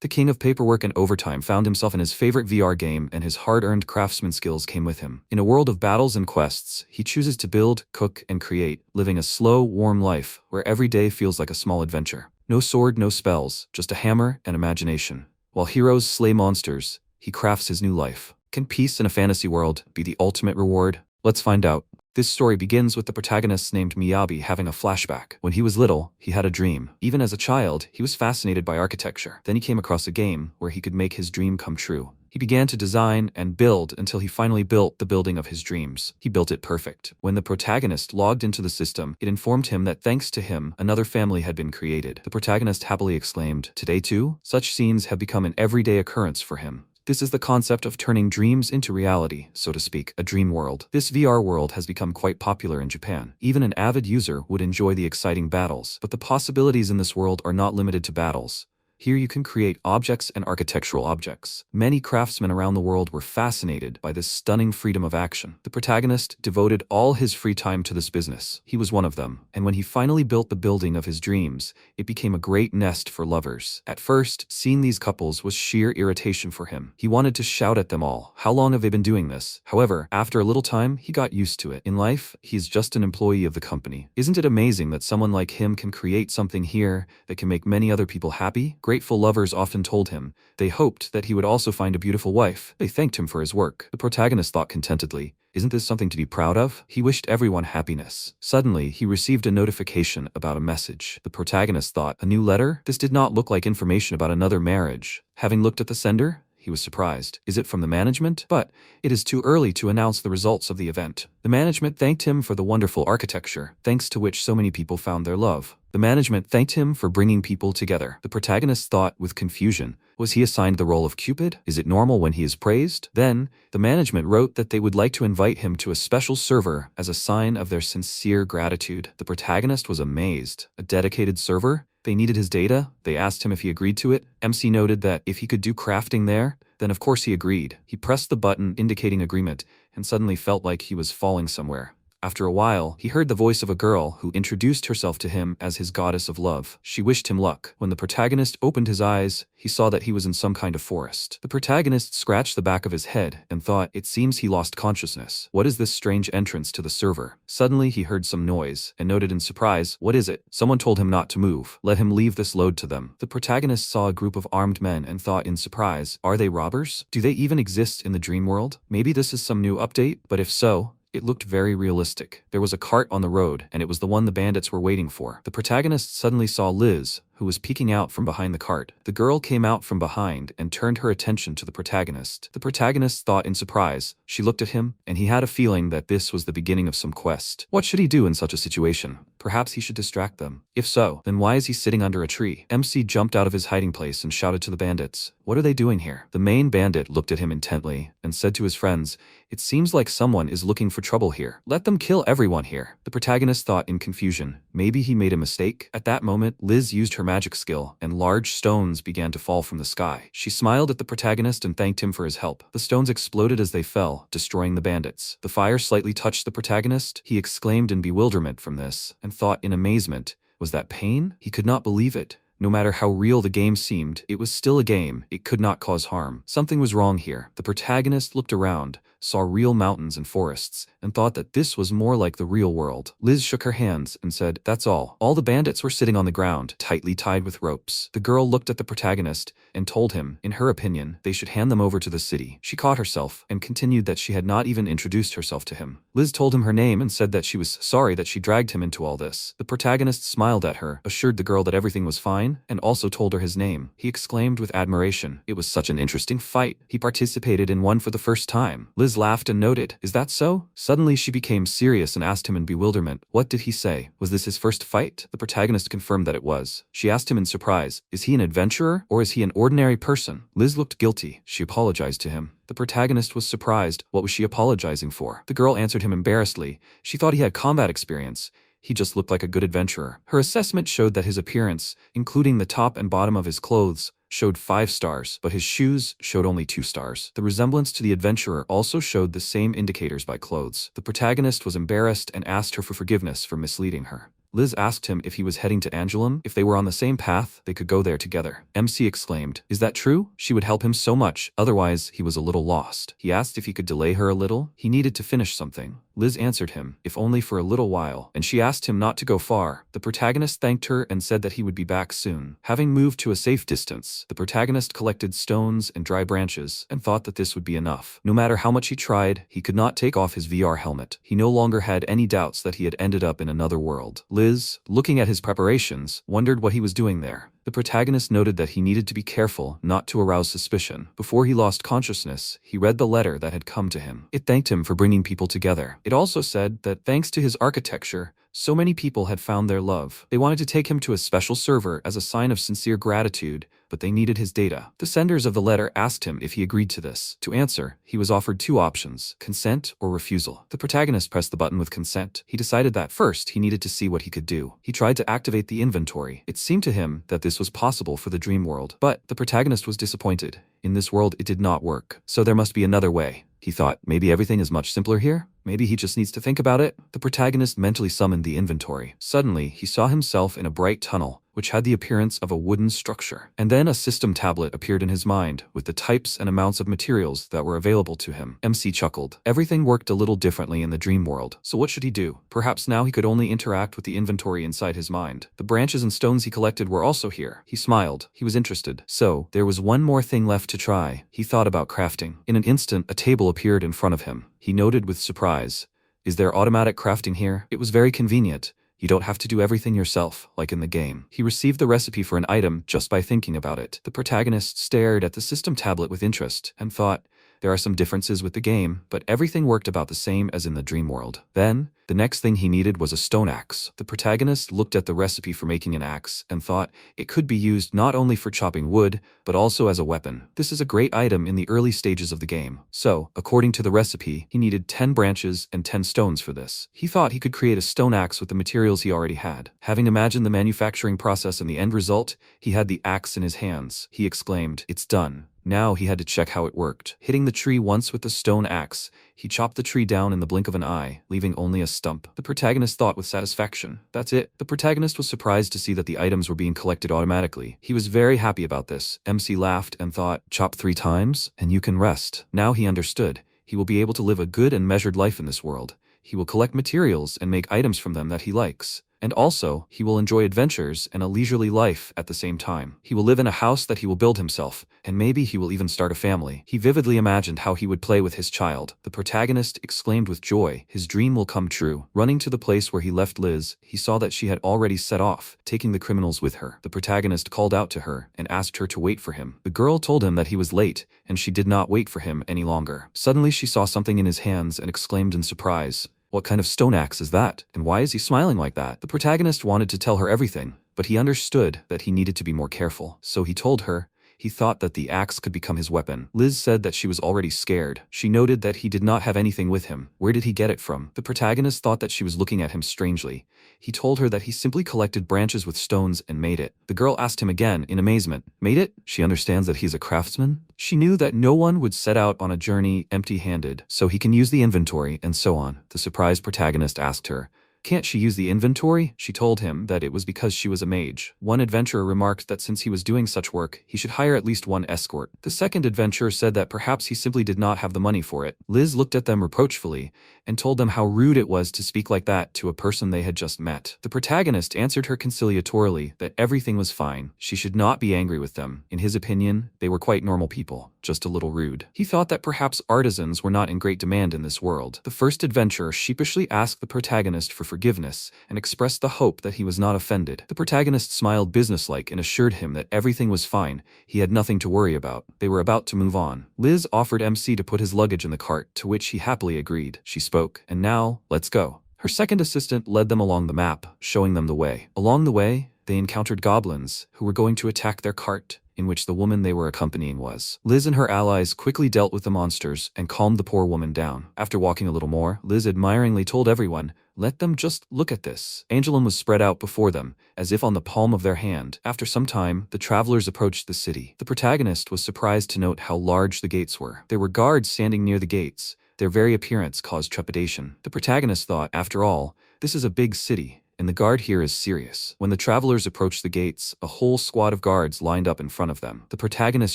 The king of paperwork and overtime found himself in his favorite VR game, and his hard-earned craftsman skills came with him. In a world of battles and quests, he chooses to build, cook, and create, living a slow, warm life where every day feels like a small adventure. No sword, no spells, just a hammer and imagination. While heroes slay monsters, he crafts his new life. Can peace in a fantasy world be the ultimate reward? Let's find out. This story begins with the protagonist named Miyabi having a flashback. When he was little, he had a dream. Even as a child, he was fascinated by architecture. Then he came across a game where he could make his dream come true. He began to design and build until he finally built the building of his dreams. He built it perfect. When the protagonist logged into the system, it informed him that thanks to him, another family had been created. The protagonist happily exclaimed, "Today too?" Such scenes have become an everyday occurrence for him. This is the concept of turning dreams into reality, so to speak, a dream world. This VR world has become quite popular in Japan. Even an avid user would enjoy the exciting battles, but the possibilities in this world are not limited to battles. Here you can create objects and architectural objects. Many craftsmen around the world were fascinated by this stunning freedom of action. The protagonist devoted all his free time to this business. He was one of them, and when he finally built the building of his dreams, it became a great nest for lovers. At first, seeing these couples was sheer irritation for him. He wanted to shout at them all. How long have they been doing this? However, after a little time, he got used to it. In life, he is just an employee of the company. Isn't it amazing that someone like him can create something here that can make many other people happy? Grateful lovers often told him they hoped that he would also find a beautiful wife. They thanked him for his work. The protagonist thought contentedly, "Isn't this something to be proud of?" He wished everyone happiness. Suddenly, he received a notification about a message. The protagonist thought, "A new letter?" This did not look like information about another marriage. Having looked at the sender, he was surprised. Is it from the management? But it is too early to announce the results of the event. The management thanked him for the wonderful architecture, thanks to which so many people found their love. The management thanked him for bringing people together. The protagonist thought with confusion, was he assigned the role of Cupid? Is it normal when he is praised? Then, the management wrote that they would like to invite him to a special server as a sign of their sincere gratitude. The protagonist was amazed. A dedicated server? They needed his data. They asked him if he agreed to it. MC noted that if he could do crafting there, then of course he agreed. He pressed the button indicating agreement and suddenly felt like he was falling somewhere. After a while, he heard the voice of a girl who introduced herself to him as his goddess of love. She wished him luck. When the protagonist opened his eyes, he saw that he was in some kind of forest. The protagonist scratched the back of his head and thought, it seems he lost consciousness. What is this strange entrance to the server? Suddenly he heard some noise and noted in surprise, what is it? Someone told him not to move. Let him leave this load to them. The protagonist saw a group of armed men and thought in surprise, are they robbers? Do they even exist in the dream world? Maybe this is some new update, but if so, it looked very realistic. There was a cart on the road, and it was the one the bandits were waiting for. The protagonist suddenly saw Liz, who was peeking out from behind the cart. The girl came out from behind and turned her attention to the protagonist. The protagonist thought in surprise. She looked at him, and he had a feeling that this was the beginning of some quest. What should he do in such a situation? Perhaps he should distract them. If so, then why is he sitting under a tree? MC jumped out of his hiding place and shouted to the bandits, what are they doing here? The main bandit looked at him intently and said to his friends, it seems like someone is looking for trouble here. Let them kill everyone here. The protagonist thought in confusion. Maybe he made a mistake. At that moment, Liz used her magic skill, and large stones began to fall from the sky. She smiled at the protagonist and thanked him for his help. The stones exploded as they fell, destroying the bandits. The fire slightly touched the protagonist. He exclaimed in bewilderment from this, and thought in amazement, was that pain? He could not believe it. No matter how real the game seemed, it was still a game. It could not cause harm. Something was wrong here. The protagonist looked around, saw real mountains and forests, and thought that this was more like the real world. Liz shook her hands and said, that's all. All the bandits were sitting on the ground, tightly tied with ropes. The girl looked at the protagonist and told him, in her opinion, they should hand them over to the city. She caught herself and continued that she had not even introduced herself to him. Liz told him her name and said that she was sorry that she dragged him into all this. The protagonist smiled at her, assured the girl that everything was fine, and also told her his name. He exclaimed with admiration, it was such an interesting fight. He participated in one for the first time. Liz laughed and noted, is that so? Suddenly she became serious and asked him in bewilderment, what did he say? Was this his first fight? The protagonist confirmed that it was. She asked him in surprise, is he an adventurer or is he an ordinary person? Liz looked guilty. She apologized to him. The protagonist was surprised. What was she apologizing for? The girl answered him embarrassedly. She thought he had combat experience. He just looked like a good adventurer. Her assessment showed that his appearance, including the top and bottom of his clothes, showed 5 stars, but his shoes showed only 2 stars. The resemblance to the adventurer also showed the same indicators by clothes. The protagonist was embarrassed and asked her for forgiveness for misleading her. Liz asked him if he was heading to Angoulême. If they were on the same path, they could go there together. MC exclaimed, "Is that true?" She would help him so much, otherwise he was a little lost. He asked if he could delay her a little. He needed to finish something. Liz answered him, if only for a little while, and she asked him not to go far. The protagonist thanked her and said that he would be back soon. Having moved to a safe distance, the protagonist collected stones and dry branches and thought that this would be enough. No matter how much he tried, he could not take off his VR helmet. He no longer had any doubts that he had ended up in another world. Liz, looking at his preparations, wondered what he was doing there. The protagonist noted that he needed to be careful not to arouse suspicion. Before he lost consciousness, he read the letter that had come to him. It thanked him for bringing people together. It also said that thanks to his architecture, so many people had found their love. They wanted to take him to a special server as a sign of sincere gratitude, but they needed his data. The senders of the letter asked him if he agreed to this. To answer, he was offered two options: consent or refusal. The protagonist pressed the button with consent. He decided that first he needed to see what he could do. He tried to activate the inventory. It seemed to him that this was possible for the dream world, but the protagonist was disappointed. In this world, it did not work. So there must be another way. He thought, maybe everything is much simpler here? Maybe he just needs to think about it? The protagonist mentally summoned the inventory. Suddenly, he saw himself in a bright tunnel, which had the appearance of a wooden structure. And then a system tablet appeared in his mind, with the types and amounts of materials that were available to him. MC chuckled. Everything worked a little differently in the dream world. So what should he do? Perhaps now he could only interact with the inventory inside his mind. The branches and stones he collected were also here. He smiled. He was interested. So, there was one more thing left to try. He thought about crafting. In an instant, a table appeared in front of him. He noted with surprise, "Is there automatic crafting here?" It was very convenient. You don't have to do everything yourself, like in the game. He received the recipe for an item just by thinking about it. The protagonist stared at the system tablet with interest and thought, there are some differences with the game, but everything worked about the same as in the dream world. Then, the next thing he needed was a stone axe. The protagonist looked at the recipe for making an axe and thought it could be used not only for chopping wood, but also as a weapon. This is a great item in the early stages of the game. So, according to the recipe, he needed 10 branches and 10 stones for this. He thought he could create a stone axe with the materials he already had. Having imagined the manufacturing process and the end result, he had the axe in his hands. He exclaimed, "It's done." Now he had to check how it worked. Hitting the tree once with the stone axe, he chopped the tree down in the blink of an eye, leaving only a stump. The protagonist thought with satisfaction, that's it. The protagonist was surprised to see that the items were being collected automatically. He was very happy about this. MC laughed and thought, chop 3 times, and you can rest. Now he understood. He will be able to live a good and measured life in this world. He will collect materials and make items from them that he likes. And also, he will enjoy adventures and a leisurely life at the same time. He will live in a house that he will build himself, and maybe he will even start a family. He vividly imagined how he would play with his child. The protagonist exclaimed with joy, his dream will come true. Running to the place where he left Liz, he saw that she had already set off, taking the criminals with her. The protagonist called out to her and asked her to wait for him. The girl told him that he was late, and she did not wait for him any longer. Suddenly she saw something in his hands and exclaimed in surprise, "What kind of stone axe is that? And why is he smiling like that?" The protagonist wanted to tell her everything, but he understood that he needed to be more careful. So he told her he thought that the axe could become his weapon. Liz said that she was already scared. She noted that he did not have anything with him. Where did he get it from? The protagonist thought that she was looking at him strangely. He told her that he simply collected branches with stones and made it. The girl asked him again in amazement, "Made it?" She understands that he's a craftsman. She knew that no one would set out on a journey empty-handed, so he can use the inventory and so on. The surprised protagonist asked her, "Can't she use the inventory?" She told him that it was because she was a mage. One adventurer remarked that since he was doing such work, he should hire at least one escort. The second adventurer said that perhaps he simply did not have the money for it. Liz looked at them reproachfully and told them how rude it was to speak like that to a person they had just met. The protagonist answered her conciliatorily that everything was fine. She should not be angry with them. In his opinion, they were quite normal people, just a little rude. He thought that perhaps artisans were not in great demand in this world. The first adventurer sheepishly asked the protagonist for forgiveness and expressed the hope that he was not offended. The protagonist smiled businesslike and assured him that everything was fine. He had nothing to worry about. They were about to move on. Liz offered MC to put his luggage in the cart, to which he happily agreed. She spoke, "And now, let's go." Her second assistant led them along the map, showing them the way. Along the way, they encountered goblins who were going to attack their cart, in which the woman they were accompanying was. Liz and her allies quickly dealt with the monsters and calmed the poor woman down. After walking a little more, Liz admiringly told everyone, "Let them just look at this." Angoulême was spread out before them, as if on the palm of their hand. After some time, the travelers approached the city. The protagonist was surprised to note how large the gates were. There were guards standing near the gates. Their very appearance caused trepidation. The protagonist thought, after all, this is a big city, and the guard here is serious. When the travelers approached the gates, a whole squad of guards lined up in front of them. The protagonist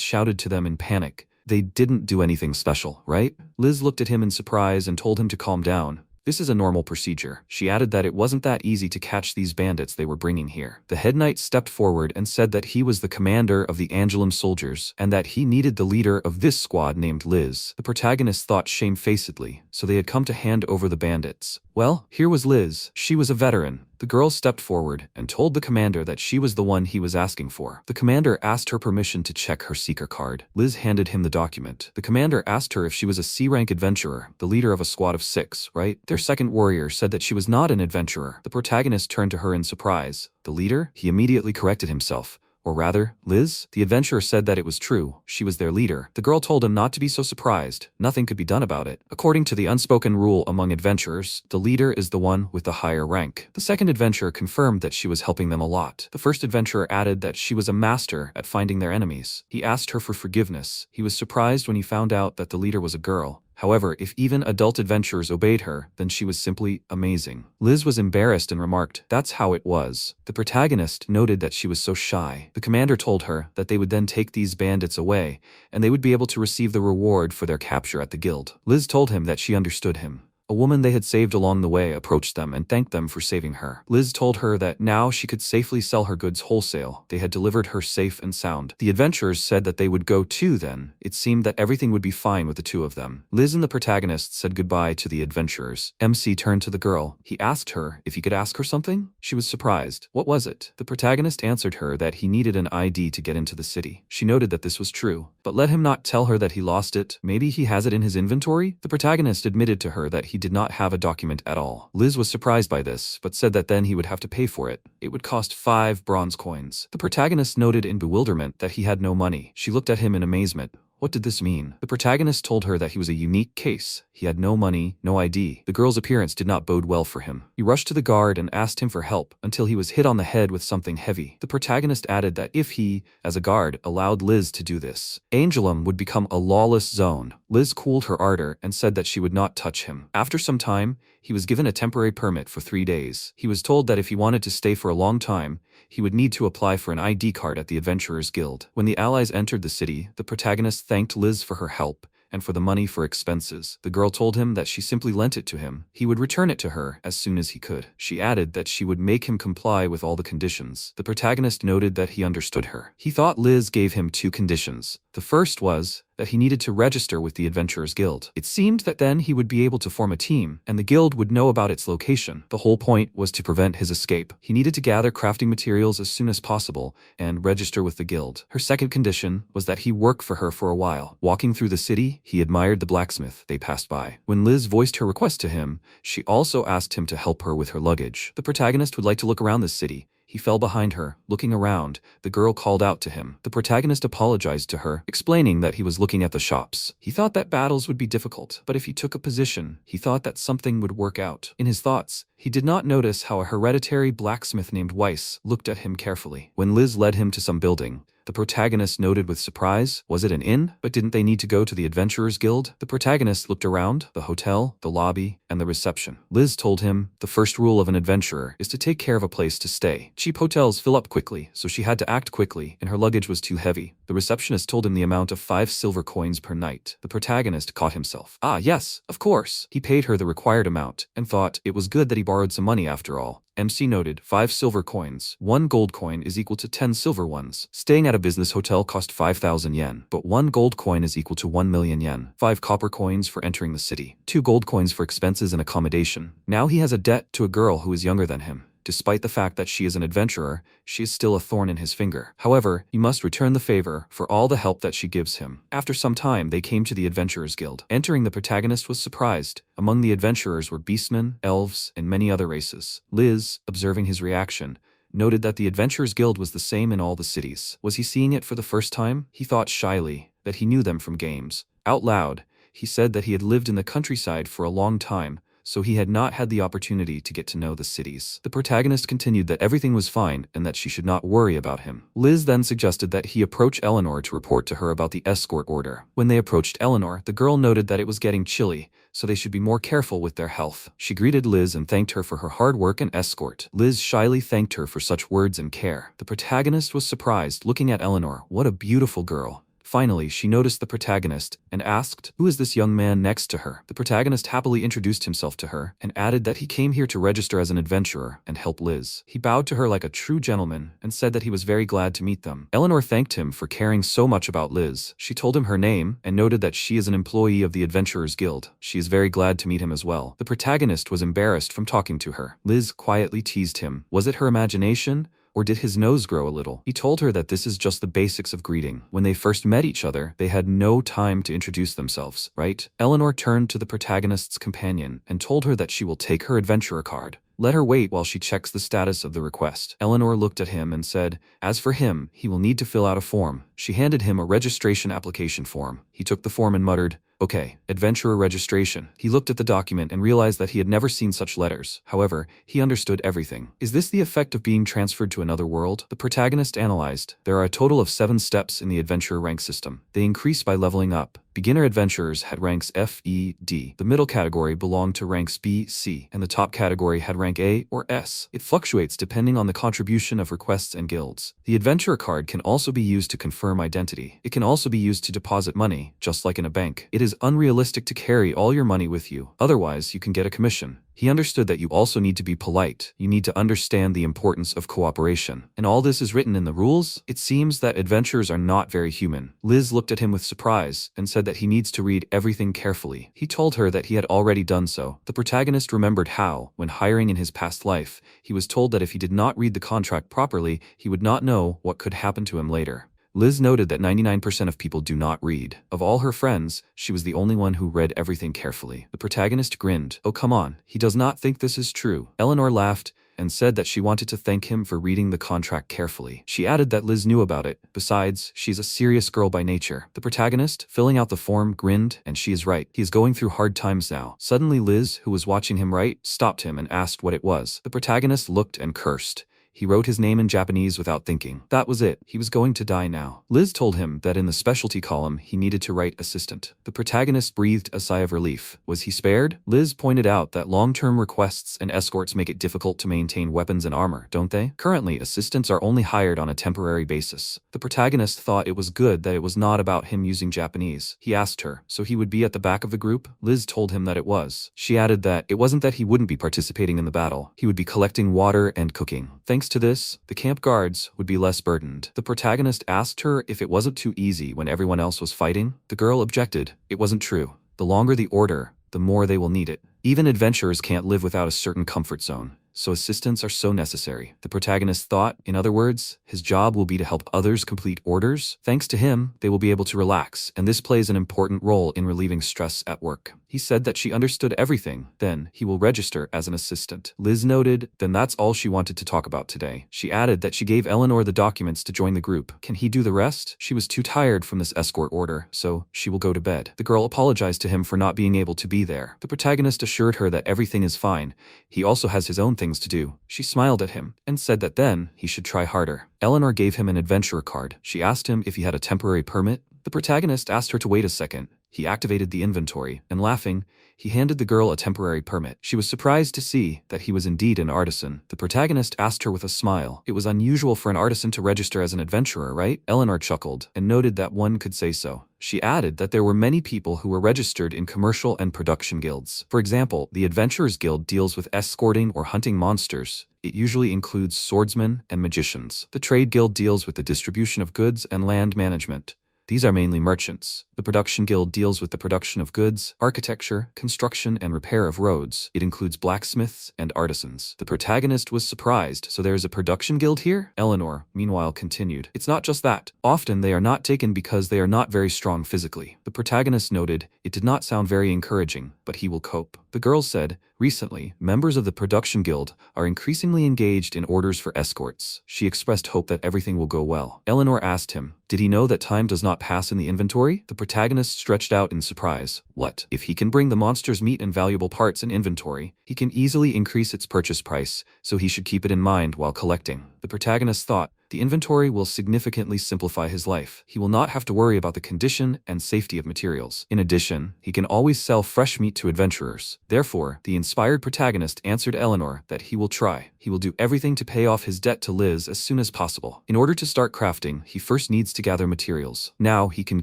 shouted to them in panic. They didn't do anything special, right? Liz looked at him in surprise and told him to calm down. This is a normal procedure. She added that it wasn't that easy to catch these bandits they were bringing here. The head knight stepped forward and said that he was the commander of the Angelum soldiers and that he needed the leader of this squad named Liz. The protagonist thought shamefacedly, so they had come to hand over the bandits. Well, here was Liz. She was a veteran. The girl stepped forward and told the commander that she was the one he was asking for. The commander asked her permission to check her seeker card. Liz handed him the document. The commander asked her if she was a C-rank adventurer, the leader of a squad of 6, right? Their second warrior said that she was not an adventurer. The protagonist turned to her in surprise. The leader? He immediately corrected himself. Or rather, Liz? The adventurer said that it was true. She was their leader. The girl told him not to be so surprised. Nothing could be done about it. According to the unspoken rule among adventurers, the leader is the one with the higher rank. The second adventurer confirmed that she was helping them a lot. The first adventurer added that she was a master at finding their enemies. He asked her for forgiveness. He was surprised when he found out that the leader was a girl. However, if even adult adventurers obeyed her, then she was simply amazing. Liz was embarrassed and remarked, "That's how it was." The protagonist noted that she was so shy. The commander told her that they would then take these bandits away, and they would be able to receive the reward for their capture at the guild. Liz told him that she understood him. A woman they had saved along the way approached them and thanked them for saving her. Liz told her that now she could safely sell her goods wholesale. They had delivered her safe and sound. The adventurers said that they would go too then. It seemed that everything would be fine with the two of them. Liz and the protagonist said goodbye to the adventurers. MC turned to the girl. He asked her if he could ask her something. She was surprised. What was it? The protagonist answered her that he needed an ID to get into the city. She noted that this was true, but let him not tell her that he lost it. Maybe he has it in his inventory? The protagonist admitted to her that he did not have a document at all. Liz was surprised by this, but said that then he would have to pay for it. It would cost 5 bronze coins. The protagonist noted in bewilderment that he had no money. She looked at him in amazement. What did this mean? The protagonist told her that he was a unique case. He had no money, no ID. The girl's appearance did not bode well for him. He rushed to the guard and asked him for help until he was hit on the head with something heavy. The protagonist added that if he, as a guard, allowed Liz to do this, Angelum would become a lawless zone. Liz cooled her ardor and said that she would not touch him. After some time, he was given a temporary permit for 3 days. He was told that if he wanted to stay for a long time, he would need to apply for an ID card at the Adventurers Guild. When the allies entered the city, the protagonist thanked Liz for her help and for the money for expenses. The girl told him that she simply lent it to him. He would return it to her as soon as he could. She added that she would make him comply with all the conditions. The protagonist noted that he understood her. He thought Liz gave him 2 conditions. The first was that he needed to register with the Adventurers Guild. It seemed that then he would be able to form a team, and the guild would know about its location. The whole point was to prevent his escape. He needed to gather crafting materials as soon as possible and register with the guild. Her second condition was that he work for her for a while. Walking through the city, he admired the blacksmith they passed by. When Liz voiced her request to him, she also asked him to help her with her luggage. The protagonist would like to look around the city. He fell behind her. Looking around, the girl called out to him. The protagonist apologized to her, explaining that he was looking at the shops. He thought that battles would be difficult, but if he took a position, he thought that something would work out. In his thoughts, he did not notice how a hereditary blacksmith named Weiss looked at him carefully. When Liz led him to some building, the protagonist noted with surprise, was it an inn? But didn't they need to go to the Adventurers Guild? The protagonist looked around, the hotel, the lobby, and the reception. Liz told him, the first rule of an adventurer is to take care of a place to stay. Cheap hotels fill up quickly, so she had to act quickly, and her luggage was too heavy. The receptionist told him the amount of 5 silver coins per night. The protagonist caught himself. Ah, yes, of course. He paid her the required amount, and thought it was good that he borrowed some money after all. MC noted, 5 silver coins. 1 gold coin is equal to 10 silver ones. Staying at a business hotel cost 5,000 yen, but 1 gold coin is equal to 1 million yen. 5 copper coins for entering the city. 2 gold coins for expenses and accommodation. Now he has a debt to a girl who is younger than him. Despite the fact that she is an adventurer, she is still a thorn in his finger. However, he must return the favor for all the help that she gives him. After some time, they came to the Adventurers Guild. Entering, the protagonist was surprised. Among the adventurers were beastmen, elves, and many other races. Liz, observing his reaction, noted that the Adventurers Guild was the same in all the cities. Was he seeing it for the first time? He thought shyly that he knew them from games. Out loud, he said that he had lived in the countryside for a long time, so he had not had the opportunity to get to know the cities. The protagonist continued that everything was fine and that she should not worry about him. Liz then suggested that he approach Eleanor to report to her about the escort order. When they approached Eleanor, the girl noted that it was getting chilly, so they should be more careful with their health. She greeted Liz and thanked her for her hard work and escort. Liz shyly thanked her for such words and care. The protagonist was surprised, looking at Eleanor. What a beautiful girl. Finally, she noticed the protagonist and asked, "Who is this young man next to her?" The protagonist happily introduced himself to her and added that he came here to register as an adventurer and help Liz. He bowed to her like a true gentleman and said that he was very glad to meet them. Eleanor thanked him for caring so much about Liz. She told him her name and noted that she is an employee of the Adventurers Guild. She is very glad to meet him as well. The protagonist was embarrassed from talking to her. Liz quietly teased him. Was it her imagination? Or did his nose grow a little? He told her that this is just the basics of greeting. When they first met each other, they had no time to introduce themselves, right? Eleanor turned to the protagonist's companion and told her that she will take her adventurer card. Let her wait while she checks the status of the request. Eleanor looked at him and said, as for him, he will need to fill out a form. She handed him a registration application form. He took the form and muttered, "Okay, adventurer registration." He looked at the document and realized that he had never seen such letters. However, he understood everything. Is this the effect of being transferred to another world? The protagonist analyzed. There are a total of 7 steps in the adventurer rank system. They increase by leveling up. Beginner adventurers had ranks F, E, D. The middle category belonged to ranks B, C, and the top category had rank A or S. It fluctuates depending on the contribution of requests and guilds. The adventurer card can also be used to confirm identity. It can also be used to deposit money, just like in a bank. It is unrealistic to carry all your money with you, otherwise you can get a commission. He understood that you also need to be polite. You need to understand the importance of cooperation. And all this is written in the rules? It seems that adventurers are not very human. Liz looked at him with surprise and said that he needs to read everything carefully. He told her that he had already done so. The protagonist remembered how, when hiring in his past life, he was told that if he did not read the contract properly, he would not know what could happen to him later. Liz noted that 99% of people do not read. Of all her friends, she was the only one who read everything carefully. The protagonist grinned. Oh, come on. He does not think this is true. Eleanor laughed and said that she wanted to thank him for reading the contract carefully. She added that Liz knew about it. Besides, she's a serious girl by nature. The protagonist, filling out the form, grinned, and she is right. He is going through hard times now. Suddenly Liz, who was watching him write, stopped him and asked what it was. The protagonist looked and cursed. He wrote his name in Japanese without thinking. That was it. He was going to die now. Liz told him that in the specialty column, he needed to write assistant. The protagonist breathed a sigh of relief. Was he spared? Liz pointed out that long-term requests and escorts make it difficult to maintain weapons and armor, don't they? Currently, assistants are only hired on a temporary basis. The protagonist thought it was good that it was not about him using Japanese. He asked her, so he would be at the back of the group? Liz told him that it was. She added that it wasn't that he wouldn't be participating in the battle. He would be collecting water and cooking. Thanks to this, the camp guards would be less burdened. The protagonist asked her if it wasn't too easy when everyone else was fighting. The girl objected. It wasn't true. The longer the order, the more they will need it. Even adventurers can't live without a certain comfort zone, so assistants are so necessary. The protagonist thought, in other words, his job will be to help others complete orders. Thanks to him, they will be able to relax, and this plays an important role in relieving stress at work. He said that she understood everything. Then, he will register as an assistant. Liz noted, then that's all she wanted to talk about today. She added that she gave Eleanor the documents to join the group. Can he do the rest? She was too tired from this escort order, so she will go to bed. The girl apologized to him for not being able to be there. The protagonist assured her that everything is fine. He also has his own things to do. She smiled at him and said that then he should try harder. Eleanor gave him an adventurer card. She asked him if he had a temporary permit. The protagonist asked her to wait a second. He activated the inventory, and laughing, he handed the girl a temporary permit. She was surprised to see that he was indeed an artisan. The protagonist asked her with a smile. It was unusual for an artisan to register as an adventurer, right? Eleanor chuckled and noted that one could say so. She added that there were many people who were registered in commercial and production guilds. For example, the Adventurers Guild deals with escorting or hunting monsters. It usually includes swordsmen and magicians. The Trade Guild deals with the distribution of goods and land management. These are mainly merchants. The Production Guild deals with the production of goods, architecture, construction, and repair of roads. It includes blacksmiths and artisans. The protagonist was surprised. So there is a Production Guild here? Eleanor, meanwhile, continued. It's not just that. Often they are not taken because they are not very strong physically. The protagonist noted, it did not sound very encouraging, but he will cope. The girl said, recently, members of the Production Guild are increasingly engaged in orders for escorts. She expressed hope that everything will go well. Eleanor asked him, did he know that time does not pass in the inventory? The protagonist stretched out in surprise. What? If he can bring the monster's meat and valuable parts in inventory, he can easily increase its purchase price, so he should keep it in mind while collecting. The protagonist thought, The inventory will significantly simplify his life. He will not have to worry about the condition and safety of materials. In addition, he can always sell fresh meat to adventurers. Therefore, the inspired protagonist answered Eleanor that he will try. He will do everything to pay off his debt to Liz as soon as possible. In order to start crafting, he first needs to gather materials. Now he can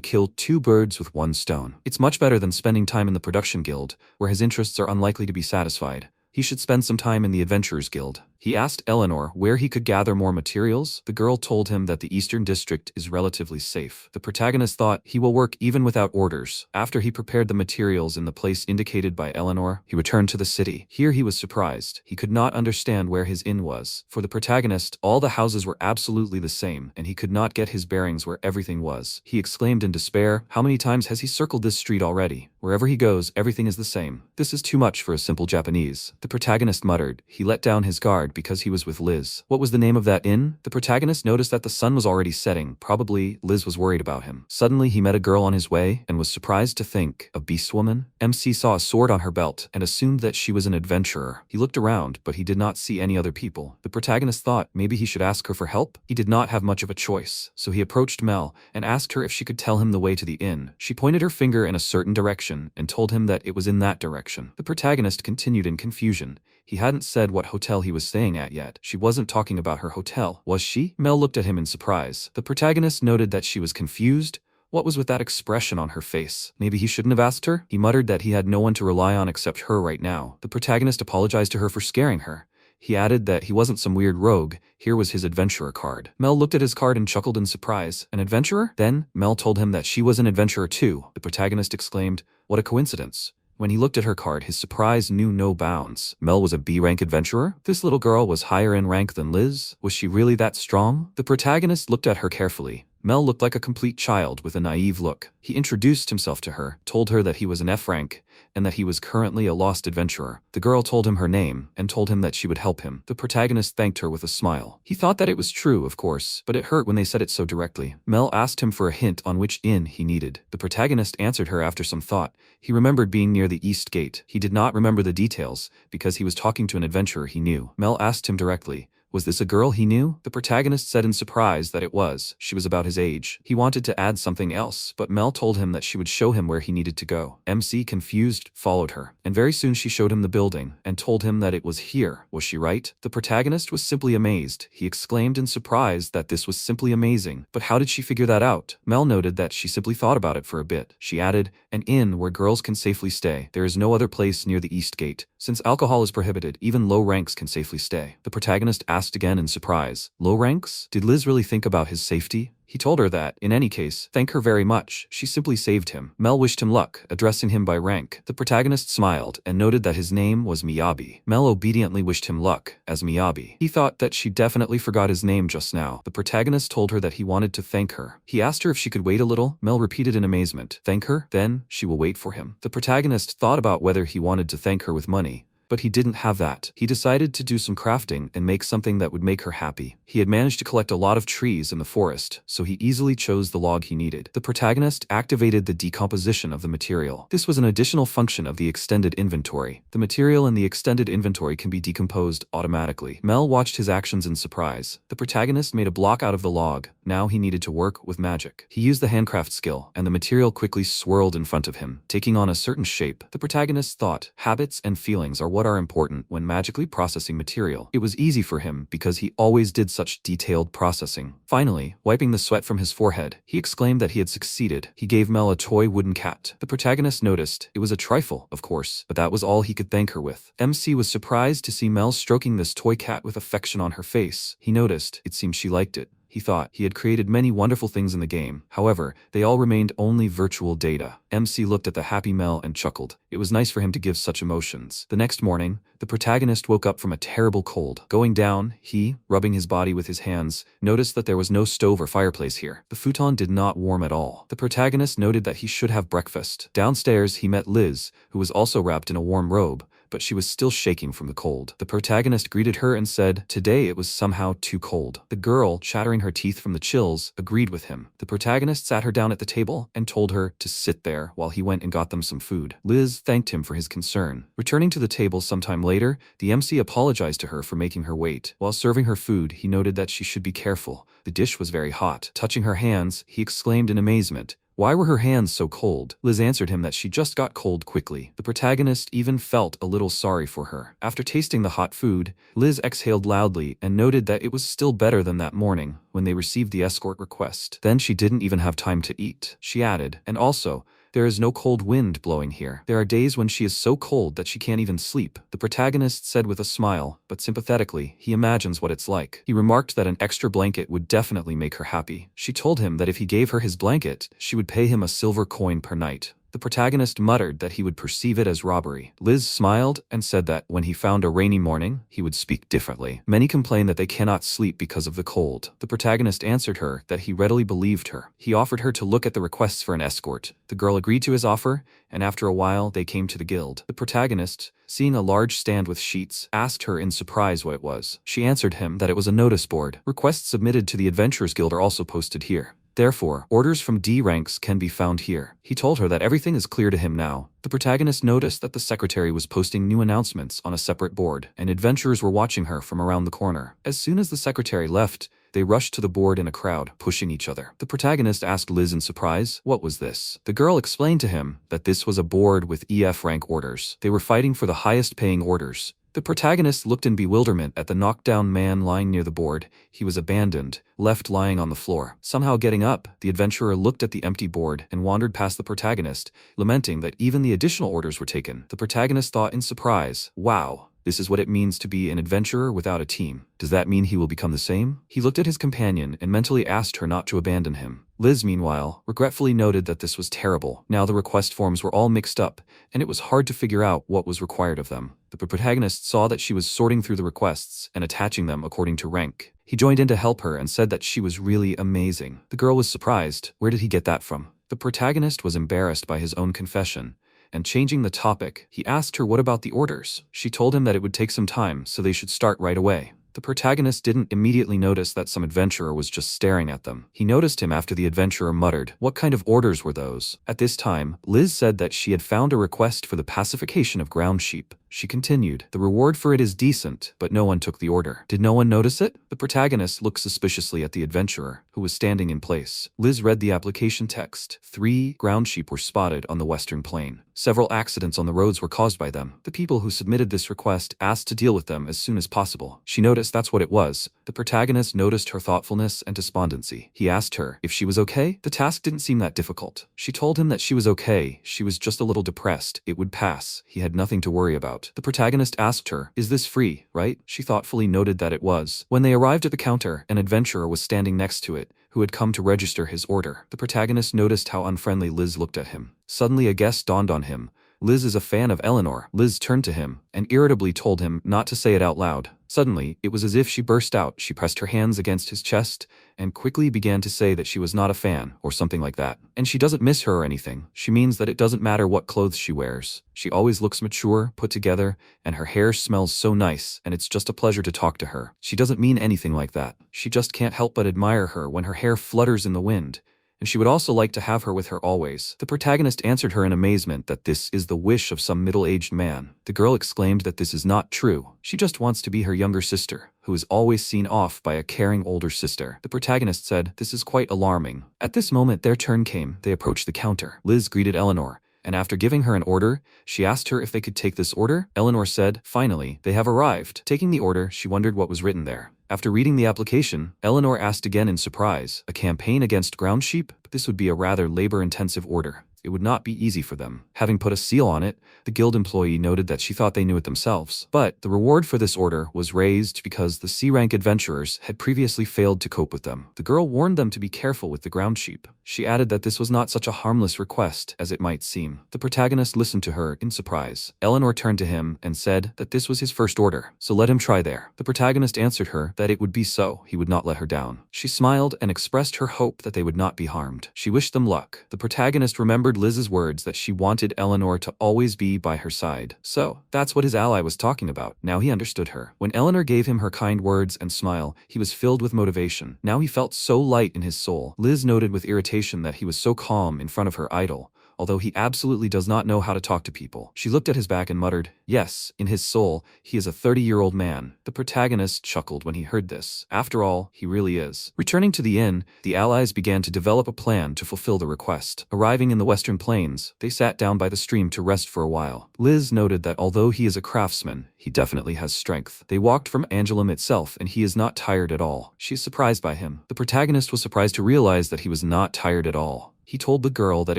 kill 2 birds with 1 stone. It's much better than spending time in the production guild, where his interests are unlikely to be satisfied. He should spend some time in the Adventurers Guild. He asked Eleanor where he could gather more materials. The girl told him that the Eastern District is relatively safe. The protagonist thought he will work even without orders. After he prepared the materials in the place indicated by Eleanor, he returned to the city. Here he was surprised. He could not understand where his inn was. For the protagonist, all the houses were absolutely the same, and he could not get his bearings where everything was. He exclaimed in despair, "How many times has he circled this street already? Wherever he goes, everything is the same. This is too much for a simple Japanese." The protagonist muttered. He let down his guard because he was with Liz. What was the name of that inn? The protagonist noticed that the sun was already setting. Probably Liz was worried about him. Suddenly he met a girl on his way and was surprised to think, a beast woman? MC saw a sword on her belt and assumed that she was an adventurer. He looked around, but he did not see any other people. The protagonist thought maybe he should ask her for help. He did not have much of a choice, so he approached Mel and asked her if she could tell him the way to the inn. She pointed her finger in a certain direction and told him that it was in that direction. The protagonist continued in confusion. He hadn't said what hotel he was staying at yet. She wasn't talking about her hotel, was she? Mel looked at him in surprise. The protagonist noted that she was confused. What was with that expression on her face? Maybe he shouldn't have asked her? He muttered that he had no one to rely on except her right now. The protagonist apologized to her for scaring her. He added that he wasn't some weird rogue. Here was his adventurer card. Mel looked at his card and chuckled in surprise. An adventurer? Then, Mel told him that she was an adventurer too. The protagonist exclaimed, "What a coincidence." When he looked at her card, his surprise knew no bounds. Mel was a B-rank adventurer? This little girl was higher in rank than Liz? Was she really that strong? The protagonist looked at her carefully. Mel looked like a complete child with a naive look. He introduced himself to her, told her that he was an F rank, and that he was currently a lost adventurer. The girl told him her name, and told him that she would help him. The protagonist thanked her with a smile. He thought that it was true, of course, but it hurt when they said it so directly. Mel asked him for a hint on which inn he needed. The protagonist answered her after some thought. He remembered being near the East Gate. He did not remember the details, because he was talking to an adventurer he knew. Mel asked him directly, was this a girl he knew? The protagonist said in surprise that it was. She was about his age. He wanted to add something else, but Mel told him that she would show him where he needed to go. MC, confused, followed her, and very soon she showed him the building and told him that it was here. Was she right? The protagonist was simply amazed. He exclaimed in surprise that this was simply amazing. But how did she figure that out? Mel noted that she simply thought about it for a bit. She added, an inn where girls can safely stay. There is no other place near the East Gate. Since alcohol is prohibited, even low ranks can safely stay. The protagonist asked again in surprise, low ranks? Did Liz really think about his safety? He told her that, in any case, thank her very much. She simply saved him. Mel wished him luck, addressing him by rank. The protagonist smiled and noted that his name was Miyabi. Mel obediently wished him luck, as Miyabi. He thought that she definitely forgot his name just now. The protagonist told her that he wanted to thank her. He asked her if she could wait a little. Mel repeated in amazement, thank her? Then, she will wait for him. The protagonist thought about whether he wanted to thank her with money. But he didn't have that. He decided to do some crafting and make something that would make her happy. He had managed to collect a lot of trees in the forest, so he easily chose the log he needed. The protagonist activated the decomposition of the material. This was an additional function of the extended inventory. The material in the extended inventory can be decomposed automatically. Mel watched his actions in surprise. The protagonist made a block out of the log. Now he needed to work with magic. He used the handcraft skill, and the material quickly swirled in front of him, taking on a certain shape. The protagonist thought, habits and feelings are what are important when magically processing material. It was easy for him because he always did such detailed processing. Finally, wiping the sweat from his forehead, he exclaimed that he had succeeded. He gave Mel a toy wooden cat. The protagonist noticed. It was a trifle, of course, but that was all he could thank her with. MC was surprised to see Mel stroking this toy cat with affection on her face. He noticed. It seemed she liked it. He thought he had created many wonderful things in the game. However, they all remained only virtual data. MC looked at the happy Mel and chuckled. It was nice for him to give such emotions. The next morning, the protagonist woke up from a terrible cold. Going down, he, rubbing his body with his hands, noticed that there was no stove or fireplace here. The futon did not warm at all. The protagonist noted that he should have breakfast. Downstairs, he met Liz, who was also wrapped in a warm robe, but she was still shaking from the cold. The protagonist greeted her and said, today it was somehow too cold. The girl, chattering her teeth from the chills, agreed with him. The protagonist sat her down at the table and told her to sit there while he went and got them some food. Liz thanked him for his concern. Returning to the table sometime later, the MC apologized to her for making her wait. While serving her food, he noted that she should be careful. The dish was very hot. Touching her hands, he exclaimed in amazement, why were her hands so cold? Liz answered him that she just got cold quickly. The protagonist even felt a little sorry for her. After tasting the hot food, Liz exhaled loudly and noted that it was still better than that morning when they received the escort request. Then she didn't even have time to eat. She added, and also, there is no cold wind blowing here. There are days when she is so cold that she can't even sleep. The protagonist said with a smile, but sympathetically, he imagines what it's like. He remarked that an extra blanket would definitely make her happy. She told him that if he gave her his blanket, she would pay him a silver coin per night. The protagonist muttered that he would perceive it as robbery. Liz smiled and said that when he found a rainy morning, he would speak differently. Many complain that they cannot sleep because of the cold. The protagonist answered her that he readily believed her. He offered her to look at the requests for an escort. The girl agreed to his offer, and after a while, they came to the guild. The protagonist, seeing a large stand with sheets, asked her in surprise what it was. She answered him that it was a notice board. Requests submitted to the Adventurers Guild are also posted here. Therefore, orders from D ranks can be found here. He told her that everything is clear to him now. The protagonist noticed that the secretary was posting new announcements on a separate board, and adventurers were watching her from around the corner. As soon as the secretary left, they rushed to the board in a crowd, pushing each other. The protagonist asked Liz in surprise, what was this? The girl explained to him that this was a board with EF rank orders. They were fighting for the highest paying orders. The protagonist looked in bewilderment at the knocked-down man lying near the board. He was abandoned, left lying on the floor. Somehow getting up, the adventurer looked at the empty board and wandered past the protagonist, lamenting that even the additional orders were taken. The protagonist thought in surprise, wow, this is what it means to be an adventurer without a team. Does that mean he will become the same? He looked at his companion and mentally asked her not to abandon him. Liz, meanwhile, regretfully noted that this was terrible. Now the request forms were all mixed up, and it was hard to figure out what was required of them. The protagonist saw that she was sorting through the requests and attaching them according to rank. He joined in to help her and said that she was really amazing. The girl was surprised. Where did he get that from? The protagonist was embarrassed by his own confession, and changing the topic, he asked her what about the orders. She told him that it would take some time, so they should start right away. The protagonist didn't immediately notice that some adventurer was just staring at them. He noticed him after the adventurer muttered, what kind of orders were those? At this time, Liz said that she had found a request for the pacification of ground sheep. She continued, the reward for it is decent, but no one took the order. Did no one notice it? The protagonist looked suspiciously at the adventurer, who was standing in place. Liz read the application text. 3 ground sheep were spotted on the western plain. Several accidents on the roads were caused by them. The people who submitted this request asked to deal with them as soon as possible. She noticed that's what it was. The protagonist noticed her thoughtfulness and despondency. He asked her if she was okay. The task didn't seem that difficult. She told him that she was okay. She was just a little depressed. It would pass. He had nothing to worry about. The protagonist asked her, is this free, right? She thoughtfully noted that it was. When they arrived at the counter, an adventurer was standing next to it, who had come to register his order. The protagonist noticed how unfriendly Liz looked at him. Suddenly a guess dawned on him. Liz is a fan of Eleanor. Liz turned to him and irritably told him not to say it out loud. Suddenly, it was as if she burst out. She pressed her hands against his chest and quickly began to say that she was not a fan or something like that. And she doesn't miss her or anything. She means that it doesn't matter what clothes she wears. She always looks mature, put together, and her hair smells so nice, and it's just a pleasure to talk to her. She doesn't mean anything like that. She just can't help but admire her when her hair flutters in the wind. And she would also like to have her with her always. The protagonist answered her in amazement that this is the wish of some middle-aged man. The girl exclaimed that this is not true. She just wants to be her younger sister, who is always seen off by a caring older sister. The protagonist said, this is quite alarming. At this moment, their turn came. They approached the counter. Liz greeted Eleanor, and after giving her an order, she asked her if they could take this order. Eleanor said, finally, they have arrived. Taking the order, she wondered what was written there. After reading the application, Eleanor asked again in surprise, a campaign against ground sheep? This would be a rather labor-intensive order. It would not be easy for them. Having put a seal on it, the guild employee noted that she thought they knew it themselves. But the reward for this order was raised because the C-rank adventurers had previously failed to cope with them. The girl warned them to be careful with the ground sheep. She added that this was not such a harmless request as it might seem. The protagonist listened to her in surprise. Eleanor turned to him and said that this was his first order, so let him try there. The protagonist answered her that it would be so, he would not let her down. She smiled and expressed her hope that they would not be harmed. She wished them luck. The protagonist remembered Liz's words that she wanted Eleanor to always be by her side. So, that's what his ally was talking about. Now he understood her. When Eleanor gave him her kind words and smile, he was filled with motivation. Now he felt so light in his soul. Liz noted with irritation that he was so calm in front of her idol, although he absolutely does not know how to talk to people. She looked at his back and muttered, "Yes, in his soul, he is a 30-year-old man." The protagonist chuckled when he heard this. After all, he really is. Returning to the inn, the allies began to develop a plan to fulfill the request. Arriving in the Western Plains, they sat down by the stream to rest for a while. Liz noted that although he is a craftsman, he definitely has strength. They walked from Angelum itself and he is not tired at all. She is surprised by him. The protagonist was surprised to realize that he was not tired at all. He told the girl that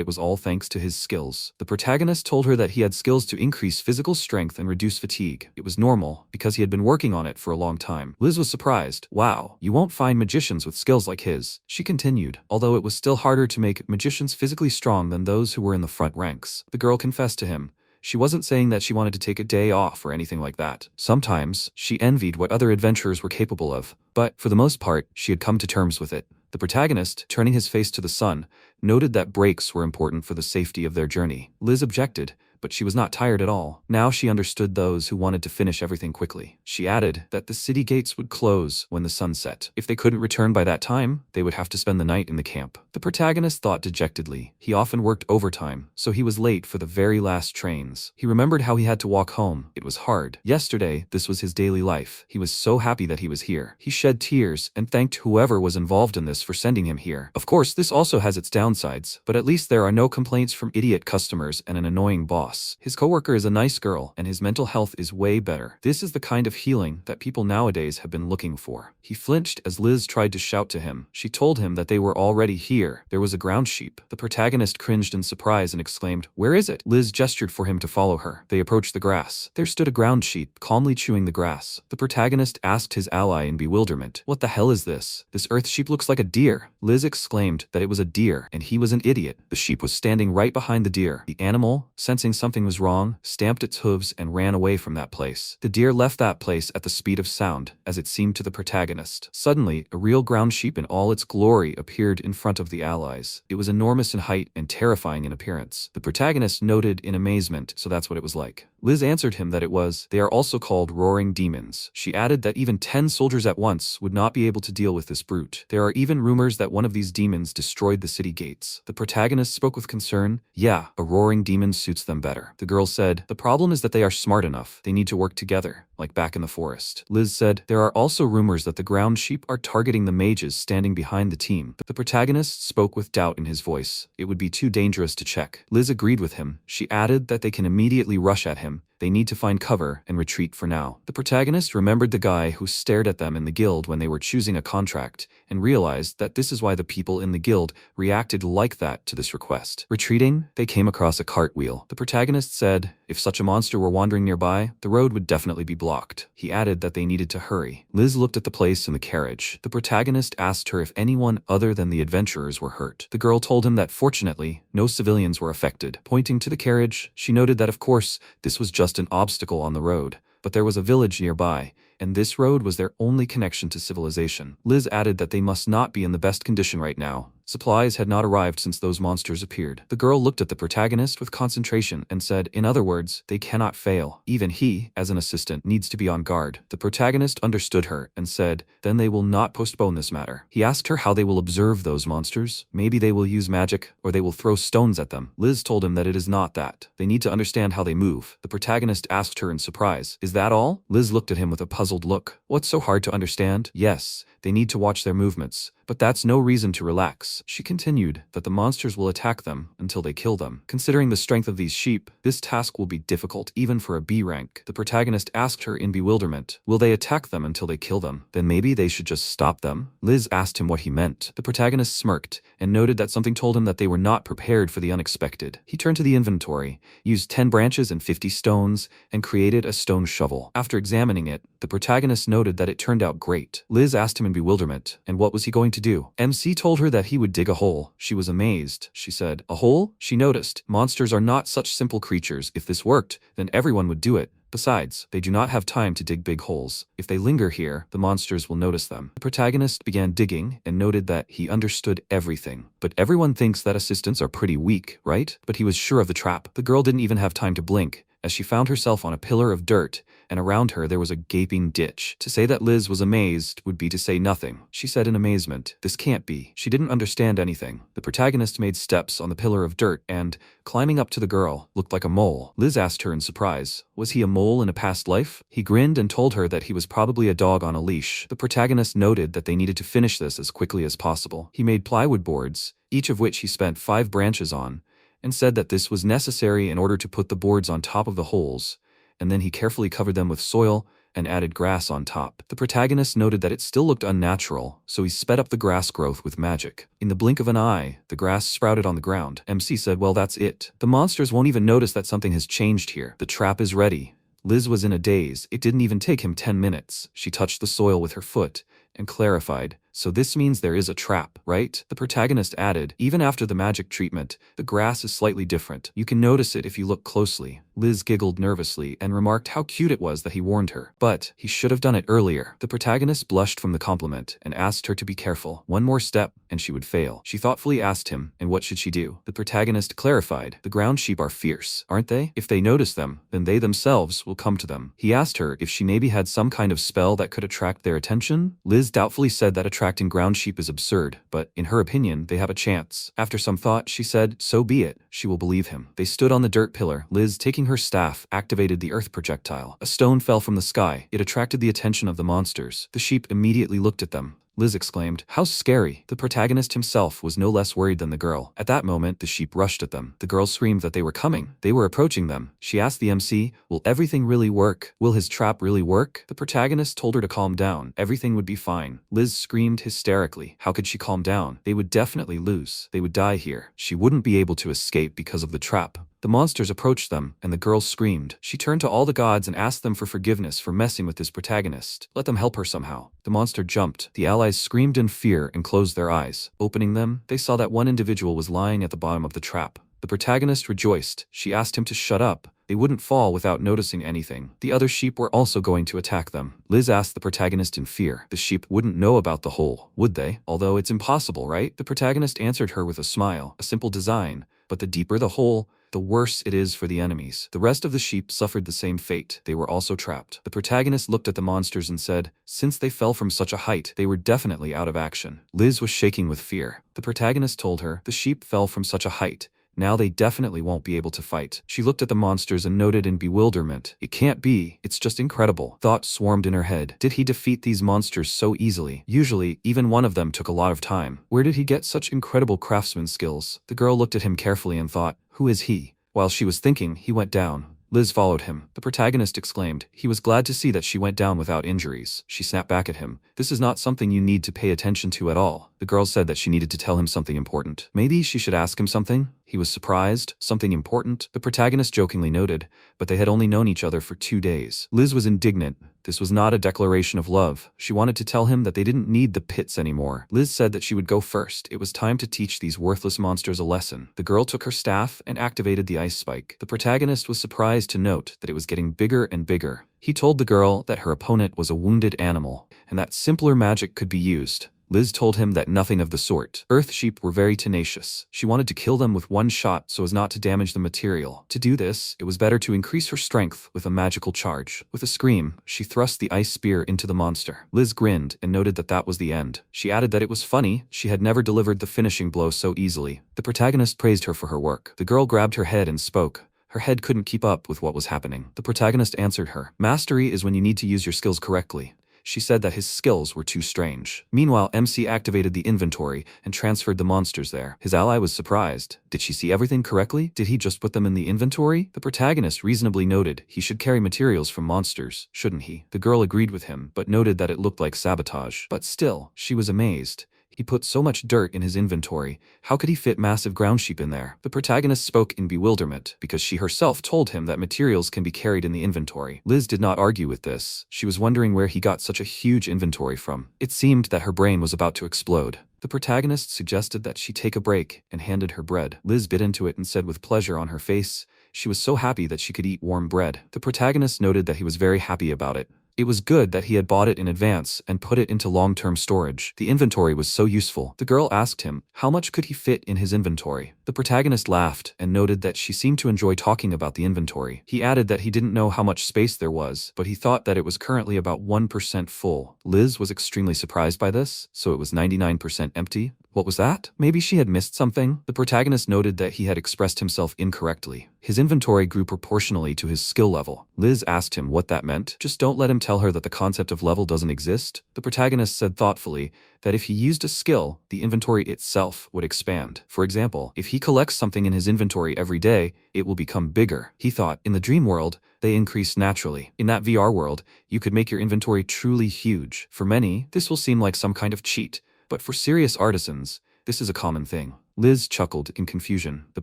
it was all thanks to his skills. The protagonist told her that he had skills to increase physical strength and reduce fatigue. It was normal, because he had been working on it for a long time. Liz was surprised. "Wow, you won't find magicians with skills like his," she continued, although it was still harder to make magicians physically strong than those who were in the front ranks. The girl confessed to him. She wasn't saying that she wanted to take a day off or anything like that. Sometimes, she envied what other adventurers were capable of, but, for the most part, she had come to terms with it. The protagonist, turning his face to the sun, noted that breaks were important for the safety of their journey. Liz objected, but she was not tired at all. Now she understood those who wanted to finish everything quickly. She added that the city gates would close when the sun set. If they couldn't return by that time, they would have to spend the night in the camp. The protagonist thought dejectedly. He often worked overtime, so he was late for the very last trains. He remembered how he had to walk home. It was hard. Yesterday, this was his daily life. He was so happy that he was here. He shed tears and thanked whoever was involved in this for sending him here. Of course, this also has its downsides, but at least there are no complaints from idiot customers and an annoying boss. His coworker is a nice girl, and his mental health is way better. This is the kind of healing that people nowadays have been looking for. He flinched as Liz tried to shout to him. She told him that they were already here. There was a ground sheep. The protagonist cringed in surprise and exclaimed, "Where is it?" Liz gestured for him to follow her. They approached the grass. There stood a ground sheep, calmly chewing the grass. The protagonist asked his ally in bewilderment, "What the hell is this? This earth sheep looks like a deer." Liz exclaimed that it was a deer, and he was an idiot. The sheep was standing right behind the deer. The animal, sensing something was wrong, stamped its hooves and ran away from that place. The deer left that place at the speed of sound, as it seemed to the protagonist. Suddenly, a real ground sheep in all its glory appeared in front of the allies. It was enormous in height and terrifying in appearance. The protagonist noted in amazement, so that's what it was like. Liz answered him that it was. They are also called roaring demons. She added that even 10 soldiers at once would not be able to deal with this brute. There are even rumors that one of these demons destroyed the city gates. The protagonist spoke with concern. "Yeah, a roaring demon suits them better." The girl said, "The problem is that they are smart enough. They need to work together, like back in the forest." Liz said, "There are also rumors that the ground sheep are targeting the mages standing behind the team." The protagonist spoke with doubt in his voice. It would be too dangerous to check. Liz agreed with him. She added that they can immediately rush at him. They need to find cover and retreat for now. The protagonist remembered the guy who stared at them in the guild when they were choosing a contract, and realized that this is why the people in the guild reacted like that to this request. Retreating, they came across a cartwheel. The protagonist said, if such a monster were wandering nearby, the road would definitely be blocked. He added that they needed to hurry. Liz looked at the place in the carriage. The protagonist asked her if anyone other than the adventurers were hurt. The girl told him that fortunately, no civilians were affected. Pointing to the carriage, she noted that of course, this was just an obstacle on the road, but there was a village nearby, and this road was their only connection to civilization. Liz added that they must not be in the best condition right now. Supplies had not arrived since those monsters appeared. The girl looked at the protagonist with concentration and said, in other words, they cannot fail. Even he, as an assistant, needs to be on guard. The protagonist understood her and said, then they will not postpone this matter. He asked her how they will observe those monsters. Maybe they will use magic, or they will throw stones at them. Liz told him that it is not that. They need to understand how they move. The protagonist asked her in surprise, is that all? Liz looked at him with a puzzled look. What's so hard to understand? Yes, they need to watch their movements. But that's no reason to relax. She continued that the monsters will attack them until they kill them. Considering the strength of these sheep, this task will be difficult even for a B rank. The protagonist asked her in bewilderment, will they attack them until they kill them? Then maybe they should just stop them? Liz asked him what he meant. The protagonist smirked and noted that something told him that they were not prepared for the unexpected. He turned to the inventory, used 10 branches and 50 stones, and created a stone shovel. After examining it, the protagonist noted that it turned out great. Liz asked him in bewilderment, and what was he going to do? MC told her that he would dig a hole. She was amazed. She said, a hole? She noticed. Monsters are not such simple creatures. If this worked, then everyone would do it. Besides, they do not have time to dig big holes. If they linger here, the monsters will notice them. The protagonist began digging and noted that he understood everything. But everyone thinks that assistants are pretty weak, right? But he was sure of the trap. The girl didn't even have time to blink, as she found herself on a pillar of dirt, and around her there was a gaping ditch. To say that Liz was amazed would be to say nothing. She said in amazement, "This can't be." She didn't understand anything. The protagonist made steps on the pillar of dirt and, climbing up to the girl, looked like a mole. Liz asked her in surprise, was he a mole in a past life? He grinned and told her that he was probably a dog on a leash. The protagonist noted that they needed to finish this as quickly as possible. He made plywood boards, each of which he spent 5 branches on, and said that this was necessary in order to put the boards on top of the holes, and then he carefully covered them with soil and added grass on top. The protagonist noted that it still looked unnatural, so he sped up the grass growth with magic. In the blink of an eye, the grass sprouted on the ground. MC said, "Well, that's it. The monsters won't even notice that something has changed here. The trap is ready." Liz was in a daze. It didn't even take him 10 minutes. She touched the soil with her foot and clarified, "So this means there is a trap, right?" The protagonist added, "Even after the magic treatment, the grass is slightly different. You can notice it if you look closely." Liz giggled nervously and remarked how cute it was that he warned her. But he should have done it earlier. The protagonist blushed from the compliment and asked her to be careful. One more step, and she would fail. She thoughtfully asked him, and what should she do? The protagonist clarified, "The ground sheep are fierce, aren't they? If they notice them, then they themselves will come to them." He asked her if she maybe had some kind of spell that could attract their attention. Liz doubtfully said that attracting ground sheep is absurd, but in her opinion, they have a chance. After some thought, she said, "So be it." She will believe him. They stood on the dirt pillar. Liz, taking her staff, activated the earth projectile. A stone fell from the sky. It attracted the attention of the monsters. The sheep immediately looked at them. Liz exclaimed, "How scary!" The protagonist himself was no less worried than the girl. At that moment, the sheep rushed at them. The girl screamed that they were coming. They were approaching them. She asked the MC, "Will everything really work? Will his trap really work?" The protagonist told her to calm down. Everything would be fine. Liz screamed hysterically. How could she calm down? They would definitely lose. They would die here. She wouldn't be able to escape because of the trap. The monsters approached them, and the girl screamed. She turned to all the gods and asked them for forgiveness for messing with this protagonist. Let them help her somehow. The monster jumped. The allies screamed in fear and closed their eyes. Opening them, they saw that one individual was lying at the bottom of the trap. The protagonist rejoiced. She asked him to shut up. They wouldn't fall without noticing anything. The other sheep were also going to attack them. Liz asked the protagonist in fear. The sheep wouldn't know about the hole, would they? Although it's impossible, right? The protagonist answered her with a smile. A simple design. But the deeper the hole, the worse it is for the enemies. The rest of the sheep suffered the same fate. They were also trapped. The protagonist looked at the monsters and said, "Since they fell from such a height, they were definitely out of action." Liz was shaking with fear. The protagonist told her, "The sheep fell from such a height. Now they definitely won't be able to fight." She looked at the monsters and noted in bewilderment, "It can't be. It's just incredible." Thoughts swarmed in her head. Did he defeat these monsters so easily? Usually, even one of them took a lot of time. Where did he get such incredible craftsman skills? The girl looked at him carefully and thought, "Who is he?" While she was thinking, he went down. Liz followed him. The protagonist exclaimed. He was glad to see that she went down without injuries. She snapped back at him. "This is not something you need to pay attention to at all." The girl said that she needed to tell him something important. Maybe she should ask him something? He was surprised. Something important? The protagonist jokingly noted, but they had only known each other for 2 days. Liz was indignant. This was not a declaration of love. She wanted to tell him that they didn't need the pits anymore. Liz said that she would go first. It was time to teach these worthless monsters a lesson. The girl took her staff and activated the ice spike. The protagonist was surprised to note that it was getting bigger and bigger. He told the girl that her opponent was a wounded animal, and that simpler magic could be used. Liz told him that nothing of the sort. Earth sheep were very tenacious. She wanted to kill them with one shot so as not to damage the material. To do this, it was better to increase her strength with a magical charge. With a scream, she thrust the ice spear into the monster. Liz grinned and noted that that was the end. She added that it was funny, she had never delivered the finishing blow so easily. The protagonist praised her for her work. The girl grabbed her head and spoke. Her head couldn't keep up with what was happening. The protagonist answered her. "Mastery is when you need to use your skills correctly." She said that his skills were too strange. Meanwhile, MC activated the inventory and transferred the monsters there. His ally was surprised. Did she see everything correctly? Did he just put them in the inventory? The protagonist reasonably noted he should carry materials from monsters, shouldn't he? The girl agreed with him, but noted that it looked like sabotage. But still, she was amazed. He put so much dirt in his inventory. How could he fit massive ground sheep in there? The protagonist spoke in bewilderment, because she herself told him that materials can be carried in the inventory. Liz did not argue with this. She was wondering where he got such a huge inventory from. It seemed that her brain was about to explode. The protagonist suggested that she take a break and handed her bread. Liz bit into it and said with pleasure on her face, She was so happy that she could eat warm bread. The protagonist noted that he was very happy about it. It was good that he had bought it in advance and put it into long-term storage. The inventory was so useful. The girl asked him, how much could he fit in his inventory? The protagonist laughed and noted that she seemed to enjoy talking about the inventory. He added that he didn't know how much space there was, but he thought that it was currently about 1% full. Liz was extremely surprised by this, so it was 99% empty. What was that? Maybe she had missed something? The protagonist noted that he had expressed himself incorrectly. His inventory grew proportionally to his skill level. Liz asked him what that meant. Just don't let him tell her that the concept of level doesn't exist. The protagonist said thoughtfully that if he used a skill, the inventory itself would expand. For example, if he collects something in his inventory every day, it will become bigger. He thought, in the dream world, they increase naturally. In that VR world, you could make your inventory truly huge. For many, this will seem like some kind of cheat. But for serious artisans, this is a common thing. Liz chuckled in confusion. The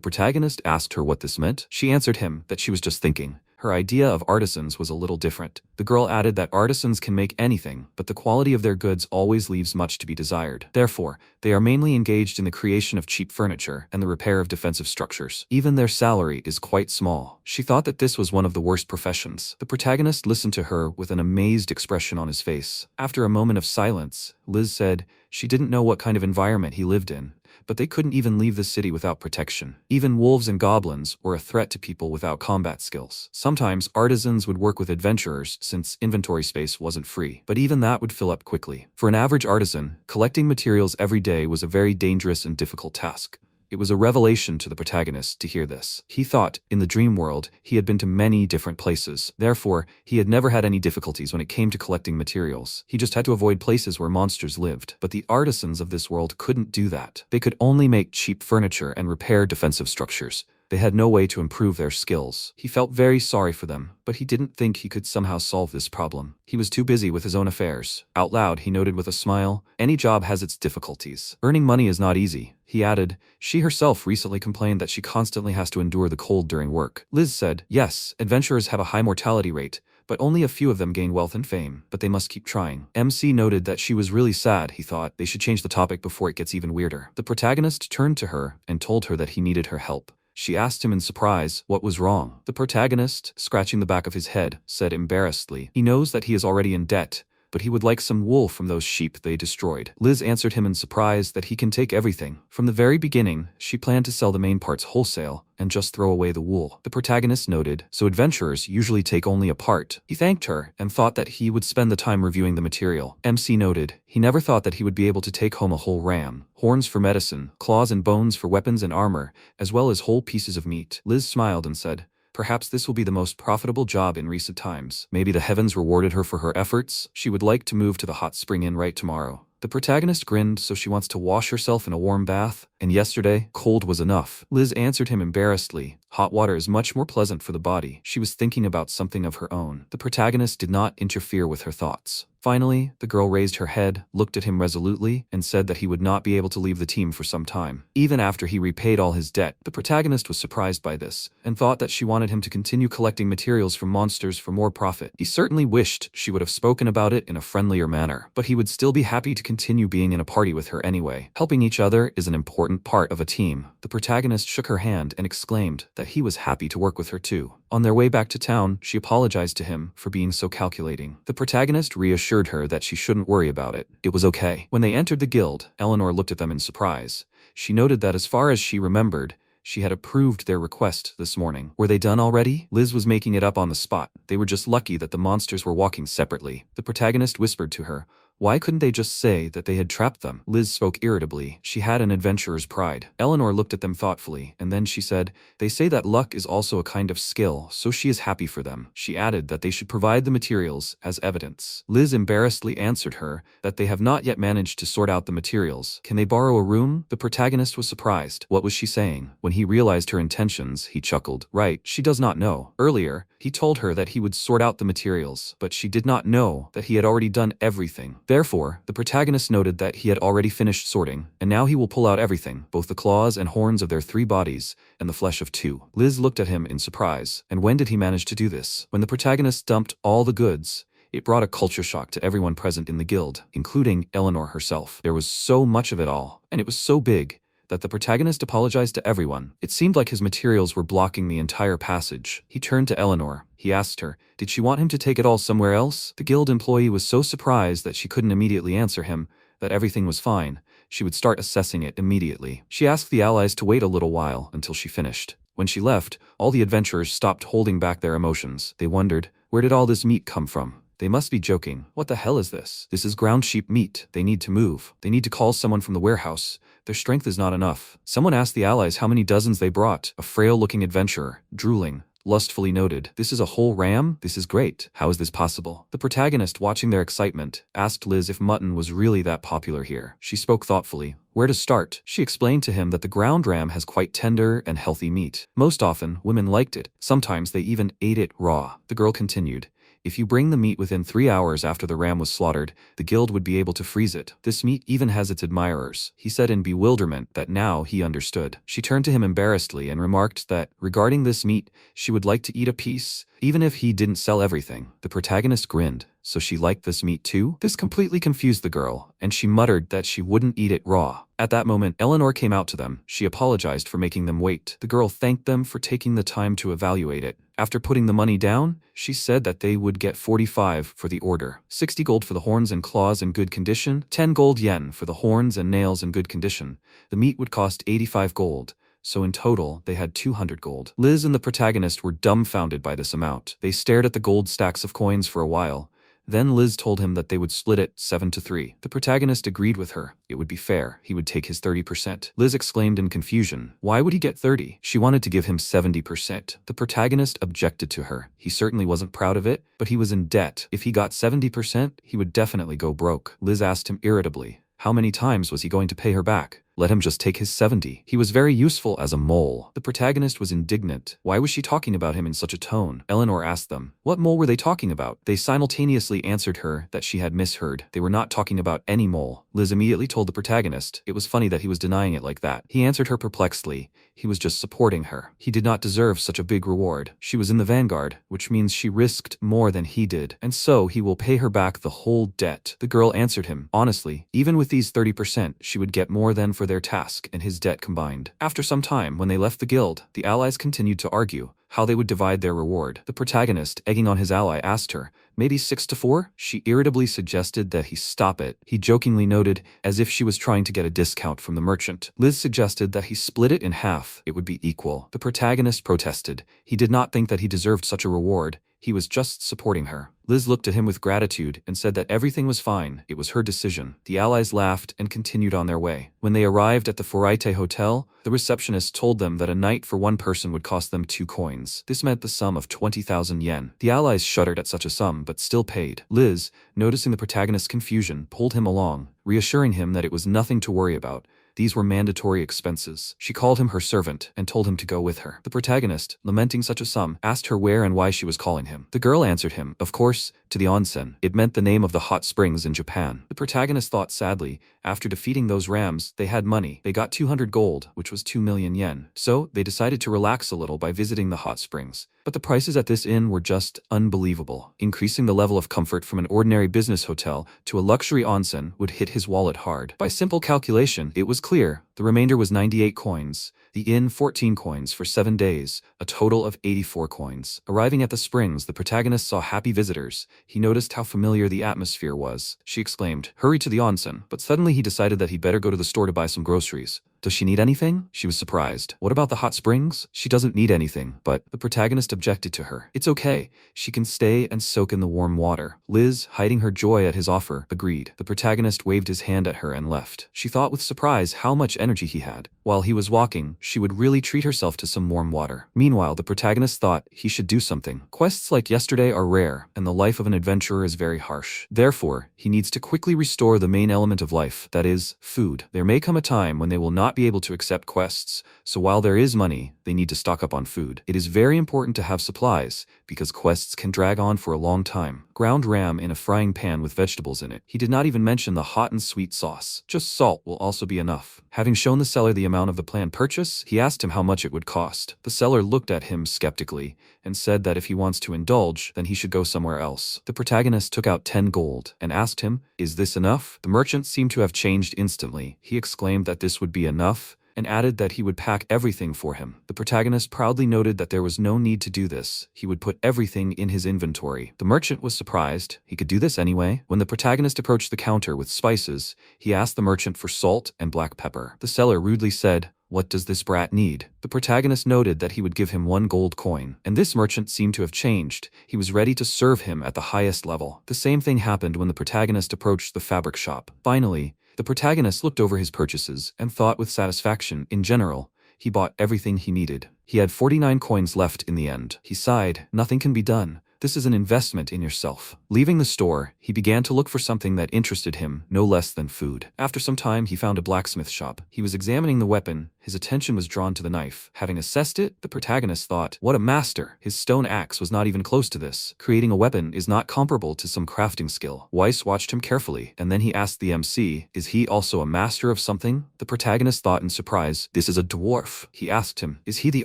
protagonist asked her what this meant. She answered him that she was just thinking. Her idea of artisans was a little different. The girl added that artisans can make anything, but the quality of their goods always leaves much to be desired. Therefore, they are mainly engaged in the creation of cheap furniture and the repair of defensive structures. Even their salary is quite small. She thought that this was one of the worst professions. The protagonist listened to her with an amazed expression on his face. After a moment of silence, Liz said she didn't know what kind of environment he lived in, but they couldn't even leave the city without protection. Even wolves and goblins were a threat to people without combat skills. Sometimes artisans would work with adventurers since inventory space wasn't free, but even that would fill up quickly. For an average artisan, collecting materials every day was a very dangerous and difficult task. It was a revelation to the protagonist to hear this. He thought, in the dream world, he had been to many different places. Therefore, he had never had any difficulties when it came to collecting materials. He just had to avoid places where monsters lived. But the artisans of this world couldn't do that. They could only make cheap furniture and repair defensive structures. They had no way to improve their skills. He felt very sorry for them, but he didn't think he could somehow solve this problem. He was too busy with his own affairs. Out loud, he noted with a smile, any job has its difficulties. Earning money is not easy. He added, she herself recently complained that she constantly has to endure the cold during work. Liz said, yes, adventurers have a high mortality rate, but only a few of them gain wealth and fame, but they must keep trying. MC noted that she was really sad. He thought they should change the topic before it gets even weirder. The protagonist turned to her and told her that he needed her help. She asked him in surprise what was wrong. The protagonist, scratching the back of his head, said embarrassedly, he knows that he is already in debt, but he would like some wool from those sheep they destroyed. Liz answered him in surprise that he can take everything. From the very beginning, she planned to sell the main parts wholesale and just throw away the wool. The protagonist noted, so adventurers usually take only a part. He thanked her and thought that he would spend the time reviewing the material. MC noted, he never thought that he would be able to take home a whole ram, horns for medicine, claws and bones for weapons and armor, as well as whole pieces of meat. Liz smiled and said, perhaps this will be the most profitable job in recent times. Maybe the heavens rewarded her for her efforts. She would like to move to the hot spring inn right tomorrow. The protagonist grinned, so she wants to wash herself in a warm bath, and yesterday, cold was enough. Liz answered him embarrassedly, hot water is much more pleasant for the body. She was thinking about something of her own. The protagonist did not interfere with her thoughts. Finally, the girl raised her head, looked at him resolutely, and said that he would not be able to leave the team for some time. Even after he repaid all his debt, the protagonist was surprised by this, and thought that she wanted him to continue collecting materials from monsters for more profit. He certainly wished she would have spoken about it in a friendlier manner, but he would still be happy to continue being in a party with her anyway. Helping each other is an important part of a team. The protagonist shook her hand and exclaimed that he was happy to work with her too. On their way back to town, she apologized to him for being so calculating. The protagonist reassured her that she shouldn't worry about it. It was okay. When they entered the guild, Eleanor looked at them in surprise. She noted that as far as she remembered, she had approved their request this morning. Were they done already? Liz was making it up on the spot. They were just lucky that the monsters were walking separately. The protagonist whispered to her, why couldn't they just say that they had trapped them? Liz spoke irritably. She had an adventurer's pride. Eleanor looked at them thoughtfully, and then she said, they say that luck is also a kind of skill, so she is happy for them. She added that they should provide the materials as evidence. Liz embarrassedly answered her that they have not yet managed to sort out the materials. Can they borrow a room? The protagonist was surprised. What was she saying? When he realized her intentions, he chuckled. Right, she does not know. Earlier, he told her that he would sort out the materials, but she did not know that he had already done everything. Therefore, the protagonist noted that he had already finished sorting, and now he will pull out everything, both the claws and horns of their 3 bodies, and the flesh of 2. Liz looked at him in surprise. And when did he manage to do this? When the protagonist dumped all the goods, it brought a culture shock to everyone present in the guild, including Eleanor herself. There was so much of it all, and it was so big, that the protagonist apologized to everyone. It seemed like his materials were blocking the entire passage. He turned to Eleanor. He asked her, did she want him to take it all somewhere else? The guild employee was so surprised that she couldn't immediately answer him, that everything was fine. She would start assessing it immediately. She asked the allies to wait a little while until she finished. When she left, all the adventurers stopped holding back their emotions. They wondered, where did all this meat come from? They must be joking. What the hell is this? This is ground sheep meat. They need to move. They need to call someone from the warehouse. Their strength is not enough. Someone asked the allies how many dozens they brought. A frail-looking adventurer, drooling, lustfully noted, this is a whole ram? This is great. How is this possible? The protagonist, watching their excitement, asked Liz if mutton was really that popular here. She spoke thoughtfully. Where to start? She explained to him that the ground ram has quite tender and healthy meat. Most often, women liked it. Sometimes they even ate it raw. The girl continued. If you bring the meat within 3 hours after the ram was slaughtered, the guild would be able to freeze it. This meat even has its admirers. He said in bewilderment that now he understood. She turned to him embarrassedly and remarked that, regarding this meat, she would like to eat a piece, even if he didn't sell everything. The protagonist grinned. So she liked this meat too? This completely confused the girl, and she muttered that she wouldn't eat it raw. At that moment, Eleanor came out to them. She apologized for making them wait. The girl thanked them for taking the time to evaluate it. After putting the money down, she said that they would get 45 for the order. 60 gold for the horns and claws in good condition, 10 gold yen for the horns and nails in good condition. The meat would cost 85 gold. So in total, they had 200 gold. Liz and the protagonist were dumbfounded by this amount. They stared at the gold stacks of coins for a while. Then Liz told him that they would split it 7-3. The protagonist agreed with her. It would be fair. He would take his 30%. Liz exclaimed in confusion. Why would he get 30? She wanted to give him 70%. The protagonist objected to her. He certainly wasn't proud of it, but he was in debt. If he got 70%, he would definitely go broke. Liz asked him irritably, how many times was he going to pay her back? Let him just take his 70. He was very useful as a mole. The protagonist was indignant. Why was she talking about him in such a tone? Eleanor asked them. What mole were they talking about? They simultaneously answered her that she had misheard. They were not talking about any mole. Liz immediately told the protagonist. It was funny that he was denying it like that. He answered her perplexedly. He was just supporting her. He did not deserve such a big reward. She was in the vanguard, which means she risked more than he did, and so he will pay her back the whole debt. The girl answered him. Honestly, even with these 30%, she would get more than for their task and his debt combined. After some time, when they left the guild, the allies continued to argue how they would divide their reward. The protagonist, egging on his ally, asked her, maybe 6-4? She irritably suggested that he stop it. He jokingly noted, as if she was trying to get a discount from the merchant. Liz suggested that he split it in half. It would be equal. The protagonist protested. He did not think that he deserved such a reward. He was just supporting her. Liz looked at him with gratitude and said that everything was fine. It was her decision. The allies laughed and continued on their way. When they arrived at the Foraite Hotel, the receptionist told them that a night for one person would cost them 2 coins. This meant the sum of 20,000 yen. The allies shuddered at such a sum, but still paid. Liz, noticing the protagonist's confusion, pulled him along, reassuring him that it was nothing to worry about. These were mandatory expenses. She called him her servant and told him to go with her. The protagonist, lamenting such a sum, asked her where and why she was calling him. The girl answered him, of course, to the onsen. It meant the name of the hot springs in Japan. The protagonist thought sadly, after defeating those rams, they had money. They got 200 gold, which was 2 million yen. So, they decided to relax a little by visiting the hot springs. But the prices at this inn were just unbelievable. Increasing the level of comfort from an ordinary business hotel to a luxury onsen would hit his wallet hard. By simple calculation, it was clear. The remainder was 98 coins. The inn 14 coins for 7 days, a total of 84 coins. Arriving at the springs, the protagonist saw happy visitors. He noticed how familiar the atmosphere was. She exclaimed, hurry to the onsen, but suddenly he decided that he'd better go to the store to buy some groceries. Does she need anything? She was surprised. What about the hot springs? She doesn't need anything, but the protagonist objected to her. It's okay. She can stay and soak in the warm water. Liz, hiding her joy at his offer, agreed. The protagonist waved his hand at her and left. She thought with surprise how much energy he had. While he was walking, she would really treat herself to some warm water. Meanwhile, the protagonist thought he should do something. Quests like yesterday are rare, and the life of an adventurer is very harsh. Therefore, he needs to quickly restore the main element of life, that is, food. There may come a time when they will not be able to accept quests, so while there is money, they need to stock up on food. It is very important to have supplies, because quests can drag on for a long time. Ground ram in a frying pan with vegetables in it. He did not even mention the hot and sweet sauce. Just salt will also be enough. Having shown the seller the amount of the planned purchase, he asked him how much it would cost. The seller looked at him skeptically and said that if he wants to indulge, then he should go somewhere else. The protagonist took out 10 gold and asked him, is this enough? The merchant seemed to have changed instantly. He exclaimed that this would be enough. and added that he would pack everything for him. The protagonist proudly noted that there was no need to do this. He would put everything in his inventory. The merchant was surprised. He could do this anyway. When the protagonist approached the counter with spices, he asked the merchant for salt and black pepper. The seller rudely said, "What does this brat need?" The protagonist noted that he would give him 1 gold coin, and this merchant seemed to have changed. He was ready to serve him at the highest level. The same thing happened when the protagonist approached the fabric shop. Finally, the protagonist looked over his purchases and thought with satisfaction. In general, he bought everything he needed. He had 49 coins left in the end. He sighed, "Nothing can be done. This is an investment in yourself." Leaving the store, he began to look for something that interested him, no less than food. After some time, he found a blacksmith shop. He was examining the weapon. His attention was drawn to the knife. Having assessed it, the protagonist thought, "What a master! His stone axe was not even close to this. Creating a weapon is not comparable to some crafting skill." Weiss watched him carefully, and then he asked the MC, "Is he also a master of something?" The protagonist thought in surprise, "This is a dwarf." He asked him, "Is he the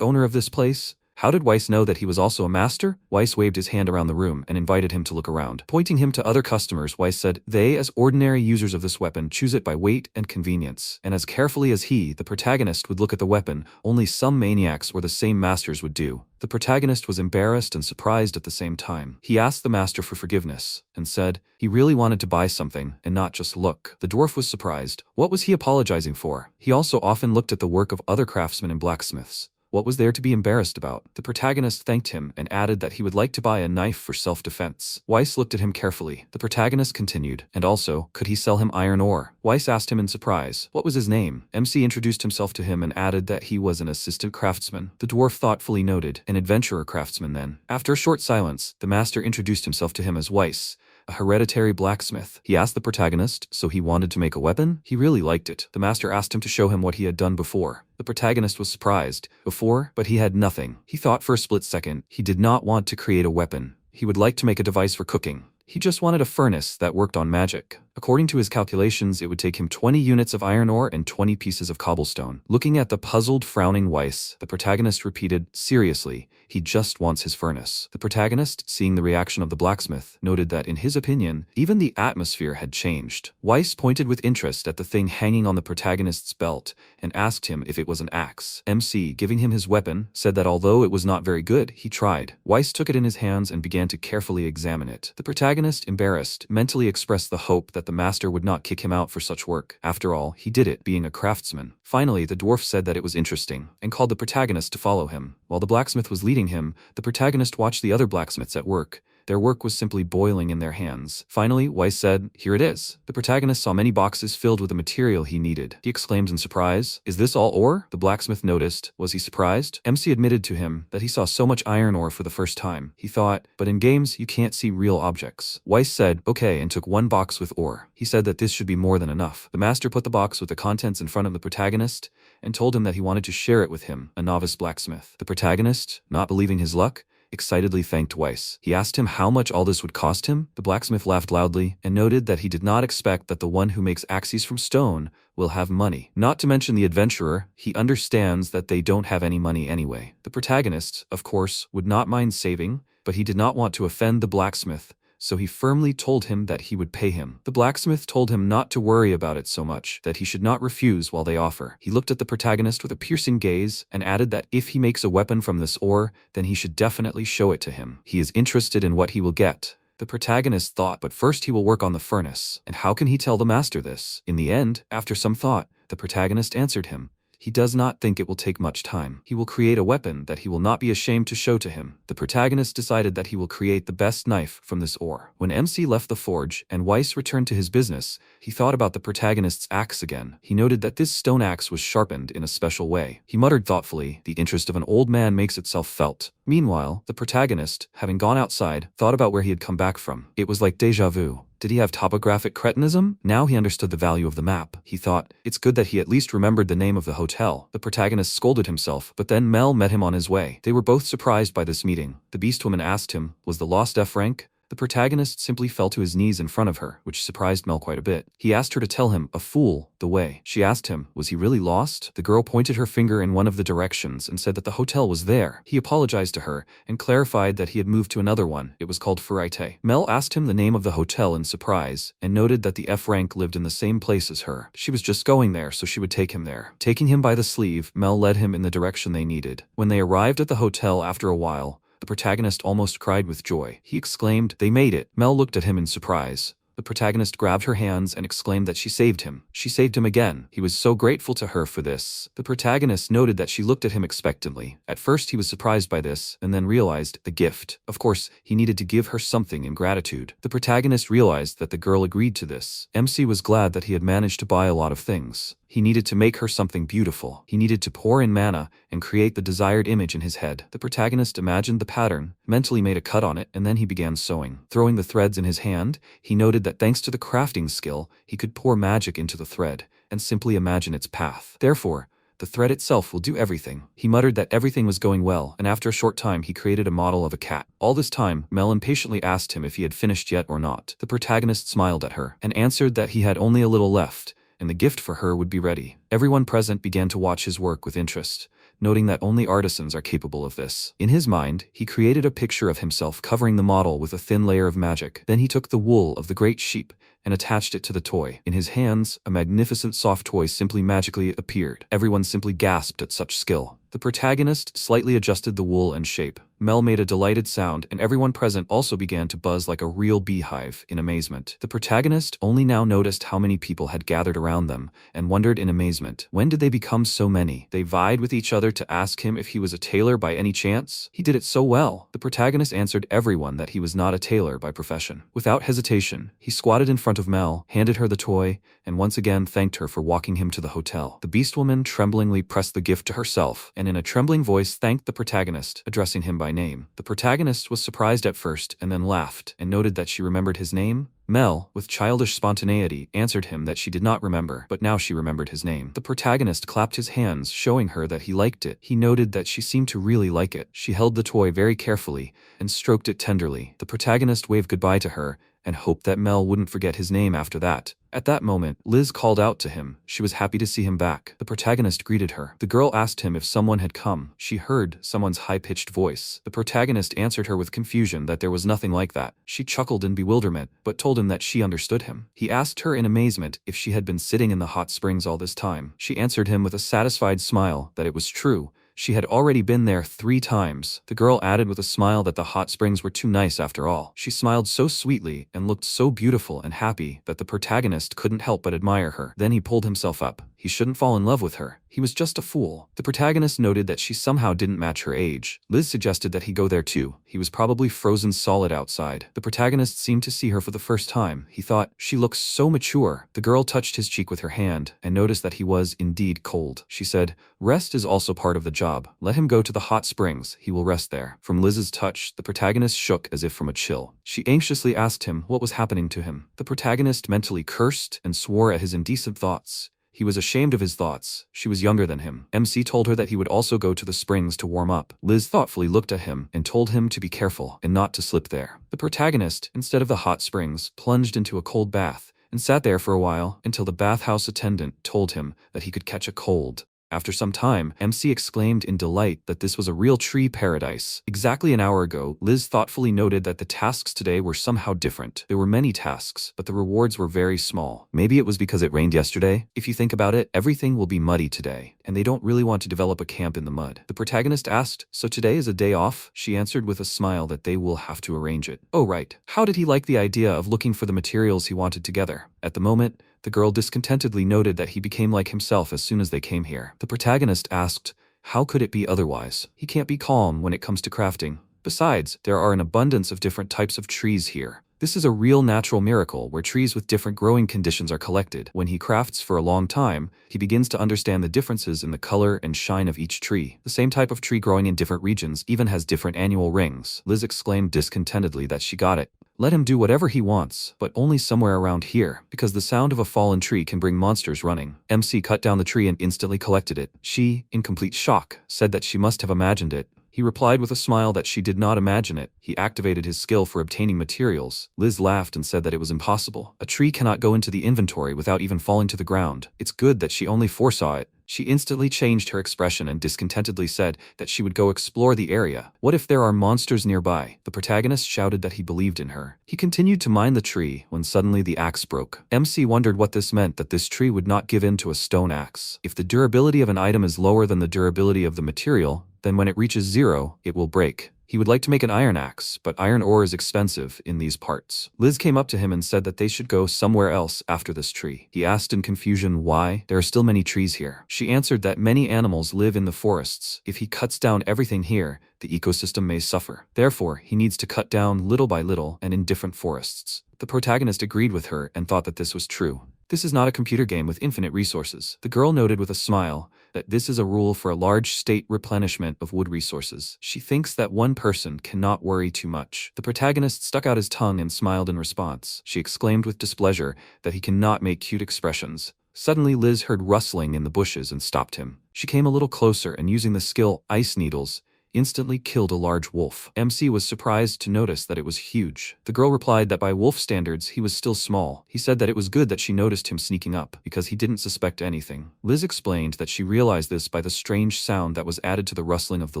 owner of this place?" How did Weiss know that he was also a master? Weiss waved his hand around the room and invited him to look around. Pointing him to other customers, Weiss said, "They, as ordinary users of this weapon, choose it by weight and convenience." And as carefully as he, the protagonist, would look at the weapon, only some maniacs or the same masters would do. The protagonist was embarrassed and surprised at the same time. He asked the master for forgiveness and said he really wanted to buy something and not just look. The dwarf was surprised. What was he apologizing for? He also often looked at the work of other craftsmen and blacksmiths. What was there to be embarrassed about? The protagonist thanked him and added that he would like to buy a knife for self-defense. Weiss looked at him carefully. The protagonist continued, and also, could he sell him iron ore? Weiss asked him in surprise, what was his name? MC introduced himself to him and added that he was an assistant craftsman. The dwarf thoughtfully noted, an adventurer craftsman then. After a short silence, the master introduced himself to him as Weiss, a hereditary blacksmith. He asked the protagonist, so he wanted to make a weapon? He really liked it. The master asked him to show him what he had done before. The protagonist was surprised. Before, but he had nothing. He thought for a split second. He did not want to create a weapon. He would like to make a device for cooking. He just wanted a furnace that worked on magic. According to his calculations, it would take him 20 units of iron ore and 20 pieces of cobblestone. Looking at the puzzled, frowning Weiss, the protagonist repeated, seriously, he just wants his furnace. The protagonist, seeing the reaction of the blacksmith, noted that in his opinion, even the atmosphere had changed. Weiss pointed with interest at the thing hanging on the protagonist's belt and asked him if it was an axe. MC, giving him his weapon, said that although it was not very good, he tried. Weiss took it in his hands and began to carefully examine it. The protagonist, embarrassed, mentally expressed the hope that the master would not kick him out for such work. After all, he did it, being a craftsman. Finally, the dwarf said that it was interesting, and called the protagonist to follow him. While the blacksmith was leading him, the protagonist watched the other blacksmiths at work. Their work was simply boiling in their hands. Finally, Weiss said, here it is. The protagonist saw many boxes filled with the material he needed. He exclaimed in surprise, is this all ore? The blacksmith noticed. Was he surprised? MC admitted to him that he saw so much iron ore for the first time. He thought, but in games, you can't see real objects. Weiss said, okay, and took one box with ore. He said that this should be more than enough. The master put the box with the contents in front of the protagonist and told him that he wanted to share it with him, a novice blacksmith. The protagonist, not believing his luck, excitedly thanked Weiss. He asked him how much all this would cost him. The blacksmith laughed loudly and noted that he did not expect that the one who makes axes from stone will have money. Not to mention the adventurer, he understands that they don't have any money anyway. The protagonist, of course, would not mind saving, but he did not want to offend the blacksmith, so he firmly told him that he would pay him. The blacksmith told him not to worry about it so much, that he should not refuse while they offer. He looked at the protagonist with a piercing gaze and added that if he makes a weapon from this ore, then he should definitely show it to him. He is interested in what he will get. The protagonist thought, but first he will work on the furnace. And how can he tell the master this? In the end, after some thought, the protagonist answered him. He does not think it will take much time. He will create a weapon that he will not be ashamed to show to him. The protagonist decided that he will create the best knife from this ore. When MC left the forge and Weiss returned to his business, he thought about the protagonist's axe again. He noted that this stone axe was sharpened in a special way. He muttered thoughtfully, the interest of an old man makes itself felt. Meanwhile, the protagonist, having gone outside, thought about where he had come back from. It was like déjà vu. Did he have topographic cretinism? Now he understood the value of the map. He thought, it's good that he at least remembered the name of the hotel. The protagonist scolded himself, but then Mel met him on his way. They were both surprised by this meeting. The beast woman asked him, was the lost F rank? The protagonist simply fell to his knees in front of her, which surprised Mel quite a bit. He asked her to tell him, a fool, the way. She asked him, was he really lost? The girl pointed her finger in one of the directions and said that the hotel was there. He apologized to her and clarified that he had moved to another one. It was called Furite. Mel asked him the name of the hotel in surprise and noted that the F rank lived in the same place as her. She was just going there, so she would take him there. Taking him by the sleeve, Mel led him in the direction they needed. When they arrived at the hotel after a while, the protagonist almost cried with joy. He exclaimed, they made it. Mel looked at him in surprise. The protagonist grabbed her hands and exclaimed that she saved him. She saved him again. He was so grateful to her for this. The protagonist noted that she looked at him expectantly. At first he was surprised by this, and then realized the gift. Of course, he needed to give her something in gratitude. The protagonist realized that the girl agreed to this. MC was glad that he had managed to buy a lot of things. He needed to make her something beautiful. He needed to pour in mana and create the desired image in his head. The protagonist imagined the pattern, mentally made a cut on it, and then he began sewing. Throwing the threads in his hand, he noted that thanks to the crafting skill, he could pour magic into the thread and simply imagine its path. Therefore, the thread itself will do everything. He muttered that everything was going well, and after a short time he created a model of a cat. All this time, Mel impatiently asked him if he had finished yet or not. The protagonist smiled at her and answered that he had only a little left, and the gift for her would be ready. Everyone present began to watch his work with interest, noting that only artisans are capable of this. In his mind, he created a picture of himself covering the model with a thin layer of magic. Then he took the wool of the great sheep and attached it to the toy. In his hands, a magnificent soft toy simply magically appeared. Everyone simply gasped at such skill. The protagonist slightly adjusted the wool and shape. Mel made a delighted sound, and everyone present also began to buzz like a real beehive in amazement. The protagonist only now noticed how many people had gathered around them and wondered in amazement. When did they become so many? They vied with each other to ask him if he was a tailor by any chance. He did it so well. The protagonist answered everyone that he was not a tailor by profession. Without hesitation, he squatted in front of Mel, handed her the toy, and once again thanked her for walking him to the hotel. The beast woman tremblingly pressed the gift to herself, and in a trembling voice thanked the protagonist, addressing him by name. The protagonist was surprised at first and then laughed and noted that she remembered his name. Mel, with childish spontaneity, answered him that she did not remember, but now she remembered his name. The protagonist clapped his hands, showing her that he liked it. He noted that she seemed to really like it. She held the toy very carefully and stroked it tenderly. The protagonist waved goodbye to her and hoped that Mel wouldn't forget his name after that. At that moment, Liz called out to him. She was happy to see him back. The protagonist greeted her. The girl asked him if someone had come. She heard someone's high-pitched voice. The protagonist answered her with confusion that there was nothing like that. She chuckled in bewilderment, but told him that she understood him. He asked her in amazement if she had been sitting in the hot springs all this time. She answered him with a satisfied smile that it was true. She had already been there 3 times. The girl added with a smile that the hot springs were too nice after all. She smiled so sweetly and looked so beautiful and happy that the protagonist couldn't help but admire her. Then he pulled himself up. He shouldn't fall in love with her. He was just a fool. The protagonist noted that she somehow didn't match her age. Liz suggested that he go there too. He was probably frozen solid outside. The protagonist seemed to see her for the first time. He thought, she looks so mature. The girl touched his cheek with her hand and noticed that he was indeed cold. She said, rest is also part of the job. Let him go to the hot springs. He will rest there. From Liz's touch, the protagonist shook as if from a chill. She anxiously asked him what was happening to him. The protagonist mentally cursed and swore at his indecent thoughts. He was ashamed of his thoughts. She was younger than him. MC told her that he would also go to the springs to warm up. Liz thoughtfully looked at him and told him to be careful and not to slip there. The protagonist, instead of the hot springs, plunged into a cold bath and sat there for a while until the bathhouse attendant told him that he could catch a cold. After some time, MC exclaimed in delight that this was a real tree paradise. Exactly an hour ago, Liz thoughtfully noted that the tasks today were somehow different. There were many tasks, but the rewards were very small. Maybe it was because it rained yesterday? If you think about it, everything will be muddy today, and they don't really want to develop a camp in the mud. The protagonist asked, so today is a day off? She answered with a smile that they will have to arrange it. Oh right. How did he like the idea of looking for the materials he wanted together? At the moment, the girl discontentedly noted that he became like himself as soon as they came here. The protagonist asked, how could it be otherwise? He can't be calm when it comes to crafting. Besides, there are an abundance of different types of trees here. This is a real natural miracle where trees with different growing conditions are collected. When he crafts for a long time, he begins to understand the differences in the color and shine of each tree. The same type of tree growing in different regions even has different annual rings. Liz exclaimed discontentedly that she got it. Let him do whatever he wants, but only somewhere around here, because the sound of a fallen tree can bring monsters running. MC cut down the tree and instantly collected it. She, in complete shock, said that she must have imagined it. He replied with a smile that she did not imagine it. He activated his skill for obtaining materials. Liz laughed and said that it was impossible. A tree cannot go into the inventory without even falling to the ground. It's good that she only foresaw it. She instantly changed her expression and discontentedly said that she would go explore the area. What if there are monsters nearby? The protagonist shouted that he believed in her. He continued to mine the tree when suddenly the axe broke. MC wondered what this meant, that this tree would not give in to a stone axe. If the durability of an item is lower than the durability of the material, then when it reaches 0, it will break. He would like to make an iron axe, but iron ore is expensive in these parts. Liz came up to him and said that they should go somewhere else after this tree. He asked in confusion why. There are still many trees here. She answered that many animals live in the forests. If he cuts down everything here, the ecosystem may suffer. Therefore, he needs to cut down little by little and in different forests. The protagonist agreed with her and thought that this was true. This is not a computer game with infinite resources. The girl noted with a smile that this is a rule for a large state replenishment of wood resources. She thinks that one person cannot worry too much. The protagonist stuck out his tongue and smiled in response. She exclaimed with displeasure that he cannot make cute expressions. Suddenly, Liz heard rustling in the bushes and stopped him. She came a little closer and using the skill Ice Needles, instantly killed a large wolf. MC was surprised to notice that it was huge. The girl replied that by wolf standards he was still small. He said that it was good that she noticed him sneaking up, because he didn't suspect anything. Liz explained that she realized this by the strange sound that was added to the rustling of the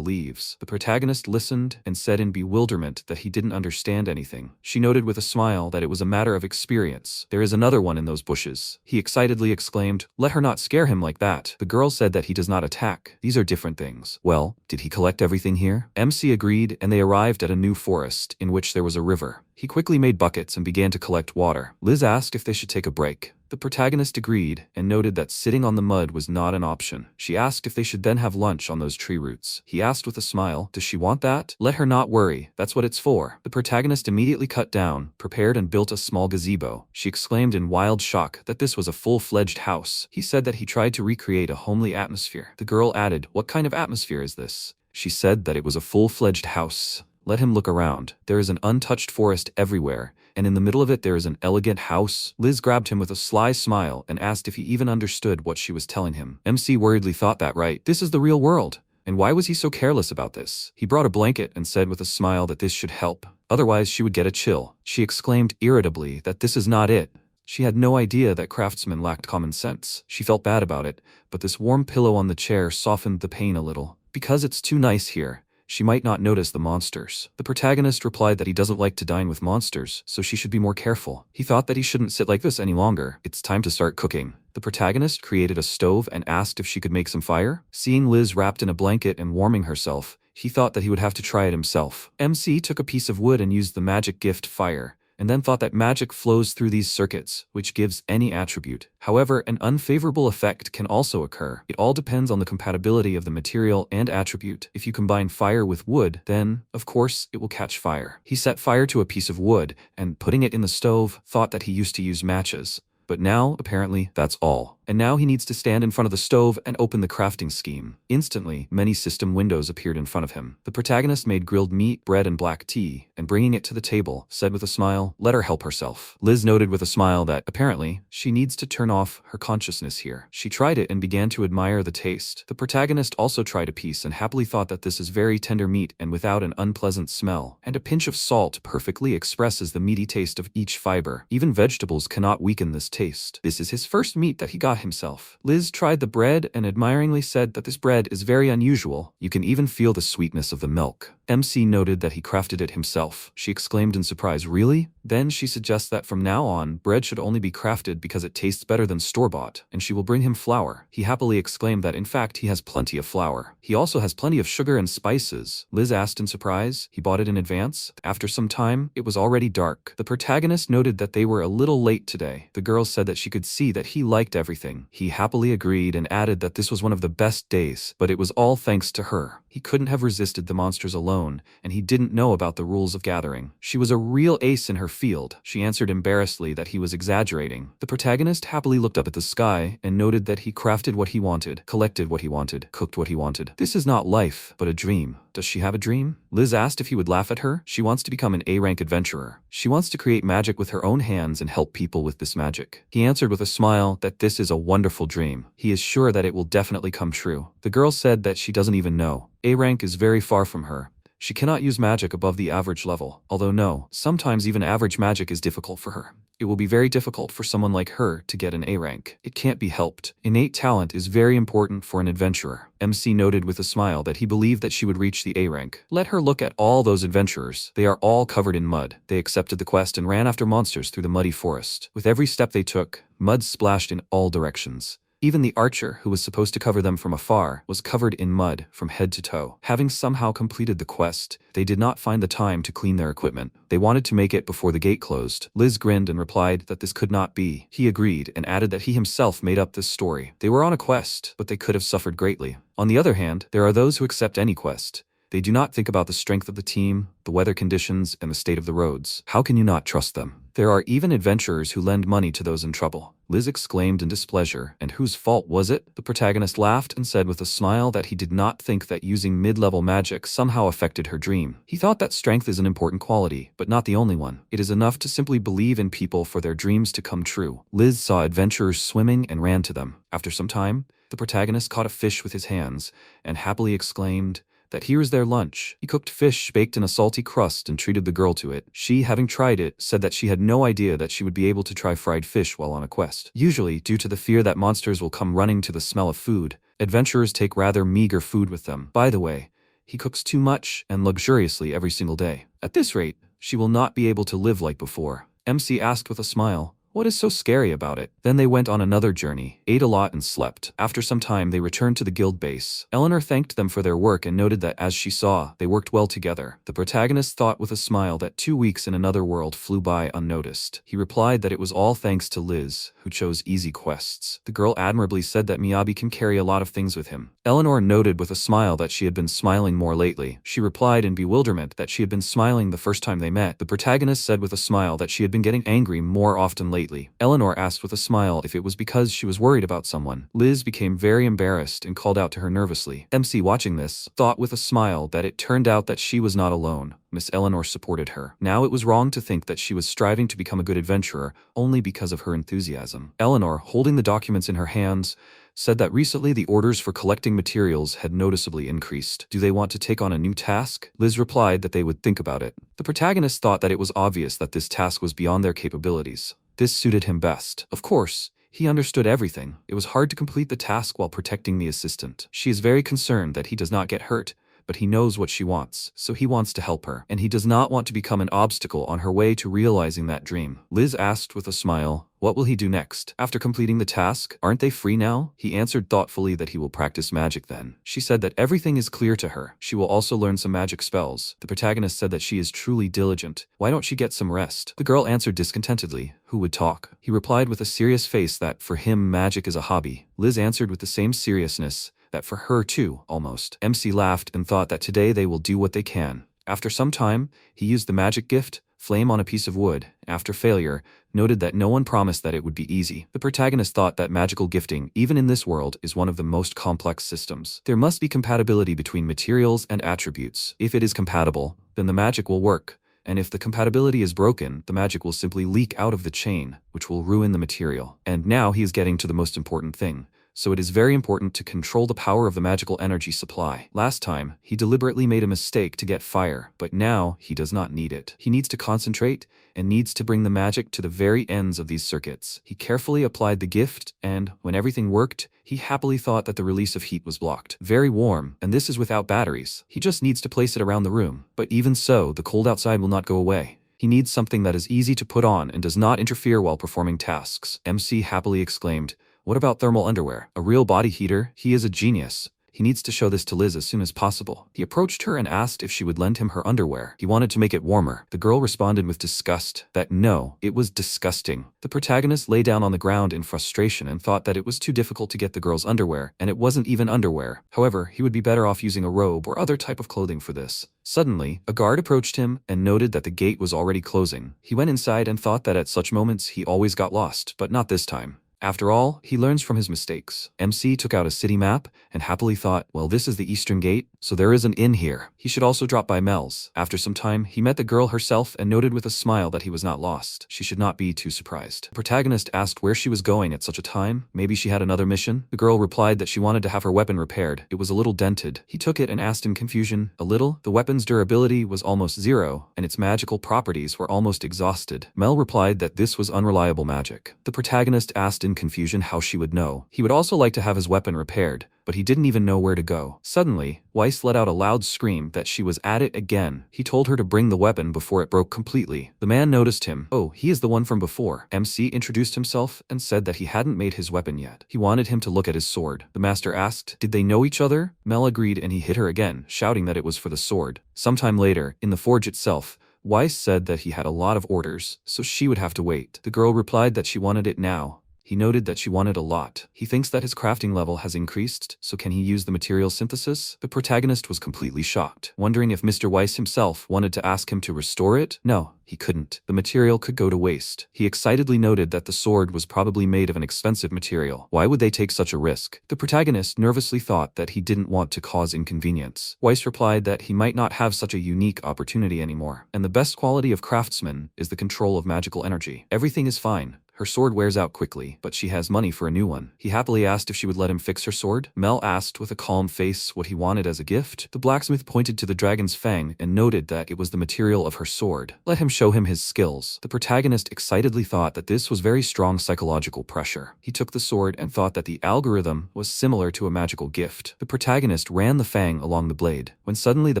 leaves. The protagonist listened and said in bewilderment that he didn't understand anything. She noted with a smile that it was a matter of experience. There is another one in those bushes. He excitedly exclaimed, "Let her not scare him like that." The girl said that he does not attack. These are different things. Well, did he collect everything here? MC agreed, and they arrived at a new forest in which there was a river. He quickly made buckets and began to collect water. Liz asked if they should take a break. The protagonist agreed and noted that sitting on the mud was not an option. She asked if they should then have lunch on those tree roots. He asked with a smile, "Does she want that?" "Let her not worry. That's what it's for." The protagonist immediately cut down, prepared and built a small gazebo. She exclaimed in wild shock that this was a full-fledged house. He said that he tried to recreate a homely atmosphere. The girl added, "What kind of atmosphere is this?" She said that it was a full-fledged house. Let him look around. There is an untouched forest everywhere, and in the middle of it there is an elegant house. Liz grabbed him with a sly smile and asked if he even understood what she was telling him. MC worriedly thought that right. This is the real world. And why was he so careless about this? He brought a blanket and said with a smile that this should help. Otherwise she would get a chill. She exclaimed irritably that this is not it. She had no idea that craftsmen lacked common sense. She felt bad about it, but this warm pillow on the chair softened the pain a little. Because it's too nice here, she might not notice the monsters. The protagonist replied that he doesn't like to dine with monsters, so she should be more careful. He thought that he shouldn't sit like this any longer. It's time to start cooking. The protagonist created a stove and asked if she could make some fire. Seeing Liz wrapped in a blanket and warming herself, he thought that he would have to try it himself. MC took a piece of wood and used the magic gift fire, and then thought that magic flows through these circuits, which gives any attribute. However, an unfavorable effect can also occur. It all depends on the compatibility of the material and attribute. If you combine fire with wood, then, of course, it will catch fire. He set fire to a piece of wood, and putting it in the stove, thought that he used to use matches. But now, apparently, that's all. And now he needs to stand in front of the stove and open the crafting scheme. Instantly, many system windows appeared in front of him. The protagonist made grilled meat, bread, and black tea, and bringing it to the table, said with a smile, "Let her help herself." Liz noted with a smile that, apparently, she needs to turn off her consciousness here. She tried it and began to admire the taste. The protagonist also tried a piece and happily thought that this is very tender meat and without an unpleasant smell, and a pinch of salt perfectly expresses the meaty taste of each fiber. Even vegetables cannot weaken this taste. This is his first meat that he got himself. Liz tried the bread and admiringly said that this bread is very unusual. You can even feel the sweetness of the milk. MC noted that he crafted it himself. She exclaimed in surprise, "Really?" Then she suggests that from now on, bread should only be crafted because it tastes better than store-bought, and she will bring him flour. He happily exclaimed that in fact he has plenty of flour. He also has plenty of sugar and spices. Liz asked in surprise. He bought it in advance. After some time, it was already dark. The protagonist noted that they were a little late today. The girl said that she could see that he liked everything. He happily agreed and added that this was one of the best days, but it was all thanks to her. He couldn't have resisted the monsters alone, and he didn't know about the rules of gathering. She was a real ace in her field. She answered embarrassedly that he was exaggerating. The protagonist happily looked up at the sky and noted that he crafted what he wanted, collected what he wanted, cooked what he wanted. This is not life, but a dream. Does she have a dream? Liz asked if he would laugh at her. She wants to become an A-rank adventurer. She wants to create magic with her own hands and help people with this magic. He answered with a smile that this is a wonderful dream. He is sure that it will definitely come true. The girl said that she doesn't even know. A-rank is very far from her. She cannot use magic above the average level. Although no, sometimes even average magic is difficult for her. It will be very difficult for someone like her to get an A rank. It can't be helped. Innate talent is very important for an adventurer. MC noted with a smile that he believed that she would reach the A rank. Let her look at all those adventurers. They are all covered in mud. They accepted the quest and ran after monsters through the muddy forest. With every step they took, mud splashed in all directions. Even the archer, who was supposed to cover them from afar, was covered in mud from head to toe. Having somehow completed the quest, they did not find the time to clean their equipment. They wanted to make it before the gate closed. Liz grinned and replied that this could not be. He agreed and added that he himself made up this story. They were on a quest, but they could have suffered greatly. On the other hand, there are those who accept any quest. They do not think about the strength of the team, the weather conditions, and the state of the roads. How can you not trust them? There are even adventurers who lend money to those in trouble. Liz exclaimed in displeasure, and whose fault was it? The protagonist laughed and said with a smile that he did not think that using mid-level magic somehow affected her dream. He thought that strength is an important quality, but not the only one. It is enough to simply believe in people for their dreams to come true. Liz saw adventurers swimming and ran to them. After some time, the protagonist caught a fish with his hands and happily exclaimed that here is their lunch. He cooked fish baked in a salty crust and treated the girl to it. She, having tried it, said that she had no idea that she would be able to try fried fish while on a quest. Usually, due to the fear that monsters will come running to the smell of food, adventurers take rather meager food with them. By the way, he cooks too much and luxuriously every single day. At this rate, she will not be able to live like before. MC asked with a smile, "What is so scary about it?" Then they went on another journey, ate a lot and slept. After some time they returned to the guild base. Eleanor thanked them for their work and noted that as she saw, they worked well together. The protagonist thought with a smile that 2 weeks in another world flew by unnoticed. He replied that it was all thanks to Liz, who chose easy quests. The girl admirably said that Miyabi can carry a lot of things with him. Eleanor noted with a smile that she had been smiling more lately. She replied in bewilderment that she had been smiling the first time they met. The protagonist said with a smile that she had been getting angry more often lately. Eleanor asked with a smile if it was because she was worried about someone. Liz became very embarrassed and called out to her nervously. MC, watching this, thought with a smile that it turned out that she was not alone. Miss Eleanor supported her. Now it was wrong to think that she was striving to become a good adventurer only because of her enthusiasm. Eleanor, holding the documents in her hands, said that recently the orders for collecting materials had noticeably increased. Do they want to take on a new task? Liz replied that they would think about it. The protagonist thought that it was obvious that this task was beyond their capabilities. This suited him best. Of course, he understood everything. It was hard to complete the task while protecting the assistant. She is very concerned that he does not get hurt, but he knows what she wants, so he wants to help her, and he does not want to become an obstacle on her way to realizing that dream. Liz asked with a smile, what will he do next? After completing the task, aren't they free now? He answered thoughtfully that he will practice magic then. She said that everything is clear to her. She will also learn some magic spells. The protagonist said that she is truly diligent. Why don't she get some rest? The girl answered discontentedly, who would talk? He replied with a serious face that for him magic is a hobby. Liz answered with the same seriousness that for her too, almost. MC laughed and thought that today they will do what they can. After some time, he used the magic gift, flame on a piece of wood. After failure, noted that no one promised that it would be easy. The protagonist thought that magical gifting, even in this world, is one of the most complex systems. There must be compatibility between materials and attributes. If it is compatible, then the magic will work. And if the compatibility is broken, the magic will simply leak out of the chain, which will ruin the material. And now he is getting to the most important thing. So it is very important to control the power of the magical energy supply. Last time, he deliberately made a mistake to get fire, but now he does not need it. He needs to concentrate and needs to bring the magic to the very ends of these circuits. He carefully applied the gift, and when everything worked, he happily thought that the release of heat was blocked. Very warm, and this is without batteries. He just needs to place it around the room. But even so, the cold outside will not go away. He needs something that is easy to put on and does not interfere while performing tasks. MC happily exclaimed, "What about thermal underwear? A real body heater? He is a genius." He needs to show this to Liz as soon as possible. He approached her and asked if she would lend him her underwear. He wanted to make it warmer. The girl responded with disgust that no, it was disgusting. The protagonist lay down on the ground in frustration and thought that it was too difficult to get the girl's underwear, and it wasn't even underwear. However, he would be better off using a robe or other type of clothing for this. Suddenly, a guard approached him and noted that the gate was already closing. He went inside and thought that at such moments he always got lost, but not this time. After all, he learns from his mistakes. MC took out a city map and happily thought, well, this is the Eastern Gate, so there is an inn here. He should also drop by Mel's. After some time, he met the girl herself and noted with a smile that he was not lost. She should not be too surprised. The protagonist asked where she was going at such a time. Maybe she had another mission. The girl replied that she wanted to have her weapon repaired. It was a little dented. He took it and asked in confusion, a little? The weapon's durability was almost zero, and its magical properties were almost exhausted. Mel replied that this was unreliable magic. The protagonist asked in confusion how she would know. He would also like to have his weapon repaired, but he didn't even know where to go. Suddenly, Weiss let out a loud scream that she was at it again. He told her to bring the weapon before it broke completely. The man noticed him. Oh, he is the one from before. MC introduced himself and said that he hadn't made his weapon yet. He wanted him to look at his sword. The master asked, did they know each other? Mel agreed and he hit her again, shouting that it was for the sword. Sometime later, in the forge itself, Weiss said that he had a lot of orders, so she would have to wait. The girl replied that she wanted it now. He noted that she wanted a lot. He thinks that his crafting level has increased, so can he use the material synthesis? The protagonist was completely shocked, wondering if Mr. Weiss himself wanted to ask him to restore it. No, he couldn't. The material could go to waste. He excitedly noted that the sword was probably made of an expensive material. Why would they take such a risk? The protagonist nervously thought that he didn't want to cause inconvenience. Weiss replied that he might not have such a unique opportunity anymore, and the best quality of craftsman is the control of magical energy. Everything is fine. Her sword wears out quickly, but she has money for a new one. He happily asked if she would let him fix her sword. Mel asked with a calm face what he wanted as a gift. The blacksmith pointed to the dragon's fang and noted that it was the material of her sword. Let him show him his skills. The protagonist excitedly thought that this was very strong psychological pressure. He took the sword and thought that the algorithm was similar to a magical gift. The protagonist ran the fang along the blade, when suddenly the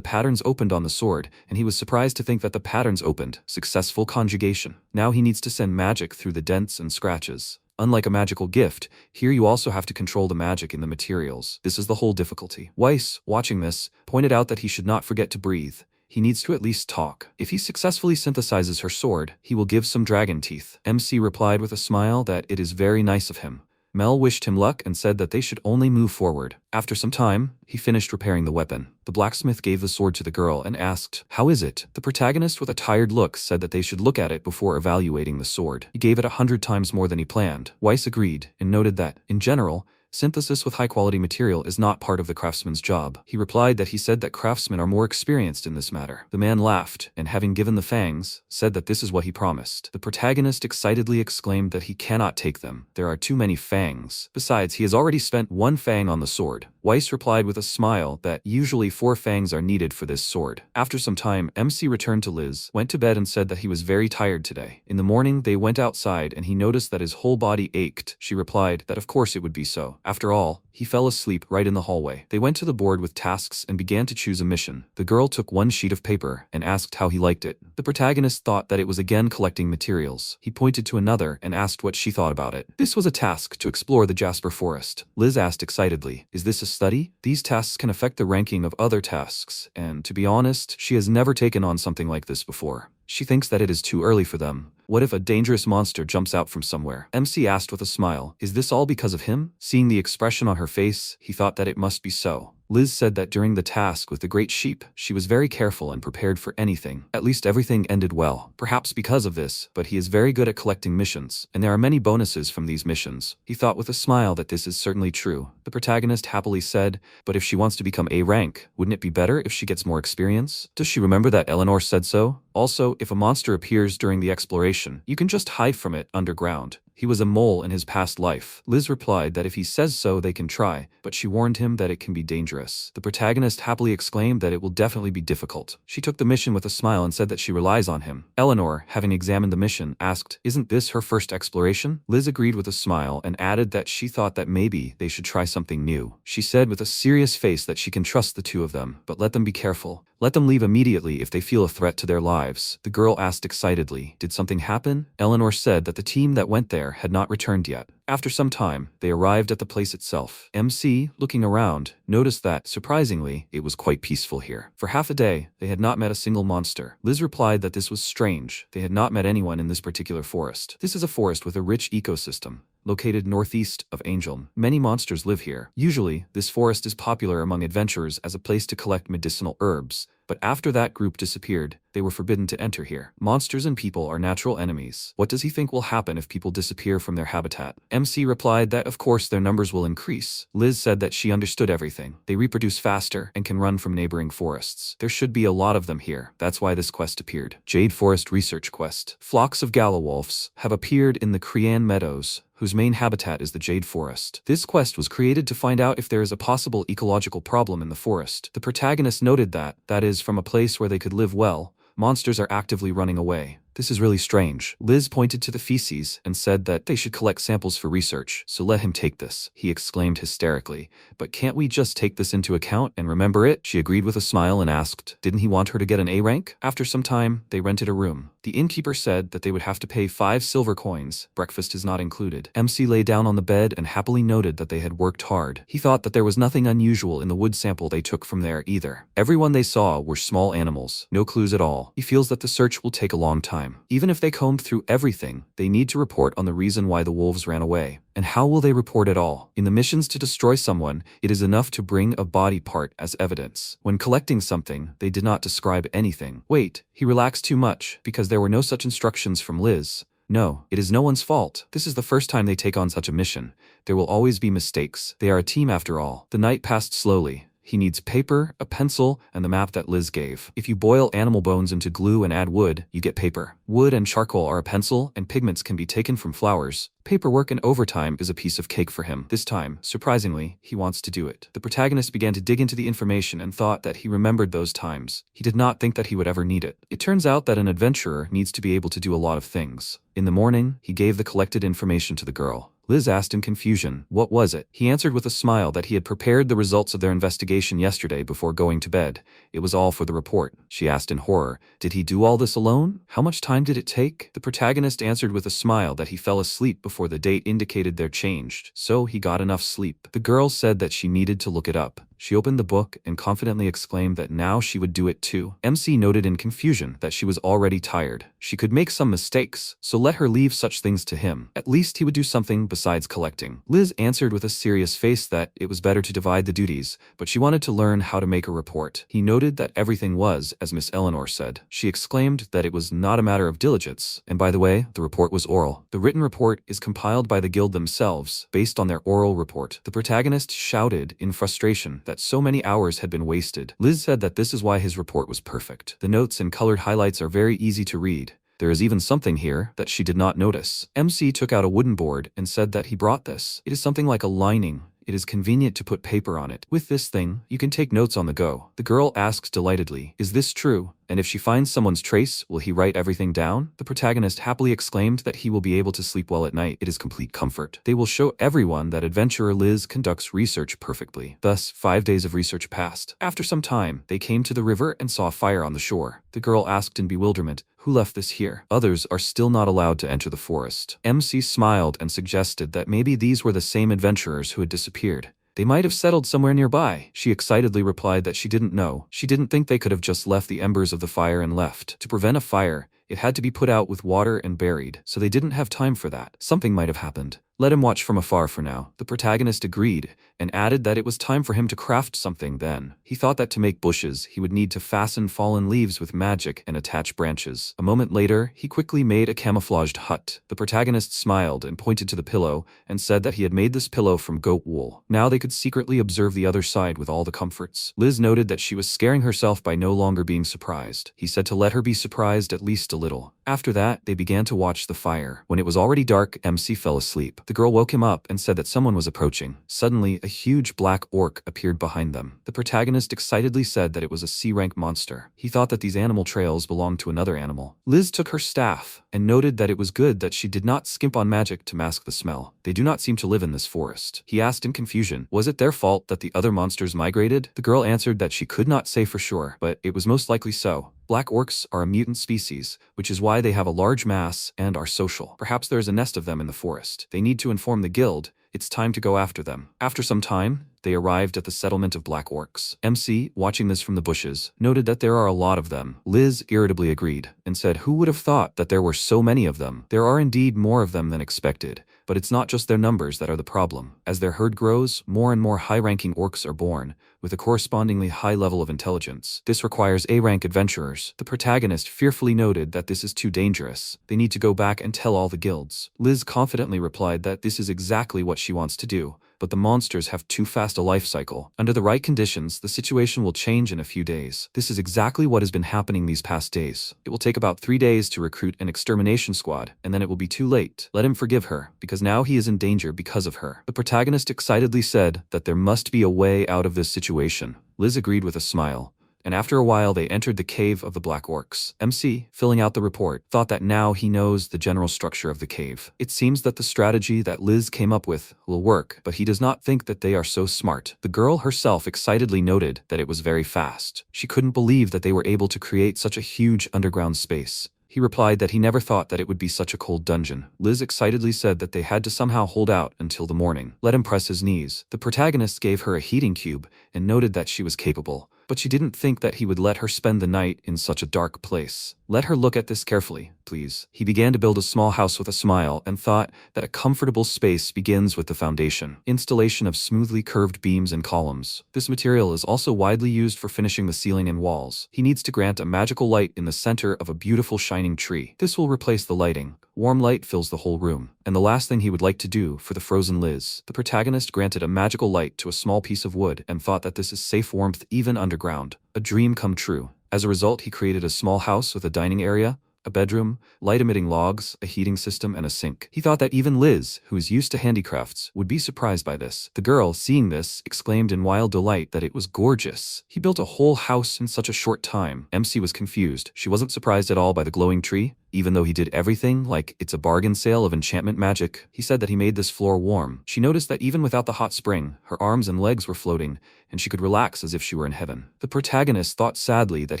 patterns opened on the sword, and he was surprised to think that the patterns opened. Successful conjugation. Now he needs to send magic through the dents and scratches. Unlike a magical gift, here you also have to control the magic in the materials. This is the whole difficulty. Weiss, watching this, pointed out that he should not forget to breathe. He needs to at least talk. If he successfully synthesizes her sword, he will give some dragon teeth. MC replied with a smile that it is very nice of him. Mel wished him luck and said that they should only move forward. After some time, he finished repairing the weapon. The blacksmith gave the sword to the girl and asked, how is it? The protagonist with a tired look said that they should look at it before evaluating the sword. He gave it 100 times more than he planned. Weiss agreed and noted that, in general, synthesis with high-quality material is not part of the craftsman's job. He replied that he said that craftsmen are more experienced in this matter. The man laughed, and having given the fangs, said that this is what he promised. The protagonist excitedly exclaimed that he cannot take them. There are too many fangs. Besides, he has already spent one fang on the sword. Weiss replied with a smile that usually 4 fangs are needed for this sword. After some time, MC returned to Liz, went to bed and said that he was very tired today. In the morning, they went outside and he noticed that his whole body ached. She replied that of course it would be so. After all, he fell asleep right in the hallway. They went to the board with tasks and began to choose a mission. The girl took one sheet of paper and asked how he liked it. The protagonist thought that it was again collecting materials. He pointed to another and asked what she thought about it. This was a task to explore the Jasper Forest. Liz asked excitedly, is this a study? These tasks can affect the ranking of other tasks, and to be honest, she has never taken on something like this before. She thinks that it is too early for them. What if a dangerous monster jumps out from somewhere? MC asked with a smile, is this all because of him? Seeing the expression on her face, he thought that it must be so. Liz said that during the task with the great sheep, she was very careful and prepared for anything. At least everything ended well. Perhaps because of this, but he is very good at collecting missions, and there are many bonuses from these missions. He thought with a smile that this is certainly true. The protagonist happily said, but if she wants to become A rank, wouldn't it be better if she gets more experience? Does she remember that Eleanor said so? Also, if a monster appears during the exploration, you can just hide from it underground. He was a mole in his past life. Liz replied that if he says so, they can try, but she warned him that it can be dangerous. The protagonist happily exclaimed that it will definitely be difficult. She took the mission with a smile and said that she relies on him. Eleanor, having examined the mission, asked, isn't this her first exploration? Liz agreed with a smile and added that she thought that maybe they should try something new. She said with a serious face that she can trust the two of them, but let them be careful. Let them leave immediately if they feel a threat to their lives. The girl asked excitedly, did something happen? Eleanor said that the team that went there had not returned yet. After some time, they arrived at the place itself. MC, looking around, noticed that, surprisingly, it was quite peaceful here. For half a day, they had not met a single monster. Liz replied that this was strange. They had not met anyone in this particular forest. This is a forest with a rich ecosystem, located northeast of Angel. Many monsters live here. Usually, this forest is popular among adventurers as a place to collect medicinal herbs, but after that group disappeared, they were forbidden to enter here. Monsters and people are natural enemies. What does he think will happen if people disappear from their habitat? MC replied that of course their numbers will increase. Liz said that she understood everything. They reproduce faster and can run from neighboring forests. There should be a lot of them here. That's why this quest appeared. Jade Forest Research Quest. Flocks of gala wolves have appeared in the Krian Meadows, whose main habitat is the Jade Forest. This quest was created to find out if there is a possible ecological problem in the forest. The protagonist noted that is, from a place where they could live well, monsters are actively running away. This is really strange. Liz pointed to the feces and said that they should collect samples for research, so let him take this. He exclaimed hysterically, but can't we just take this into account and remember it? She agreed with a smile and asked, didn't he want her to get an A rank? After some time, they rented a room. The innkeeper said that they would have to pay 5 silver coins. Breakfast is not included. MC lay down on the bed and happily noted that they had worked hard. He thought that there was nothing unusual in the wood sample they took from there either. Everyone they saw were small animals, no clues at all. He feels that the search will take a long time. Even if they combed through everything, they need to report on the reason why the wolves ran away. And how will they report at all? In the missions to destroy someone, it is enough to bring a body part as evidence. When collecting something, they did not describe anything. Wait, he relaxed too much, because there were no such instructions from Liz. No, it is no one's fault. This is the first time they take on such a mission. There will always be mistakes. They are a team after all. The night passed slowly. He needs paper, a pencil, and the map that Liz gave. If you boil animal bones into glue and add wood, you get paper. Wood and charcoal are a pencil, and pigments can be taken from flowers. Paperwork and overtime is a piece of cake for him. This time, surprisingly, he wants to do it. The protagonist began to dig into the information and thought that he remembered those times. He did not think that he would ever need it. It turns out that an adventurer needs to be able to do a lot of things. In the morning, he gave the collected information to the girl. Liz asked in confusion, what was it? He answered with a smile that he had prepared the results of their investigation yesterday before going to bed. It was all for the report. She asked in horror, did he do all this alone? How much time did it take? The protagonist answered with a smile that he fell asleep before the date indicated their changed, so he got enough sleep. The girl said that she needed to look it up. She opened the book and confidently exclaimed that now she would do it too. MC noted in confusion that she was already tired. She could make some mistakes, so let her leave such things to him. At least he would do something besides collecting. Liz answered with a serious face that it was better to divide the duties, but she wanted to learn how to make a report. He noted that everything was, as Miss Eleanor said. She exclaimed that it was not a matter of diligence, and by the way, the report was oral. The written report is compiled by the guild themselves, based on their oral report. The protagonist shouted in frustration that so many hours had been wasted. Liz said that this is why his report was perfect. The notes and colored highlights are very easy to read. There is even something here that she did not notice. MC took out a wooden board and said that he brought this. It is something like a lining. It is convenient to put paper on it. With this thing, you can take notes on the go. The girl asks delightedly, is this true? And if she finds someone's trace, will he write everything down? The protagonist happily exclaimed that he will be able to sleep well at night. It is complete comfort. They will show everyone that adventurer Liz conducts research perfectly. Thus, 5 days of research passed. After some time, they came to the river and saw a fire on the shore. The girl asked in bewilderment, who left this here? Others are still not allowed to enter the forest. MC smiled and suggested that maybe these were the same adventurers who had disappeared. They might have settled somewhere nearby. She excitedly replied that she didn't know. She didn't think they could have just left the embers of the fire and left. To prevent a fire, it had to be put out with water and buried, so they didn't have time for that. Something might have happened. Let him watch from afar for now. The protagonist agreed, and added that it was time for him to craft something then. He thought that to make bushes, he would need to fasten fallen leaves with magic and attach branches. A moment later, he quickly made a camouflaged hut. The protagonist smiled and pointed to the pillow, and said that he had made this pillow from goat wool. Now they could secretly observe the other side with all the comforts. Liz noted that she was scaring herself by no longer being surprised. He said to let her be surprised at least a little. After that, they began to watch the fire. When it was already dark, MC fell asleep. The girl woke him up and said that someone was approaching. Suddenly, a huge black orc appeared behind them. The protagonist excitedly said that it was a C-rank monster. He thought that these animal trails belonged to another animal. Liz took her staff and noted that it was good that she did not skimp on magic to mask the smell. They do not seem to live in this forest. He asked in confusion, was it their fault that the other monsters migrated? The girl answered that she could not say for sure, but it was most likely so. Black orcs are a mutant species, which is why they have a large mass and are social. Perhaps there is a nest of them in the forest. They need to inform the guild. It's time to go after them. After some time, they arrived at the settlement of Black Orcs. MC, watching this from the bushes, noted that there are a lot of them. Liz irritably agreed and said, "Who would have thought that there were so many of them? There are indeed more of them than expected, but it's not just their numbers that are the problem. As their herd grows, more and more high-ranking orcs are born, with a correspondingly high level of intelligence. This requires A-rank adventurers." The protagonist fearfully noted that this is too dangerous. They need to go back and tell all the guilds. Liz confidently replied that this is exactly what she wants to do, but the monsters have too fast a life cycle. Under the right conditions, the situation will change in a few days. This is exactly what has been happening these past days. It will take about 3 days to recruit an extermination squad, and then it will be too late. Let him forgive her, because now he is in danger because of her. The protagonist excitedly said that there must be a way out of this situation. Liz agreed with a smile, and after a while they entered the cave of the Black Orcs. MC, filling out the report, thought that now he knows the general structure of the cave. It seems that the strategy that Liz came up with will work, but he does not think that they are so smart. The girl herself excitedly noted that it was very fast. She couldn't believe that they were able to create such a huge underground space. He replied that he never thought that it would be such a cold dungeon. Liz excitedly said that they had to somehow hold out until the morning. Let him press his knees. The protagonist gave her a heating cube and noted that she was capable, but she didn't think that he would let her spend the night in such a dark place. Let her look at this carefully, please. He began to build a small house with a smile and thought that a comfortable space begins with the foundation. Installation of smoothly curved beams and columns. This material is also widely used for finishing the ceiling and walls. He needs to grant a magical light in the center of a beautiful shining tree. This will replace the lighting. Warm light fills the whole room. And the last thing he would like to do for the frozen Liz. The protagonist granted a magical light to a small piece of wood and thought that this is safe warmth even underground. A dream come true. As a result, he created a small house with a dining area, a bedroom, light-emitting logs, a heating system, and a sink. He thought that even Liz, who is used to handicrafts, would be surprised by this. The girl, seeing this, exclaimed in wild delight that it was gorgeous. He built a whole house in such a short time. MC was confused. She wasn't surprised at all by the glowing tree, even though he did everything like it's a bargain sale of enchantment magic. He said that he made this floor warm. She noticed that even without the hot spring, her arms and legs were floating, and she could relax as if she were in heaven. The protagonist thought sadly that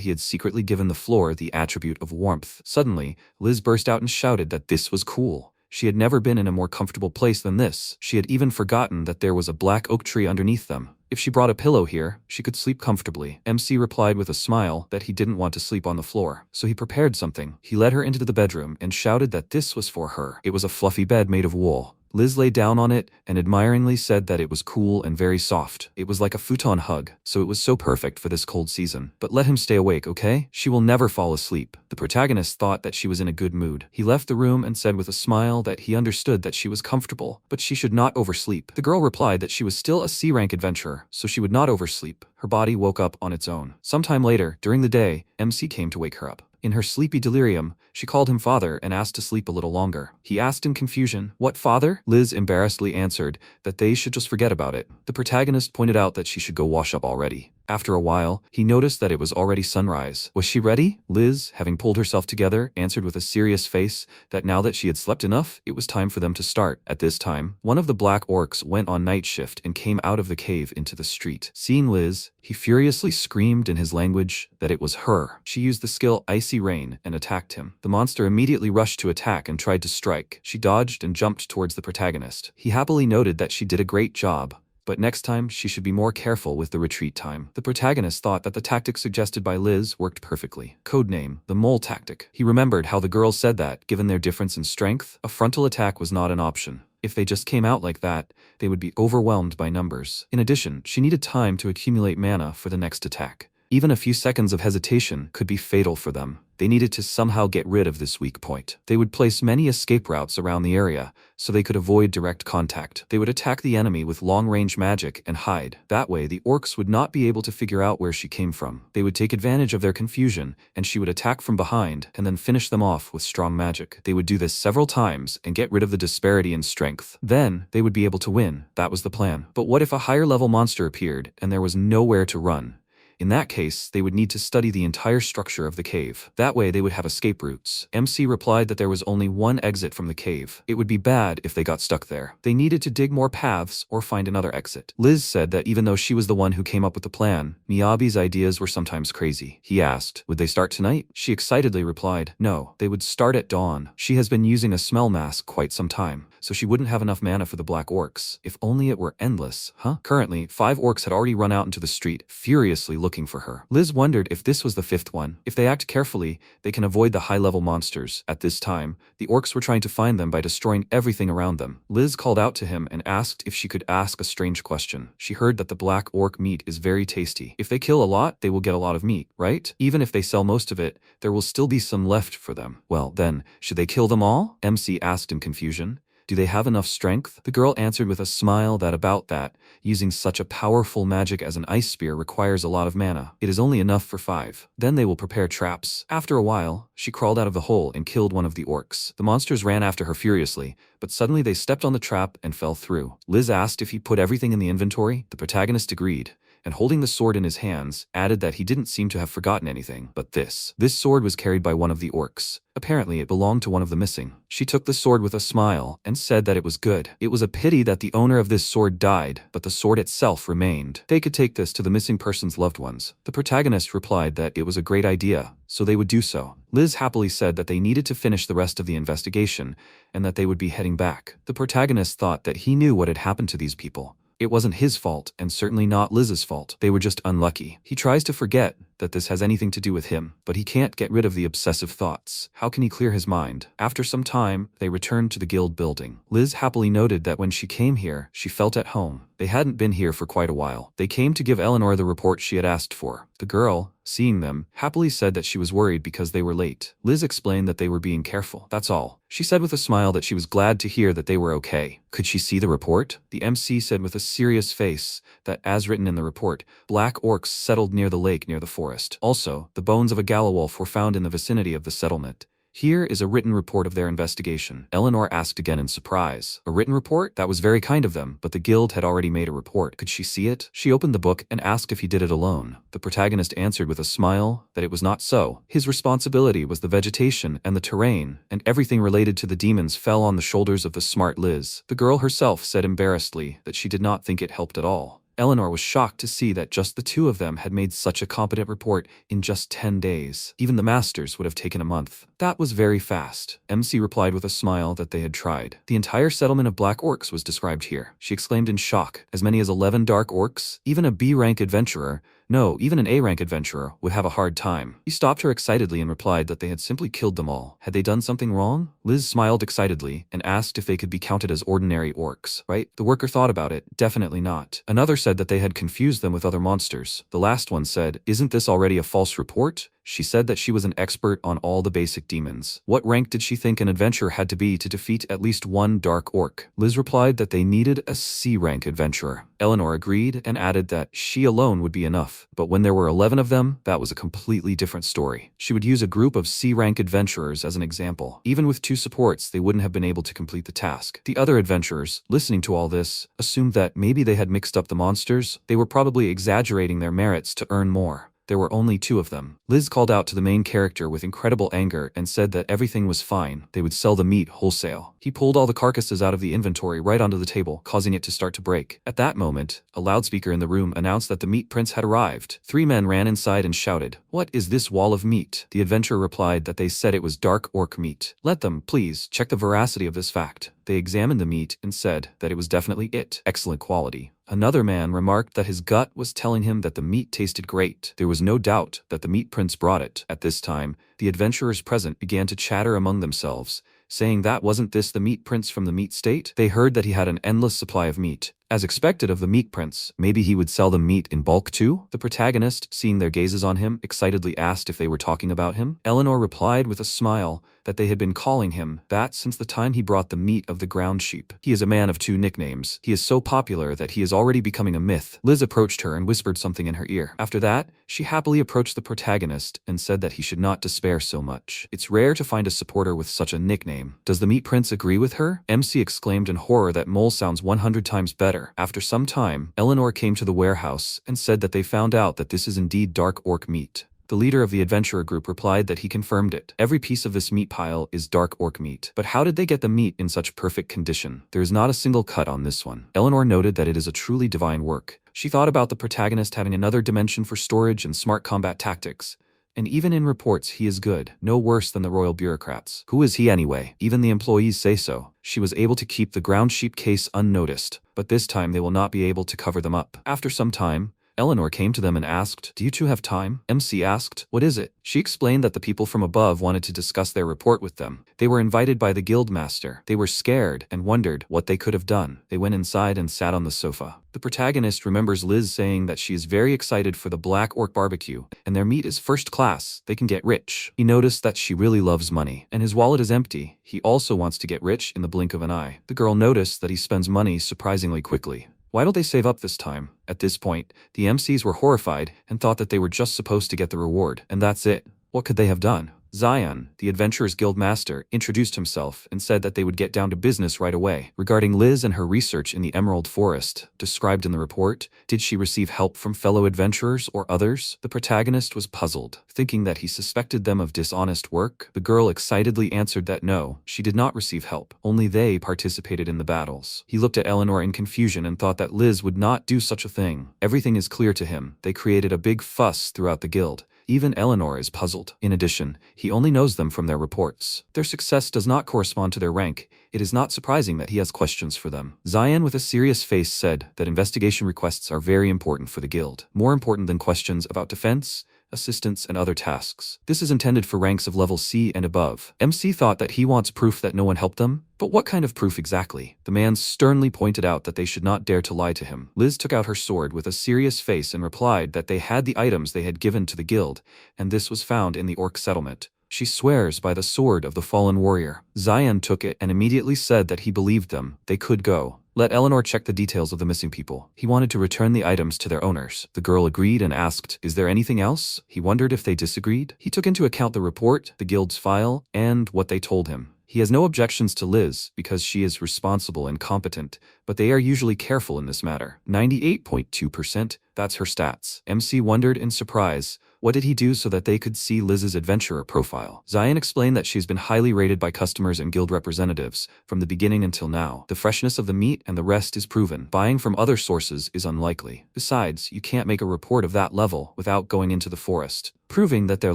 he had secretly given the floor the attribute of warmth. Suddenly, Liz burst out and shouted that this was cool. She had never been in a more comfortable place than this. She had even forgotten that there was a black oak tree underneath them. If she brought a pillow here, she could sleep comfortably. MC replied with a smile that he didn't want to sleep on the floor, so he prepared something. He led her into the bedroom and shouted that this was for her. It was a fluffy bed made of wool. Liz lay down on it and admiringly said that it was cool and very soft. It was like a futon hug, so it was so perfect for this cold season. But let him stay awake, okay? She will never fall asleep. The protagonist thought that she was in a good mood. He left the room and said with a smile that he understood that she was comfortable, but she should not oversleep. The girl replied that she was still a C-rank adventurer, so she would not oversleep. Her body woke up on its own. Sometime later, during the day, MC came to wake her up. In her sleepy delirium, she called him father and asked to sleep a little longer. He asked in confusion, "What, father?" Liz embarrassedly answered that they should just forget about it. The protagonist pointed out that she should go wash up already. After a while, he noticed that it was already sunrise. Was she ready? Liz, having pulled herself together, answered with a serious face that now that she had slept enough, it was time for them to start. At this time, one of the Black Orcs went on night shift and came out of the cave into the street. Seeing Liz, he furiously screamed in his language that it was her. She used the skill Icy Rain and attacked him. The monster immediately rushed to attack and tried to strike. She dodged and jumped towards the protagonist. He happily noted that she did a great job, but next time she should be more careful with the retreat time. The protagonist thought that the tactic suggested by Liz worked perfectly. Codename, the mole tactic. He remembered how the girls said that, given their difference in strength, a frontal attack was not an option. If they just came out like that, they would be overwhelmed by numbers. In addition, she needed time to accumulate mana for the next attack. Even a few seconds of hesitation could be fatal for them. They needed to somehow get rid of this weak point. They would place many escape routes around the area, so they could avoid direct contact. They would attack the enemy with long-range magic and hide. That way, the orcs would not be able to figure out where she came from. They would take advantage of their confusion, and she would attack from behind and then finish them off with strong magic. They would do this several times and get rid of the disparity in strength. Then, they would be able to win. That was the plan. But what if a higher-level monster appeared and there was nowhere to run? In that case, they would need to study the entire structure of the cave. That way they would have escape routes. MC replied that there was only one exit from the cave. It would be bad if they got stuck there. They needed to dig more paths or find another exit. Liz said that even though she was the one who came up with the plan, Miyabi's ideas were sometimes crazy. He asked, would they start tonight? She excitedly replied, no, they would start at dawn. She has been using a smell mask quite some time, so she wouldn't have enough mana for the black orcs. If only it were endless, huh? Currently, 5 orcs had already run out into the street, furiously looking for her. Liz wondered if this was the 5th one. If they act carefully, they can avoid the high-level monsters. At this time, the orcs were trying to find them by destroying everything around them. Liz called out to him and asked if she could ask a strange question. She heard that the black orc meat is very tasty. If they kill a lot, they will get a lot of meat, right? Even if they sell most of it, there will still be some left for them. Well, then, should they kill them all? MC asked in confusion. Do they have enough strength? The girl answered with a smile that using such a powerful magic as an ice spear requires a lot of mana. It is only enough for 5. Then they will prepare traps. After a while, she crawled out of the hole and killed one of the orcs. The monsters ran after her furiously, but suddenly they stepped on the trap and fell through. Liz asked if he put everything in the inventory. The protagonist agreed, and holding the sword in his hands, added that he didn't seem to have forgotten anything. But this sword was carried by one of the orcs. Apparently it belonged to one of the missing. She took the sword with a smile and said that it was good. It was a pity that the owner of this sword died, but the sword itself remained. They could take this to the missing person's loved ones. The protagonist replied that it was a great idea, so they would do so. Liz happily said that they needed to finish the rest of the investigation and that they would be heading back. The protagonist thought that he knew what had happened to these people. It wasn't his fault, and certainly not Liz's fault. They were just unlucky. He tries to forget that this has anything to do with him, but he can't get rid of the obsessive thoughts. How can he clear his mind? After some time, they returned to the guild building. Liz happily noted that when she came here, she felt at home. They hadn't been here for quite a while. They came to give Eleanor the report she had asked for. The girl, seeing them, happily said that she was worried because they were late. Liz explained that they were being careful. That's all. She said with a smile that she was glad to hear that they were okay. Could she see the report? The MC said with a serious face that, as written in the report, black orcs settled near the lake near the forest. Also, the bones of a Galawolf were found in the vicinity of the settlement. Here is a written report of their investigation. Eleanor asked again in surprise. A written report? That was very kind of them, but the guild had already made a report. Could she see it? She opened the book and asked if he did it alone. The protagonist answered with a smile that it was not so. His responsibility was the vegetation and the terrain, and everything related to the demons fell on the shoulders of the smart Liz. The girl herself said embarrassedly that she did not think it helped at all. Eleanor was shocked to see that just the 2 of them had made such a competent report in just 10 days. Even the masters would have taken a month. That was very fast. MC replied with a smile that they had tried. The entire settlement of black orcs was described here. She exclaimed in shock. As many as 11 dark orcs? Even a B-rank adventurer, no, even an A-rank adventurer, would have a hard time. He stopped her excitedly and replied that they had simply killed them all. Had they done something wrong? Liz smiled excitedly and asked if they could be counted as ordinary orcs, right? The worker thought about it. Definitely not. Another said that they had confused them with other monsters. The last one said, isn't this already a false report? She said that she was an expert on all the basic demons. What rank did she think an adventurer had to be to defeat at least one dark orc? Liz replied that they needed a C-rank adventurer. Eleanor agreed and added that she alone would be enough. But when there were 11 of them, that was a completely different story. She would use a group of C-rank adventurers as an example. Even with 2 supports, they wouldn't have been able to complete the task. The other adventurers, listening to all this, assumed that maybe they had mixed up the monsters. They were probably exaggerating their merits to earn more. There were only 2 of them. Liz called out to the main character with incredible anger and said that everything was fine. They would sell the meat wholesale. He pulled all the carcasses out of the inventory right onto the table, causing it to start to break. At that moment, a loudspeaker in the room announced that the meat prince had arrived. 3 men ran inside and shouted, "What is this wall of meat?" The adventurer replied that they said it was dark orc meat. Let them, please, check the veracity of this fact. They examined the meat and said that it was definitely it. Excellent quality. Another man remarked that his gut was telling him that the meat tasted great. There was no doubt that the meat prince brought it. At this time, the adventurers present began to chatter among themselves, saying that wasn't this the meat prince from the meat state? They heard that he had an endless supply of meat. As expected of the meat prince, maybe he would sell them meat in bulk too? The protagonist, seeing their gazes on him, excitedly asked if they were talking about him. Eleanor replied with a smile that they had been calling him that since the time he brought the meat of the ground sheep. He is a man of 2 nicknames. He is so popular that he is already becoming a myth. Liz approached her and whispered something in her ear. After that, she happily approached the protagonist and said that he should not despair so much. It's rare to find a supporter with such a nickname. Does the meat prince agree with her? MC exclaimed in horror that Mole sounds 100 times better. matter. After some time, Eleanor came to the warehouse and said that they found out that this is indeed dark orc meat. The leader of the adventurer group replied that he confirmed it. Every piece of this meat pile is dark orc meat. But how did they get the meat in such perfect condition? There is not a single cut on this one. Eleanor noted that it is a truly divine work. She thought about the protagonist having another dimension for storage and smart combat tactics. And even in reports, he is good, no worse than the royal bureaucrats. Who is he anyway? Even the employees say so. She was able to keep the ground sheep case unnoticed, but this time they will not be able to cover them up. After some time, Eleanor came to them and asked, "Do you two have time?" MC asked, "What is it?" She explained that the people from above wanted to discuss their report with them. They were invited by the guild master. They were scared and wondered what they could have done. They went inside and sat on the sofa. The protagonist remembers Liz saying that she is very excited for the Black Orc barbecue, and their meat is first class. They can get rich. He noticed that she really loves money, and his wallet is empty. He also wants to get rich in the blink of an eye. The girl noticed that he spends money surprisingly quickly. Why don't they save up this time? At this point, the MCs were horrified and thought that they were just supposed to get the reward, and that's it. What could they have done? Zion, the Adventurers Guild Master, introduced himself and said that they would get down to business right away. Regarding Liz and her research in the Emerald Forest, described in the report, did she receive help from fellow adventurers or others? The protagonist was puzzled, thinking that he suspected them of dishonest work. The girl excitedly answered that no, she did not receive help. Only they participated in the battles. He looked at Eleanor in confusion and thought that Liz would not do such a thing. Everything is clear to him. They created a big fuss throughout the guild. Even Eleanor is puzzled. In addition, he only knows them from their reports. Their success does not correspond to their rank. It is not surprising that he has questions for them. Zion, with a serious face, said that investigation requests are very important for the guild, more important than questions about defense, assistance, and other tasks. This is intended for ranks of level C and above. MC thought that he wants proof that no one helped them. But what kind of proof exactly? The man sternly pointed out that they should not dare to lie to him. Liz took out her sword with a serious face and replied that they had the items they had given to the guild, and this was found in the orc settlement. She swears by the sword of the fallen warrior. Zion took it and immediately said that he believed them. They could go. Let Eleanor check the details of the missing people. He wanted to return the items to their owners. The girl agreed and asked, "Is there anything else?" He wondered if they disagreed. He took into account the report, the guild's file, and what they told him. He has no objections to Liz because she is responsible and competent, but they are usually careful in this matter. 98.2%, that's her stats. MC wondered in surprise. What did he do so that they could see Liz's adventurer profile? Zion explained that she's been highly rated by customers and guild representatives from the beginning until now. The freshness of the meat and the rest is proven. Buying from other sources is unlikely. Besides, you can't make a report of that level without going into the forest. Proving that they're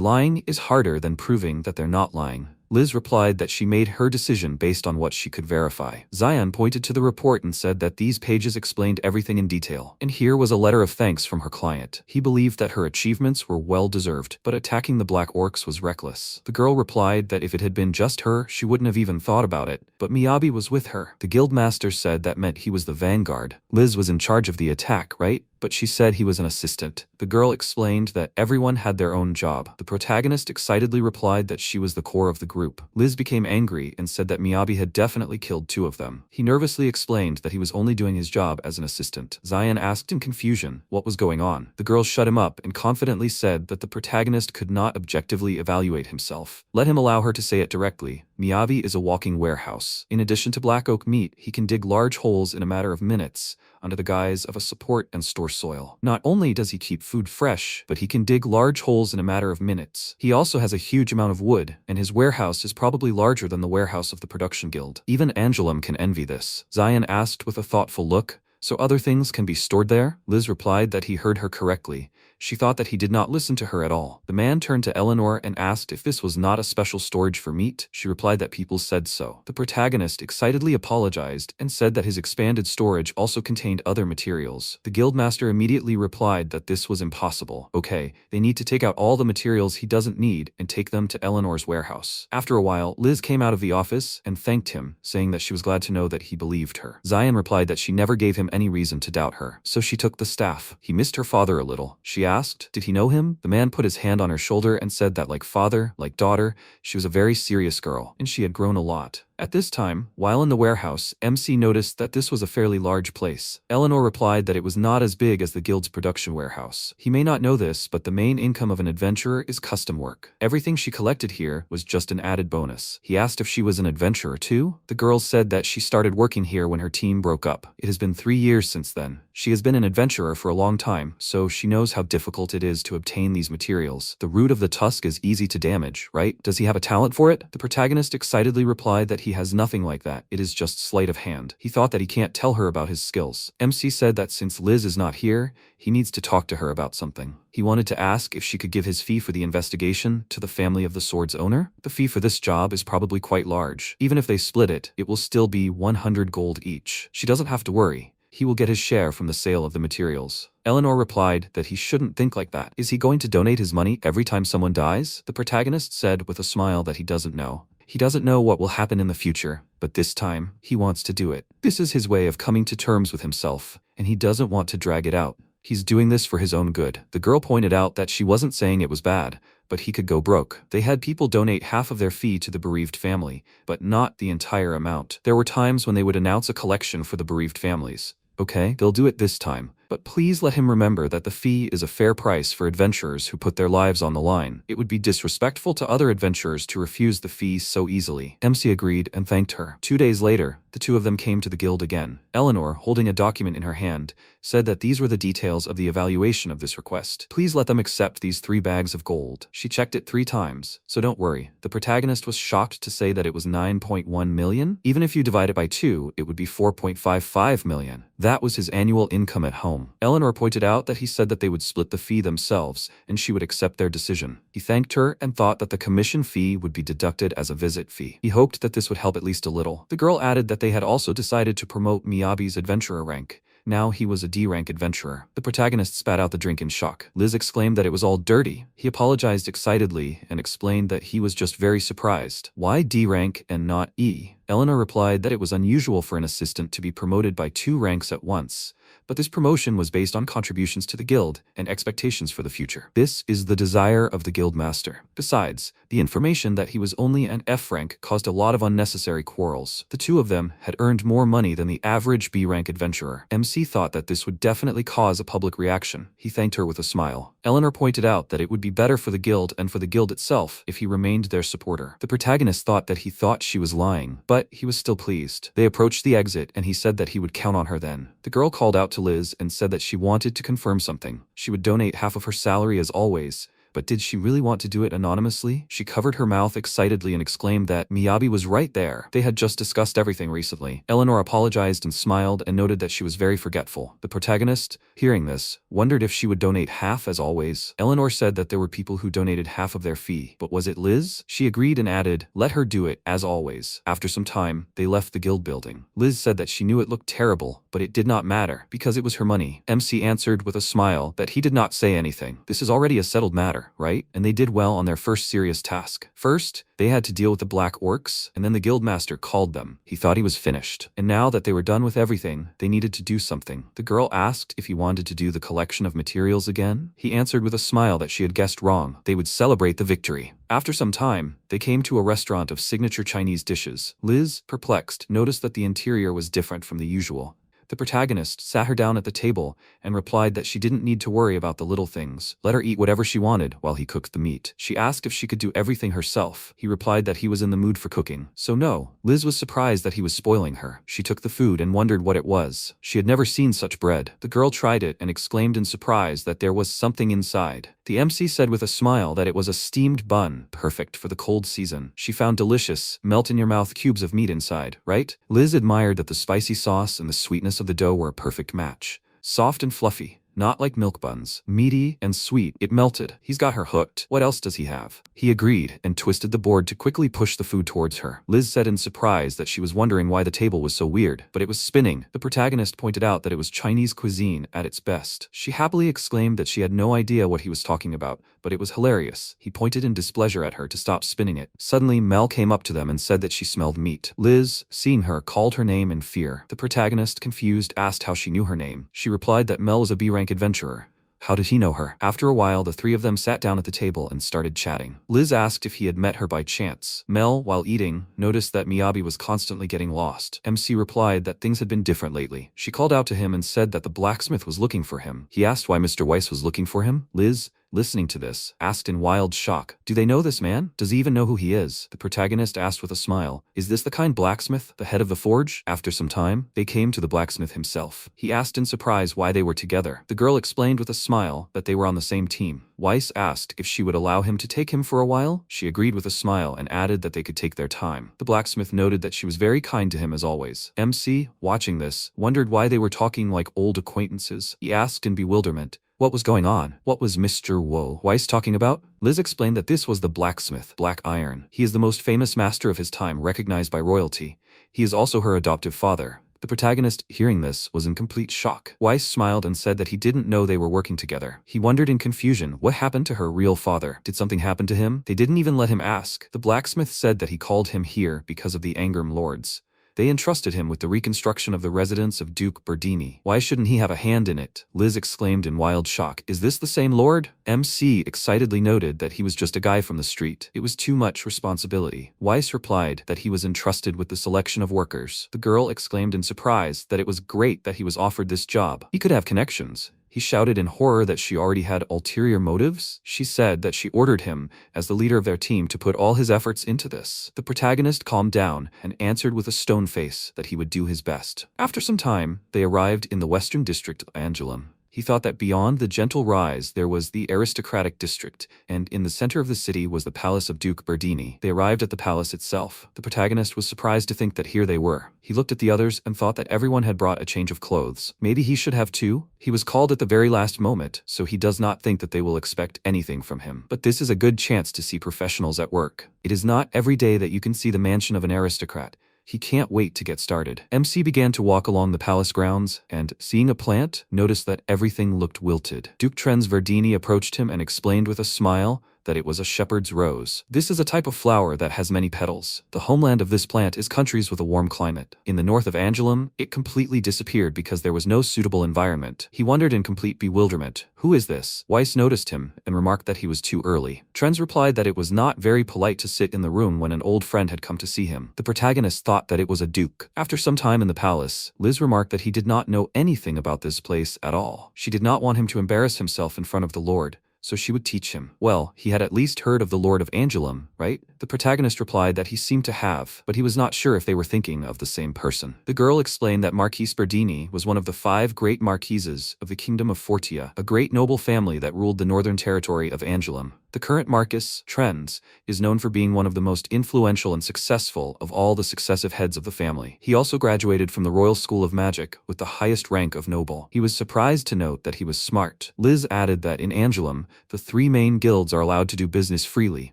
lying is harder than proving that they're not lying. Liz replied that she made her decision based on what she could verify. Zion pointed to the report and said that these pages explained everything in detail. And here was a letter of thanks from her client. He believed that her achievements were well-deserved, but attacking the Black Orcs was reckless. The girl replied that if it had been just her, she wouldn't have even thought about it, but Miyabi was with her. The guild master said that meant he was the vanguard. Liz was in charge of the attack, right? But she said he was an assistant. The girl explained that everyone had their own job. The protagonist excitedly replied that she was the core of the group. Liz became angry and said that Miyabi had definitely killed two of them. He nervously explained that he was only doing his job as an assistant. Zion asked in confusion what was going on. The girl shut him up and confidently said that the protagonist could not objectively evaluate himself. Let him allow her to say it directly. Miyabi is a walking warehouse. In addition to black oak meat, he can dig large holes in a matter of minutes, under the guise of a support and store soil. Not only does he keep food fresh, but he can dig large holes in a matter of minutes. He also has a huge amount of wood, and his warehouse is probably larger than the warehouse of the production guild. Even Angelum can envy this. Zion asked with a thoughtful look, "So other things can be stored there?" Liz replied that he heard her correctly. She thought that he did not listen to her at all. The man turned to Eleanor and asked if this was not a special storage for meat. She replied that people said so. The protagonist excitedly apologized and said that his expanded storage also contained other materials. The guildmaster immediately replied that this was impossible. Okay, they need to take out all the materials he doesn't need and take them to Eleanor's warehouse. After a while, Liz came out of the office and thanked him, saying that she was glad to know that he believed her. Zion replied that she never gave him any reason to doubt her, so she took the staff. He missed her father a little. She asked, did he know him? The man put his hand on her shoulder and said that like father, like daughter, she was a very serious girl, and she had grown a lot. At this time, while in the warehouse, MC noticed that this was a fairly large place. Eleanor replied that it was not as big as the guild's production warehouse. He may not know this, but the main income of an adventurer is custom work. Everything she collected here was just an added bonus. He asked if she was an adventurer too. The girl said that she started working here when her team broke up. It has been 3 years since then. She has been an adventurer for a long time, so she knows how difficult it is to obtain these materials. The root of the tusk is easy to damage, right? Does he have a talent for it? The protagonist excitedly replied that he has nothing like that. It is just sleight of hand. He thought that he can't tell her about his skills. MC said that since Liz is not here, he needs to talk to her about something. He wanted to ask if she could give his fee for the investigation to the family of the sword's owner. The fee for this job is probably quite large. Even if they split it, it will still be 100 gold each. She doesn't have to worry. He will get his share from the sale of the materials. Eleanor replied that he shouldn't think like that. Is he going to donate his money every time someone dies? The protagonist said with a smile that he doesn't know. He doesn't know what will happen in the future, but this time, he wants to do it. This is his way of coming to terms with himself, and he doesn't want to drag it out. He's doing this for his own good. The girl pointed out that she wasn't saying it was bad, but he could go broke. They had people donate half of their fee to the bereaved family, but not the entire amount. There were times when they would announce a collection for the bereaved families. Okay, they'll do it this time. But please let him remember that the fee is a fair price for adventurers who put their lives on the line. It would be disrespectful to other adventurers to refuse the fee so easily. MC agreed and thanked her. 2 days later, the two of them came to the guild again. Eleanor, holding a document in her hand, said that these were the details of the evaluation of this request. Please let them accept these 3 bags of gold. She checked it 3 times, so don't worry. The protagonist was shocked to say that it was 9.1 million. Even if you divide it by 2, it would be 4.55 million. That was his annual income at home. Eleanor pointed out that he said that they would split the fee themselves, and she would accept their decision. He thanked her and thought that the commission fee would be deducted as a visit fee. He hoped that this would help at least a little. The girl added that they had also decided to promote Miyabi's adventurer rank. Now he was a D-rank adventurer. The protagonist spat out the drink in shock. Liz exclaimed that it was all dirty. He apologized excitedly and explained that he was just very surprised. Why D-rank and not E? Eleanor replied that it was unusual for an assistant to be promoted by 2 ranks at once, but this promotion was based on contributions to the guild and expectations for the future. This is the desire of the guild master. Besides, the information that he was only an F rank caused a lot of unnecessary quarrels. The two of them had earned more money than the average B rank adventurer. MC thought that this would definitely cause a public reaction. He thanked her with a smile. Eleanor pointed out that it would be better for the guild and for the guild itself if he remained their supporter. The protagonist thought that he thought she was lying, but he was still pleased. They approached the exit and he said that he would count on her then. The girl called out to Liz and said that she wanted to confirm something. She would donate half of her salary as always. But did she really want to do it anonymously? She covered her mouth excitedly and exclaimed that Miyabi was right there. They had just discussed everything recently. Eleanor apologized and smiled and noted that she was very forgetful. The protagonist, hearing this, wondered if she would donate half as always. Eleanor said that there were people who donated half of their fee. But was it Liz? She agreed and added, let her do it, as always. After some time, they left the guild building. Liz said that she knew it looked terrible, but it did not matter, because it was her money. MC answered with a smile that he did not say anything. This is already a settled matter, right? And they did well on their first serious task. First, they had to deal with the black orcs, and then the guildmaster called them. He thought he was finished. And now that they were done with everything, they needed to do something. The girl asked if he wanted to do the collection of materials again. He answered with a smile that she had guessed wrong. They would celebrate the victory. After some time, they came to a restaurant of signature Chinese dishes. Liz, perplexed, noticed that the interior was different from the usual. The protagonist sat her down at the table and replied that she didn't need to worry about the little things. Let her eat whatever she wanted while he cooked the meat. She asked if she could do everything herself. He replied that he was in the mood for cooking. So no. Liz was surprised that he was spoiling her. She took the food and wondered what it was. She had never seen such bread. The girl tried it and exclaimed in surprise that there was something inside. The MC said with a smile that it was a steamed bun, perfect for the cold season. She found delicious, melt-in-your-mouth cubes of meat inside, right? Liz admired that the spicy sauce and the sweetness of the dough were a perfect match. Soft and fluffy. Not like milk buns. Meaty and sweet. It melted. He's got her hooked. What else does he have? He agreed and twisted the board to quickly push the food towards her. Liz said in surprise that she was wondering why the table was so weird, but it was spinning. The protagonist pointed out that it was Chinese cuisine at its best. She happily exclaimed that she had no idea what he was talking about, but it was hilarious. He pointed in displeasure at her to stop spinning it. Suddenly, Mel came up to them and said that she smelled meat. Liz, seeing her, called her name in fear. The protagonist, confused, asked how she knew her name. She replied that Mel was a B-rank adventurer. How did he know her? After a while, the three of them sat down at the table and started chatting. Liz asked if he had met her by chance. Mel, while eating, noticed that Miyabi was constantly getting lost. MC replied that things had been different lately. She called out to him and said that the blacksmith was looking for him. He asked why Mr. Weiss was looking for him. Liz, listening to this, asked in wild shock, "Do they know this man? Does he even know who he is?" The protagonist asked with a smile, "Is this the kind blacksmith, the head of the forge?" After some time, they came to the blacksmith himself. He asked in surprise why they were together. The girl explained with a smile that they were on the same team. Weiss asked if she would allow him to take him for a while. She agreed with a smile and added that they could take their time. The blacksmith noted that she was very kind to him as always. MC, watching this, wondered why they were talking like old acquaintances. He asked in bewilderment, what was going on? What was Mr. Weiss talking about? Liz explained that this was the blacksmith, Black Iron. He is the most famous master of his time, recognized by royalty. He is also her adoptive father. The protagonist, hearing this, was in complete shock. Weiss smiled and said that he didn't know they were working together. He wondered in confusion what happened to her real father. Did something happen to him? They didn't even let him ask. The blacksmith said that he called him here because of the Angrim lords. They entrusted him with the reconstruction of the residence of Duke Berdini. Why shouldn't he have a hand in it? Liz exclaimed in wild shock. Is this the same lord? MC excitedly noted that he was just a guy from the street. It was too much responsibility. Weiss replied that he was entrusted with the selection of workers. The girl exclaimed in surprise that it was great that he was offered this job. He could have connections. He shouted in horror that she already had ulterior motives. She said that she ordered him, as the leader of their team, to put all his efforts into this. The protagonist calmed down and answered with a stone face that he would do his best. After some time, they arrived in the western district of Angoulême. He thought that beyond the gentle rise there was the aristocratic district, and in the center of the city was the palace of Duke Berdini. They arrived at the palace itself. The protagonist was surprised to think that here they were. He looked at the others and thought that everyone had brought a change of clothes. Maybe he should have too? He was called at the very last moment, so he does not think that they will expect anything from him. But this is a good chance to see professionals at work. It is not every day that you can see the mansion of an aristocrat. He can't wait to get started. MC began to walk along the palace grounds and, seeing a plant, noticed that everything looked wilted. Duke Trenz Verdini approached him and explained with a smile that it was a shepherd's rose. This is a type of flower that has many petals. The homeland of this plant is countries with a warm climate. In the north of Angoulême, it completely disappeared because there was no suitable environment. He wondered in complete bewilderment, who is this? Weiss noticed him and remarked that he was too early. Trenz replied that it was not very polite to sit in the room when an old friend had come to see him. The protagonist thought that it was a duke. After some time in the palace, Liz remarked that he did not know anything about this place at all. She did not want him to embarrass himself in front of the Lord, so she would teach him. Well, he had at least heard of the Lord of Angoulême, right? The protagonist replied that he seemed to have, but he was not sure if they were thinking of the same person. The girl explained that Marquise Berdini was one of the 5 great marquises of the Kingdom of Fortia, a great noble family that ruled the northern territory of Angoulême. The current Marquis, Trenz, is known for being one of the most influential and successful of all the successive heads of the family. He also graduated from the Royal School of Magic with the highest rank of noble. He was surprised to note that he was smart. Liz added that in Angoulême, the 3 main guilds are allowed to do business freely,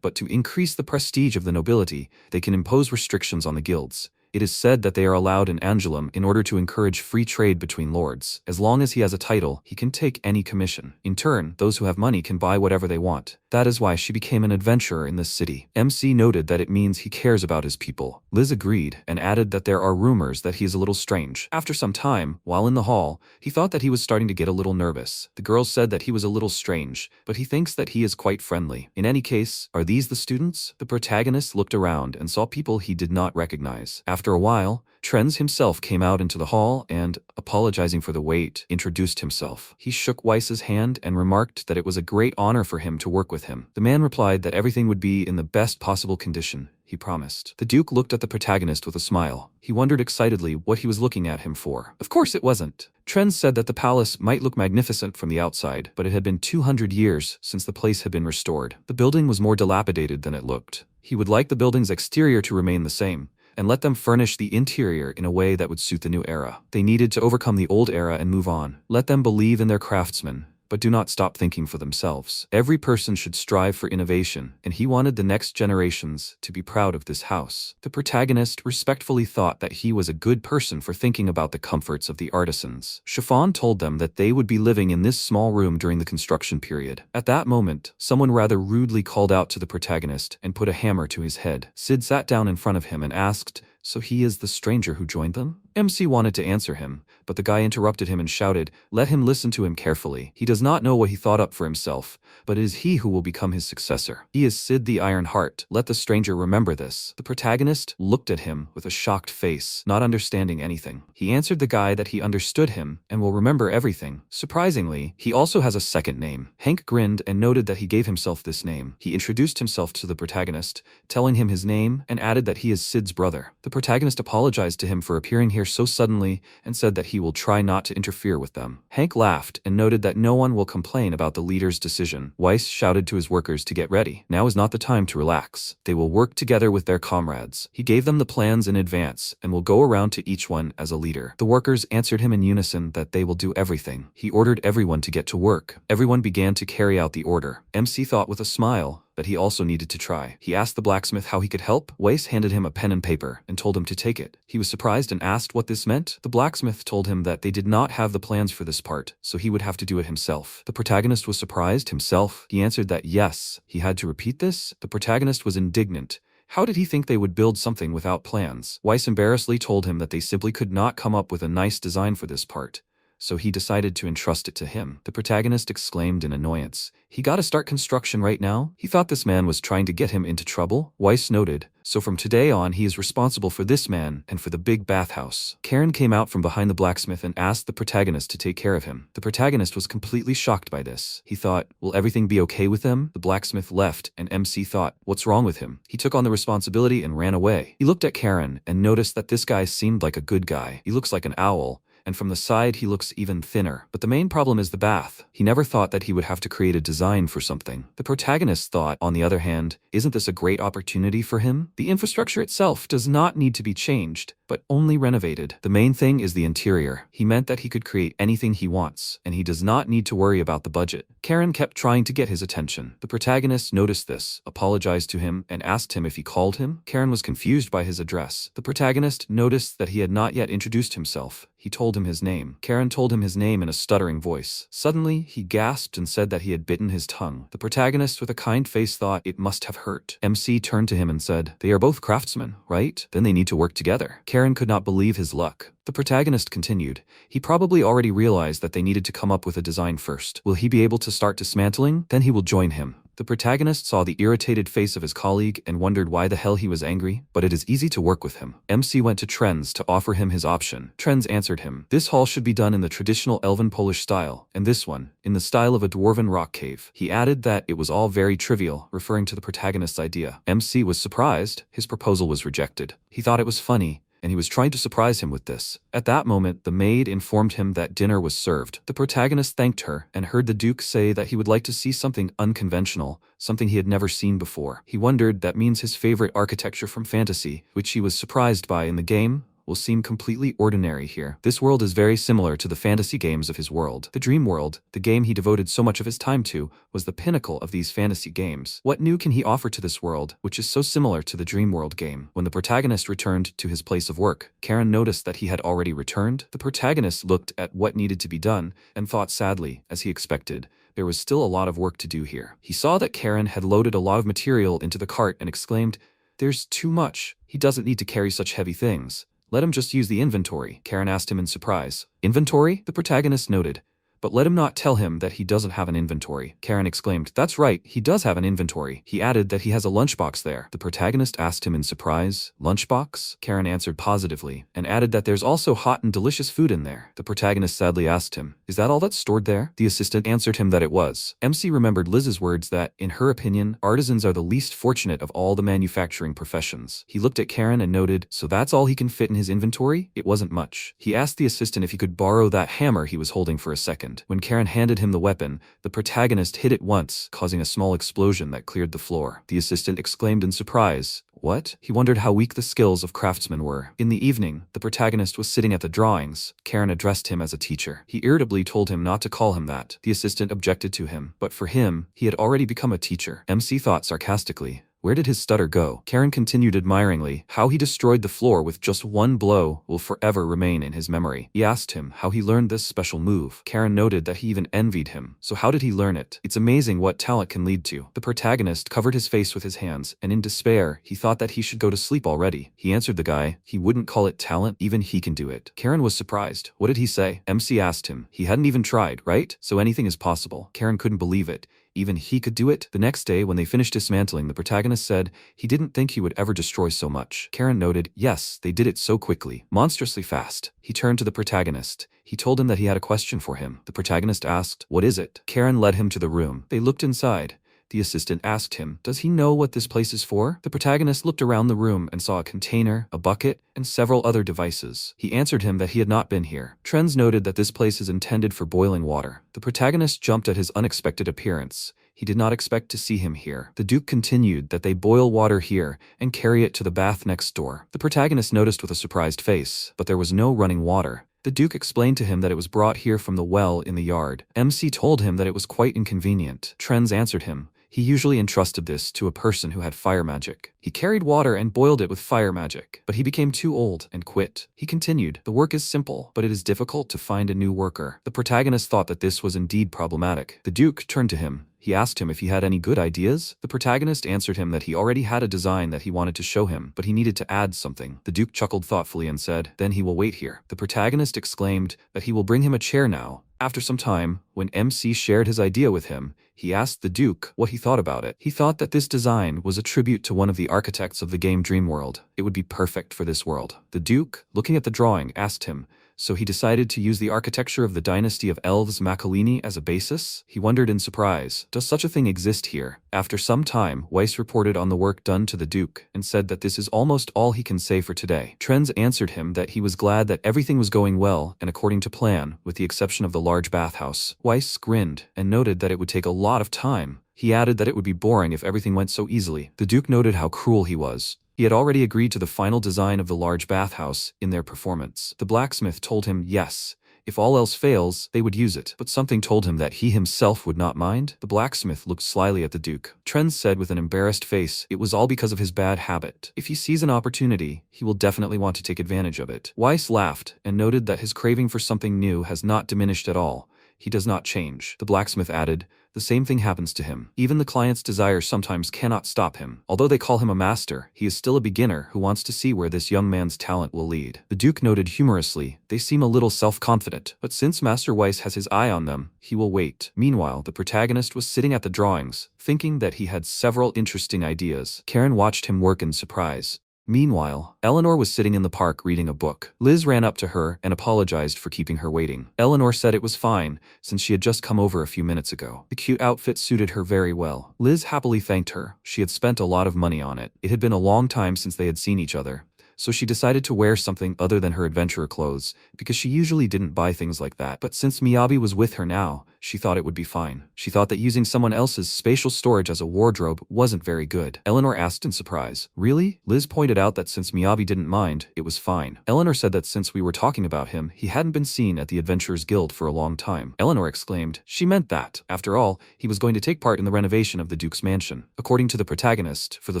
but to increase the prestige of the nobility, they can impose restrictions on the guilds. It is said that they are allowed in Angoulême in order to encourage free trade between lords. As long as he has a title, he can take any commission. In turn, those who have money can buy whatever they want. That is why she became an adventurer in this city. MC noted that it means he cares about his people. Liz agreed and added that there are rumors that he is a little strange. After some time, while in the hall, he thought that he was starting to get a little nervous. The girl said that he was a little strange, but he thinks that he is quite friendly. In any case, are these the students? The protagonist looked around and saw people he did not recognize. After a while, Trenz himself came out into the hall and, apologizing for the wait, introduced himself. He shook Weiss's hand and remarked that it was a great honor for him to work with him. The man replied that everything would be in the best possible condition. He promised. The Duke looked at the protagonist with a smile. He wondered excitedly what he was looking at him for. Of course it wasn't. Trenz said that the palace might look magnificent from the outside, but it had been 200 years since the place had been restored. The building was more dilapidated than it looked. He would like the building's exterior to remain the same, and let them furnish the interior in a way that would suit the new era. They needed to overcome the old era and move on. Let them believe in their craftsmen, but do not stop thinking for themselves. Every person should strive for innovation, and he wanted the next generations to be proud of this house. The protagonist respectfully thought that he was a good person for thinking about the comforts of the artisans. Chiffon told them that they would be living in this small room during the construction period. At that moment, someone rather rudely called out to the protagonist and put a hammer to his head. Sid sat down in front of him and asked, "So he is the stranger who joined them?" MC wanted to answer him, but the guy interrupted him and shouted, "Let him listen to him carefully. He does not know what he thought up for himself, but it is he who will become his successor. He is Sid the Iron Heart. Let the stranger remember this." The protagonist looked at him with a shocked face, not understanding anything. He answered the guy that he understood him and will remember everything. Surprisingly, he also has a second name. Hank grinned and noted that he gave himself this name. He introduced himself to the protagonist, telling him his name, and added that he is Sid's brother. The protagonist apologized to him for appearing here so suddenly and said that he will try not to interfere with them. Hank laughed and noted that no one will complain about the leader's decision. Weiss shouted to his workers to get ready. Now is not the time to relax. They will work together with their comrades. He gave them the plans in advance and will go around to each one as a leader. The workers answered him in unison that they will do everything. He ordered everyone to get to work. Everyone began to carry out the order. MC thought with a smile that he also needed to try. He asked the blacksmith how he could help. Weiss handed him a pen and paper and told him to take it. He was surprised and asked what this meant. The blacksmith told him that they did not have the plans for this part, so he would have to do it himself. The protagonist was surprised himself. He answered that yes, he had to repeat this. The protagonist was indignant. How did he think they would build something without plans? Weiss embarrassedly told him that they simply could not come up with a nice design for this part, so he decided to entrust it to him. The protagonist exclaimed in annoyance, "He gotta start construction right now?" He thought this man was trying to get him into trouble. Weiss noted, "So from today on he is responsible for this man and for the big bathhouse." Karen came out from behind the blacksmith and asked the protagonist to take care of him. The protagonist was completely shocked by this. He thought, will everything be okay with them? The blacksmith left and MC thought, what's wrong with him? He took on the responsibility and ran away. He looked at Karen and noticed that this guy seemed like a good guy. He looks like an owl, and from the side he looks even thinner. But the main problem is the bath. He never thought that he would have to create a design for something. The protagonist thought, on the other hand, isn't this a great opportunity for him? The infrastructure itself does not need to be changed, but only renovated. The main thing is the interior. He meant that he could create anything he wants, and he does not need to worry about the budget. Karen kept trying to get his attention. The protagonist noticed this, apologized to him, and asked him if he called him. Karen was confused by his address. The protagonist noticed that he had not yet introduced himself. He told him his name. Karen told him his name in a stuttering voice. Suddenly, he gasped and said that he had bitten his tongue. The protagonist with a kind face thought it must have hurt. MC turned to him and said, "They are both craftsmen, right? Then they need to work together." Karen could not believe his luck. The protagonist continued, he probably already realized that they needed to come up with a design first. Will he be able to start dismantling? Then he will join him. The protagonist saw the irritated face of his colleague and wondered why the hell he was angry, but it is easy to work with him. MC went to Trends to offer him his option. Trends answered him, "This hall should be done in the traditional Elven Polish style, and this one, in the style of a dwarven rock cave." He added that it was all very trivial, referring to the protagonist's idea. MC was surprised. His proposal was rejected. He thought it was funny, and he was trying to surprise him with this. At that moment, the maid informed him that dinner was served. The protagonist thanked her and heard the Duke say that he would like to see something unconventional, something he had never seen before. He wondered that means his favorite architecture from fantasy, which he was surprised by in the game, will seem completely ordinary here. This world is very similar to the fantasy games of his world. The Dream World, the game he devoted so much of his time to, was the pinnacle of these fantasy games. What new can he offer to this world, which is so similar to the Dream World game? When the protagonist returned to his place of work, Karen noticed that he had already returned. The protagonist looked at what needed to be done and thought sadly, as he expected, there was still a lot of work to do here. He saw that Karen had loaded a lot of material into the cart and exclaimed, "There's too much. He doesn't need to carry such heavy things. Let him just use the inventory." Karen asked him in surprise. "Inventory?" The protagonist noted. "But let him not tell him that he doesn't have an inventory." Karen exclaimed, "That's right, he does have an inventory." He added that he has a lunchbox there. The protagonist asked him in surprise, "Lunchbox?" Karen answered positively, and added that there's also hot and delicious food in there. The protagonist sadly asked him, "Is that all that's stored there?" The assistant answered him that it was. MC remembered Liz's words that, in her opinion, artisans are the least fortunate of all the manufacturing professions. He looked at Karen and noted, "So that's all he can fit in his inventory?" It wasn't much. He asked the assistant if he could borrow that hammer he was holding for a second. When Karen handed him the weapon, the protagonist hit it once, causing a small explosion that cleared the floor. The assistant exclaimed in surprise, "What?" He wondered how weak the skills of craftsmen were. In the evening, the protagonist was sitting at the drawings. Karen addressed him as a teacher. He irritably told him not to call him that. The assistant objected to him, but for him, he had already become a teacher. MC thought sarcastically, Where did his stutter go? Karen continued admiringly. How he destroyed the floor with just one blow will forever remain in his memory. He asked him how he learned this special move. Karen noted that he even envied him. So how did he learn it? It's amazing what talent can lead to. The protagonist covered his face with his hands, and in despair, he thought that he should go to sleep already. He answered the guy, he wouldn't call it talent, even he can do it. Karen was surprised. What did he say? MC asked him. He hadn't even tried, right? So anything is possible. Karen couldn't believe it. Even he could do it? The next day, when they finished dismantling, the protagonist said he didn't think he would ever destroy so much. Karen noted, yes, they did it so quickly, monstrously fast. He turned to the protagonist. He told him that he had a question for him. The protagonist asked, what is it? Karen led him to the room. They looked inside. The assistant asked him, does he know what this place is for? The protagonist looked around the room and saw a container, a bucket, and several other devices. He answered him that he had not been here. Trends noted that this place is intended for boiling water. The protagonist jumped at his unexpected appearance. He did not expect to see him here. The Duke continued that they boil water here and carry it to the bath next door. The protagonist noticed with a surprised face, but there was no running water. The Duke explained to him that it was brought here from the well in the yard. MC told him that it was quite inconvenient. Trends answered him. He usually entrusted this to a person who had fire magic. He carried water and boiled it with fire magic, but he became too old and quit. He continued, the work is simple, but it is difficult to find a new worker. The protagonist thought that this was indeed problematic. The Duke turned to him. He asked him if he had any good ideas. The protagonist answered him that he already had a design that he wanted to show him, but he needed to add something. The Duke chuckled thoughtfully and said, then he will wait here. The protagonist exclaimed that he will bring him a chair now. After some time, when MC shared his idea with him, he asked the Duke what he thought about it. He thought that this design was a tribute to one of the architects of the game Dreamworld. It would be perfect for this world. The Duke, looking at the drawing, asked him, so he decided to use the architecture of the dynasty of elves Makalini as a basis? He wondered in surprise, does such a thing exist here? After some time, Weiss reported on the work done to the Duke and said that this is almost all he can say for today. Trends answered him that he was glad that everything was going well and according to plan, with the exception of the large bathhouse. Weiss grinned and noted that it would take a lot of time. He added that it would be boring if everything went so easily. The Duke noted how cruel he was. He had already agreed to the final design of the large bathhouse in their performance. The blacksmith told him yes, if all else fails, they would use it. But something told him that he himself would not mind. The blacksmith looked slyly at the Duke. Trends said with an embarrassed face, it was all because of his bad habit. If he sees an opportunity, he will definitely want to take advantage of it. Weiss laughed and noted that his craving for something new has not diminished at all. He does not change. The blacksmith added, the same thing happens to him. Even the client's desires sometimes cannot stop him. Although they call him a master, he is still a beginner who wants to see where this young man's talent will lead. The Duke noted humorously, they seem a little self-confident, but since Master Weiss has his eye on them, he will wait. Meanwhile, the protagonist was sitting at the drawings, thinking that he had several interesting ideas. Karen watched him work in surprise. Meanwhile, Eleanor was sitting in the park reading a book. Liz ran up to her and apologized for keeping her waiting. Eleanor said it was fine, since she had just come over a few minutes ago. The cute outfit suited her very well. Liz happily thanked her. She had spent a lot of money on it. It had been a long time since they had seen each other, so she decided to wear something other than her adventurer clothes, because she usually didn't buy things like that. But since Miyabi was with her now, she thought it would be fine. She thought that using someone else's spatial storage as a wardrobe wasn't very good. Eleanor asked in surprise, really? Liz pointed out that since Miyabi didn't mind, it was fine. Eleanor said that since we were talking about him, he hadn't been seen at the Adventurers Guild for a long time. Eleanor exclaimed, she meant that. After all, he was going to take part in the renovation of the Duke's mansion. According to the protagonist, for the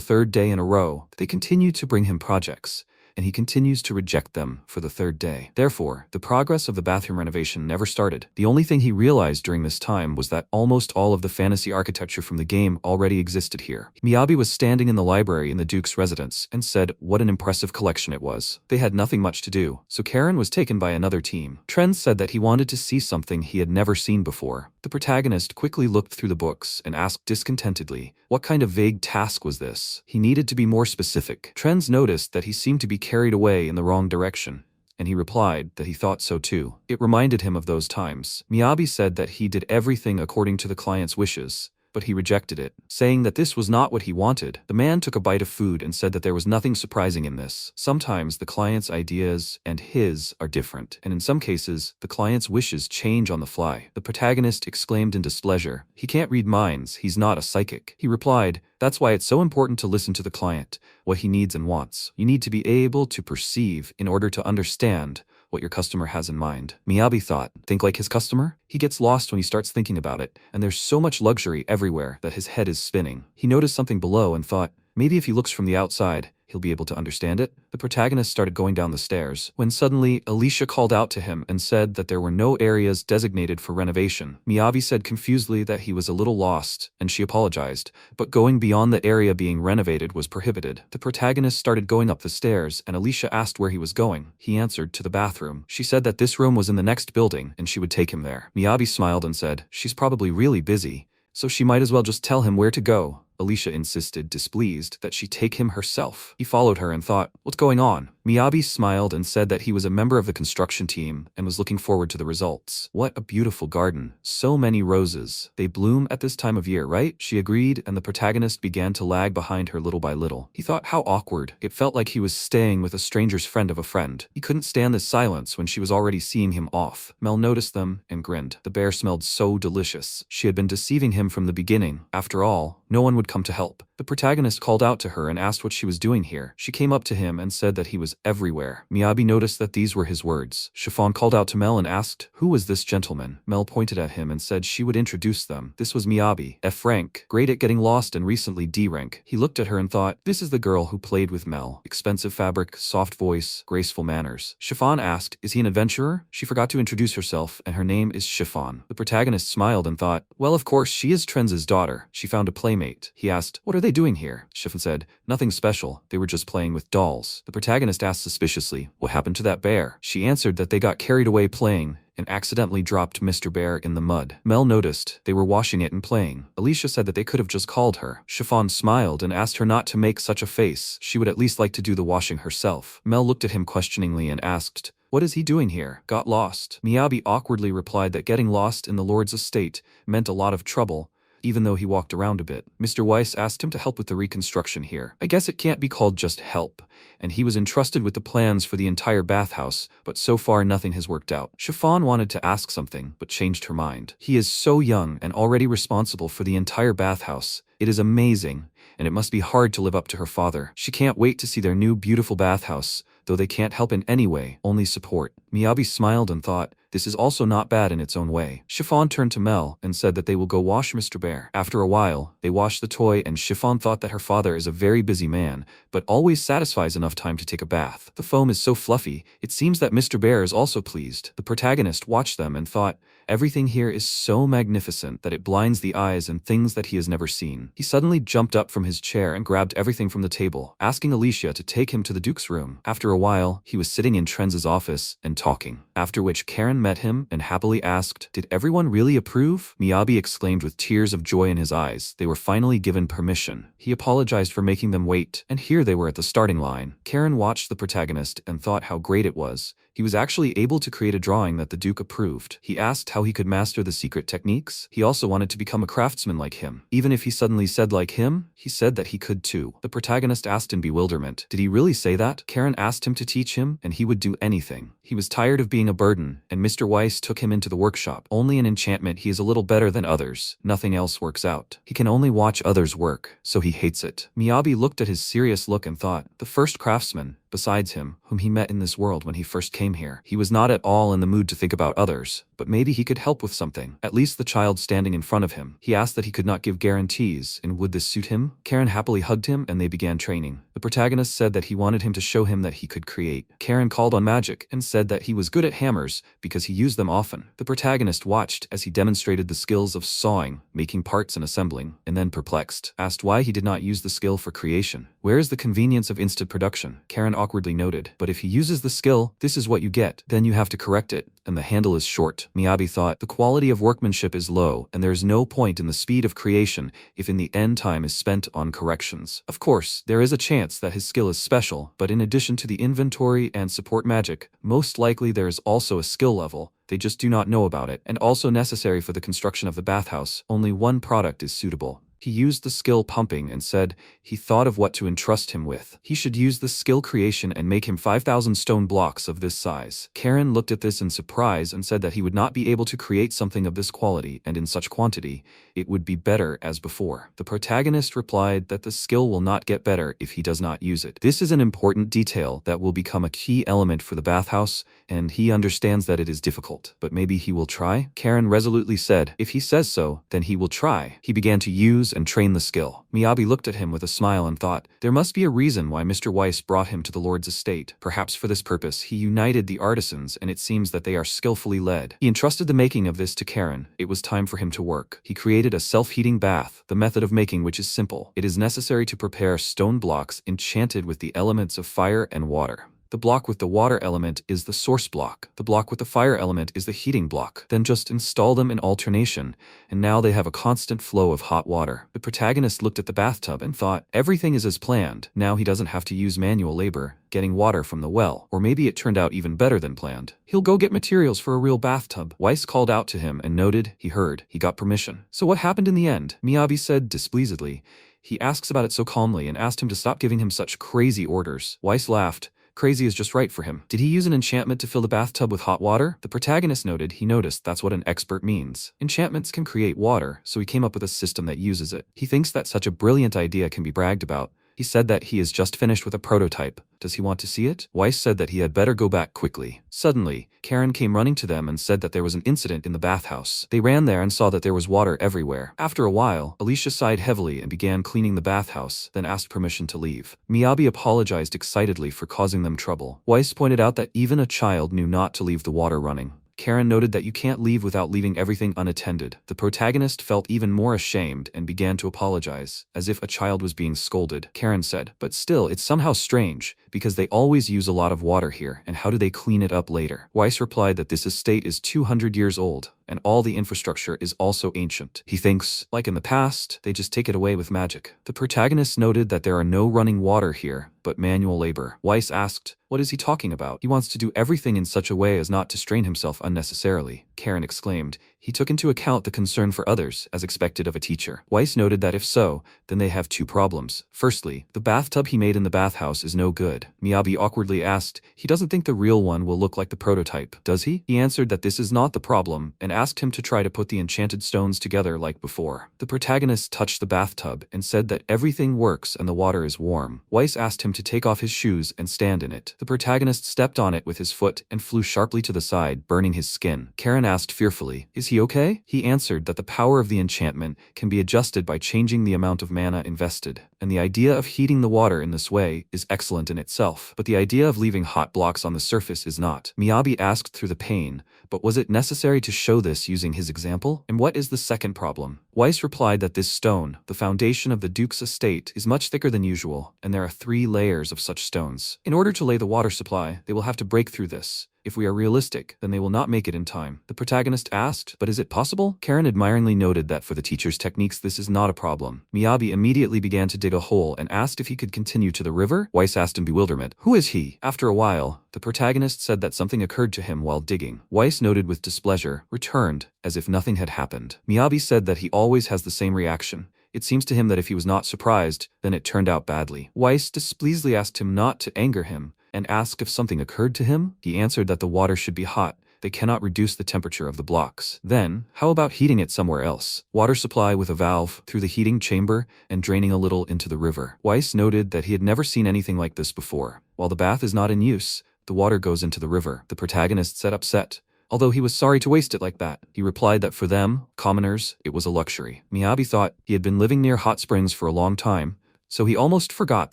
third day in a row, they continue to bring him projects, and he continues to reject them for the third day. Therefore, the progress of the bathroom renovation never started. The only thing he realized during this time was that almost all of the fantasy architecture from the game already existed here. Miyabi was standing in the library in the Duke's residence and said what an impressive collection it was. They had nothing much to do, so Karen was taken by another team. Trent said that he wanted to see something he had never seen before. The protagonist quickly looked through the books and asked discontentedly, what kind of vague task was this? He needed to be more specific. Trends noticed that he seemed to be carried away in the wrong direction, and he replied that he thought so too. It reminded him of those times. Miyabi said that he did everything according to the client's wishes, but he rejected it, saying that this was not what he wanted. The man took a bite of food and said that there was nothing surprising in this. Sometimes the client's ideas and his are different, and in some cases, the client's wishes change on the fly. The protagonist exclaimed in displeasure, he can't read minds, he's not a psychic. He replied, that's why it's so important to listen to the client, what he needs and wants. You need to be able to perceive in order to understand what your customer has in mind. Miyabi thought, think like his customer? He gets lost when he starts thinking about it, and there's so much luxury everywhere that his head is spinning. He noticed something below and thought, Maybe if he looks from the outside, he'll be able to understand it. The protagonist started going down the stairs, when suddenly, Alicia called out to him and said that there were no areas designated for renovation. Miyabi said confusedly that he was a little lost, and she apologized, but going beyond the area being renovated was prohibited. The protagonist started going up the stairs, and Alicia asked where he was going. He answered, to the bathroom. She said that this room was in the next building, and she would take him there. Miyabi smiled and said, she's probably really busy, so she might as well just tell him where to go. Alicia insisted, displeased, that she take him herself. He followed her and thought, what's going on? Miyabi smiled and said that he was a member of the construction team and was looking forward to the results. What a beautiful garden. So many roses. They bloom at this time of year, right? She agreed, and the protagonist began to lag behind her little by little. He thought how awkward. It felt like he was staying with a stranger's friend of a friend. He couldn't stand this silence when she was already seeing him off. Mel noticed them and grinned. The bear smelled so delicious. She had been deceiving him from the beginning. After all, no one would come to help. The protagonist called out to her and asked what she was doing here. She came up to him and said that he was everywhere. Miyabi noticed that these were his words. Chiffon called out to Mel and asked, who was this gentleman? Mel pointed at him and said she would introduce them. This was Miyabi, F rank, great at getting lost and recently D rank. He looked at her and thought, this is the girl who played with Mel. Expensive fabric, soft voice, graceful manners. Chiffon asked, is he an adventurer? She forgot to introduce herself, and her name is Chiffon. The protagonist smiled and thought, well, of course, she is Trenz's daughter. She found a playmate. He asked, what are they doing here? Chiffon said, nothing special. They were just playing with dolls. The protagonist asked suspiciously, what happened to that bear? She answered that they got carried away playing and accidentally dropped Mr. Bear in the mud. Mel noticed they were washing it and playing. Alicia said that they could have just called her. Chiffon smiled and asked her not to make such a face. She would at least like to do the washing herself. Mel looked at him questioningly and asked, what is he doing here? Got lost. Miyabi awkwardly replied that getting lost in the Lord's estate meant a lot of trouble, even though he walked around a bit. Mr. Weiss asked him to help with the reconstruction here. I guess it can't be called just help, and he was entrusted with the plans for the entire bathhouse, but so far nothing has worked out. Chiffon wanted to ask something, but changed her mind. He is so young and already responsible for the entire bathhouse. It is amazing, and it must be hard to live up to her father. She can't wait to see their new beautiful bathhouse, though they can't help in any way, only support. Miyabi smiled and thought, this is also not bad in its own way. Chiffon turned to Mel and said that they will go wash Mr. Bear. After a while, they washed the toy, and Chiffon thought that her father is a very busy man, but always satisfies enough time to take a bath. The foam is so fluffy, it seems that Mr. Bear is also pleased. The protagonist watched them and thought, everything here is so magnificent that it blinds the eyes and things that he has never seen. He suddenly jumped up from his chair and grabbed everything from the table, asking Alicia to take him to the Duke's room. After a while, he was sitting in Trenz's office and talking, after which Karen met him and happily asked, did everyone really approve? Miyabi exclaimed with tears of joy in his eyes. They were finally given permission. He apologized for making them wait, and here they were at the starting line. Karen watched the protagonist and thought how great it was. He was actually able to create a drawing that the Duke approved. He asked how he could master the secret techniques. He also wanted to become a craftsman like him. Even if he suddenly said like him, he said that he could too. The protagonist asked in bewilderment, did he really say that? Karen asked him to teach him, and he would do anything. He was tired of being a burden, and Mr. Weiss took him into the workshop. Only in enchantment he is a little better than others. Nothing else works out. He can only watch others work, so he hates it. Miyabi looked at his serious look and thought, the first craftsman, besides him, whom he met in this world when he first came here. He was not at all in the mood to think about others, but maybe he could help with something. At least the child standing in front of him. He asked that he could not give guarantees, and would this suit him? Karen happily hugged him and they began training. The protagonist said that he wanted him to show him that he could create. Karen called on magic and said that he was good at hammers because he used them often. The protagonist watched as he demonstrated the skills of sawing, making parts and assembling, and then perplexed, asked why he did not use the skill for creation. Where is the convenience of instant production? Karen awkwardly noted, but if he uses the skill, this is what you get. Then you have to correct it, and the handle is short. Miyabi thought, the quality of workmanship is low, and there is no point in the speed of creation if in the end time is spent on corrections. Of course, there is a chance that his skill is special, but in addition to the inventory and support magic, most likely there is also a skill level. They just do not know about it, and also necessary for the construction of the bathhouse. Only one product is suitable. He used the skill pumping and said he thought of what to entrust him with. He should use the skill creation and make him 5,000 stone blocks of this size. Karen looked at this in surprise and said that he would not be able to create something of this quality and in such quantity. It would be better as before. The protagonist replied that the skill will not get better if he does not use it. This is an important detail that will become a key element for the bathhouse, and he understands that it is difficult, but maybe he will try? Karen resolutely said, if he says so, then he will try. He began to use shoes and train the skill. Miyabi looked at him with a smile and thought, there must be a reason why Mr. Weiss brought him to the Lord's estate. Perhaps for this purpose he united the artisans, and it seems that they are skillfully led. He entrusted the making of this to Karen. It was time for him to work. He created a self-heating bath, the method of making which is simple. It is necessary to prepare stone blocks enchanted with the elements of fire and water. The block with the water element is the source block. The block with the fire element is the heating block. Then just install them in alternation, and now they have a constant flow of hot water. The protagonist looked at the bathtub and thought, everything is as planned. Now he doesn't have to use manual labor, getting water from the well. Or maybe it turned out even better than planned. He'll go get materials for a real bathtub. Weiss called out to him and noted he heard. He got permission. So what happened in the end? Miyabi said displeasedly. He asks about it so calmly and asked him to stop giving him such crazy orders. Weiss laughed. Crazy is just right for him. Did he use an enchantment to fill the bathtub with hot water? The protagonist noted he noticed that's what an expert means. Enchantments can create water, so he came up with a system that uses it. He thinks that such a brilliant idea can be bragged about. He said that he is just finished with a prototype. Does he want to see it? Weiss said that he had better go back quickly. Suddenly, Karen came running to them and said that there was an incident in the bathhouse. They ran there and saw that there was water everywhere. After a while, Alicia sighed heavily and began cleaning the bathhouse, then asked permission to leave. Miyabi apologized excitedly for causing them trouble. Weiss pointed out that even a child knew not to leave the water running. Karen noted that you can't leave without leaving everything unattended. The protagonist felt even more ashamed and began to apologize, as if a child was being scolded. Karen said, but still, it's somehow strange, because they always use a lot of water here, and how do they clean it up later? Weiss replied that this estate is 200 years old, and all the infrastructure is also ancient. He thinks, like in the past, they just take it away with magic. The protagonist noted that there are no running water here, but manual labor. Weiss asked, what is he talking about? He wants to do everything in such a way as not to strain himself unnecessarily. Karen exclaimed, he took into account the concern for others, as expected of a teacher. Weiss noted that if so, then they have two problems. Firstly, the bathtub he made in the bathhouse is no good. Miyabi awkwardly asked, he doesn't think the real one will look like the prototype, does he? He answered that this is not the problem, and asked him to try to put the enchanted stones together like before. The protagonist touched the bathtub and said that everything works and the water is warm. Weiss asked him to take off his shoes and stand in it. The protagonist stepped on it with his foot and flew sharply to the side, burning his skin. Karen asked fearfully, is he okay? He answered that the power of the enchantment can be adjusted by changing the amount of mana invested, and the idea of heating the water in this way is excellent in itself, but the idea of leaving hot blocks on the surface is not. Miyabi asked through the pain, but was it necessary to show this using his example? And what is the second problem? Weiss replied that this stone, the foundation of the Duke's estate, is much thicker than usual, and there are 3 layers of such stones. In order to lay the water supply, they will have to break through this. If we are realistic, then they will not make it in time. The protagonist asked, but is it possible? Karen admiringly noted that for the teacher's techniques this is not a problem. Miyabi immediately began to dig a hole and asked if he could continue to the river. Weiss asked in bewilderment, who is he? After a while, the protagonist said that something occurred to him while digging. Weiss noted with displeasure, returned, as if nothing had happened. Miyabi said that he always has the same reaction. It seems to him that if he was not surprised, then it turned out badly. Weiss displeasedly asked him not to anger him, and asked if something occurred to him. He answered that the water should be hot. They cannot reduce the temperature of the blocks. Then, how about heating it somewhere else? Water supply with a valve through the heating chamber and draining a little into the river. Weiss noted that he had never seen anything like this before. While the bath is not in use, the water goes into the river. The protagonist said upset, although he was sorry to waste it like that. He replied that for them, commoners, it was a luxury. Miyabi thought he had been living near hot springs for a long time, so he almost forgot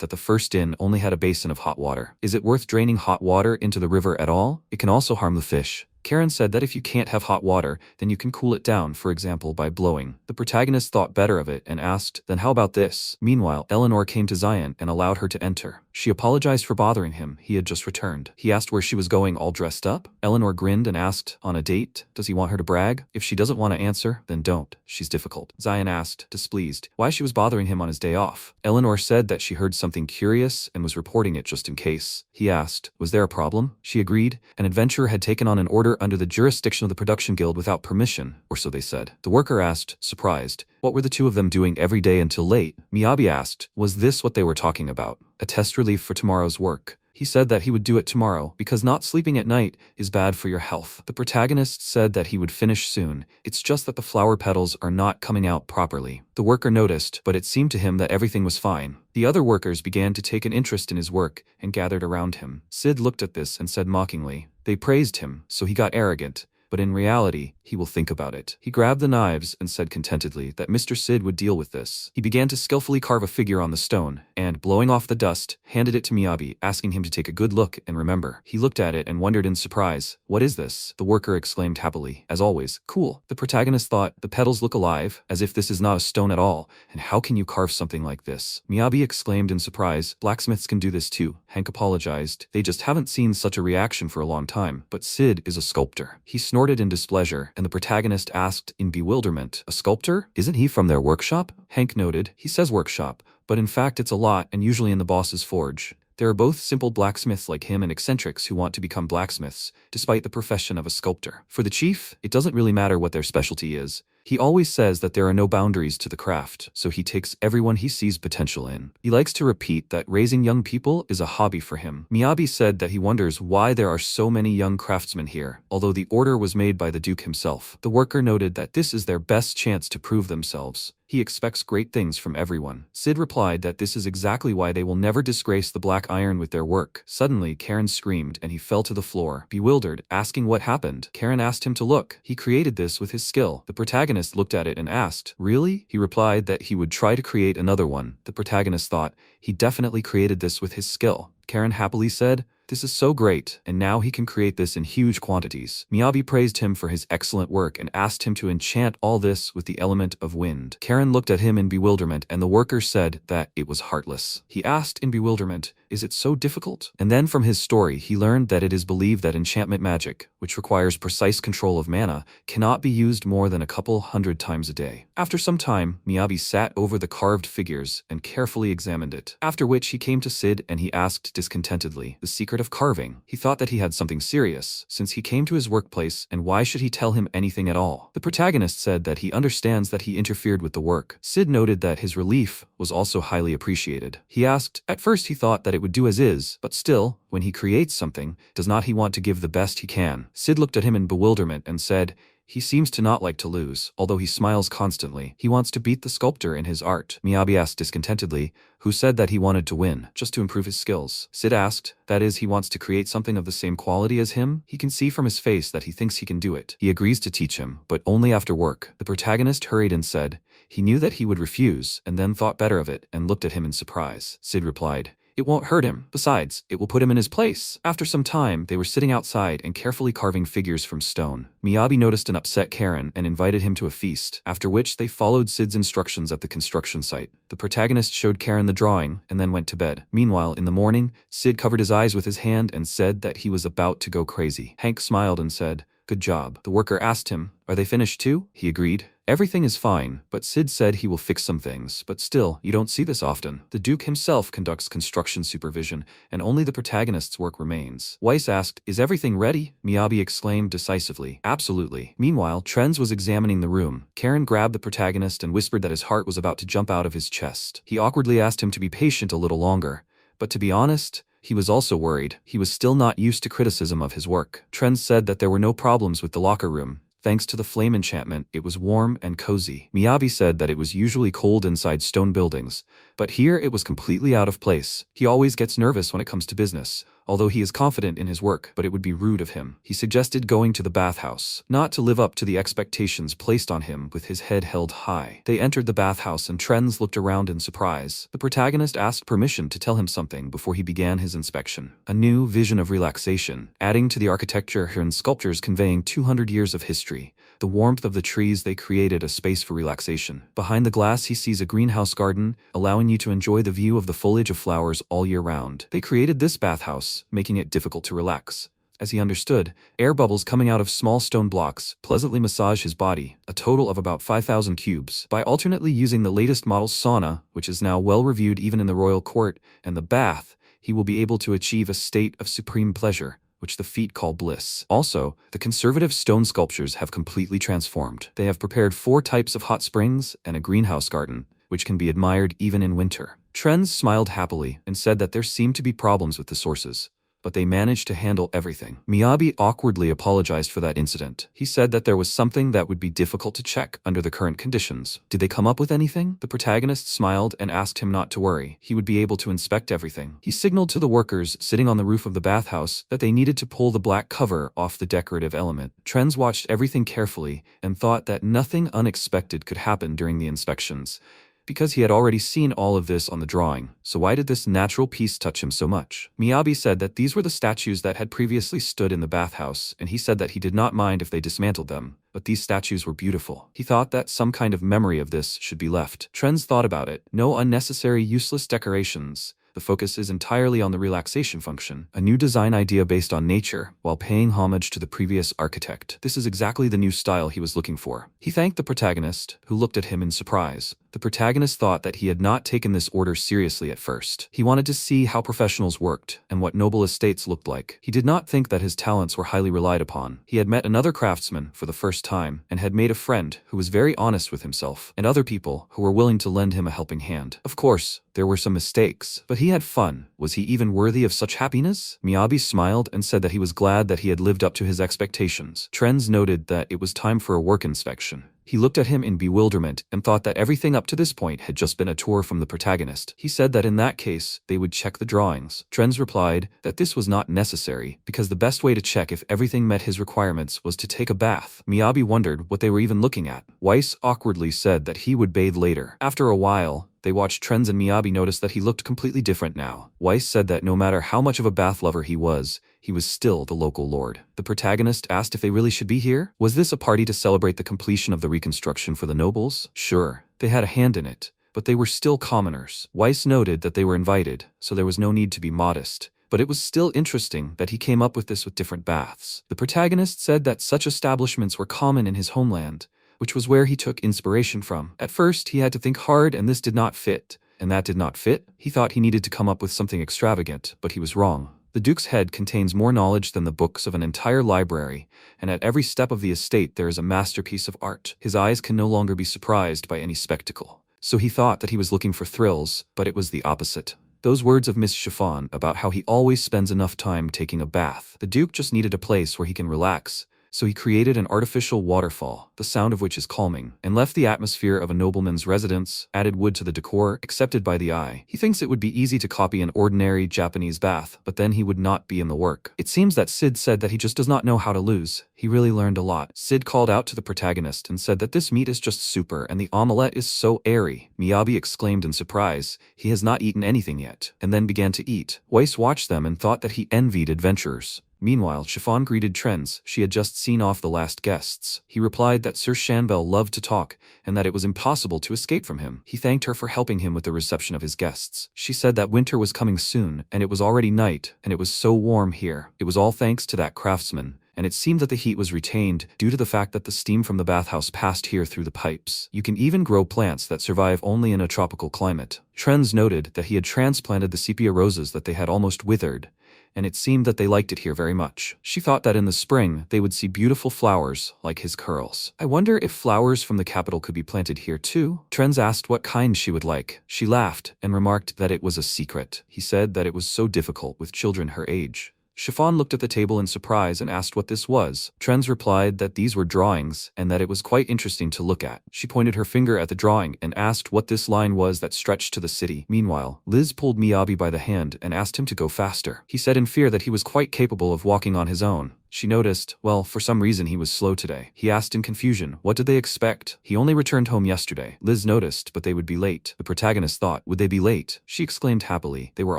that the first inn only had a basin of hot water. Is it worth draining hot water into the river at all? It can also harm the fish. Karen said that if you can't have hot water, then you can cool it down, for example, by blowing. The protagonist thought better of it and asked, then how about this? Meanwhile, Eleanor came to Zion and allowed her to enter. She apologized for bothering him. He had just returned. He asked where she was going all dressed up. Eleanor grinned and asked, on a date? Does he want her to brag? If she doesn't want to answer, then don't. She's difficult. Zion asked, displeased, why she was bothering him on his day off. Eleanor said that she heard something curious and was reporting it just in case. He asked, was there a problem? She agreed. An adventurer had taken on an order under the jurisdiction of the production guild without permission, or so they said. The worker asked, surprised, what were the two of them doing every day until late? Miyabi asked, was this what they were talking about? A test relief for tomorrow's work. He said that he would do it tomorrow, because not sleeping at night is bad for your health. The protagonist said that he would finish soon. It's just that the flower petals are not coming out properly. The worker noticed, but it seemed to him that everything was fine. The other workers began to take an interest in his work and gathered around him. Sid looked at this and said mockingly, they praised him, so he got arrogant. but in reality, he will think about it. He grabbed the knives and said contentedly that Mr. Sid would deal with this. He began to skillfully carve a figure on the stone, and, blowing off the dust, handed it to Miyabi, asking him to take a good look and remember. He looked at it and wondered in surprise, "What is this?" The worker exclaimed happily, as always, "Cool." The protagonist thought, "The petals look alive, as if this is not a stone at all, and how can you carve something like this?" Miyabi exclaimed in surprise, "Blacksmiths can do this too." Hank apologized. They just haven't seen such a reaction for a long time, but Sid is a sculptor. He snorted in displeasure, and the protagonist asked in bewilderment, "A sculptor? Isn't he from their workshop?" Hank noted, "He says workshop, but in fact it's a lot and usually in the boss's forge. There are both simple blacksmiths like him and eccentrics who want to become blacksmiths, despite the profession of a sculptor. For the chief, it doesn't really matter what their specialty is. He always says that there are no boundaries to the craft, so he takes everyone he sees potential in. He likes to repeat that raising young people is a hobby for him." Miyabi said that he wonders why there are so many young craftsmen here, although the order was made by the Duke himself. The worker noted that this is their best chance to prove themselves. He expects great things from everyone. Sid replied that this is exactly why they will never disgrace the black iron with their work. Suddenly, Karen screamed and he fell to the floor, bewildered, asking what happened. Karen asked him to look. He created this with his skill. The protagonist looked at it and asked, "Really?" He replied that he would try to create another one. The protagonist thought, he definitely created this with his skill. Karen happily said, "This is so great, and now he can create this in huge quantities." Miyabi praised him for his excellent work and asked him to enchant all this with the element of wind. Karen looked at him in bewilderment and the worker said that it was heartless. He asked in bewilderment, "Is it so difficult?" And then from his story he learned that it is believed that enchantment magic, which requires precise control of mana, cannot be used more than a couple hundred times a day. After some time, Miyabi sat over the carved figures and carefully examined it, after which he came to Sid and he asked discontentedly the secret of carving. He thought that he had something serious, since he came to his workplace, and why should he tell him anything at all? The protagonist said that he understands that he interfered with the work. Sid noted that his relief was also highly appreciated. He asked, at first he thought that it would do as is, but still, when he creates something, does not he want to give the best he can? Sid looked at him in bewilderment and said, "He seems to not like to lose, although he smiles constantly. He wants to beat the sculptor in his art." Miyabi asked discontentedly, "Who said that he wanted to win, just to improve his skills?" Sid asked, "That is, he wants to create something of the same quality as him? He can see from his face that he thinks he can do it. He agrees to teach him, but only after work." The protagonist hurried and said, he knew that he would refuse, and then thought better of it and looked at him in surprise. Sid replied, "It won't hurt him. Besides, it will put him in his place." After some time, they were sitting outside and carefully carving figures from stone. Miyabi noticed an upset Karen and invited him to a feast, after which they followed Sid's instructions at the construction site. The protagonist showed Karen the drawing and then went to bed. Meanwhile, in the morning, Sid covered his eyes with his hand and said that he was about to go crazy. Hank smiled and said, "Good job." The worker asked him, "Are they finished too?" He agreed. Everything is fine, but Sid said he will fix some things, but still, you don't see this often. The Duke himself conducts construction supervision, and only the protagonist's work remains. Weiss asked, "Is everything ready?" Miyabi exclaimed decisively, "Absolutely." Meanwhile, Trenz was examining the room. Karen grabbed the protagonist and whispered that his heart was about to jump out of his chest. He awkwardly asked him to be patient a little longer, but to be honest, he was also worried. He was still not used to criticism of his work. Trenz said that there were no problems with the locker room. Thanks to the flame enchantment, it was warm and cozy. Miyabi said that it was usually cold inside stone buildings, but here it was completely out of place. He always gets nervous when it comes to business, although he is confident in his work, but it would be rude of him. He suggested going to the bathhouse, not to live up to the expectations placed on him with his head held high. They entered the bathhouse and Trenz looked around in surprise. The protagonist asked permission to tell him something before he began his inspection. A new vision of relaxation, adding to the architecture and sculptures conveying 200 years of history. The warmth of the trees they created a space for relaxation. Behind the glass he sees a greenhouse garden, allowing you to enjoy the view of the foliage of flowers all year round. They created this bathhouse, making it difficult to relax. As he understood, air bubbles coming out of small stone blocks pleasantly massage his body, a total of about 5,000 cubes. By alternately using the latest model's sauna, which is now well reviewed even in the royal court, and the bath, he will be able to achieve a state of supreme pleasure, which the feet call bliss. Also, the conservative stone sculptures have completely transformed. They have prepared 4 types of hot springs and a greenhouse garden, which can be admired even in winter. Trenz smiled happily and said that there seemed to be problems with the sources. but they managed to handle everything. Miyabi awkwardly apologized for that incident. He said that there was something that would be difficult to check under the current conditions. Did they come up with anything? The protagonist smiled and asked him not to worry. He would be able to inspect everything. He signaled to the workers sitting on the roof of the bathhouse that they needed to pull the black cover off the decorative element. Trends watched everything carefully and thought that nothing unexpected could happen during the inspections, because he had already seen all of this on the drawing. So why did this natural piece touch him so much? Miyabi said that these were the statues that had previously stood in the bathhouse, and he said that he did not mind if they dismantled them, but these statues were beautiful. He thought that some kind of memory of this should be left. Trends thought about it. No unnecessary, useless decorations. The focus is entirely on the relaxation function, a new design idea based on nature, while paying homage to the previous architect. This is exactly the new style he was looking for. He thanked the protagonist, who looked at him in surprise. The protagonist thought that he had not taken this order seriously at first. He wanted to see how professionals worked and what noble estates looked like. He did not think that his talents were highly relied upon. He had met another craftsman for the first time and had made a friend who was very honest with himself, and other people who were willing to lend him a helping hand. Of course, there were some mistakes, but he had fun. Was he even worthy of such happiness? Miyabi smiled and said that he was glad that he had lived up to his expectations. Trends noted that it was time for a work inspection. He looked at him in bewilderment and thought that everything up to this point had just been a tour from the protagonist. He said that in that case, they would check the drawings. Trends replied that this was not necessary, because the best way to check if everything met his requirements was to take a bath. Miyabi wondered what they were even looking at. Weiss awkwardly said that he would bathe later. After a while, they watched Trends, and Miyabi noticed that he looked completely different now. Weiss said that no matter how much of a bath lover he was still the local lord. The protagonist asked if they really should be here. Was this a party to celebrate the completion of the reconstruction for the nobles? Sure, they had a hand in it, but they were still commoners. Weiss noted that they were invited, so there was no need to be modest. But it was still interesting that he came up with this with different baths. The protagonist said that such establishments were common in his homeland, which was where he took inspiration from. At first, he had to think hard, and this did not fit, and that did not fit. He thought he needed to come up with something extravagant, but he was wrong. The Duke's head contains more knowledge than the books of an entire library, and at every step of the estate there is a masterpiece of art. His eyes can no longer be surprised by any spectacle. So he thought that he was looking for thrills, but it was the opposite. Those words of Miss Chiffon about how he always spends enough time taking a bath. The Duke just needed a place where he can relax, so he created an artificial waterfall, the sound of which is calming, and left the atmosphere of a nobleman's residence, added wood to the decor, accepted by the eye. He thinks it would be easy to copy an ordinary Japanese bath, but then he would not be in the work. It seems that Sid said that he just does not know how to lose. He really learned a lot. Sid called out to the protagonist and said that this meat is just super and the omelette is so airy. Miyabi exclaimed in surprise. He has not eaten anything yet, and then began to eat. Weiss watched them and thought that he envied adventurers. Meanwhile, Chiffon greeted Trends. She had just seen off the last guests. He replied that Sir Shanbell loved to talk, and that it was impossible to escape from him. He thanked her for helping him with the reception of his guests. She said that winter was coming soon, and it was already night, and it was so warm here. It was all thanks to that craftsman, and it seemed that the heat was retained due to the fact that the steam from the bathhouse passed here through the pipes. You can even grow plants that survive only in a tropical climate. Trends noted that he had transplanted the sepia roses that they had almost withered, and it seemed that they liked it here very much. She thought that in the spring they would see beautiful flowers like his curls. I wonder if flowers from the capital could be planted here too? Trends asked what kind she would like. She laughed and remarked that it was a secret. He said that it was so difficult with children her age. Chiffon looked at the table in surprise and asked what this was. Trends replied that these were drawings and that it was quite interesting to look at. She pointed her finger at the drawing and asked what this line was that stretched to the city. Meanwhile, Liz pulled Miyabi by the hand and asked him to go faster. He said in fear that he was quite capable of walking on his own. She noticed, well, for some reason he was slow today. He asked in confusion, what did they expect? He only returned home yesterday. Liz noticed, but they would be late. The protagonist thought, would they be late? She exclaimed happily, they were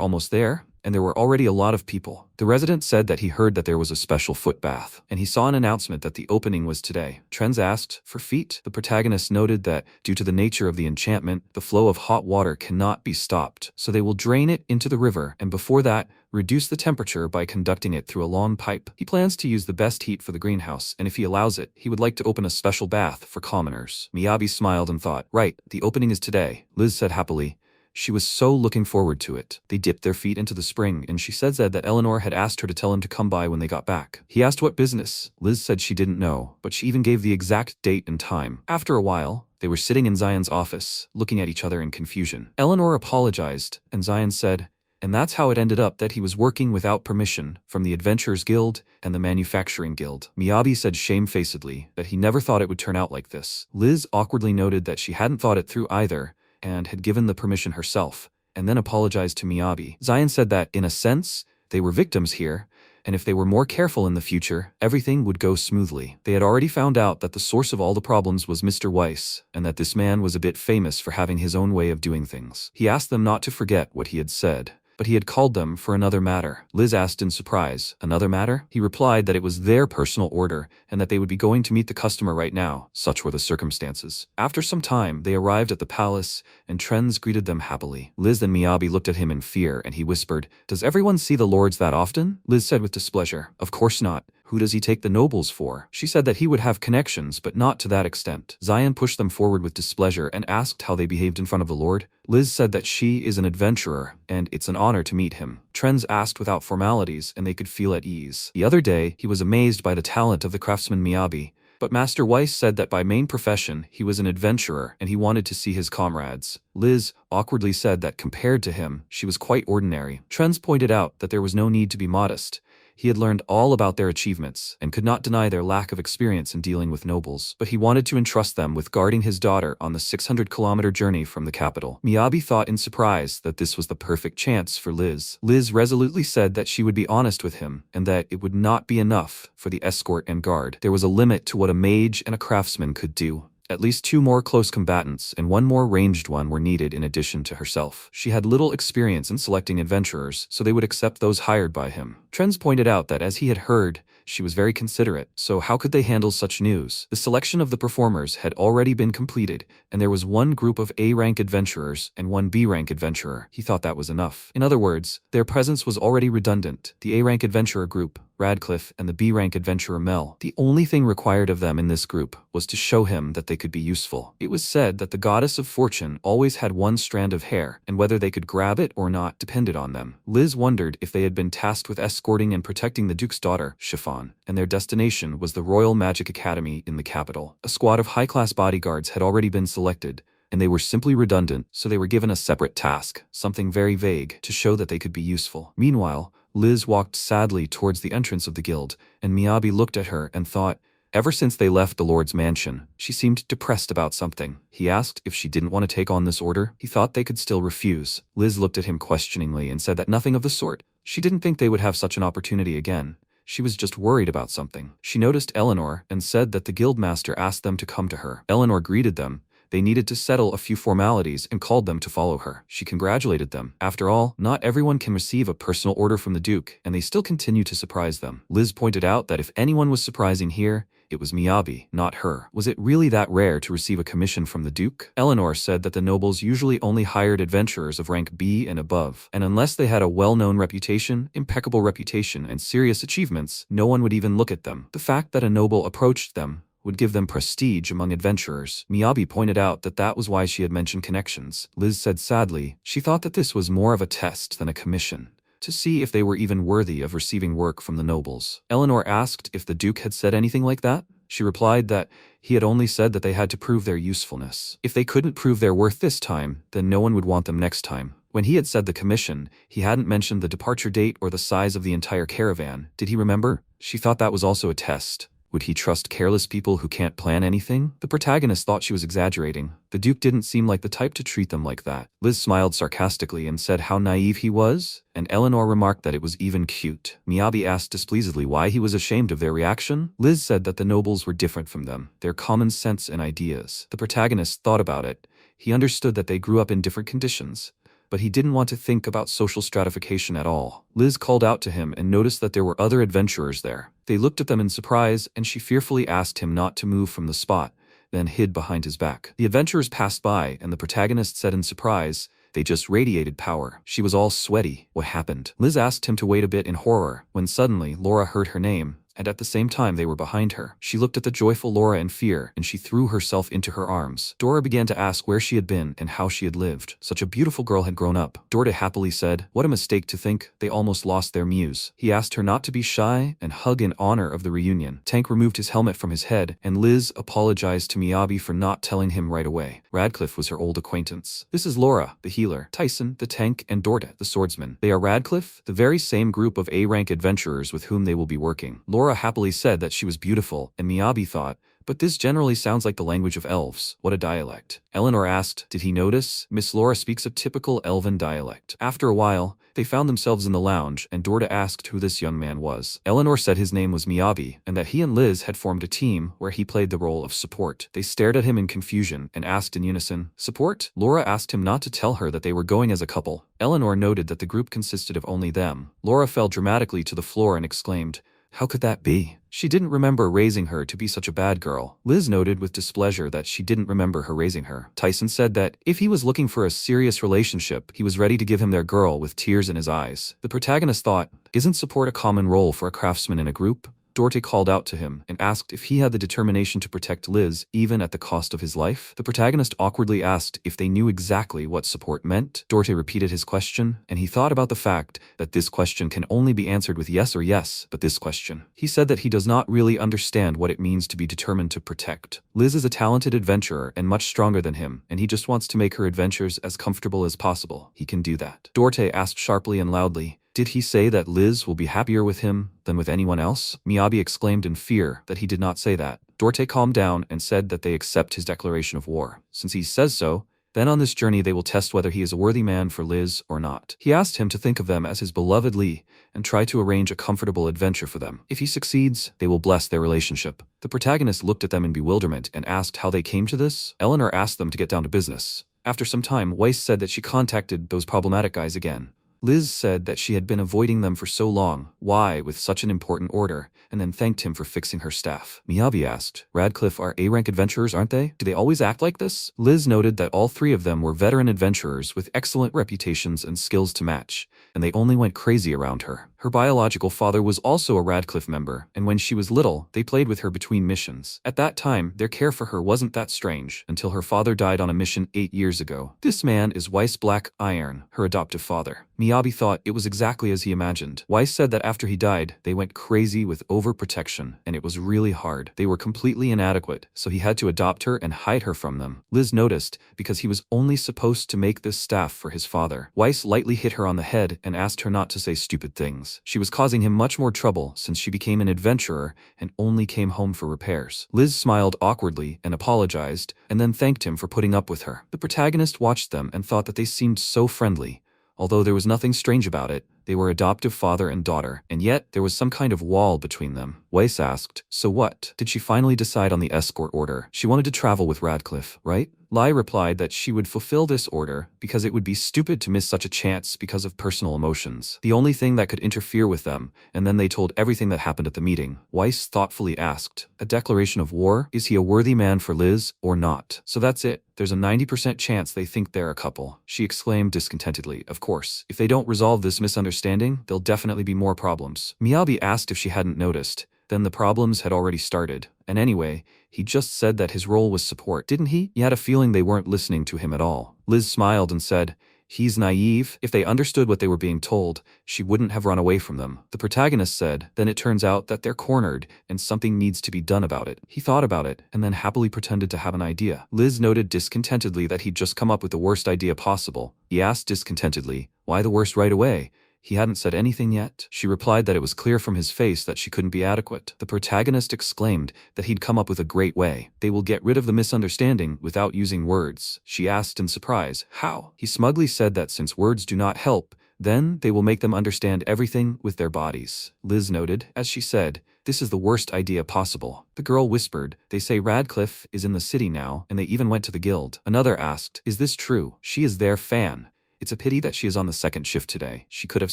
almost there, and there were already a lot of people. The resident said that he heard that there was a special foot bath, and he saw an announcement that the opening was today. Trends asked, for feet? The protagonist noted that, due to the nature of the enchantment, the flow of hot water cannot be stopped, so they will drain it into the river, and before that, reduce the temperature by conducting it through a long pipe. He plans to use the best heat for the greenhouse, and if he allows it, he would like to open a special bath for commoners. Miyabi smiled and thought, right, the opening is today. Liz said happily. She was so looking forward to it. They dipped their feet into the spring, and she said that Eleanor had asked her to tell him to come by when they got back. He asked what business. Liz said she didn't know, but she even gave the exact date and time. After a while, they were sitting in Zion's office, looking at each other in confusion. Eleanor apologized, and Zion said, And that's how it ended up that he was working without permission from the Adventurers Guild and the Manufacturing Guild. Miyabi said shamefacedly that he never thought it would turn out like this. Liz awkwardly noted that she hadn't thought it through either and had given the permission herself, and then apologized to Miyabi. Zion said that, in a sense, they were victims here, and if they were more careful in the future, everything would go smoothly. They had already found out that the source of all the problems was Mr. Weiss, and that this man was a bit famous for having his own way of doing things. He asked them not to forget what he had said, but he had called them for another matter. Liz asked in surprise, "Another matter?" He replied that it was their personal order and that they would be going to meet the customer right now. Such were the circumstances. After some time, they arrived at the palace, and Trends greeted them happily. Liz and Miyabi looked at him in fear, and he whispered, "Does everyone see the lords that often?" Liz said with displeasure, "Of course not. Who does he take the nobles for?" She said that he would have connections, but not to that extent. Zion pushed them forward with displeasure and asked how they behaved in front of the lord. Liz said that she is an adventurer, and it's an honor to meet him. Trends asked without formalities, and they could feel at ease. The other day, he was amazed by the talent of the craftsman Miyabi, but Master Weiss said that by main profession, he was an adventurer, and he wanted to see his comrades. Liz awkwardly said that compared to him, she was quite ordinary. Trends pointed out that there was no need to be modest. He had learned all about their achievements and could not deny their lack of experience in dealing with nobles, but he wanted to entrust them with guarding his daughter on the 600-kilometer journey from the capital. Miyabi thought in surprise that this was the perfect chance for Liz. Liz resolutely said that she would be honest with him and that it would not be enough for the escort and guard. There was a limit to what a mage and a craftsman could do. At least 2 more close combatants and 1 more ranged one were needed in addition to herself. She had little experience in selecting adventurers, so they would accept those hired by him. Trends pointed out that as he had heard, she was very considerate, so how could they handle such news? The selection of the performers had already been completed, and there was 1 group of A-rank adventurers and 1 B-rank adventurer. He thought that was enough. In other words, their presence was already redundant. The A-rank adventurer group, Radcliffe, and the B-rank adventurer Mel. The only thing required of them in this group was to show him that they could be useful. It was said that the goddess of fortune always had 1 strand of hair, and whether they could grab it or not depended on them. Liz wondered if they had been tasked with escorting and protecting the Duke's daughter, Chiffon, and their destination was the Royal Magic Academy in the capital. A squad of high-class bodyguards had already been selected, and they were simply redundant, so they were given a separate task, something very vague, to show that they could be useful. Meanwhile, Liz walked sadly towards the entrance of the guild, and Miyabi looked at her and thought, ever since they left the Lord's mansion, she seemed depressed about something. He asked if she didn't want to take on this order. He thought they could still refuse. Liz looked at him questioningly and said that nothing of the sort. She didn't think they would have such an opportunity again. She was just worried about something. She noticed Eleanor and said that the guildmaster asked them to come to her. Eleanor greeted them. They needed to settle a few formalities and called them to follow her. She congratulated them. After all, not everyone can receive a personal order from the Duke, and they still continue to surprise them. Liz pointed out that if anyone was surprising here, it was Miyabi, not her. Was it really that rare to receive a commission from the Duke? Eleanor said that the nobles usually only hired adventurers of rank B and above, and unless they had a well-known reputation, impeccable reputation, and serious achievements, no one would even look at them. The fact that a noble approached them would give them prestige among adventurers. Miyabi pointed out that that was why she had mentioned connections. Liz said sadly, she thought that this was more of a test than a commission, to see if they were even worthy of receiving work from the nobles. Eleanor asked if the Duke had said anything like that. She replied that he had only said that they had to prove their usefulness. If they couldn't prove their worth this time, then no one would want them next time. When he had said the commission, he hadn't mentioned the departure date or the size of the entire caravan. Did he remember? She thought that was also a test. Would he trust careless people who can't plan anything? The protagonist thought she was exaggerating. The Duke didn't seem like the type to treat them like that. Liz smiled sarcastically and said how naive he was, and Eleanor remarked that it was even cute. Miyabi asked displeasedly why he was ashamed of their reaction. Liz said that the nobles were different from them, their common sense and ideas. The protagonist thought about it. He understood that they grew up in different conditions, but he didn't want to think about social stratification at all. Liz called out to him and noticed that there were other adventurers there. They looked at them in surprise, and she fearfully asked him not to move from the spot, then hid behind his back. The adventurers passed by, and the protagonist said in surprise, they just radiated power. She was all sweaty. What happened? Liz asked him to wait a bit in horror, when suddenly Laura heard her name. and at the same time they were behind her. She looked at the joyful Laura in fear, and she threw herself into her arms. Dora began to ask where she had been and how she had lived. Such a beautiful girl had grown up. Dora happily said, "What a mistake to think they almost lost their muse." He asked her not to be shy and hug in honor of the reunion. Tank removed his helmet from his head, and Liz apologized to Miyabi for not telling him right away. Radcliffe was her old acquaintance. "This is Laura, the healer, Tyson, the tank, and Dorda, the swordsman. They are Radcliffe, the very same group of A-rank adventurers with whom they will be working." Laura happily said that she was beautiful, and Miyabi thought, "But this generally sounds like the language of elves. What a dialect." Eleanor asked, "Did he notice? Miss Laura speaks a typical elven dialect." After a while, they found themselves in the lounge, and Dorda asked who this young man was. Eleanor said his name was Miyabi, and that he and Liz had formed a team where he played the role of support. They stared at him in confusion and asked in unison, "Support?" Laura asked him not to tell her that they were going as a couple. Eleanor noted that the group consisted of only them. Laura fell dramatically to the floor and exclaimed, "How could that be?" She didn't remember raising her to be such a bad girl. Liz noted with displeasure that she didn't remember her raising her. Tyson said that if he was looking for a serious relationship, he was ready to give him their girl with tears in his eyes. The protagonist thought, "Isn't support a common role for a craftsman in a group?" Dorothy called out to him and asked if he had the determination to protect Liz even at the cost of his life. The protagonist awkwardly asked if they knew exactly what support meant. Dorothy repeated his question, and he thought about the fact that this question can only be answered with yes or yes, but this question. He said that he does not really understand what it means to be determined to protect. Liz is a talented adventurer and much stronger than him, and he just wants to make her adventures as comfortable as possible. He can do that. Dorothy asked sharply and loudly, "Did he say that Liz will be happier with him than with anyone else?" Miyabi exclaimed in fear that he did not say that. Dorte calmed down and said that they accept his declaration of war. Since he says so, then on this journey they will test whether he is a worthy man for Liz or not. He asked him to think of them as his beloved Lee and try to arrange a comfortable adventure for them. If he succeeds, they will bless their relationship. The protagonist looked at them in bewilderment and asked how they came to this. Eleanor asked them to get down to business. After some time, Weiss said that she contacted those problematic guys again. Liz said that she had been avoiding them for so long, why with such an important order, and then thanked him for fixing her staff. Miyabi asked, "Radcliffe are A-rank adventurers, aren't they? Do they always act like this?" Liz noted that all three of them were veteran adventurers with excellent reputations and skills to match, and they only went crazy around her. Her biological father was also a Radcliffe member, and when she was little, they played with her between missions. At that time, their care for her wasn't that strange, until her father died on a mission 8 years ago. This man is Weiss Black Iron, her adoptive father. Miyabi thought it was exactly as he imagined. Weiss said that after he died, they went crazy with overprotection, and it was really hard. They were completely inadequate, so he had to adopt her and hide her from them. Liz noticed, because he was only supposed to make this staff for his father. Weiss lightly hit her on the head and asked her not to say stupid things. She was causing him much more trouble since she became an adventurer and only came home for repairs. Liz smiled awkwardly and apologized, and then thanked him for putting up with her. The protagonist watched them and thought that they seemed so friendly. Although there was nothing strange about it, they were adoptive father and daughter, and yet there was some kind of wall between them. Weiss asked, "So what? Did she finally decide on the escort order? She wanted to travel with Radcliffe, right?" Lai replied that she would fulfill this order because it would be stupid to miss such a chance because of personal emotions. The only thing that could interfere with them, and then they told everything that happened at the meeting. Weiss thoughtfully asked, "A declaration of war? Is he a worthy man for Liz or not? So that's it. There's a 90% chance they think they're a couple." She exclaimed discontentedly, "Of course. If they don't resolve this misunderstanding, there'll definitely be more problems." Miyabi asked if she hadn't noticed. Then the problems had already started. And anyway, he just said that his role was support, didn't he? He had a feeling they weren't listening to him at all. Liz smiled and said, "He's naive. If they understood what they were being told, she wouldn't have run away from them." The protagonist said, "Then it turns out that they're cornered and something needs to be done about it." He thought about it and then happily pretended to have an idea. Liz noted discontentedly that he'd just come up with the worst idea possible. He asked discontentedly, "Why the worst right away? He hadn't said anything yet." She replied that it was clear from his face that she couldn't be adequate. The protagonist exclaimed that he'd come up with a great way. "They will get rid of the misunderstanding without using words." She asked in surprise, "How?" He smugly said that since words do not help, then they will make them understand everything with their bodies. Liz noted, as she said, "This is the worst idea possible." The girl whispered, "They say Radcliffe is in the city now, and they even went to the guild." Another asked, "Is this true? She is their fan. It's a pity that she is on the second shift today. She could have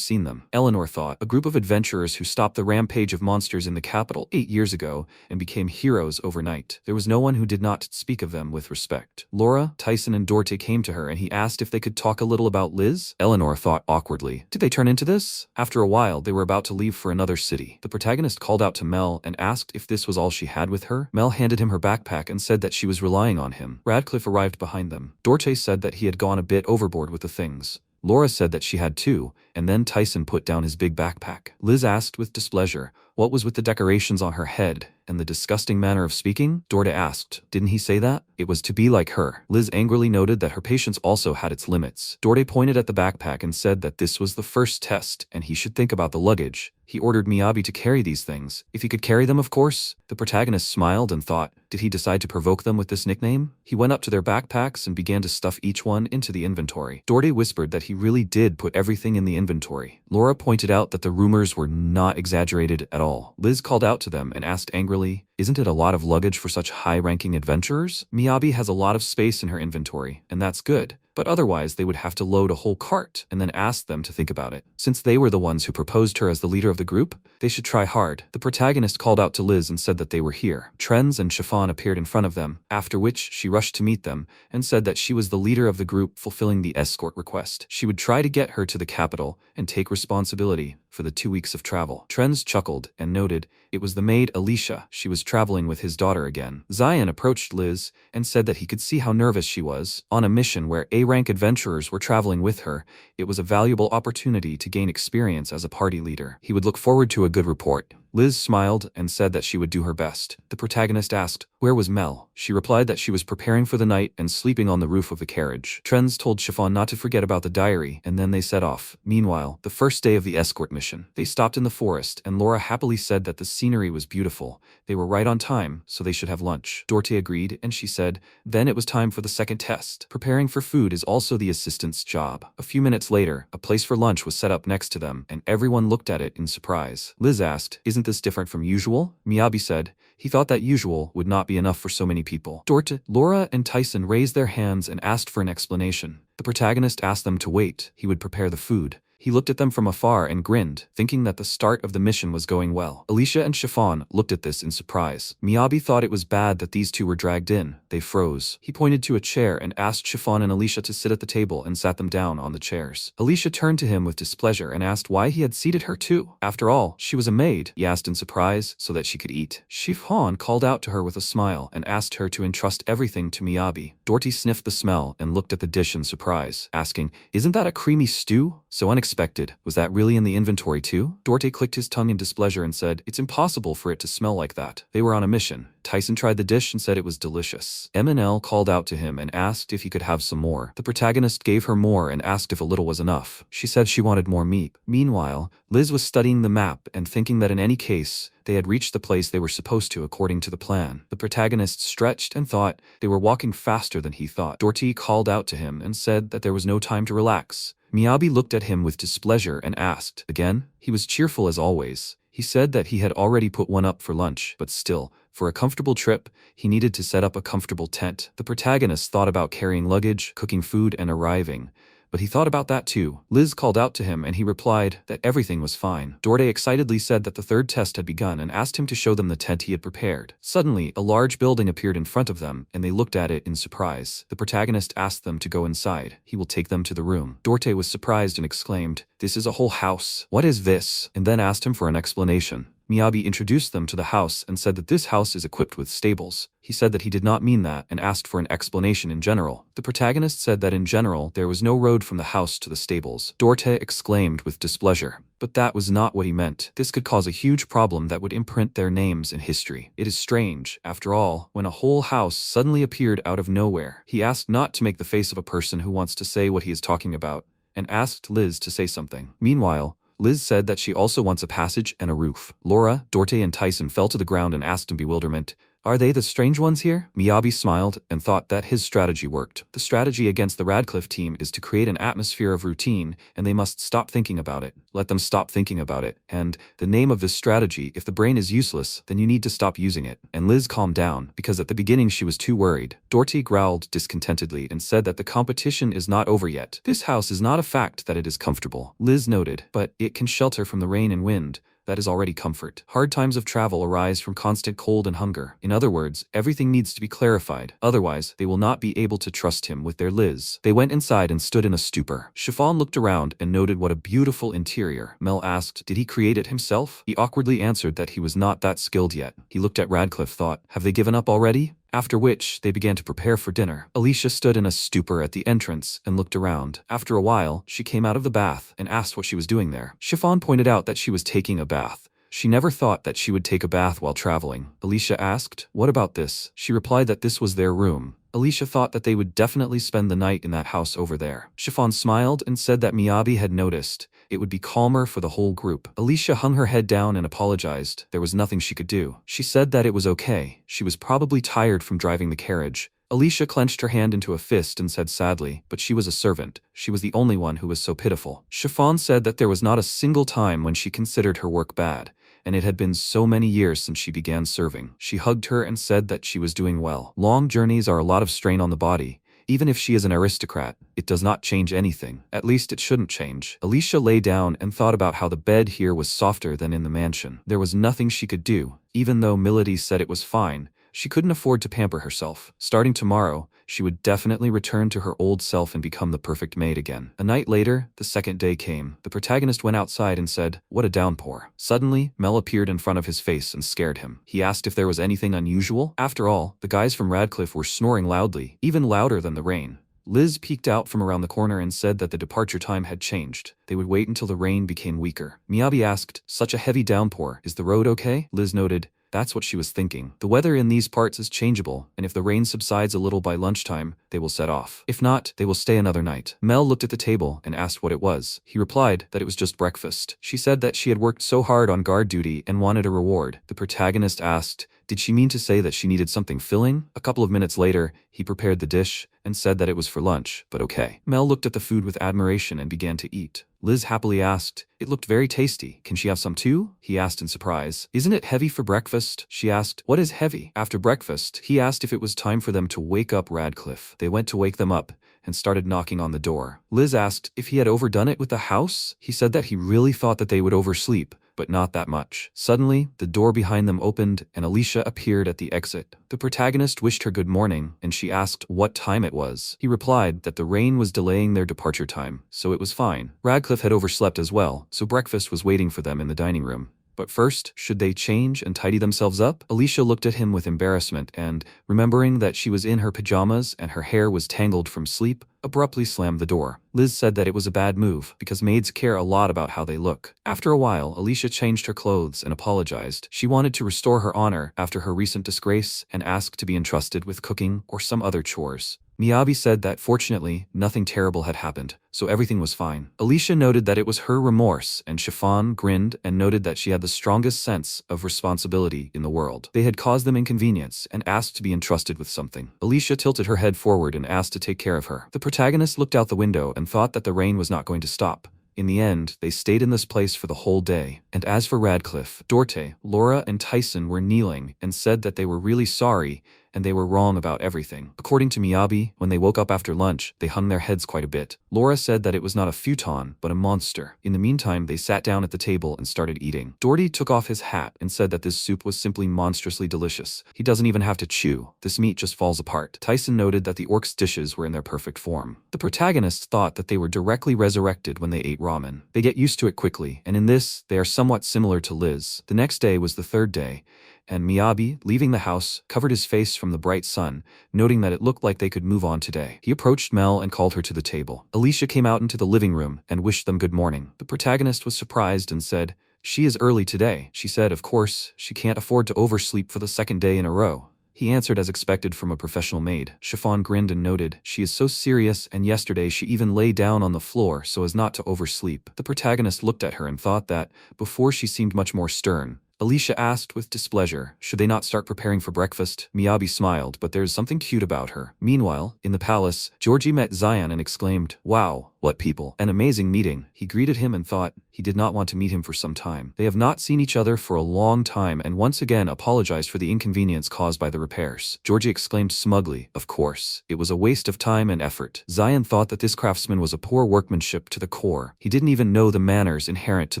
seen them. Eleanor thought, a group of adventurers who stopped the rampage of monsters in the capital 8 years ago and became heroes overnight. There was no one who did not speak of them with respect. Laura, Tyson, and Dorte came to her and he asked if they could talk a little about Liz. Eleanor thought awkwardly. Did they turn into this? After a while, they were about to leave for another city. The protagonist called out to Mel and asked if this was all she had with her. Mel handed him her backpack and said that she was relying on him. Radcliffe arrived behind them. Dorte said that he had gone a bit overboard with the things. Laura said that she had too, and then Tyson put down his big backpack. Liz asked with displeasure, what was with the decorations on her head and the disgusting manner of speaking? Dorte asked, didn't he say that? It was to be like her. Liz angrily noted that her patience also had its limits. Dorte pointed at the backpack and said that this was the first test and he should think about the luggage. He ordered Miyabi to carry these things. If he could carry them, of course. The protagonist smiled and thought, did he decide to provoke them with this nickname? He went up to their backpacks and began to stuff each one into the inventory. Dorte whispered that he really did put everything in the inventory. Laura pointed out that the rumors were not exaggerated at all. Liz called out to them and asked angrily, isn't it a lot of luggage for such high-ranking adventurers? Miyabi has a lot of space in her inventory, and that's good. But otherwise they would have to load a whole cart and then ask them to think about it. Since they were the ones who proposed her as the leader of the group, they should try hard. The protagonist called out to Liz and said that they were here. Trends and Chiffon appeared in front of them, after which she rushed to meet them and said that she was the leader of the group fulfilling the escort request. She would try to get her to the capital and take responsibility for the 2 weeks of travel. Trends chuckled and noted it was the maid Alicia. She was traveling with his daughter again. Zion approached Liz and said that he could see how nervous she was. On a mission where A-rank adventurers were traveling with her, it was a valuable opportunity to gain experience as a party leader. He would look forward to a good report. Liz smiled and said that she would do her best. The protagonist asked, where was Mel? She replied that she was preparing for the night and sleeping on the roof of the carriage. Trends told Chiffon not to forget about the diary, and then they set off. Meanwhile, the first day of the escort mission. They stopped in the forest, and Laura happily said that the scenery was beautiful. They were right on time, so they should have lunch. Dorte agreed, and she said, then it was time for the second test. Preparing for food is also the assistant's job. A few minutes later, a place for lunch was set up next to them, and everyone looked at it in surprise. Liz asked, isn't this different from usual? Miyabi said, he thought that usual would not be enough for so many people. Dorte, Laura, and Tyson raised their hands and asked for an explanation. The protagonist asked them to wait. He would prepare the food. He looked at them from afar and grinned, thinking that the start of the mission was going well. Alicia and Chiffon looked at this in surprise. Miyabi thought it was bad that these two were dragged in. They froze. He pointed to a chair and asked Chiffon and Alicia to sit at the table and sat them down on the chairs. Alicia turned to him with displeasure and asked why he had seated her too. After all, she was a maid, he asked in surprise, so that she could eat. Chiffon called out to her with a smile and asked her to entrust everything to Miyabi. Dorte sniffed the smell and looked at the dish in surprise, asking, isn't that a creamy stew? So unexpected. Was that really in the inventory too? Dorte clicked his tongue in displeasure and said, it's impossible for it to smell like that. They were on a mission. Tyson tried the dish and said it was delicious. M&L called out to him and asked if he could have some more. The protagonist gave her more and asked if a little was enough. She said she wanted more meat. Meanwhile, Liz was studying the map and thinking that in any case, they had reached the place they were supposed to according to the plan. The protagonist stretched and thought they were walking faster than he thought. Dorte called out to him and said that there was no time to relax. Miyabi looked at him with displeasure and asked again. He was cheerful as always. He said that he had already put one up for lunch, but still, for a comfortable trip, he needed to set up a comfortable tent. The protagonist thought about carrying luggage, cooking food, and arriving. But he thought about that too. Liz called out to him and he replied that everything was fine. Dorte excitedly said that the third test had begun and asked him to show them the tent he had prepared. Suddenly, a large building appeared in front of them and they looked at it in surprise. The protagonist asked them to go inside. He will take them to the room. Dorte was surprised and exclaimed, this is a whole house. What is this? And then asked him for an explanation. Miyabi introduced them to the house and said that this house is equipped with stables. He said that he did not mean that and asked for an explanation in general. The protagonist said that in general there was no road from the house to the stables. Dorte exclaimed with displeasure. But that was not what he meant. This could cause a huge problem that would imprint their names in history. It is strange, after all, when a whole house suddenly appeared out of nowhere. He asked not to make the face of a person who wants to say what he is talking about, and asked Liz to say something. Meanwhile, Liz said that she also wants a passage and a roof. Laura, Dorte, and Tyson fell to the ground and asked in bewilderment, Are they the strange ones here? Miyabi smiled and thought that his strategy worked. The strategy against the Radcliffe team is to create an atmosphere of routine, and they must stop thinking about it. Let them stop thinking about it. And the name of this strategy, if the brain is useless, then you need to stop using it. And Liz calmed down, because at the beginning she was too worried. Dorothy growled discontentedly and said that the competition is not over yet. This house is not a fact that it is comfortable. Liz noted, but it can shelter from the rain and wind. That is already comfort. Hard times of travel arise from constant cold and hunger. In other words, everything needs to be clarified. Otherwise, they will not be able to trust him with their Liz. They went inside and stood in a stupor. Chiffon looked around and noted what a beautiful interior. Mel asked, did he create it himself? He awkwardly answered that he was not that skilled yet. He looked at Radcliffe, thought, have they given up already? After which, they began to prepare for dinner. Alicia stood in a stupor at the entrance and looked around. After a while, she came out of the bath and asked what she was doing there. Chiffon pointed out that she was taking a bath. She never thought that she would take a bath while traveling. Alicia asked, what about this? She replied that this was their room. Alicia thought that they would definitely spend the night in that house over there. Chiffon smiled and said that Miyabi had noticed. It would be calmer for the whole group. Alicia hung her head down and apologized. There was nothing she could do. She said that it was okay. She was probably tired from driving the carriage. Alicia clenched her hand into a fist and said sadly, but she was a servant. She was the only one who was so pitiful. Chiffon said that there was not a single time when she considered her work bad, and it had been so many years since she began serving. She hugged her and said that she was doing well. Long journeys are a lot of strain on the body. Even if she is an aristocrat, it does not change anything. At least it shouldn't change. Alicia lay down and thought about how the bed here was softer than in the mansion. There was nothing she could do. Even though Milady said it was fine, she couldn't afford to pamper herself. Starting tomorrow, she would definitely return to her old self and become the perfect maid again. A night later, the second day came. The protagonist went outside and said, what a downpour. Suddenly, Mel appeared in front of his face and scared him. He asked if there was anything unusual. After all, the guys from Radcliffe were snoring loudly, even louder than the rain. Liz peeked out from around the corner and said that the departure time had changed. They would wait until the rain became weaker. Miyabi asked, such a heavy downpour, is the road okay? Liz noted, that's what she was thinking. The weather in these parts is changeable, and if the rain subsides a little by lunchtime, they will set off. If not, they will stay another night. Mel looked at the table and asked what it was. He replied that it was just breakfast. She said that she had worked so hard on guard duty and wanted a reward. The protagonist asked, did she mean to say that she needed something filling? A couple of minutes later, he prepared the dish and said that it was for lunch, but okay. Mel looked at the food with admiration and began to eat. Liz happily asked, it looked very tasty. Can she have some too? He asked in surprise. Isn't it heavy for breakfast? She asked, what is heavy? After breakfast, he asked if it was time for them to wake up Radcliffe. They went to wake them up and started knocking on the door. Liz asked if he had overdone it with the house. He said that he really thought that they would oversleep, but not that much. Suddenly, the door behind them opened and Alicia appeared at the exit. The protagonist wished her good morning, and she asked what time it was. He replied that the rain was delaying their departure time, so it was fine. Radcliffe had overslept as well, so breakfast was waiting for them in the dining room. But first, should they change and tidy themselves up? Alicia looked at him with embarrassment and, remembering that she was in her pajamas and her hair was tangled from sleep, abruptly slammed the door. Liz said that it was a bad move, because maids care a lot about how they look. After a while, Alicia changed her clothes and apologized. She wanted to restore her honor after her recent disgrace and asked to be entrusted with cooking or some other chores. Miyabi said that fortunately, nothing terrible had happened, so everything was fine. Alicia noted that it was her remorse, and Chiffon grinned and noted that she had the strongest sense of responsibility in the world. They had caused them inconvenience and asked to be entrusted with something. Alicia tilted her head forward and asked to take care of her. The protagonist looked out the window and thought that the rain was not going to stop. In the end, they stayed in this place for the whole day. And as for Radcliffe, Dorte, Laura, and Tyson were kneeling and said that they were really sorry and they were wrong about everything. According to Miyabi, when they woke up after lunch, they hung their heads quite a bit. Laura said that it was not a futon, but a monster. In the meantime, they sat down at the table and started eating. Doherty took off his hat and said that this soup was simply monstrously delicious. He doesn't even have to chew. This meat just falls apart. Tyson noted that the orcs' dishes were in their perfect form. The protagonists thought that they were directly resurrected when they ate ramen. They get used to it quickly, and in this, they are somewhat similar to Liz. The next day was the third day, and Miyabi, leaving the house, covered his face from the bright sun, noting that it looked like they could move on today. He approached Mel and called her to the table. Alicia came out into the living room and wished them good morning. The protagonist was surprised and said, "She is early today." She said, of course, she can't afford to oversleep for the second day in a row. He answered as expected from a professional maid. Chiffon grinned and noted, "She is so serious, and yesterday she even lay down on the floor so as not to oversleep." The protagonist looked at her and thought that, before she seemed much more stern, Alicia asked with displeasure. Should they not start preparing for breakfast? Miyabi smiled, but there's something cute about her. Meanwhile, in the palace, Georgie met Zion and exclaimed, "Wow, what people. An amazing meeting." He greeted him and thought he did not want to meet him for some time. They have not seen each other for a long time and once again apologized for the inconvenience caused by the repairs. Georgie exclaimed smugly, "Of course. It was a waste of time and effort." Zion thought that this craftsman was a poor workmanship to the core. He didn't even know the manners inherent to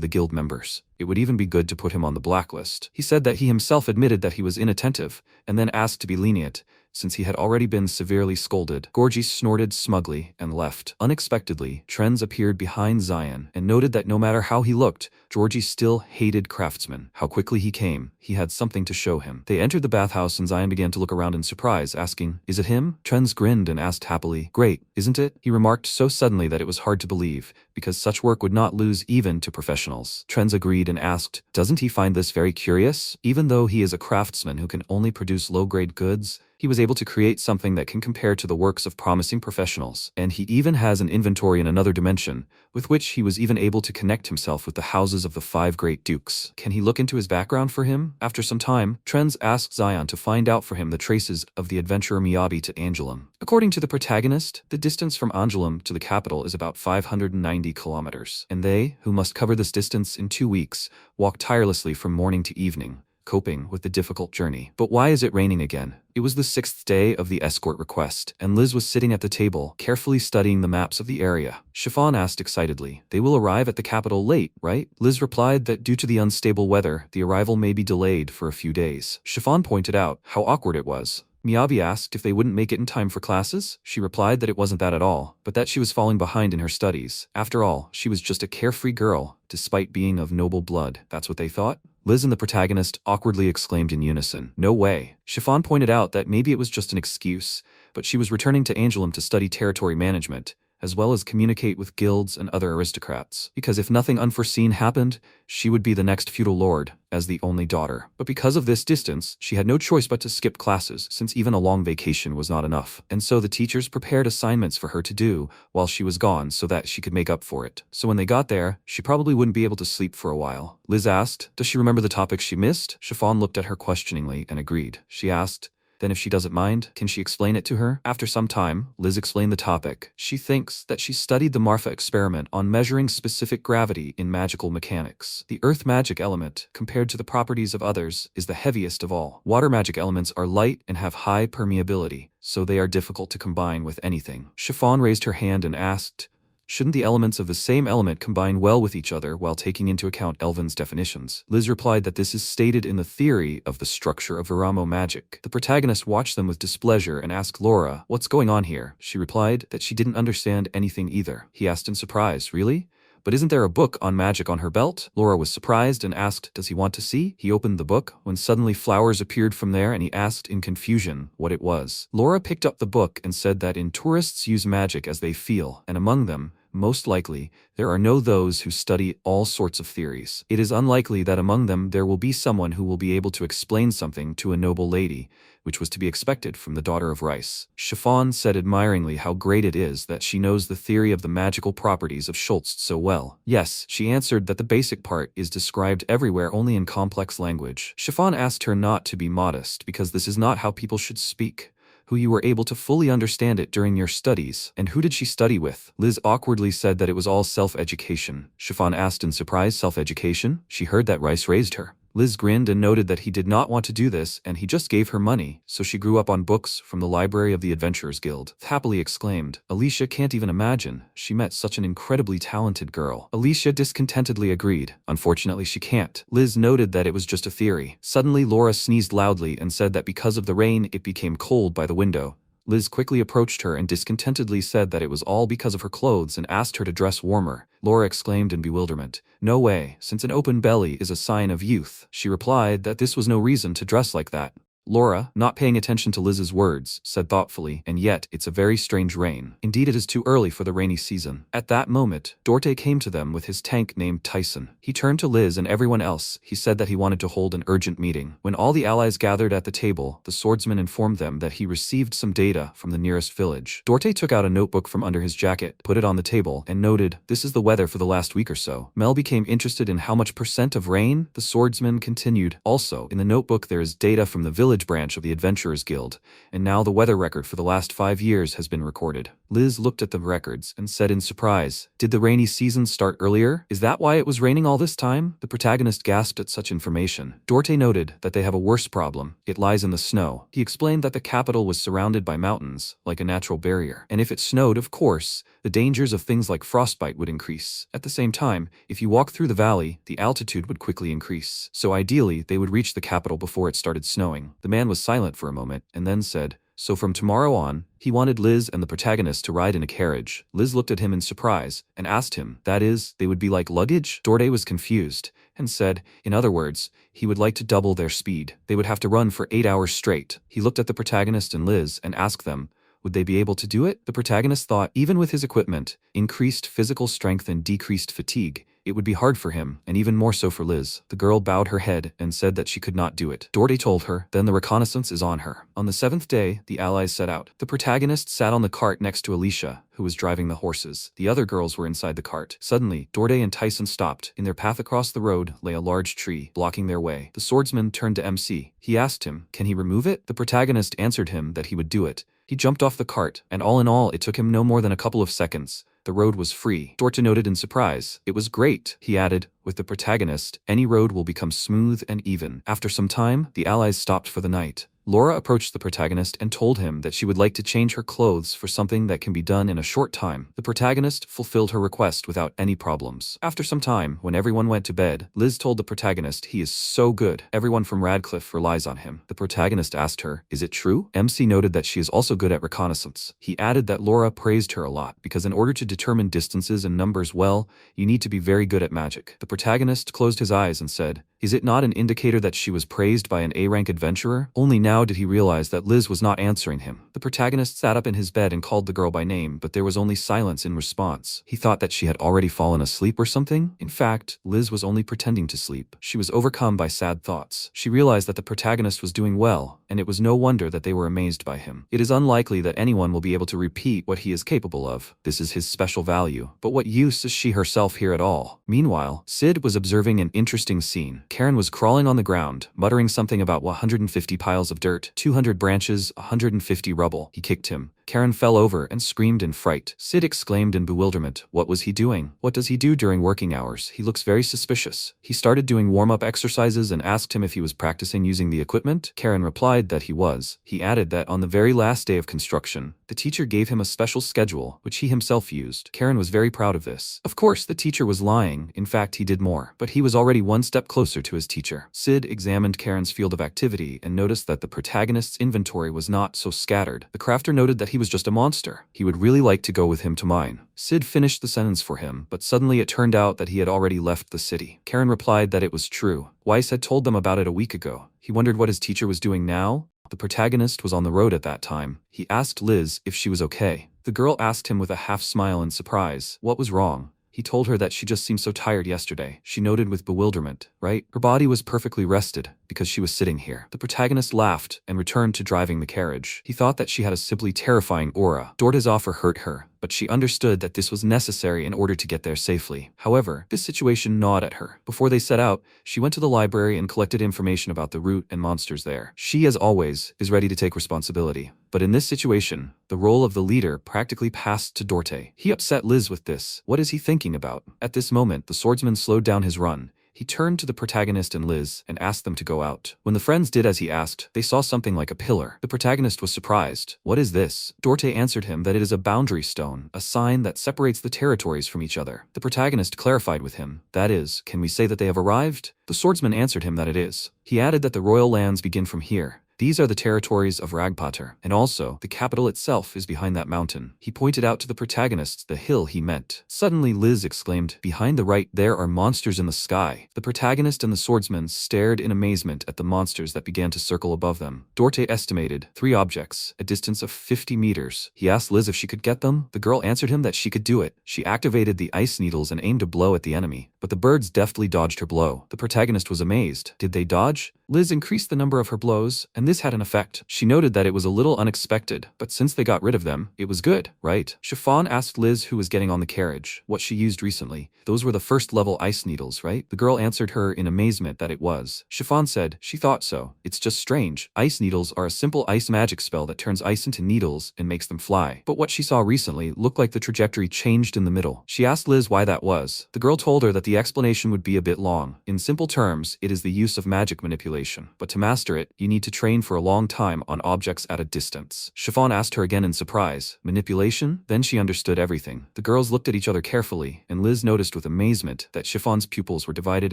the guild members. It would even be good to put him on the blacklist. He said that he himself admitted that he was inattentive and then asked to be lenient, since he had already been severely scolded. Georgie snorted smugly and left. Unexpectedly, Trends appeared behind Zion and noted that no matter how he looked, Georgie still hated craftsmen. How quickly he came. He had something to show him. They entered the bathhouse and Zion began to look around in surprise, asking, "Is it him?" Trends grinned and asked happily, "Great, isn't it?" He remarked so suddenly that it was hard to believe, because such work would not lose even to professionals. Trends agreed and asked, "Doesn't he find this very curious? Even though he is a craftsman who can only produce low-grade goods, he was able to create something that can compare to the works of promising professionals, and he even has an inventory in another dimension, with which he was even able to connect himself with the houses of the 5 great dukes. Can he look into his background for him?" After some time, Trends asked Zion to find out for him the traces of the adventurer Miyabi to Angelum. According to the protagonist, the distance from Angelum to the capital is about 590 kilometers, and they, who must cover this distance in 2 weeks, walk tirelessly from morning to evening, coping with the difficult journey. But why is it raining again? It was the 6th day of the escort request, and Liz was sitting at the table, carefully studying the maps of the area. Chiffon asked excitedly, "They will arrive at the capital late, right?" Liz replied that due to the unstable weather, the arrival may be delayed for a few days. Chiffon pointed out how awkward it was. Miyabi asked if they wouldn't make it in time for classes. She replied that it wasn't that at all, but that she was falling behind in her studies. After all, she was just a carefree girl, despite being of noble blood. That's what they thought? Liz and the protagonist awkwardly exclaimed in unison, "No way." Chiffon pointed out that maybe it was just an excuse, but she was returning to Angelum to study territory management, as well as communicate with guilds and other aristocrats. Because if nothing unforeseen happened, she would be the next feudal lord, as the only daughter. But because of this distance, she had no choice but to skip classes, since even a long vacation was not enough. And so the teachers prepared assignments for her to do while she was gone so that she could make up for it. So when they got there, she probably wouldn't be able to sleep for a while. Liz asked, "Does she remember the topics she missed?" Chiffon looked at her questioningly and agreed. She asked, "Then if she doesn't mind, can she explain it to her?" After some time, Liz explained the topic. She thinks that she studied the Marfa experiment on measuring specific gravity in magical mechanics. The earth magic element, compared to the properties of others, is the heaviest of all. Water magic elements are light and have high permeability, so they are difficult to combine with anything. Chiffon raised her hand and asked, "Shouldn't the elements of the same element combine well with each other while taking into account Elvin's definitions?" Liz replied that this is stated in the theory of the structure of Viramo magic. The protagonist watched them with displeasure and asked Laura, "What's going on here?" She replied that she didn't understand anything either. He asked in surprise, "Really? But isn't there a book on magic on her belt?" Laura was surprised and asked, "Does he want to see?" He opened the book, when suddenly flowers appeared from there and he asked in confusion what it was. Laura picked up the book and said that tourists use magic as they feel, and among them, most likely, there are those who study all sorts of theories. It is unlikely that among them there will be someone who will be able to explain something to a noble lady, which was to be expected from the daughter of Rice. Chiffon said admiringly how great it is that she knows the theory of the magical properties of Schultz so well. Yes, she answered that the basic part is described everywhere only in complex language. Chiffon asked her not to be modest because this is not how people should speak. Who you were able to fully understand it during your studies, and who did she study with? Liz awkwardly said that it was all self-education. Chiffon asked in surprise, "Self-education?" She heard that Rice raised her. Liz grinned and noted that he did not want to do this and he just gave her money, so she grew up on books from the library of the Adventurers Guild. Happily exclaimed, "Alicia can't even imagine. She met such an incredibly talented girl." Alicia discontentedly agreed. "Unfortunately she can't." Liz noted that it was just a theory. Suddenly Laura sneezed loudly and said that because of the rain it became cold by the window. Liz quickly approached her and discontentedly said that it was all because of her clothes and asked her to dress warmer. Laura exclaimed in bewilderment, "No way, since an open belly is a sign of youth." She replied that this was no reason to dress like that. Laura, not paying attention to Liz's words, said thoughtfully, and yet, it's a very strange rain. Indeed, it is too early for the rainy season. At that moment, Dorte came to them with his tank named Tyson. He turned to Liz and everyone else. He said that he wanted to hold an urgent meeting. When all the allies gathered at the table, the swordsman informed them that he received some data from the nearest village. Dorte took out a notebook from under his jacket, put it on the table, and noted, "This is the weather for the last week or so." Mel became interested in how much percent of rain. The swordsman continued, "Also, in the notebook there is data from the village branch of the Adventurers Guild, and now the weather record for the last 5 years has been recorded." Liz looked at the records and said in surprise, "Did the rainy season start earlier? Is that why it was raining all this time?" The protagonist gasped at such information. Dorte noted that they have a worse problem. It lies in the snow. He explained that the capital was surrounded by mountains, like a natural barrier, and if it snowed, of course, the dangers of things like frostbite would increase. At the same time, if you walk through the valley, the altitude would quickly increase. So ideally, they would reach the capital before it started snowing. The man was silent for a moment, and then said, "So from tomorrow on," he wanted Liz and the protagonist to ride in a carriage. Liz looked at him in surprise, and asked him, "That is, they would be like luggage?" Dorte was confused, and said, "In other words, he would like to double their speed. They would have to run for 8 hours straight." He looked at the protagonist and Liz and asked them, would they be able to do it? The protagonist thought, even with his equipment, increased physical strength and decreased fatigue, it would be hard for him, and even more so for Liz. The girl bowed her head and said that she could not do it. Dorte told her, "Then the reconnaissance is on her." On the 7th day, the allies set out. The protagonist sat on the cart next to Alicia, who was driving the horses. The other girls were inside the cart. Suddenly, Dorte and Tyson stopped. In their path across the road lay a large tree, blocking their way. The swordsman turned to MC. He asked him, "Can he remove it?" The protagonist answered him that he would do it. He jumped off the cart, and all in all, it took him no more than a couple of seconds. The road was free. Dorte noted in surprise. "It was great," he added. "With the protagonist, any road will become smooth and even." After some time, the allies stopped for the night. Laura approached the protagonist and told him that she would like to change her clothes for something that can be done in a short time. The protagonist fulfilled her request without any problems. After some time, when everyone went to bed, Liz told the protagonist he is so good. Everyone from Radcliffe relies on him. The protagonist asked her, "Is it true?" MC noted that she is also good at reconnaissance. He added that Laura praised her a lot, because in order to determine distances and numbers well, you need to be very good at magic. The protagonist closed his eyes and said, "Is it not an indicator that she was praised by an A-rank adventurer?" Only now did he realize that Liz was not answering him. The protagonist sat up in his bed and called the girl by name, but there was only silence in response. He thought that she had already fallen asleep or something. In fact, Liz was only pretending to sleep. She was overcome by sad thoughts. She realized that the protagonist was doing well, and it was no wonder that they were amazed by him. It is unlikely that anyone will be able to repeat what he is capable of. This is his special value. But what use is she herself here at all? Meanwhile, Sid was observing an interesting scene. Karen was crawling on the ground, muttering something about 150 piles of dirt, 200 branches, 150 rubble. He kicked him. Karen fell over and screamed in fright. Sid exclaimed in bewilderment. What was he doing? What does he do during working hours? He looks very suspicious. He started doing warm-up exercises and asked him if he was practicing using the equipment. Karen replied that he was. He added that on the very last day of construction, the teacher gave him a special schedule, which he himself used. Karen was very proud of this. Of course, the teacher was lying. In fact, he did more. But he was already one step closer to his teacher. Sid examined Karen's field of activity and noticed that the protagonist's inventory was not so scattered. The crafter noted that he was just a monster. He would really like to go with him to mine. Sid finished the sentence for him, but suddenly it turned out that he had already left the city. Karen replied that it was true. Weiss had told them about it a week ago. He wondered what his teacher was doing now. The protagonist was on the road at that time. He asked Liz if she was okay. The girl asked him with a half smile in surprise what was wrong. He told her that she just seemed so tired yesterday. She noted with bewilderment, right? Her body was perfectly rested because she was sitting here. The protagonist laughed and returned to driving the carriage. He thought that she had a simply terrifying aura. Dorte's offer hurt her, but she understood that this was necessary in order to get there safely. However, this situation gnawed at her. Before they set out, she went to the library and collected information about the route and monsters there. She, as always, is ready to take responsibility. But in this situation, the role of the leader practically passed to Dorte. He upset Liz with this. What is he thinking about? At this moment, the swordsman slowed down his run. He turned to the protagonist and Liz and asked them to go out. When the friends did as he asked, they saw something like a pillar. The protagonist was surprised. What is this? Dorte answered him that it is a boundary stone, a sign that separates the territories from each other. The protagonist clarified with him, that is, can we say that they have arrived? The swordsman answered him that it is. He added that the royal lands begin from here. These are the territories of Ragpater, and also, the capital itself is behind that mountain. He pointed out to the protagonist the hill he meant. Suddenly Liz exclaimed, "Behind the right there are monsters in the sky." The protagonist and the swordsman stared in amazement at the monsters that began to circle above them. Dorte estimated 3 objects, a distance of 50 meters. He asked Liz if she could get them. The girl answered him that she could do it. She activated the ice needles and aimed a blow at the enemy, but the birds deftly dodged her blow. The protagonist was amazed. Did they dodge? Liz increased the number of her blows, and this had an effect. She noted that it was a little unexpected, but since they got rid of them, it was good, right? Chiffon asked Liz who was getting on the carriage, what she used recently. Those were the first-level ice needles, right? The girl answered her in amazement that it was. Chiffon said she thought so. It's just strange. Ice needles are a simple ice magic spell that turns ice into needles and makes them fly. But what she saw recently looked like the trajectory changed in the middle. She asked Liz why that was. The girl told her that the explanation would be a bit long. In simple terms, it is the use of magic manipulation. But to master it, you need to train for a long time on objects at a distance. Chiffon asked her again in surprise, "Manipulation?" Then she understood everything. The girls looked at each other carefully, and Liz noticed with amazement that Chiffon's pupils were divided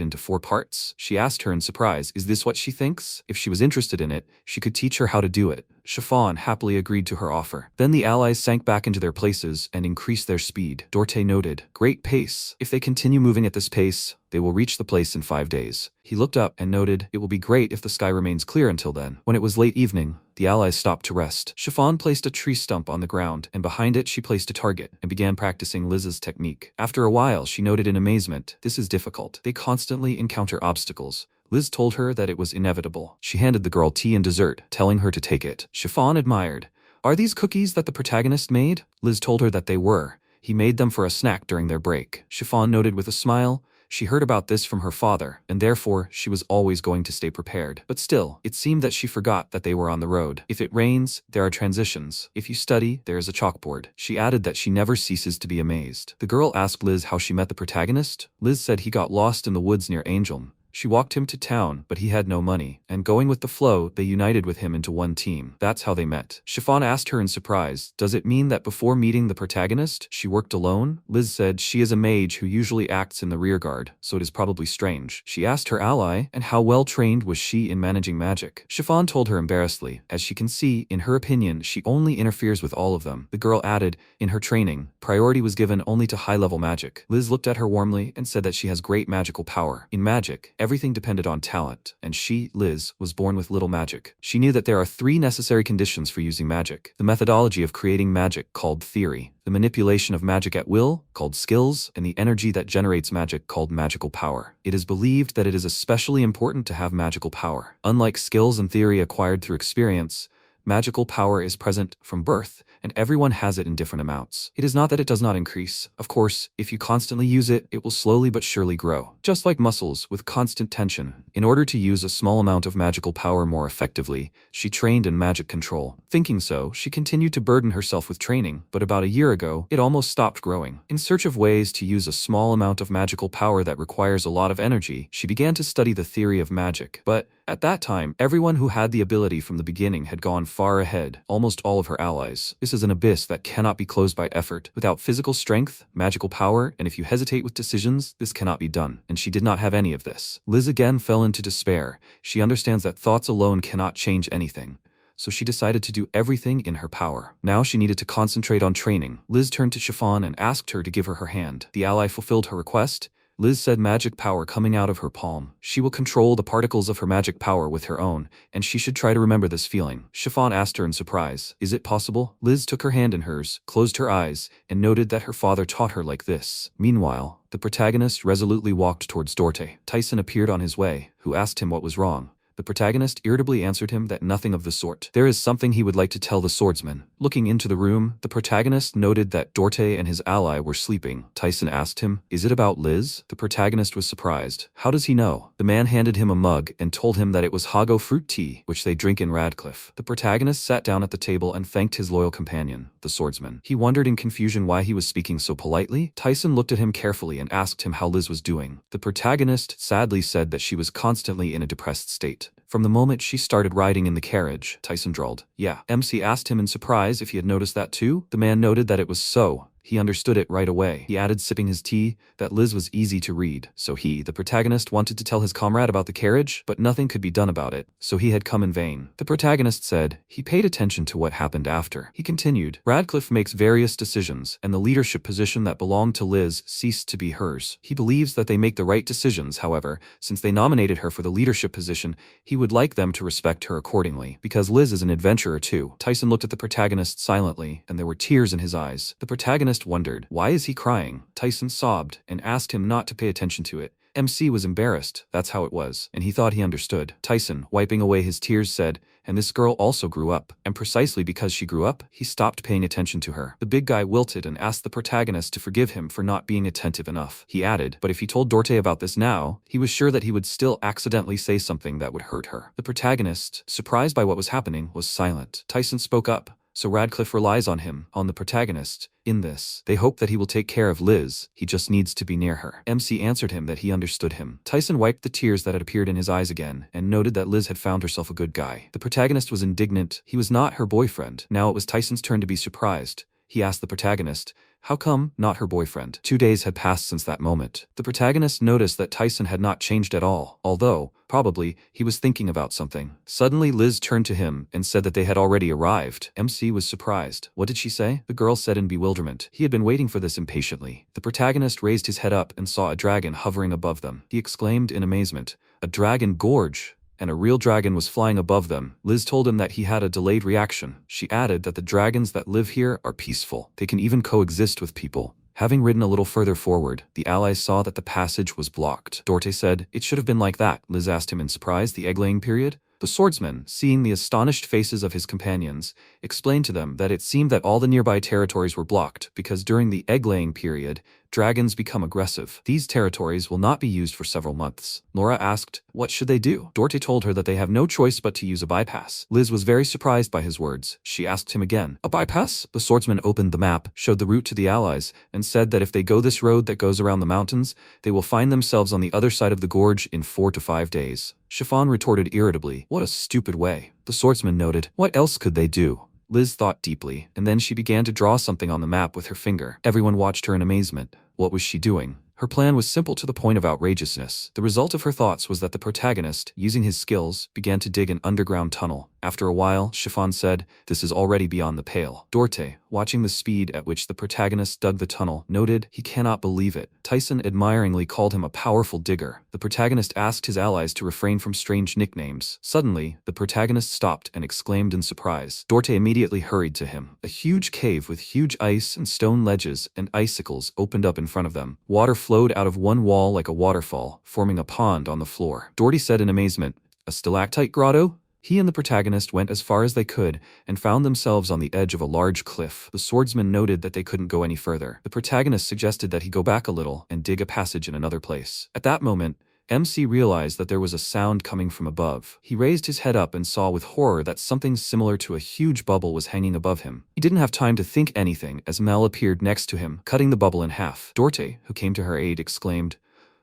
into 4 parts. She asked her in surprise, is this what she thinks? If she was interested in it, she could teach her how to do it. Chiffon happily agreed to her offer. Then the allies sank back into their places and increased their speed. Dorte noted, "Great pace. If they continue moving at this pace, they will reach the place in 5 days." He looked up and noted, "It will be great if the sky remains clear until then." When it was late evening, the allies stopped to rest. Chiffon placed a tree stump on the ground, and behind it she placed a target, and began practicing Liz's technique. After a while, she noted in amazement, "This is difficult. They constantly encounter obstacles." Liz told her that it was inevitable. She handed the girl tea and dessert, telling her to take it. Chiffon admired. "Are these cookies that the protagonist made?" Liz told her that they were. He made them for a snack during their break. Chiffon noted with a smile, she heard about this from her father, and therefore she was always going to stay prepared. But still, it seemed that she forgot that they were on the road. If it rains, there are transitions. If you study, there is a chalkboard. She added that she never ceases to be amazed. The girl asked Liz how she met the protagonist. Liz said he got lost in the woods near Angel. She walked him to town, but he had no money, and going with the flow, they united with him into one team. That's how they met. Chiffon asked her in surprise, does it mean that before meeting the protagonist, she worked alone? Liz said she is a mage who usually acts in the rearguard, so it is probably strange. She asked her ally, and how well trained was she in managing magic? Chiffon told her embarrassedly, as she can see, in her opinion, she only interferes with all of them. The girl added, in her training, priority was given only to high-level magic. Liz looked at her warmly and said that she has great magical power. In magic, everything depended on talent, and she, Liz, was born with little magic. She knew that there are 3 necessary conditions for using magic. The methodology of creating magic, called theory, the manipulation of magic at will, called skills, and the energy that generates magic, called magical power. It is believed that it is especially important to have magical power. Unlike skills and theory acquired through experience, magical power is present from birth, and everyone has it in different amounts. It is not that it does not increase. Of course, if you constantly use it, it will slowly but surely grow. Just like muscles, with constant tension. In order to use a small amount of magical power more effectively, she trained in magic control. Thinking so, she continued to burden herself with training, but about a year ago, it almost stopped growing. In search of ways to use a small amount of magical power that requires a lot of energy, she began to study the theory of magic. But at that time, everyone who had the ability from the beginning had gone far ahead, almost all of her allies. This is an abyss that cannot be closed by effort. Without physical strength, magical power, and if you hesitate with decisions, this cannot be done. And she did not have any of this. Liz again fell into despair. She understands that thoughts alone cannot change anything. So she decided to do everything in her power. Now she needed to concentrate on training. Liz turned to Chiffon and asked her to give her her hand. The ally fulfilled her request. Liz said magic power coming out of her palm. She will control the particles of her magic power with her own, and she should try to remember this feeling. Chiffon asked her in surprise, is it possible? Liz took her hand in hers, closed her eyes, and noted that her father taught her like this. Meanwhile, the protagonist resolutely walked towards Dorte. Tyson appeared on his way, who asked him what was wrong. The protagonist irritably answered him that nothing of the sort. There is something he would like to tell the swordsman. Looking into the room, the protagonist noted that Dorte and his ally were sleeping. Tyson asked him, is it about Liz? The protagonist was surprised. How does he know? The man handed him a mug and told him that it was Hago fruit tea, which they drink in Radcliffe. The protagonist sat down at the table and thanked his loyal companion, the swordsman. He wondered in confusion why he was speaking so politely. Tyson looked at him carefully and asked him how Liz was doing. The protagonist sadly said that she was constantly in a depressed state. From the moment she started riding in the carriage, Tyson drawled. Yeah. MC asked him in surprise if he had noticed that too. The man noted that it was so. He understood it right away. He added, sipping his tea, that Liz was easy to read. So he, the protagonist, wanted to tell his comrade about the carriage, but nothing could be done about it, so he had come in vain. The protagonist said he paid attention to what happened after. He continued, Radcliffe makes various decisions, and the leadership position that belonged to Liz ceased to be hers. He believes that they make the right decisions, however, since they nominated her for the leadership position, he would like them to respect her accordingly. Because Liz is an adventurer too. Tyson looked at the protagonist silently, and there were tears in his eyes. The protagonist wondered, why is he crying? Tyson sobbed, and asked him not to pay attention to it. MC was embarrassed, that's how it was, and he thought he understood. Tyson, wiping away his tears, said, and this girl also grew up, and precisely because she grew up, he stopped paying attention to her. The big guy wilted and asked the protagonist to forgive him for not being attentive enough. He added, but if he told Dorte about this now, he was sure that he would still accidentally say something that would hurt her. The protagonist, surprised by what was happening, was silent. Tyson spoke up. So Radcliffe relies on him, on the protagonist, in this. They hope that he will take care of Liz, he just needs to be near her. MC answered him that he understood him. Tyson wiped the tears that had appeared in his eyes again, and noted that Liz had found herself a good guy. The protagonist was indignant. He was not her boyfriend. Now it was Tyson's turn to be surprised. He asked the protagonist, how come not her boyfriend? 2 days had passed since that moment. The protagonist noticed that Tyson had not changed at all, although, probably, he was thinking about something. Suddenly Liz turned to him and said that they had already arrived. MC was surprised. What did she say? The girl said in bewilderment. He had been waiting for this impatiently. The protagonist raised his head up and saw a dragon hovering above them. He exclaimed in amazement, a dragon gorge! And a real dragon was flying above them. Liz told him that he had a delayed reaction. She added that the dragons that live here are peaceful. They can even coexist with people. Having ridden a little further forward, the allies saw that the passage was blocked. Dorte said, it should have been like that. Liz asked him in surprise, the egg-laying period? The swordsman, seeing the astonished faces of his companions, explained to them that it seemed that all the nearby territories were blocked because during the egg-laying period, dragons become aggressive. These territories will not be used for several months. Laura asked, what should they do? Dorte told her that they have no choice but to use a bypass. Liz was very surprised by his words. She asked him again, a bypass? The swordsman opened the map, showed the route to the allies, and said that if they go this road that goes around the mountains, they will find themselves on the other side of the gorge in 4 to 5 days. Chiffon retorted irritably, what a stupid way. The swordsman noted, what else could they do? Liz thought deeply, and then she began to draw something on the map with her finger. Everyone watched her in amazement. What was she doing? Her plan was simple to the point of outrageousness. The result of her thoughts was that the protagonist, using his skills, began to dig an underground tunnel. After a while, Chiffon said, this is already beyond the pale. Dorte, watching the speed at which the protagonist dug the tunnel, noted he cannot believe it. Tyson admiringly called him a powerful digger. The protagonist asked his allies to refrain from strange nicknames. Suddenly, the protagonist stopped and exclaimed in surprise. Dorte immediately hurried to him. A huge cave with huge ice and stone ledges and icicles opened up in front of them. Water flowed out of one wall like a waterfall, forming a pond on the floor. Dorte said in amazement, a stalactite grotto? He and the protagonist went as far as they could and found themselves on the edge of a large cliff. The swordsman noted that they couldn't go any further. The protagonist suggested that he go back a little and dig a passage in another place. At that moment, MC realized that there was a sound coming from above. He raised his head up and saw with horror that something similar to a huge bubble was hanging above him. He didn't have time to think anything as Mel appeared next to him, cutting the bubble in half. Dorte, who came to her aid, exclaimed,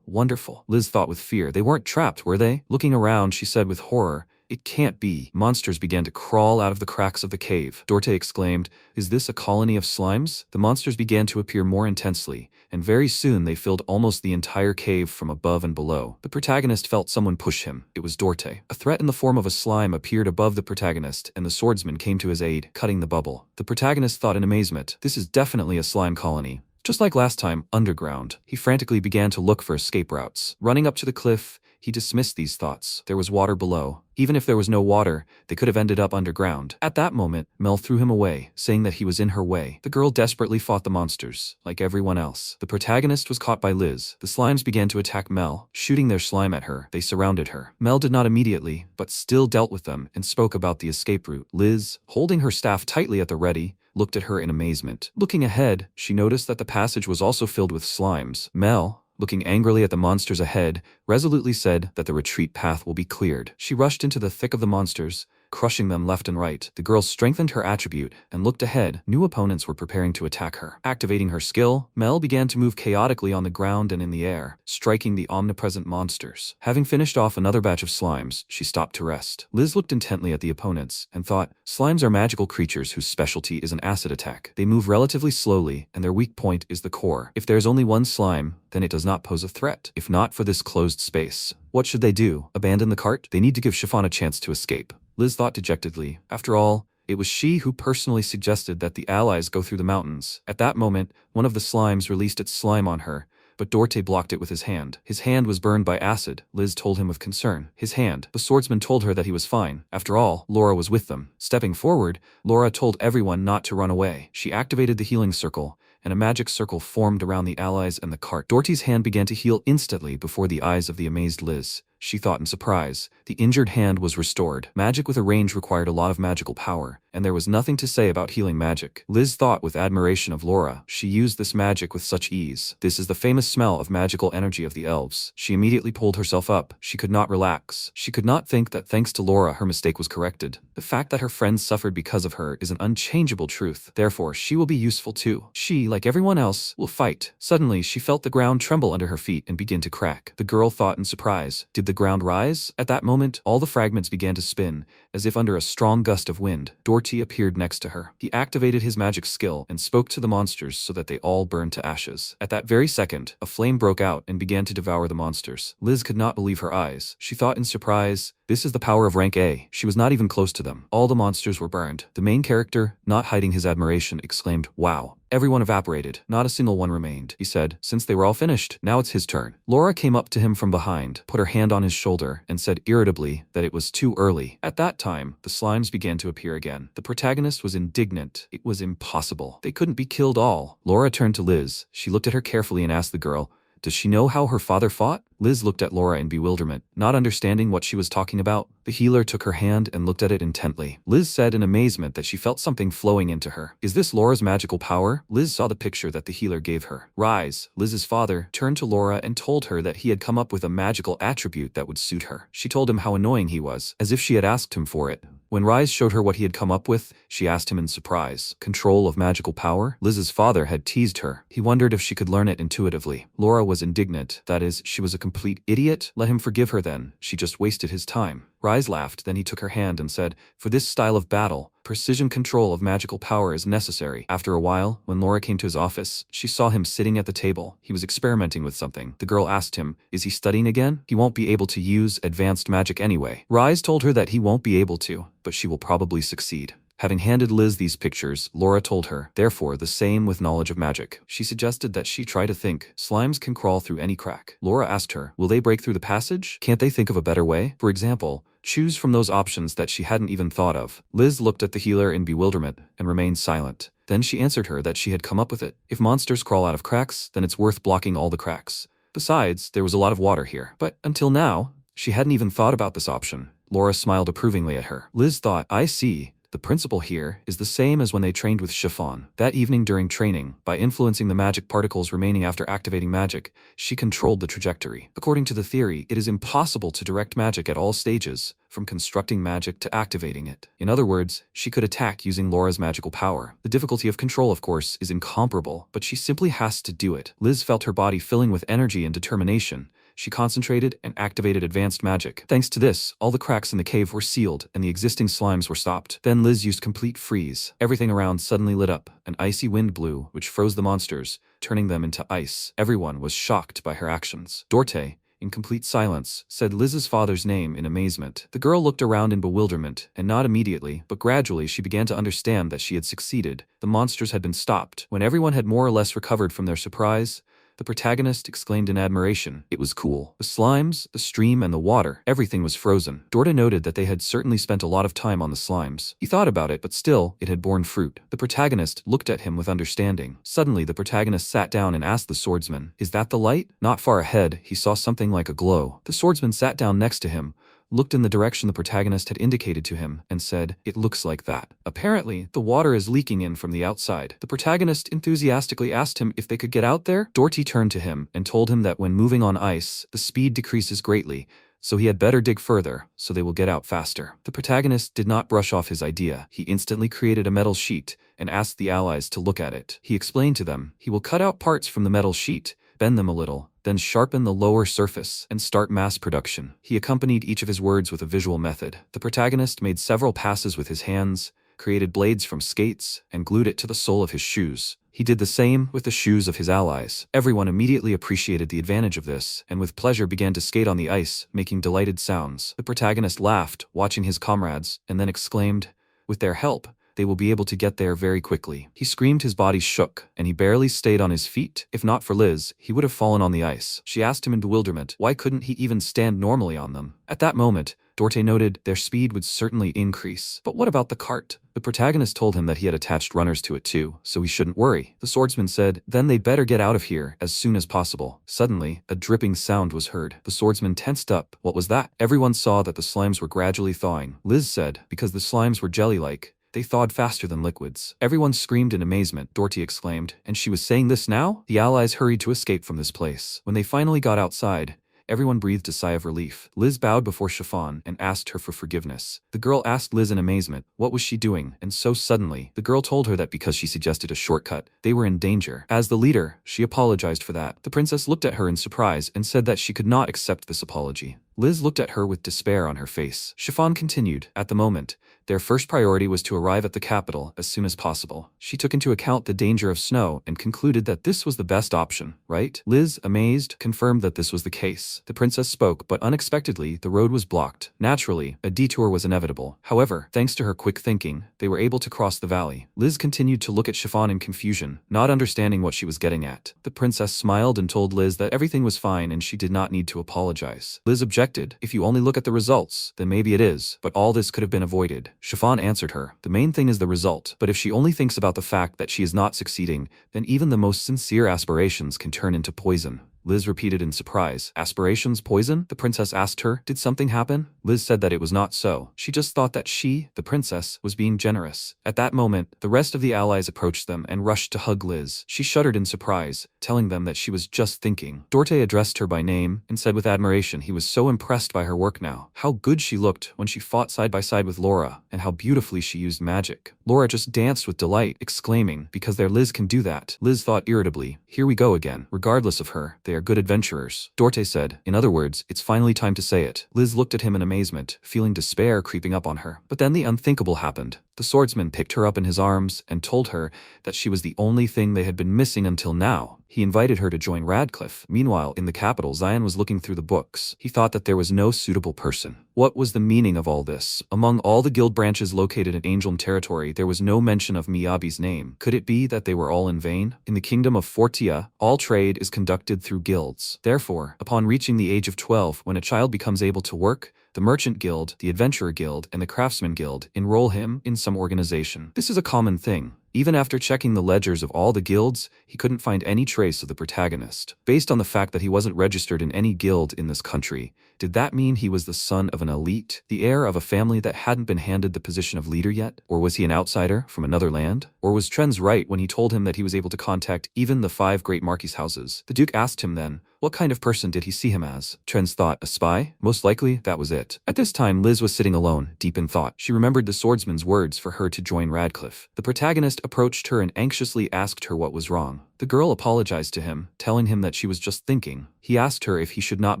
wonderful. Liz thought with fear. They weren't trapped, were they? Looking around, she said with horror, it can't be. Monsters began to crawl out of the cracks of the cave. Dorte exclaimed, is this a colony of slimes? The monsters began to appear more intensely, and very soon they filled almost the entire cave from above and below. The protagonist felt someone push him. It was Dorte. A threat in the form of a slime appeared above the protagonist, and the swordsman came to his aid, cutting the bubble. The protagonist thought in amazement, this is definitely a slime colony. Just like last time, underground. He frantically began to look for escape routes. Running up to the cliff, he dismissed these thoughts. There was water below. Even if there was no water, they could have ended up underground. At that moment, Mel threw him away, saying that he was in her way. The girl desperately fought the monsters, like everyone else. The protagonist was caught by Liz. The slimes began to attack Mel, shooting their slime at her. They surrounded her. Mel did not immediately, but still dealt with them and spoke about the escape route. Liz, holding her staff tightly at the ready, looked at her in amazement. Looking ahead, she noticed that the passage was also filled with slimes. Mel, looking angrily at the monsters ahead, resolutely said that the retreat path will be cleared. She rushed into the thick of the monsters, crushing them left and right. The girl strengthened her attribute and looked ahead. New opponents were preparing to attack her. Activating her skill, Mel began to move chaotically on the ground and in the air, striking the omnipresent monsters. Having finished off another batch of slimes, she stopped to rest. Liz looked intently at the opponents and thought, slimes are magical creatures whose specialty is an acid attack. They move relatively slowly, and their weak point is the core. If there's only one slime, then it does not pose a threat. If not for this closed space, what should they do? Abandon the cart? They need to give Chiffon a chance to escape. Liz thought dejectedly. After all, it was she who personally suggested that the allies go through the mountains. At that moment, one of the slimes released its slime on her, but Dorte blocked it with his hand. His hand was burned by acid, Liz told him with concern. His hand. The swordsman told her that he was fine. After all, Laura was with them. Stepping forward, Laura told everyone not to run away. She activated the healing circle, and a magic circle formed around the allies and the cart. Dorothy's hand began to heal instantly before the eyes of the amazed Liz. She thought in surprise. The injured hand was restored. Magic with a range required a lot of magical power, and there was nothing to say about healing magic. Liz thought with admiration of Laura. She used this magic with such ease. This is the famous smell of magical energy of the elves. She immediately pulled herself up. She could not relax. She could not think that thanks to Laura her mistake was corrected. The fact that her friends suffered because of her is an unchangeable truth. Therefore, she will be useful too. She, like everyone else, will fight. Suddenly, she felt the ground tremble under her feet and begin to crack. The girl thought in surprise. Did the ground rise? At that moment, all the fragments began to spin, as if under a strong gust of wind. Dorty appeared next to her. He activated his magic skill and spoke to the monsters so that they all burned to ashes. At that very second, a flame broke out and began to devour the monsters. Liz could not believe her eyes. She thought in surprise, this is the power of rank A. She was not even close to them. All the monsters were burned. The main character, not hiding his admiration, exclaimed, "Wow." Everyone evaporated. Not a single one remained. He said, since they were all finished, now it's his turn. Laura came up to him from behind, put her hand on his shoulder, and said irritably that it was too early. At that time, the slimes began to appear again. The protagonist was indignant. It was impossible. They couldn't be killed all. Laura turned to Liz. She looked at her carefully and asked the girl, does she know how her father fought? Liz looked at Laura in bewilderment, not understanding what she was talking about. The healer took her hand and looked at it intently. Liz said in amazement that she felt something flowing into her. Is this Laura's magical power? Liz saw the picture that the healer gave her. Rise. Liz's father turned to Laura and told her that he had come up with a magical attribute that would suit her. She told him how annoying he was, as if she had asked him for it. When Rise showed her what he had come up with, she asked him in surprise. Control of magical power? Liz's father had teased her. He wondered if she could learn it intuitively. Laura was indignant. That is, she was a complete idiot. Let him forgive her then. She just wasted his time. Rise laughed, then he took her hand and said, for this style of battle, precision control of magical power is necessary. After a while, when Laura came to his office, she saw him sitting at the table. He was experimenting with something. The girl asked him, is he studying again? He won't be able to use advanced magic anyway. Rise told her that he won't be able to, but she will probably succeed. Having handed Liz these pictures, Laura told her, therefore the same with knowledge of magic. She suggested that she try to think. Slimes can crawl through any crack. Laura asked her, will they break through the passage? Can't they think of a better way? For example, choose from those options that she hadn't even thought of. Liz looked at the healer in bewilderment and remained silent. Then she answered her that she had come up with it. If monsters crawl out of cracks, then it's worth blocking all the cracks. Besides, there was a lot of water here. But until now, she hadn't even thought about this option. Laura smiled approvingly at her. Liz thought, I see. The principle here is the same as when they trained with Chiffon. That evening during training, by influencing the magic particles remaining after activating magic, she controlled the trajectory. According to the theory, it is impossible to direct magic at all stages, from constructing magic to activating it. In other words, she could attack using Laura's magical power. The difficulty of control, of course, is incomparable, but she simply has to do it. Liz felt her body filling with energy and determination. She concentrated and activated advanced magic. Thanks to this, all the cracks in the cave were sealed and the existing slimes were stopped. Then Liz used complete freeze. Everything around suddenly lit up. An icy wind blew, which froze the monsters, turning them into ice. Everyone was shocked by her actions. Dorte, in complete silence, said Liz's father's name in amazement. The girl looked around in bewilderment, and not immediately, but gradually she began to understand that she had succeeded. The monsters had been stopped. When everyone had more or less recovered from their surprise, the protagonist exclaimed in admiration. It was cool. The slimes, the stream, and the water, everything was frozen. Dorte noted that they had certainly spent a lot of time on the slimes. He thought about it, but still, it had borne fruit. The protagonist looked at him with understanding. Suddenly, the protagonist sat down and asked the swordsman, is that the light? Not far ahead, he saw something like a glow. The swordsman sat down next to him, looked in the direction the protagonist had indicated to him, and said, it looks like that. Apparently, the water is leaking in from the outside. The protagonist enthusiastically asked him if they could get out there. Dorte turned to him and told him that when moving on ice, the speed decreases greatly, so he had better dig further, so they will get out faster. The protagonist did not brush off his idea. He instantly created a metal sheet and asked the allies to look at it. He explained to them, he will cut out parts from the metal sheet, bend them a little, then sharpen the lower surface and start mass production. He accompanied each of his words with a visual method. The protagonist made several passes with his hands, created blades from skates, and glued it to the sole of his shoes. He did the same with the shoes of his allies. Everyone immediately appreciated the advantage of this, and with pleasure began to skate on the ice, making delighted sounds. The protagonist laughed, watching his comrades, and then exclaimed, "With their help, they will be able to get there very quickly." He screamed, his body shook, and he barely stayed on his feet. If not for Liz, he would have fallen on the ice. She asked him in bewilderment, why couldn't he even stand normally on them? At that moment, Dorte noted their speed would certainly increase. But what about the cart? The protagonist told him that he had attached runners to it too, so he shouldn't worry. The swordsman said, then they'd better get out of here as soon as possible. Suddenly, a dripping sound was heard. The swordsman tensed up. What was that? Everyone saw that the slimes were gradually thawing. Liz said, because the slimes were jelly-like. They thawed faster than liquids. Everyone screamed in amazement. Dorte exclaimed, and she was saying this now? The allies hurried to escape from this place. When they finally got outside, everyone breathed a sigh of relief. Liz bowed before Chiffon and asked her for forgiveness. The girl asked Liz in amazement, what was she doing? And so suddenly, the girl told her that because she suggested a shortcut, they were in danger. As the leader, she apologized for that. The princess looked at her in surprise and said that she could not accept this apology. Liz looked at her with despair on her face. Chiffon continued, at the moment, their first priority was to arrive at the capital as soon as possible. She took into account the danger of snow and concluded that this was the best option, right? Liz, amazed, confirmed that this was the case. The princess spoke, but unexpectedly, the road was blocked. Naturally, a detour was inevitable. However, thanks to her quick thinking, they were able to cross the valley. Liz continued to look at Chiffon in confusion, not understanding what she was getting at. The princess smiled and told Liz that everything was fine and she did not need to apologize. Liz objected, if you only look at the results, then maybe it is, but all this could have been avoided. Chiffon answered her, the main thing is the result, but if she only thinks about the fact that she is not succeeding, then even the most sincere aspirations can turn into poison. Liz repeated in surprise. Aspirations poison? The princess asked her. Did something happen? Liz said that it was not so. She just thought that she, the princess, was being generous. At that moment, the rest of the allies approached them and rushed to hug Liz. She shuddered in surprise, telling them that she was just thinking. Dorte addressed her by name and said with admiration he was so impressed by her work now. How good she looked when she fought side by side with Laura, and how beautifully she used magic. Laura just danced with delight, exclaiming, because their Liz can do that. Liz thought irritably, here we go again. Regardless of her, they are good adventurers. Dorte said, in other words, it's finally time to say it. Liz looked at him in amazement, feeling despair creeping up on her. But then the unthinkable happened. The swordsman picked her up in his arms and told her that she was the only thing they had been missing until now. He invited her to join Radcliffe. Meanwhile, in the capital, Zion was looking through the books. He thought that there was no suitable person. What was the meaning of all this? Among all the guild branches located in Angelm territory, there was no mention of Miyabi's name. Could it be that they were all in vain? In the kingdom of Fortia, all trade is conducted through guilds. Therefore, upon reaching the age of 12, when a child becomes able to work, the Merchant Guild, the Adventurer Guild, and the Craftsman Guild enroll him in some organization. This is a common thing. Even after checking the ledgers of all the guilds, he couldn't find any trace of the protagonist. Based on the fact that he wasn't registered in any guild in this country, did that mean he was the son of an elite, the heir of a family that hadn't been handed the position of leader yet? Or was he an outsider from another land? Or was Trenz right when he told him that he was able to contact even the 5 great marquis houses? The Duke asked him then, what kind of person did he see him as? Trenz thought, a spy? Most likely, that was it. At this time, Liz was sitting alone, deep in thought. She remembered the swordsman's words for her to join Radcliffe. The protagonist approached her and anxiously asked her what was wrong. The girl apologized to him, telling him that she was just thinking. He asked her if he should not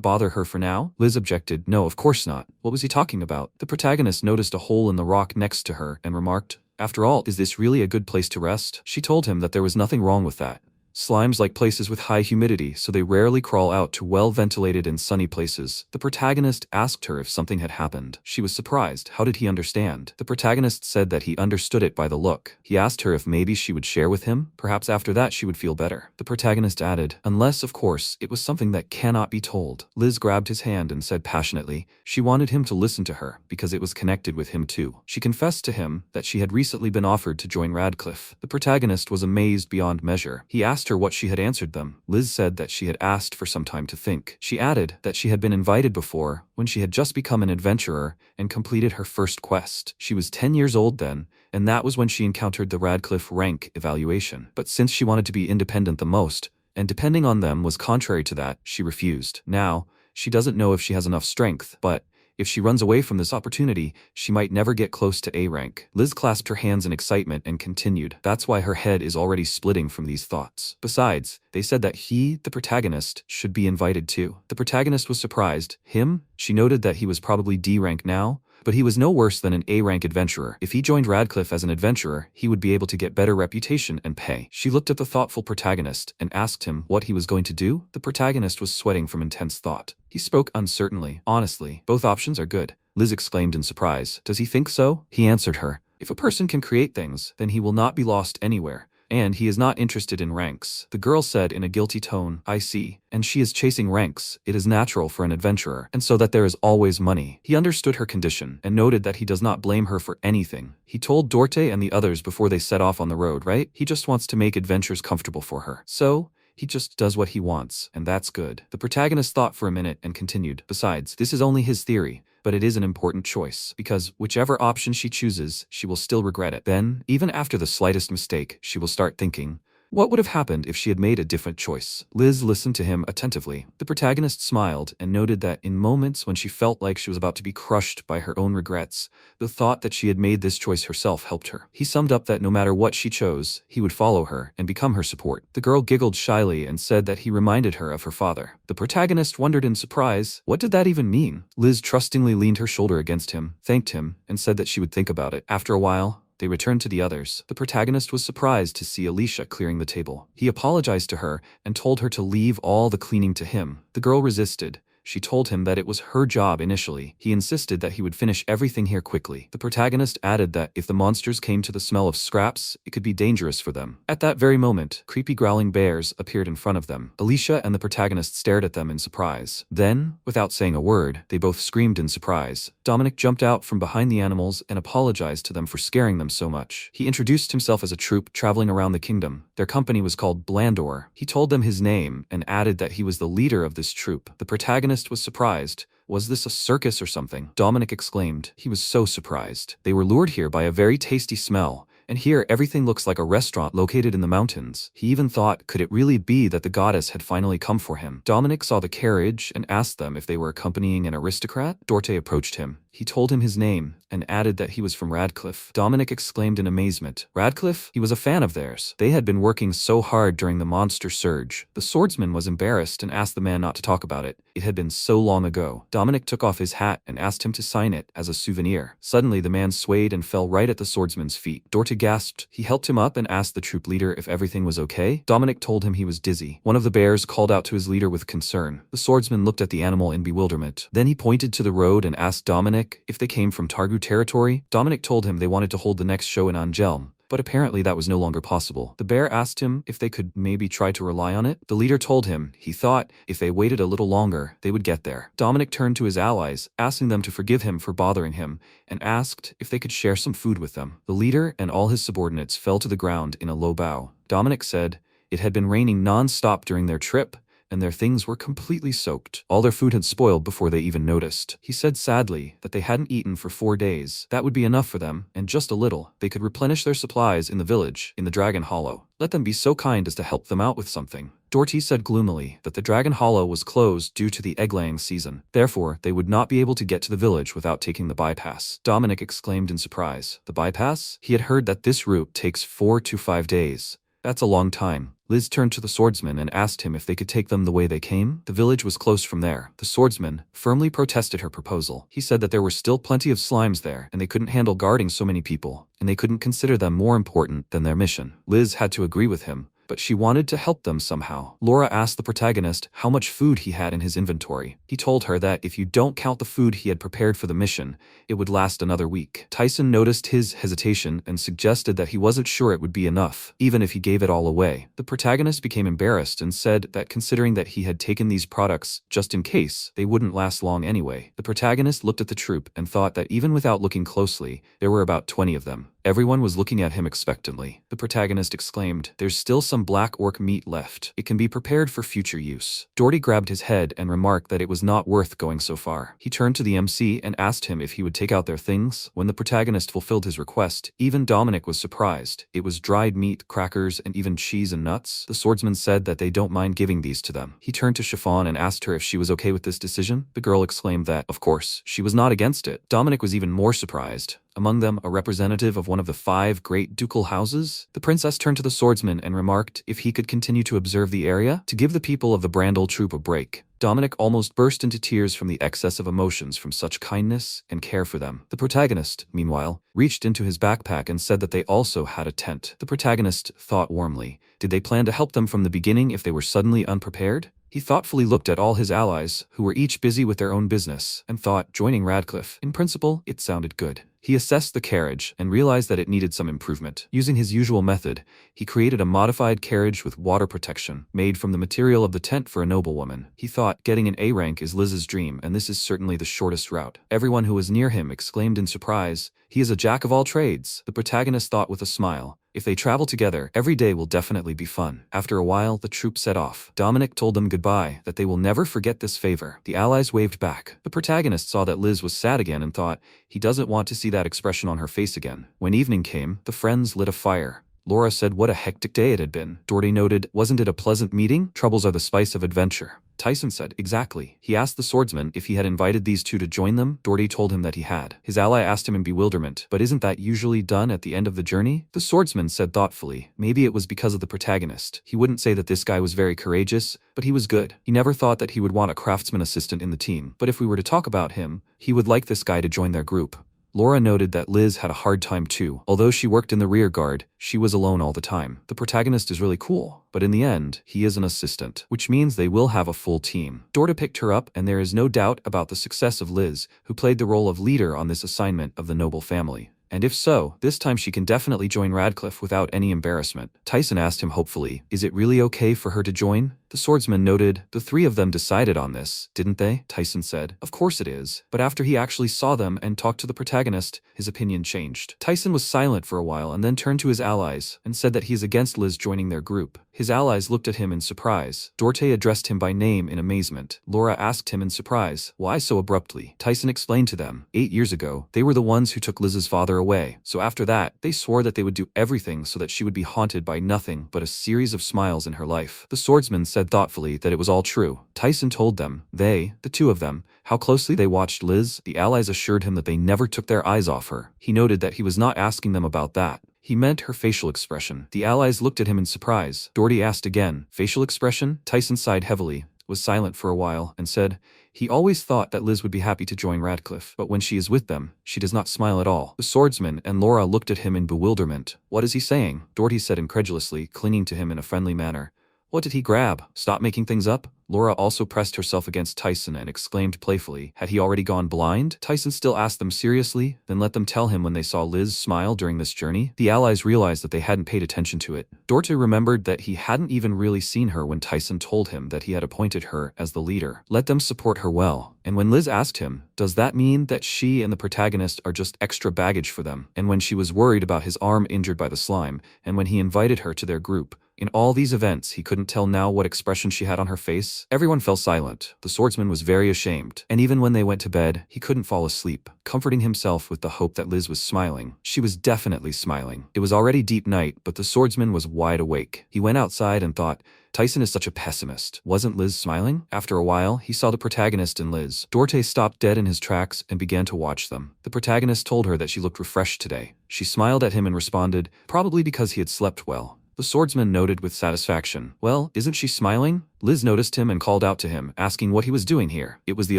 bother her for now. Liz objected, no, of course not. What was he talking about? The protagonist noticed a hole in the rock next to her and remarked, after all, is this really a good place to rest? She told him that there was nothing wrong with that. Slimes like places with high humidity, so they rarely crawl out to well-ventilated and sunny places. The protagonist asked her if something had happened. She was surprised. How did he understand? The protagonist said that he understood it by the look. He asked her if maybe she would share with him. Perhaps after that she would feel better. The protagonist added, unless, of course, it was something that cannot be told. Liz grabbed his hand and said passionately, she wanted him to listen to her, because it was connected with him too. She confessed to him that she had recently been offered to join Radcliffe. The protagonist was amazed beyond measure. He asked her what she had answered them. Liz said that she had asked for some time to think. She added that she had been invited before when she had just become an adventurer and completed her first quest. She was 10 years old then, and that was when she encountered the Radcliffe rank evaluation. But since she wanted to be independent the most, and depending on them was contrary to that, she refused. Now, She doesn't know if she has enough strength, but if she runs away from this opportunity, she might never get close to A rank. Liz clasped her hands in excitement and continued. That's why her head is already splitting from these thoughts. Besides, they said that he, the protagonist, should be invited too. The protagonist was surprised. Him? She noted that he was probably D rank now, but he was no worse than an A-rank adventurer. If he joined Radcliffe as an adventurer, he would be able to get better reputation and pay. She looked at the thoughtful protagonist and asked him what he was going to do. The protagonist was sweating from intense thought. He spoke uncertainly. Honestly, both options are good. Liz exclaimed in surprise. Does he think so? He answered her. If a person can create things, then he will not be lost anywhere. And he is not interested in ranks. The girl said in a guilty tone, I see. And she is chasing ranks. It is natural for an adventurer, and so that there is always money. He understood her condition, and noted that he does not blame her for anything. He told Dorte and the others before they set off on the road, right? He just wants to make adventures comfortable for her. So, he just does what he wants, and that's good. The protagonist thought for a minute and continued. Besides, this is only his theory, but it is an important choice, because whichever option she chooses, she will still regret it. Then, even after the slightest mistake, she will start thinking, what would have happened if she had made a different choice? Liz listened to him attentively. The protagonist smiled and noted that in moments when she felt like she was about to be crushed by her own regrets, the thought that she had made this choice herself helped her. He summed up that no matter what she chose, he would follow her and become her support. The girl giggled shyly and said that he reminded her of her father. The protagonist wondered in surprise, what did that even mean? Liz trustingly leaned her shoulder against him, thanked him, and said that she would think about it. After a while, they returned to the others. The protagonist was surprised to see Alicia clearing the table. He apologized to her and told her to leave all the cleaning to him. The girl resisted. She told him that it was her job initially. He insisted that he would finish everything here quickly. The protagonist added that if the monsters came to the smell of scraps, it could be dangerous for them. At that very moment, creepy growling bears appeared in front of them. Alicia and the protagonist stared at them in surprise. Then, without saying a word, they both screamed in surprise. Dominic jumped out from behind the animals and apologized to them for scaring them so much. He introduced himself as a troupe traveling around the kingdom. Their company was called Blandor. He told them his name and added that he was the leader of this troupe. The protagonist was surprised. Was this a circus or something? Dominic exclaimed. He was so surprised. They were lured here by a very tasty smell, and here everything looks like a restaurant located in the mountains. He even thought, could it really be that the goddess had finally come for him? Dominic saw the carriage and asked them if they were accompanying an aristocrat. Dorte approached him. He told him his name and added that he was from Radcliffe. Dominic exclaimed in amazement. Radcliffe? He was a fan of theirs. They had been working so hard during the monster surge. The swordsman was embarrassed and asked the man not to talk about it. It had been so long ago. Dominic took off his hat and asked him to sign it as a souvenir. Suddenly, the man swayed and fell right at the swordsman's feet. Dorte gasped. He helped him up and asked the troop leader if everything was okay. Dominic told him he was dizzy. One of the bears called out to his leader with concern. The swordsman looked at the animal in bewilderment. Then he pointed to the road and asked Dominic if they came from Targu territory. Dominic told him they wanted to hold the next show in Angelm, but apparently that was no longer possible. The bear asked him if they could maybe try to rely on it. The leader told him he thought if they waited a little longer, they would get there. Dominic turned to his allies, asking them to forgive him for bothering him, and asked if they could share some food with them. The leader and all his subordinates fell to the ground in a low bow. Dominic said it had been raining non-stop during their trip, and their things were completely soaked. All their food had spoiled before they even noticed. He said sadly that they hadn't eaten for 4 days. That would be enough for them, and just a little. They could replenish their supplies in the village, in the Dragon Hollow. Let them be so kind as to help them out with something. Dorte said gloomily that the Dragon Hollow was closed due to the egg-laying season. Therefore, they would not be able to get to the village without taking the bypass. Dominic exclaimed in surprise. The bypass? He had heard that this route takes 4 to 5 days. That's a long time. Liz turned to the swordsman and asked him if they could take them the way they came. The village was close from there. The swordsman firmly protested her proposal. He said that there were still plenty of slimes there, and they couldn't handle guarding so many people, and they couldn't consider them more important than their mission. Liz had to agree with him, but she wanted to help them somehow. Laura asked the protagonist how much food he had in his inventory. He told her that if you don't count the food he had prepared for the mission, it would last another week. Tyson noticed his hesitation and suggested that he wasn't sure it would be enough, even if he gave it all away. The protagonist became embarrassed and said that considering that he had taken these products just in case, they wouldn't last long anyway. The protagonist looked at the troop and thought that even without looking closely, there were about 20 of them. Everyone was looking at him expectantly. The protagonist exclaimed, "There's still some black orc meat left. It can be prepared for future use." Doherty grabbed his head and remarked that it was not worth going so far. He turned to the MC and asked him if he would take out their things. When the protagonist fulfilled his request, even Dominic was surprised. It was dried meat, crackers, and even cheese and nuts. The swordsman said that they don't mind giving these to them. He turned to Chiffon and asked her if she was okay with this decision. The girl exclaimed that, of course, she was not against it. Dominic was even more surprised. Among them, a representative of one of the 5 great ducal houses. The princess turned to the swordsman and remarked if he could continue to observe the area to give the people of the Brandel troop a break. Dominic almost burst into tears from the excess of emotions from such kindness and care for them. The protagonist, meanwhile, reached into his backpack and said that they also had a tent. The protagonist thought warmly. Did they plan to help them from the beginning if they were suddenly unprepared? He thoughtfully looked at all his allies, who were each busy with their own business, and thought, joining Radcliffe, in principle, it sounded good. He assessed the carriage and realized that it needed some improvement. Using his usual method, he created a modified carriage with water protection, made from the material of the tent for a noblewoman. He thought, getting an A rank is Liz's dream, and this is certainly the shortest route. Everyone who was near him exclaimed in surprise, "He is a jack of all trades." The protagonist thought with a smile, if they travel together, every day will definitely be fun. After a while, the troop set off. Dominic told them goodbye, that they will never forget this favor. The allies waved back. The protagonist saw that Liz was sad again and thought, he doesn't want to see that expression on her face again. When evening came, the friends lit a fire. Laura said what a hectic day it had been. Doherty noted, wasn't it a pleasant meeting? Troubles are the spice of adventure. Tyson said, exactly. He asked the swordsman if he had invited these two to join them. Doherty told him that he had. His ally asked him in bewilderment, but isn't that usually done at the end of the journey? The swordsman said thoughtfully, maybe it was because of the protagonist. He wouldn't say that this guy was very courageous, but he was good. He never thought that he would want a craftsman assistant in the team, but if we were to talk about him, he would like this guy to join their group. Laura noted that Liz had a hard time too. Although she worked in the rear guard, she was alone all the time. The protagonist is really cool, but in the end, he is an assistant, which means they will have a full team. Doherty picked her up, and there is no doubt about the success of Liz, who played the role of leader on this assignment of the noble family. And if so, this time she can definitely join Radcliffe without any embarrassment. Tyson asked him hopefully, is it really okay for her to join? The swordsman noted, the three of them decided on this, didn't they? Tyson said, of course it is. But after he actually saw them and talked to the protagonist, his opinion changed. Tyson was silent for a while and then turned to his allies and said that he is against Liz joining their group. His allies looked at him in surprise. Doherty addressed him by name in amazement. Laura asked him in surprise, why so abruptly? Tyson explained to them, 8 years ago, they were the ones who took Liz's father away. So after that, they swore that they would do everything so that she would be haunted by nothing but a series of smiles in her life. The swordsman said thoughtfully that it was all true. Tyson told them, the two of them, how closely they watched Liz. The allies assured him that they never took their eyes off her. He noted that he was not asking them about that. He meant her facial expression. The allies looked at him in surprise. Doherty asked again, facial expression? Tyson sighed heavily, was silent for a while, and said, he always thought that Liz would be happy to join Radcliffe, but when she is with them, she does not smile at all. The swordsman and Laura looked at him in bewilderment. What is he saying? Doherty said incredulously, clinging to him in a friendly manner. What did he grab? Stop making things up? Laura also pressed herself against Tyson and exclaimed playfully, had he already gone blind? Tyson still asked them seriously, then let them tell him when they saw Liz smile during this journey. The allies realized that they hadn't paid attention to it. Doherty remembered that he hadn't even really seen her when Tyson told him that he had appointed her as the leader. Let them support her well. And when Liz asked him, does that mean that she and the protagonist are just extra baggage for them? And when she was worried about his arm injured by the slime, and when he invited her to their group, in all these events, he couldn't tell now what expression she had on her face. Everyone fell silent. The swordsman was very ashamed, and even when they went to bed, he couldn't fall asleep, comforting himself with the hope that Liz was smiling. She was definitely smiling. It was already deep night, but the swordsman was wide awake. He went outside and thought, Tyson is such a pessimist. Wasn't Liz smiling? After a while, he saw the protagonist and Liz. Doherty stopped dead in his tracks and began to watch them. The protagonist told her that she looked refreshed today. She smiled at him and responded, probably because he had slept well. The swordsman noted with satisfaction, well, isn't she smiling? Liz noticed him and called out to him, asking what he was doing here. It was the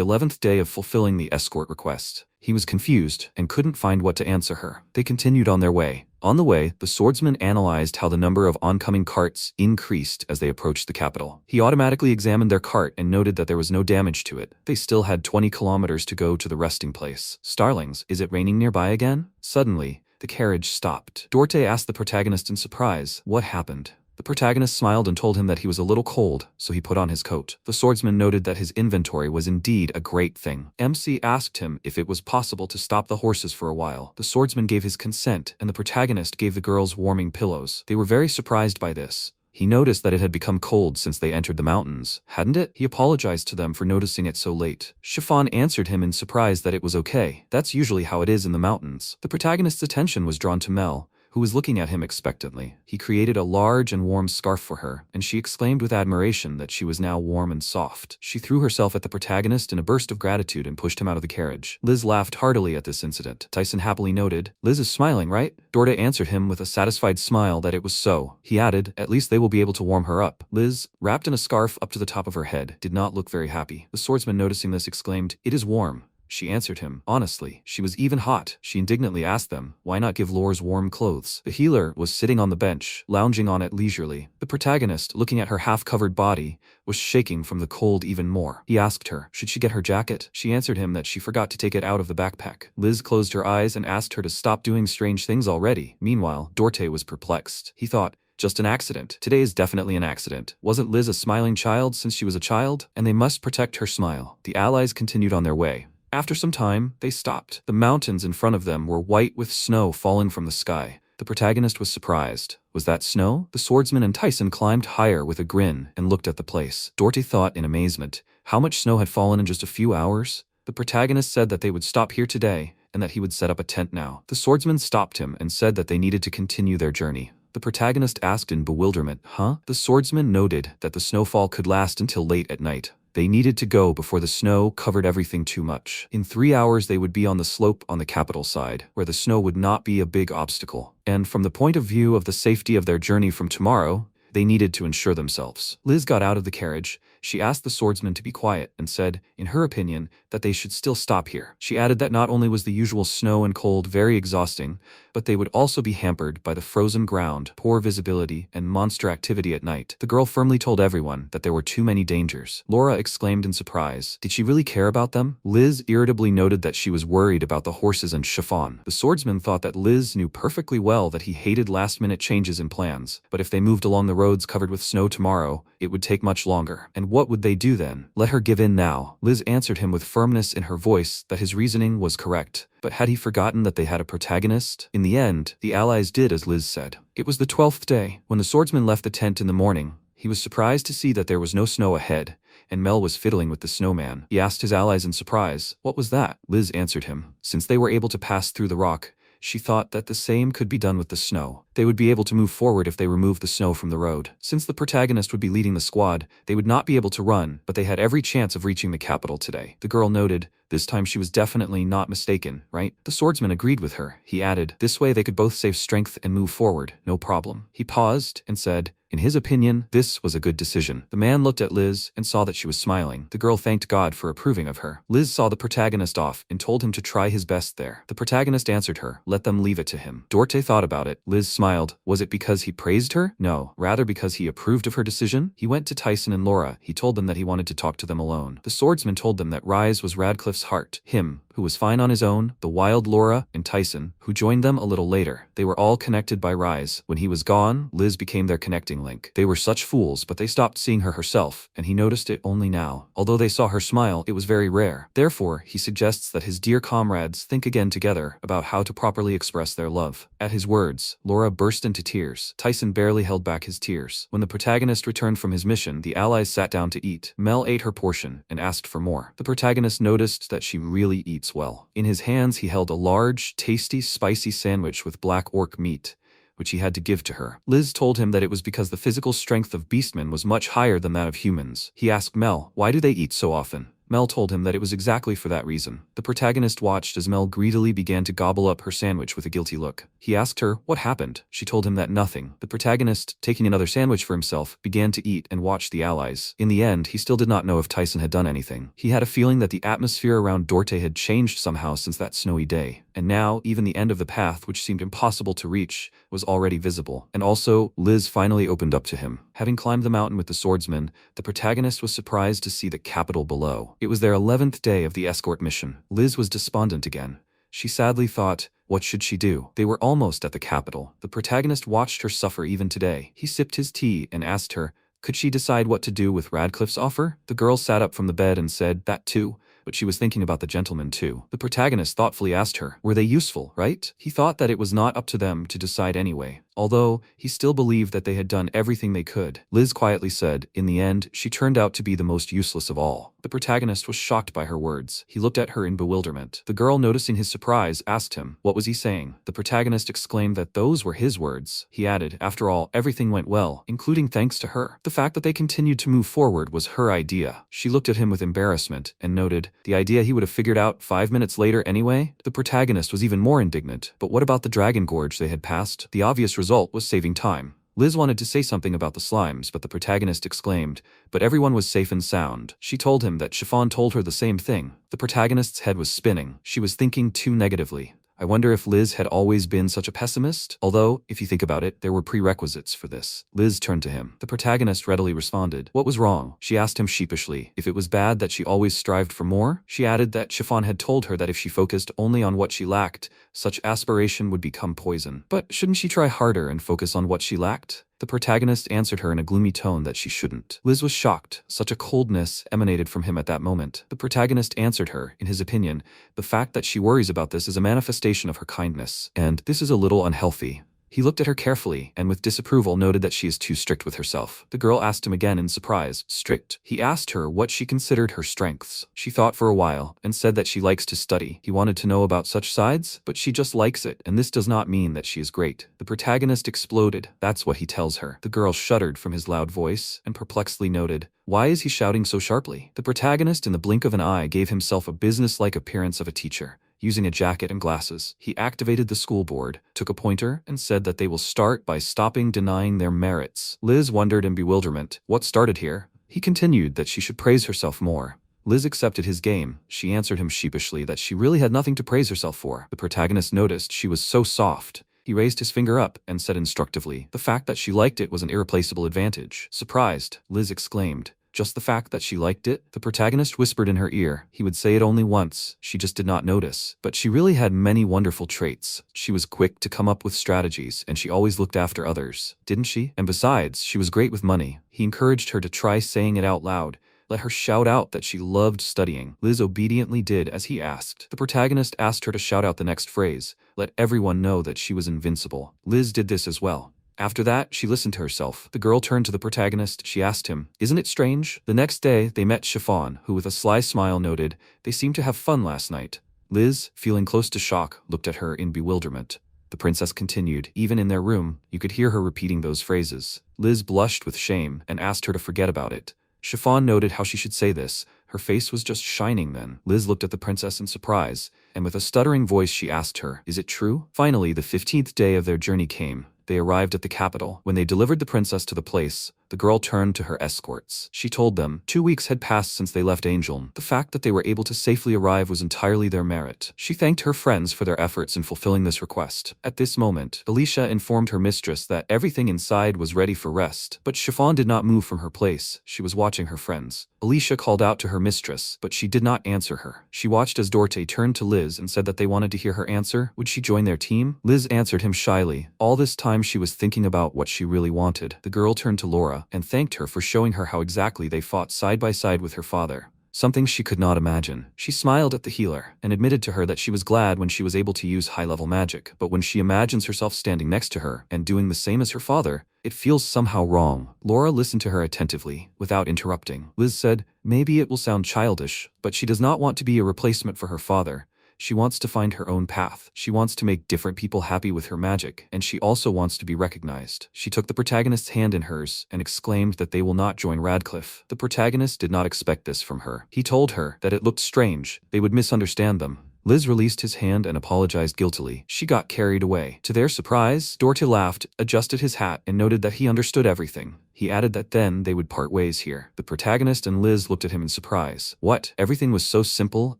11th day of fulfilling the escort request. He was confused and couldn't find what to answer her. They continued on their way. On the way, the swordsman analyzed how the number of oncoming carts increased as they approached the capital. He automatically examined their cart and noted that there was no damage to it. They still had 20 kilometers to go to the resting place. Starlings, is it raining nearby again? Suddenly, the carriage stopped. Doherty asked the protagonist in surprise, what happened? The The protagonist smiled and told him that he was a little cold, so he put on his coat. The swordsman noted that his inventory was indeed a great thing. MC asked him if it was possible to stop the horses for a while. The swordsman gave his consent, and the protagonist gave the girls warming pillows. They were very surprised by this. He noticed that it had become cold since they entered the mountains, hadn't it? He apologized to them for noticing it so late. Chiffon answered him in surprise that it was okay. That's usually how it is in the mountains. The protagonist's attention was drawn to Mel, who was looking at him expectantly. He created a large and warm scarf for her, and she exclaimed with admiration that she was now warm and soft. She threw herself at the protagonist in a burst of gratitude and pushed him out of the carriage. Liz laughed heartily at this incident. Tyson happily noted, "Liz is smiling, right?" Dorte answered him with a satisfied smile that it was so. He added, "At least they will be able to warm her up." Liz, wrapped in a scarf up to the top of her head, did not look very happy. The swordsman, noticing this, exclaimed, "It is warm." She answered him, honestly. She was even hot. She indignantly asked them, why not give Lors warm clothes? The healer was sitting on the bench, lounging on it leisurely. The protagonist, looking at her half-covered body, was shaking from the cold even more. He asked her, should she get her jacket? She answered him that she forgot to take it out of the backpack. Liz closed her eyes and asked her to stop doing strange things already. Meanwhile, Dorte was perplexed. He thought, just an accident. Today is definitely an accident. Wasn't Liz a smiling child since she was a child? And they must protect her smile. The allies continued on their way. After some time, they stopped. The mountains in front of them were white with snow falling from the sky. The protagonist was surprised. Was that snow? The swordsman and Tyson climbed higher with a grin and looked at the place. Dorte thought in amazement, how much snow had fallen in just a few hours? The protagonist said that they would stop here today and that he would set up a tent now. The swordsman stopped him and said that they needed to continue their journey. The protagonist asked in bewilderment, huh? The swordsman noted that the snowfall could last until late at night. They needed to go before the snow covered everything too much. In 3 hours they would be on the slope on the capital side, where the snow would not be a big obstacle. And from the point of view of the safety of their journey from tomorrow, they needed to ensure themselves. Liz got out of the carriage. She asked the swordsman to be quiet and said, in her opinion, that they should still stop here. She added that not only was the usual snow and cold very exhausting, but they would also be hampered by the frozen ground, poor visibility, and monster activity at night. The girl firmly told everyone that there were too many dangers. Laura exclaimed in surprise, did she really care about them? Liz irritably noted that she was worried about the horses and Chiffon. The swordsman thought that Liz knew perfectly well that he hated last-minute changes in plans, but if they moved along the roads covered with snow tomorrow, it would take much longer. And what would they do then? Let her give in now. Liz answered him with firmness in her voice that his reasoning was correct. But had he forgotten that they had a protagonist? In the end, the allies did as Liz said. It was the 12th day. When the swordsman left the tent in the morning, he was surprised to see that there was no snow ahead, and Mel was fiddling with the snowman. He asked his allies in surprise, what was that? Liz answered him. Since they were able to pass through the rock, she thought that the same could be done with the snow. They would be able to move forward if they removed the snow from the road. Since the protagonist would be leading the squad, they would not be able to run, but they had every chance of reaching the capital today. The girl noted, this time she was definitely not mistaken, right? The swordsman agreed with her. He added, this way they could both save strength and move forward, no problem. He paused and said, in his opinion, this was a good decision. The man looked at Liz and saw that she was smiling. The girl thanked God for approving of her. Liz saw the protagonist off and told him to try his best there. The protagonist answered her, let them leave it to him. Dorte thought about it. Liz smiled. Was it because he praised her? No, rather because he approved of her decision. He went to Tyson and Laura. He told them that he wanted to talk to them alone. The swordsman told them that Rise was Radcliffe's heart, him, who was fine on his own, the wild Laura, and Tyson, who joined them a little later. They were all connected by Rise. When he was gone, Liz became their connecting link. They were such fools, but they stopped seeing her herself, and he noticed it only now. Although they saw her smile, it was very rare. Therefore, he suggests that his dear comrades think again together about how to properly express their love. At his words, Laura burst into tears. Tyson barely held back his tears. When the protagonist returned from his mission, the allies sat down to eat. Mel ate her portion and asked for more. The protagonist noticed that she really eats well. In his hands he held a large, tasty, spicy sandwich with black orc meat, which he had to give to her. Liz told him that it was because the physical strength of beastmen was much higher than that of humans. He asked Mel, why do they eat so often? Mel told him that it was exactly for that reason. The protagonist watched as Mel greedily began to gobble up her sandwich with a guilty look. He asked her, what happened? She told him that nothing. The protagonist, taking another sandwich for himself, began to eat and watch the allies. In the end, he still did not know if Tyson had done anything. He had a feeling that the atmosphere around Dorte had changed somehow since that snowy day. And now, even the end of the path, which seemed impossible to reach, was already visible. And also, Liz finally opened up to him. Having climbed the mountain with the swordsman, the protagonist was surprised to see the capital below. It was their 11th day of the escort mission. Liz was despondent again. She sadly thought, What should she do? They were almost at the capital. The protagonist watched her suffer even today. He sipped his tea and asked her, could she decide what to do with Radcliffe's offer? The girl sat up from the bed and said, that too. But she was thinking about the gentleman too. The protagonist thoughtfully asked her, were they useful, right? He thought that it was not up to them to decide anyway, although he still believed that they had done everything they could. Liz quietly said, in the end, she turned out to be the most useless of all. The protagonist was shocked by her words. He looked at her in bewilderment. The girl, noticing his surprise, asked him, what was he saying? The protagonist exclaimed that those were his words. He added, after all, everything went well, including thanks to her. The fact that they continued to move forward was her idea. She looked at him with embarrassment and noted, the idea he would have figured out 5 minutes later anyway? The protagonist was even more indignant. But what about the dragon gorge they had passed? The obvious result was saving time. Liz wanted to say something about the slimes, but the protagonist exclaimed, but everyone was safe and sound. She told him that Chiffon told her the same thing. The protagonist's head was spinning. She was thinking too negatively. I wonder if Liz had always been such a pessimist? Although, if you think about it, there were prerequisites for this. Liz turned to him. The protagonist readily responded. What was wrong? She asked him sheepishly. If it was bad that she always strived for more? She added that Chiffon had told her that if she focused only on what she lacked, such aspiration would become poison. But shouldn't she try harder and focus on what she lacked? The protagonist answered her in a gloomy tone that she shouldn't. Liz was shocked. Such a coldness emanated from him at that moment. The protagonist answered her, in his opinion, the fact that she worries about this is a manifestation of her kindness, and this is a little unhealthy. He looked at her carefully and with disapproval noted that she is too strict with herself. The girl asked him again in surprise, strict. He asked her what she considered her strengths. She thought for a while and said that she likes to study. He wanted to know about such sides, but she just likes it, and this does not mean that she is great. The protagonist exploded. That's what he tells her. The girl shuddered from his loud voice and perplexedly noted, why is he shouting so sharply? The protagonist in the blink of an eye gave himself a business-like appearance of a teacher. Using a jacket and glasses, he activated the school board, took a pointer, and said that they will start by stopping denying their merits. Liz wondered in bewilderment, what started here? He continued that she should praise herself more. Liz accepted his game. She answered him sheepishly that she really had nothing to praise herself for. The protagonist noticed she was so soft. He raised his finger up and said instructively, the fact that she liked it was an irreplaceable advantage. Surprised, Liz exclaimed, just the fact that she liked it? The protagonist whispered in her ear. He would say it only once. She just did not notice. But she really had many wonderful traits. She was quick to come up with strategies, and she always looked after others. Didn't she? And besides, she was great with money. He encouraged her to try saying it out loud. Let her shout out that she loved studying. Liz obediently did as he asked. The protagonist asked her to shout out the next phrase. Let everyone know that she was invincible. Liz did this as well. After that, she listened to herself. The girl turned to the protagonist. She asked him, isn't it strange? The next day, they met Chiffon, who with a sly smile noted, they seemed to have fun last night. Liz, feeling close to shock, looked at her in bewilderment. The princess continued, even in their room, you could hear her repeating those phrases. Liz blushed with shame and asked her to forget about it. Chiffon noted how she should say this. Her face was just shining then. Liz looked at the princess in surprise, and with a stuttering voice she asked her, is it true? Finally, the 15th day of their journey came. They arrived at the capital. When they delivered the princess to the place, the girl turned to her escorts. She told them 2 weeks had passed since they left Angeln. The fact that they were able to safely arrive was entirely their merit. She thanked her friends for their efforts in fulfilling this request. At this moment, Alicia informed her mistress that everything inside was ready for rest, but Chiffon did not move from her place. She was watching her friends. Alicia called out to her mistress, but she did not answer her. She watched as Dorte turned to Liz and said that they wanted to hear her answer. Would she join their team? Liz answered him shyly. All this time she was thinking about what she really wanted. The girl turned to Laura and thanked her for showing her how exactly they fought side by side with her father. Something she could not imagine. She smiled at the healer and admitted to her that she was glad when she was able to use high-level magic, but when she imagines herself standing next to her and doing the same as her father, it feels somehow wrong. Laura listened to her attentively, without interrupting. Liz said, maybe it will sound childish, but she does not want to be a replacement for her father. She wants to find her own path. She wants to make different people happy with her magic, and she also wants to be recognized. She took the protagonist's hand in hers and exclaimed that they will not join Radcliffe. The protagonist did not expect this from her. He told her that it looked strange. They would misunderstand them. Liz released his hand and apologized guiltily. She got carried away. To their surprise, Dorte laughed, adjusted his hat, and noted that he understood everything. He added that then they would part ways here. The protagonist and Liz looked at him in surprise. What? Everything was so simple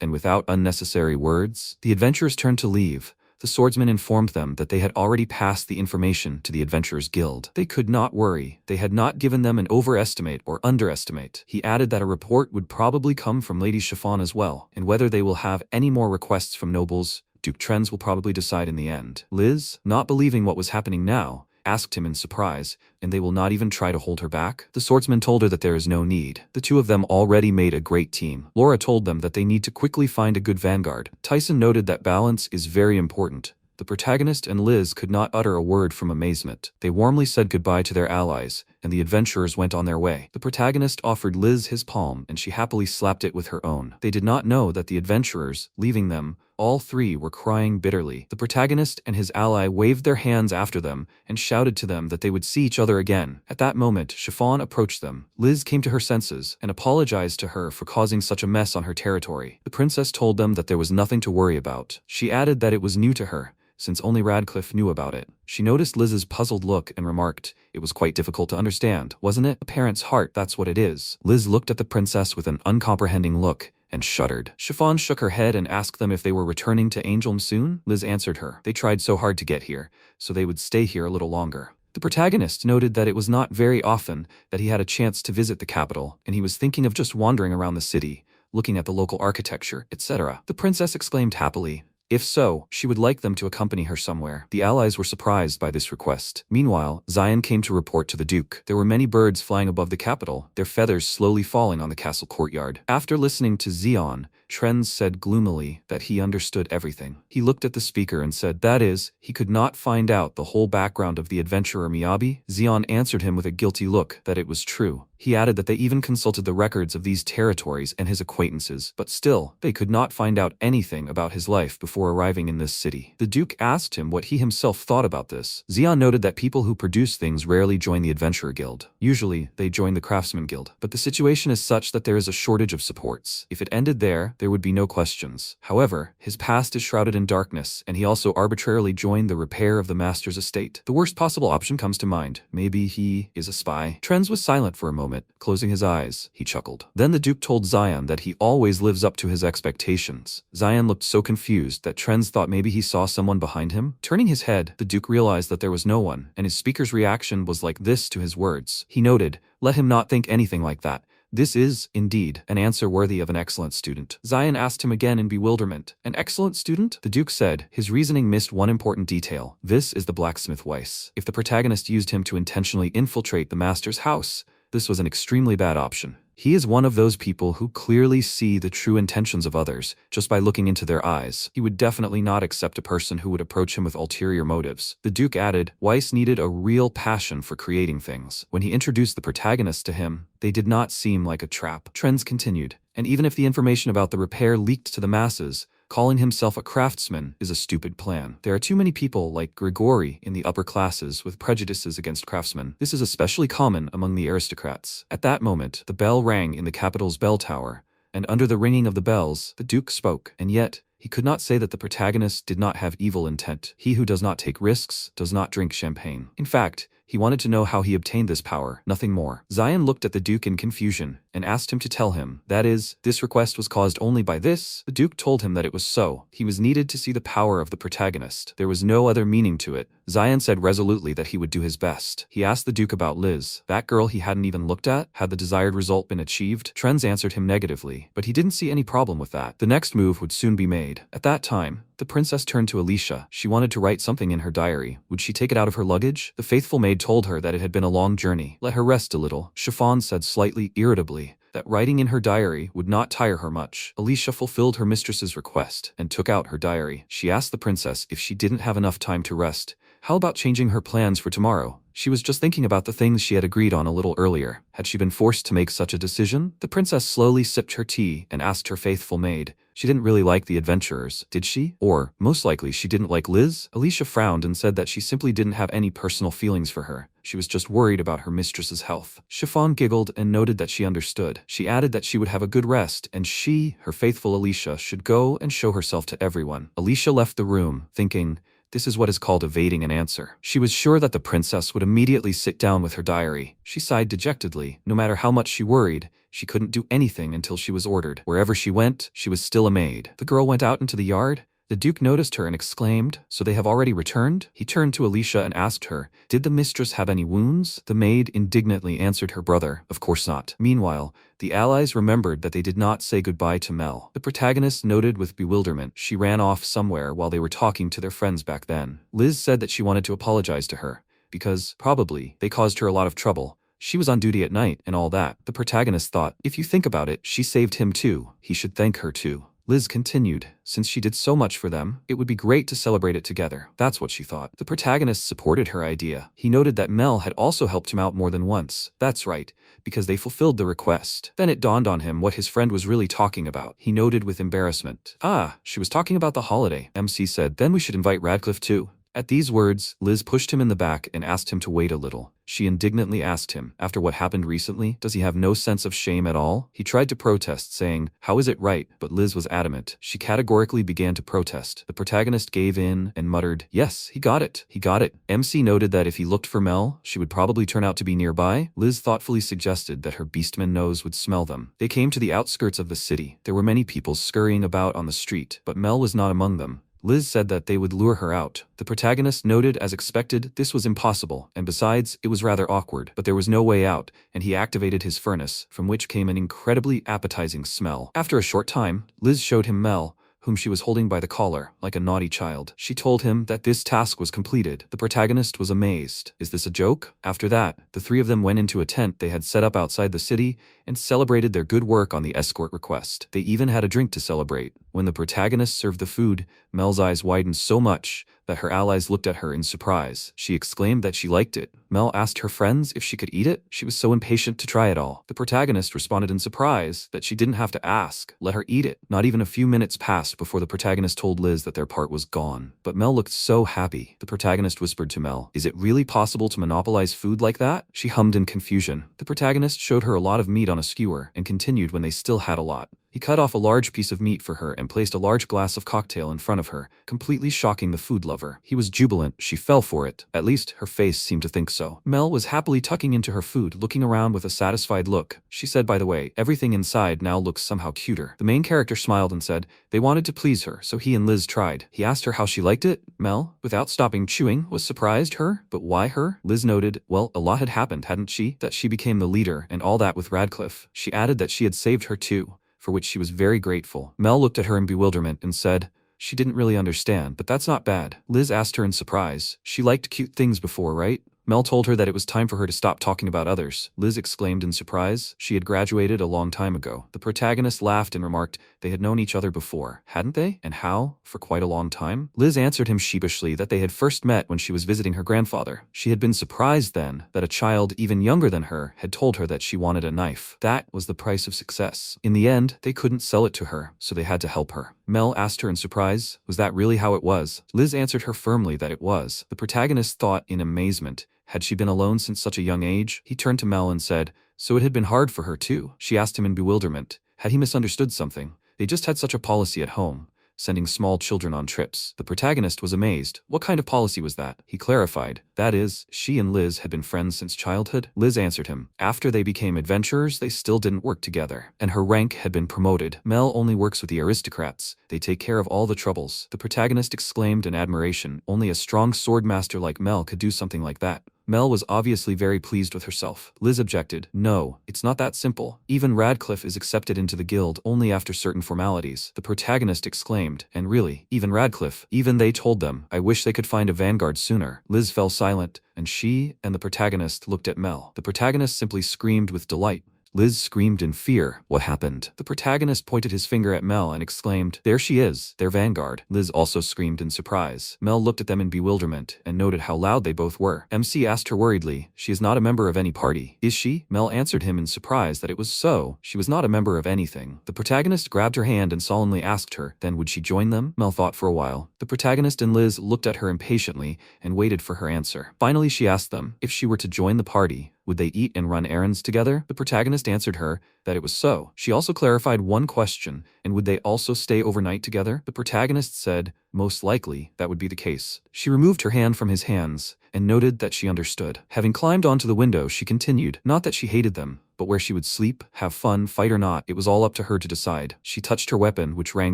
and without unnecessary words? The adventurers turned to leave. The swordsman informed them that they had already passed the information to the Adventurers Guild. They could not worry. They had not given them an overestimate or underestimate. He added that a report would probably come from Lady Chiffon as well, and whether they will have any more requests from nobles, Duke Trends will probably decide in the end. Liz, not believing what was happening now, asked him in surprise, and they will not even try to hold her back? The swordsman told her that there is no need. The two of them already made a great team. Laura told them that they need to quickly find a good vanguard. Tyson noted that balance is very important. The protagonist and Liz could not utter a word from amazement. They warmly said goodbye to their allies, and the adventurers went on their way. The protagonist offered Liz his palm, and she happily slapped it with her own. They did not know that the adventurers, leaving them, all three were crying bitterly. The protagonist and his ally waved their hands after them and shouted to them that they would see each other again. At that moment, Chiffon approached them. Liz came to her senses and apologized to her for causing such a mess on her territory. The princess told them that there was nothing to worry about. She added that it was new to her, since only Radcliffe knew about it. She noticed Liz's puzzled look and remarked, "It was quite difficult to understand, wasn't it? A parent's heart, that's what it is." Liz looked at the princess with an uncomprehending look and shuddered. Chiffon shook her head and asked them if they were returning to Angelm soon. Liz answered her. They tried so hard to get here, so they would stay here a little longer. The protagonist noted that it was not very often that he had a chance to visit the capital, and he was thinking of just wandering around the city, looking at the local architecture, etc. The princess exclaimed happily. If so, she would like them to accompany her somewhere. The allies were surprised by this request. Meanwhile, Xian came to report to the Duke. There were many birds flying above the capital, their feathers slowly falling on the castle courtyard. After listening to Xian, Trends said gloomily that he understood everything. He looked at the speaker and said, that is, he could not find out the whole background of the adventurer Miyabi. Xian answered him with a guilty look that it was true. He added that they even consulted the records of these territories and his acquaintances, but still, they could not find out anything about his life before arriving in this city. The Duke asked him what he himself thought about this. Xian noted that people who produce things rarely join the Adventurer Guild. Usually, they join the Craftsman Guild. But the situation is such that there is a shortage of supports. If it ended there would be no questions. However, his past is shrouded in darkness, and he also arbitrarily joined the repair of the master's estate. The worst possible option comes to mind. Maybe he is a spy. Trends was silent for a moment, closing his eyes. He chuckled. Then the Duke told Xian that he always lives up to his expectations. Xian looked so confused that Trends thought maybe he saw someone behind him. Turning his head, the Duke realized that there was no one, and his speaker's reaction was like this to his words. He noted, "Let him not think anything like that. This is, indeed, an answer worthy of an excellent student." Xian asked him again in bewilderment. "An excellent student?" The Duke said. His reasoning missed one important detail. This is the blacksmith Weiss. If the protagonist used him to intentionally infiltrate the master's house, this was an extremely bad option. He is one of those people who clearly see the true intentions of others just by looking into their eyes. He would definitely not accept a person who would approach him with ulterior motives. The Duke added, Weiss needed a real passion for creating things. When he introduced the protagonist to him, they did not seem like a trap. Trends continued, and even if the information about the repair leaked to the masses, calling himself a craftsman is a stupid plan. There are too many people like Grigori in the upper classes with prejudices against craftsmen. This is especially common among the aristocrats. At that moment, the bell rang in the capital's bell tower, and under the ringing of the bells, the Duke spoke. And yet, he could not say that the protagonist did not have evil intent. He who does not take risks does not drink champagne. In fact, he wanted to know how he obtained this power, nothing more. Xian looked at the Duke in confusion and asked him to tell him. That is, this request was caused only by this? The Duke told him that it was so. He was needed to see the power of the protagonist. There was no other meaning to it. Xian said resolutely that he would do his best. He asked the Duke about Liz, that girl he hadn't even looked at. Had the desired result been achieved? Trends answered him negatively, but he didn't see any problem with that. The next move would soon be made. At that time, the princess turned to Alicia. She wanted to write something in her diary. Would she take it out of her luggage? The faithful maid told her that it had been a long journey. Let her rest a little. Chiffon said slightly irritably that writing in her diary would not tire her much. Alicia fulfilled her mistress's request and took out her diary. She asked the princess if she didn't have enough time to rest. How about changing her plans for tomorrow? She was just thinking about the things she had agreed on a little earlier. Had she been forced to make such a decision? The princess slowly sipped her tea and asked her faithful maid. She didn't really like the adventurers, did she? Or, most likely, she didn't like Liz? Alicia frowned and said that she simply didn't have any personal feelings for her. She was just worried about her mistress's health. Chiffon giggled and noted that she understood. She added that she would have a good rest, and she, her faithful Alicia, should go and show herself to everyone. Alicia left the room, thinking, this is what is called evading an answer. She was sure that the princess would immediately sit down with her diary. She sighed dejectedly. No matter how much she worried, she couldn't do anything until she was ordered. Wherever she went, she was still a maid. The girl went out into the yard, The Duke noticed her and exclaimed, "So they have already returned?" He turned to Alicia and asked her, "Did the mistress have any wounds?" The maid indignantly answered her brother, "Of course not." Meanwhile, the allies remembered that they did not say goodbye to Mel. The protagonist noted with bewilderment she ran off somewhere while they were talking to their friends back then. Liz said that she wanted to apologize to her, because, probably, they caused her a lot of trouble. She was on duty at night and all that. The protagonist thought, if you think about it, she saved him too. He should thank her too. Liz continued, since she did so much for them, it would be great to celebrate it together. That's what she thought. The protagonist supported her idea. He noted that Mel had also helped him out more than once. That's right, because they fulfilled the request. Then it dawned on him what his friend was really talking about. He noted with embarrassment. Ah, she was talking about the holiday. MC said, then we should invite Radcliffe too. At these words, Liz pushed him in the back and asked him to wait a little. She indignantly asked him, after what happened recently, does he have no sense of shame at all? He tried to protest, saying, how is it right? But Liz was adamant. She categorically began to protest. The protagonist gave in and muttered, yes, he got it. He got it. MC noted that if he looked for Mel, she would probably turn out to be nearby. Liz thoughtfully suggested that her beastman nose would smell them. They came to the outskirts of the city. There were many people scurrying about on the street, but Mel was not among them. Liz said that they would lure her out. The protagonist noted as expected this was impossible, and besides, it was rather awkward, but there was no way out, and he activated his furnace, from which came an incredibly appetizing smell. After a short time, Liz showed him Mel, whom she was holding by the collar, like a naughty child. She told him that this task was completed. The protagonist was amazed. Is this a joke? After that, the three of them went into a tent they had set up outside the city and celebrated their good work on the escort request. They even had a drink to celebrate. When the protagonist served the food, Mel's eyes widened so much that her allies looked at her in surprise. She exclaimed that she liked it. Mel asked her friends if she could eat it. She was so impatient to try it all. The protagonist responded in surprise that she didn't have to ask. Let her eat it. Not even a few minutes passed before the protagonist told Liz that their part was gone. But Mel looked so happy. The protagonist whispered to Mel, is it really possible to monopolize food like that? She hummed in confusion. The protagonist showed her a lot of meat on a skewer and continued when they still had a lot. He cut off a large piece of meat for her and placed a large glass of cocktail in front of her, completely shocking the food lover. He was jubilant. She fell for it. At least, her face seemed to think so. Mel was happily tucking into her food, looking around with a satisfied look. She said, by the way, everything inside now looks somehow cuter. The main character smiled and said, they wanted to please her, so he and Liz tried. He asked her how she liked it. Mel, without stopping chewing, was surprised her. But why her? Liz noted, well, a lot had happened, hadn't she? That she became the leader and all that with Radcliffe. She added that she had saved her too, for which she was very grateful. Mel looked at her in bewilderment and said, she didn't really understand, but that's not bad. Liz asked her in surprise. She liked cute things before, right? Mel told her that it was time for her to stop talking about others. Liz exclaimed in surprise. She had graduated a long time ago. The protagonist laughed and remarked they had known each other before, hadn't they? And how? For quite a long time? Liz answered him sheepishly that they had first met when she was visiting her grandfather. She had been surprised then that a child even younger than her had told her that she wanted a knife. That was the price of success. In the end, they couldn't sell it to her, so they had to help her. Mel asked her in surprise, was that really how it was? Liz answered her firmly that it was. The protagonist thought in amazement, had she been alone since such a young age? He turned to Mel and said, so it had been hard for her too. She asked him in bewilderment. Had he misunderstood something? They just had such a policy at home, sending small children on trips. The protagonist was amazed. What kind of policy was that? He clarified. That is, she and Liz had been friends since childhood. Liz answered him. After they became adventurers, they still didn't work together, and her rank had been promoted. Mel only works with the aristocrats. They take care of all the troubles. The protagonist exclaimed in admiration. Only a strong sword master like Mel could do something like that. Mel was obviously very pleased with herself. Liz objected. No, it's not that simple. Even Radcliffe is accepted into the guild only after certain formalities. The protagonist exclaimed. And really, even Radcliffe, even they told them, I wish they could find a vanguard sooner. Liz fell silent, and she and the protagonist looked at Mel. The protagonist simply screamed with delight. Liz screamed in fear. What happened? The protagonist pointed his finger at Mel and exclaimed, there she is, their vanguard. Liz also screamed in surprise. Mel looked at them in bewilderment and noted how loud they both were. MC asked her worriedly, she is not a member of any party, is she? Mel answered him in surprise that it was so. She was not a member of anything. The protagonist grabbed her hand and solemnly asked her, then would she join them? Mel thought for a while. The protagonist and Liz looked at her impatiently and waited for her answer. Finally, she asked them, if she were to join the party, would they eat and run errands together? The protagonist answered her that it was so. She also clarified one question, and would they also stay overnight together? The protagonist said, most likely, that would be the case. She removed her hand from his hands and noted that she understood. Having climbed onto the window, she continued, not that she hated them, but where she would sleep, have fun, fight or not, it was all up to her to decide. She touched her weapon, which rang